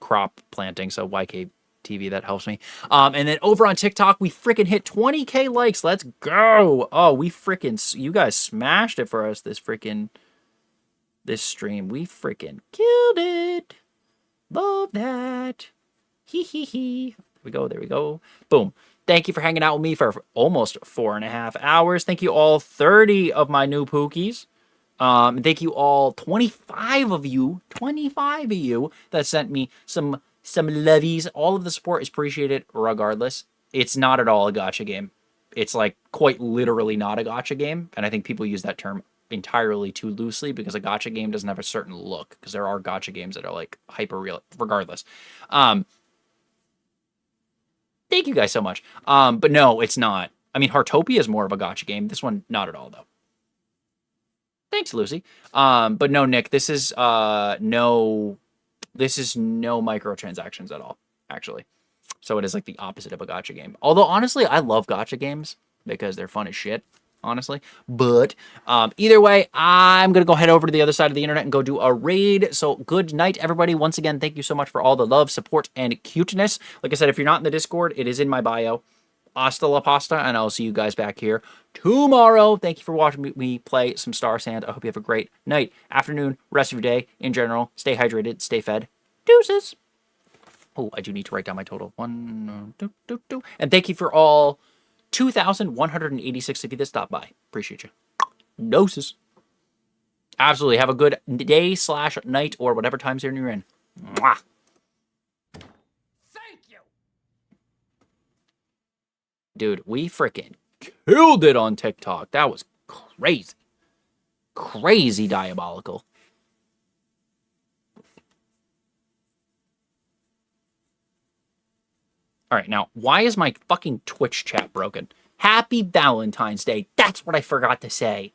crop planting. So YK TV, that helps me. And then over on TikTok, we freaking hit 20K likes. Let's go. Oh, you guys smashed it for us this stream. We freaking killed it. Love that. Hee hee hee. There we go. Boom. Thank you for hanging out with me for almost 4.5 hours. Thank you all 30 of my new Pookies. Thank you all 25 of you that sent me some lovies. All of the support is appreciated regardless. It's not at all a gacha game. It's like quite literally not a gacha game. And I think people use that term entirely too loosely because a gacha game doesn't have a certain look, because there are gacha games that are like hyper real regardless. Thank you guys so much. But no, it's not. I mean, Heartopia is more of a gacha game. This one, not at all, though. Thanks, Lucy. But no, Nick, this is no microtransactions at all, actually. So it is like the opposite of a gacha game. Although, honestly, I love gacha games because they're fun as shit, honestly. But either way, I'm going to go head over to the other side of the internet and go do a raid. So good night, everybody. Once again, thank you so much for all the love, support, and cuteness. Like I said, if you're not in the Discord, it is in my bio. Hasta la pasta, and I'll see you guys back here tomorrow. Thank you for watching me play some STARSAND. I hope you have a great night, afternoon, rest of your day. In general, stay hydrated, stay fed. Deuces. Oh, I do need to write down my total. And thank you for all 2,186 of you that stopped by. Appreciate you. Doses. Absolutely. Have a good day/night or whatever time zone you're in. Mwah. Dude, we freaking killed it on TikTok. That was crazy. Crazy diabolical. All right, now, why is my fucking Twitch chat broken? Happy Valentine's Day. That's what I forgot to say.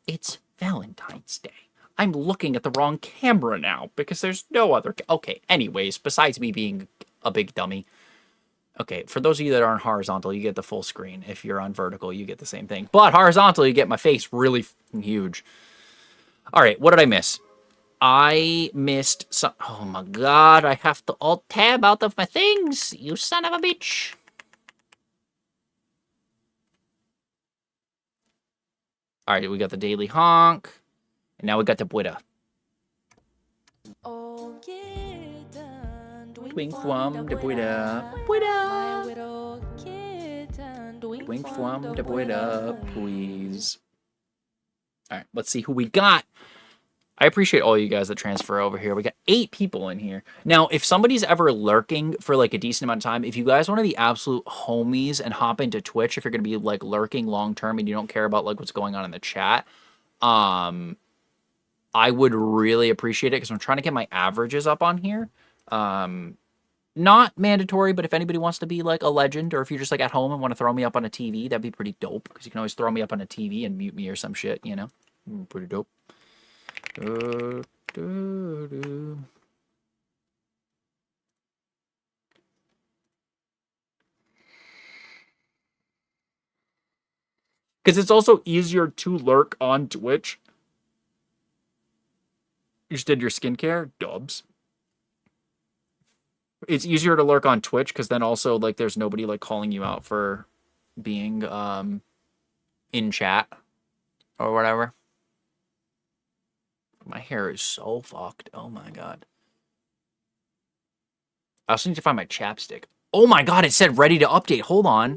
It's Valentine's Day. I'm looking at the wrong camera now because there's no other... Okay, anyways, besides me being a big dummy... Okay, for those of you that aren't horizontal, you get the full screen. If you're on vertical, you get the same thing. But horizontal, you get my face really huge. All right, what did I miss? I missed some... Oh my god, I have to alt-tab out of my things. You son of a bitch. All right, we got the Daily Honk. And now we got the Buddha. Wing Thwum de Buddha. Buddha. Wing Thwum de Buddha, please. All right, let's see who we got. I appreciate all you guys that transfer over here. We got 8 people in here. Now, if somebody's ever lurking for like a decent amount of time, if you guys want to be absolute homies and hop into Twitch, if you're going to be like lurking long term and you don't care about like what's going on in the chat, I would really appreciate it because I'm trying to get my averages up on here. Not mandatory, but if anybody wants to be like a legend, or if you're just like at home and want to throw me up on a TV, that'd be pretty dope because you can always throw me up on a TV and mute me or some shit, you know? Pretty dope. Because it's also easier to lurk on Twitch. You just did your skincare? Dubs. It's easier to lurk on Twitch because then also like there's nobody like calling you out for being in chat or whatever. My hair is so fucked. Oh my god. I also need to find my chapstick. Oh my god, it said ready to update. Hold on.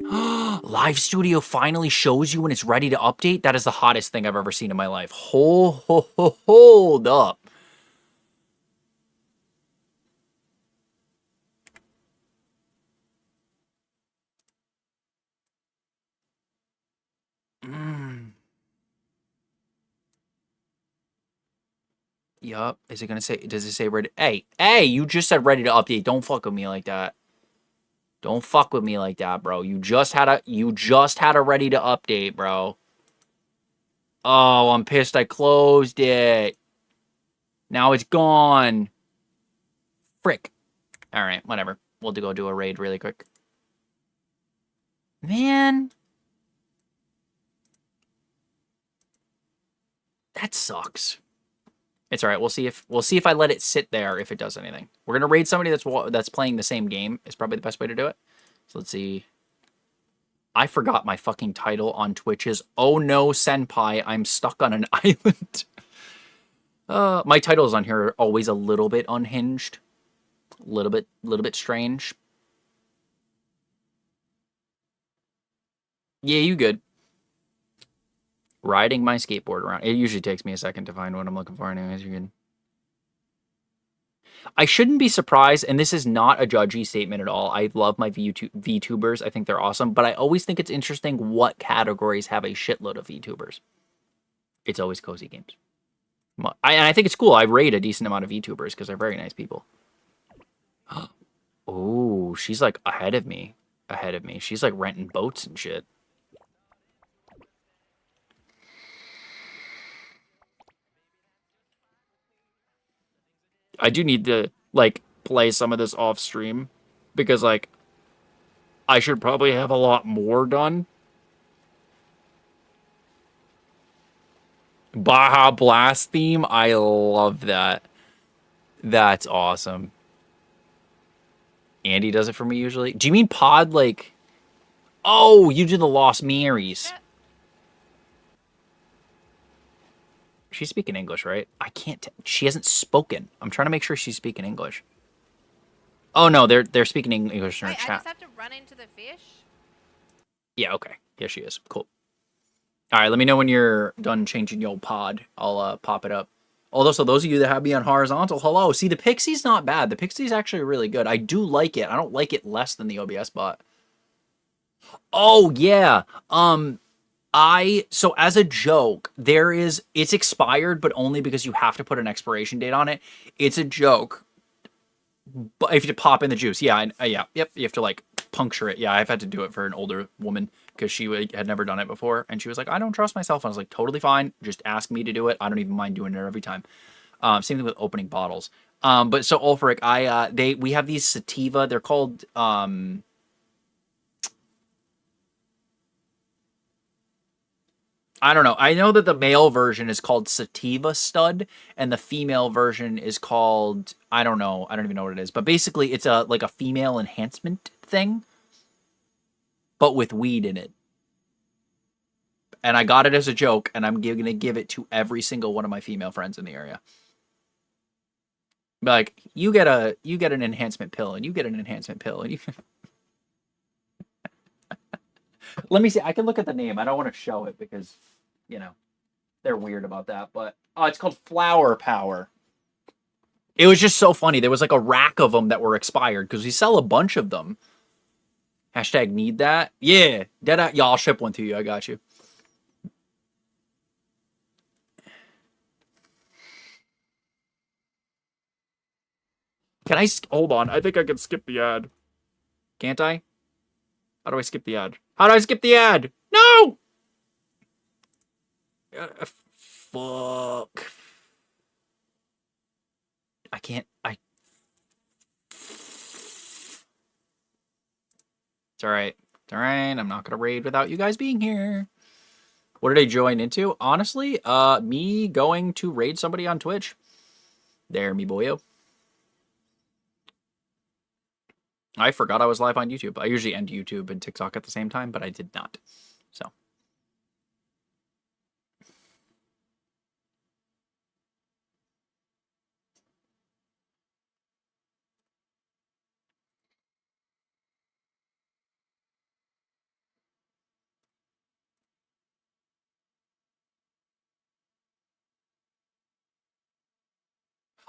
Live Studio finally shows you when it's ready to update. That is the hottest thing I've ever seen in my life. Hold up. Yup. Is it gonna say? Does it say ready? Hey! You just said ready to update. Don't fuck with me like that. Don't fuck with me like that, bro. You just had a ready to update, bro. Oh, I'm pissed. I closed it. Now it's gone. Frick. All right, whatever. We'll go do a raid really quick. Man, that sucks. It's all right. We'll see if I let it sit there if it does anything. We're gonna raid somebody that's playing the same game. Is probably the best way to do it. So let's see. I forgot my fucking title on Twitch is "Oh no, Senpai, I'm stuck on an island." My titles on here are always a little bit unhinged, little bit strange. Yeah, you good. Riding my skateboard around. It usually takes me a second to find what I'm looking for anyways. You're good. I shouldn't be surprised, and this is not a judgy statement at all. I love my VTubers. I think they're awesome, but I always think it's interesting what categories have a shitload of VTubers. It's always cozy games. And I think it's cool. I rate a decent amount of VTubers because they're very nice people. Oh, she's like ahead of me. She's like renting boats and shit. I do need to, like, play some of this off stream because, like, I should probably have a lot more done. Baja Blast theme, I love that. That's awesome. Andy does it for me usually. Do you mean pod, like... Oh, you do the Lost Marys. She's speaking English, right? I can't... She hasn't spoken. I'm trying to make sure she's speaking English. Oh, no, they're speaking English in her Wait, chat. I just have to run into the fish? Yeah, okay. Yeah, she is. Cool. All right, let me know when you're done changing your pod. I'll pop it up. Although, so those of you that have me on horizontal, hello. See, the Pixie's not bad. The Pixie's actually really good. I do like it. I don't like it less than the OBS bot. Oh, yeah. So as a joke, it's expired, but only because you have to put an expiration date on it. It's a joke. But if you pop in the juice, yeah, yep, you have to like puncture it. Yeah, I've had to do it for an older woman because she had never done it before, and she was like, "I don't trust myself." And I was like, "Totally fine. Just ask me to do it. I don't even mind doing it every time." Same thing with opening bottles. But so Ulfric, we have these sativa. They're called I don't know. I know that the male version is called Sativa Stud, and the female version is called, I don't know. I don't even know what it is. But basically, it's like a female enhancement thing, but with weed in it. And I got it as a joke, and I'm going to give it to every single one of my female friends in the area. Like, you get an enhancement pill, and you get an enhancement pill, and you... Let me see. I can look at the name. I don't want to show it because, you know. They're weird about that, but it's called Flower Power. It was just so funny. There was like a rack of them that were expired because we sell a bunch of them. Hashtag need that. Yeah, Dead. Yeah, I'll ship one to you. I got you. Can I hold on? I think I can skip the ad. Can't I? How do I skip the ad? How do I skip the ad? No! Fuck. I can't. It's alright. It's alright. I'm not gonna raid without you guys being here. What did I join into? Honestly, me going to raid somebody on Twitch. There, me boyo. I forgot I was live on YouTube. I usually end YouTube and TikTok at the same time, but I did not. So.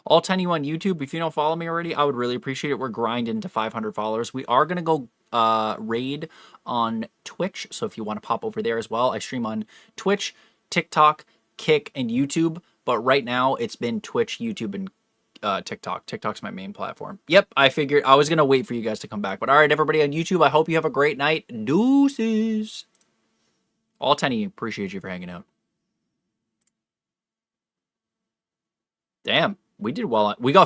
All 10 you on YouTube. If you don't follow me already, I would really appreciate it. We're grinding to 500 followers. We are going to go raid on Twitch. So if you want to pop over there as well, I stream on Twitch, TikTok, Kick, and YouTube. But right now, it's been Twitch, YouTube, and TikTok. TikTok's my main platform. Yep, I figured I was going to wait for you guys to come back. But all right, everybody on YouTube, I hope you have a great night. Deuces. All 10 of you, appreciate you for hanging out. Damn. We did well. We got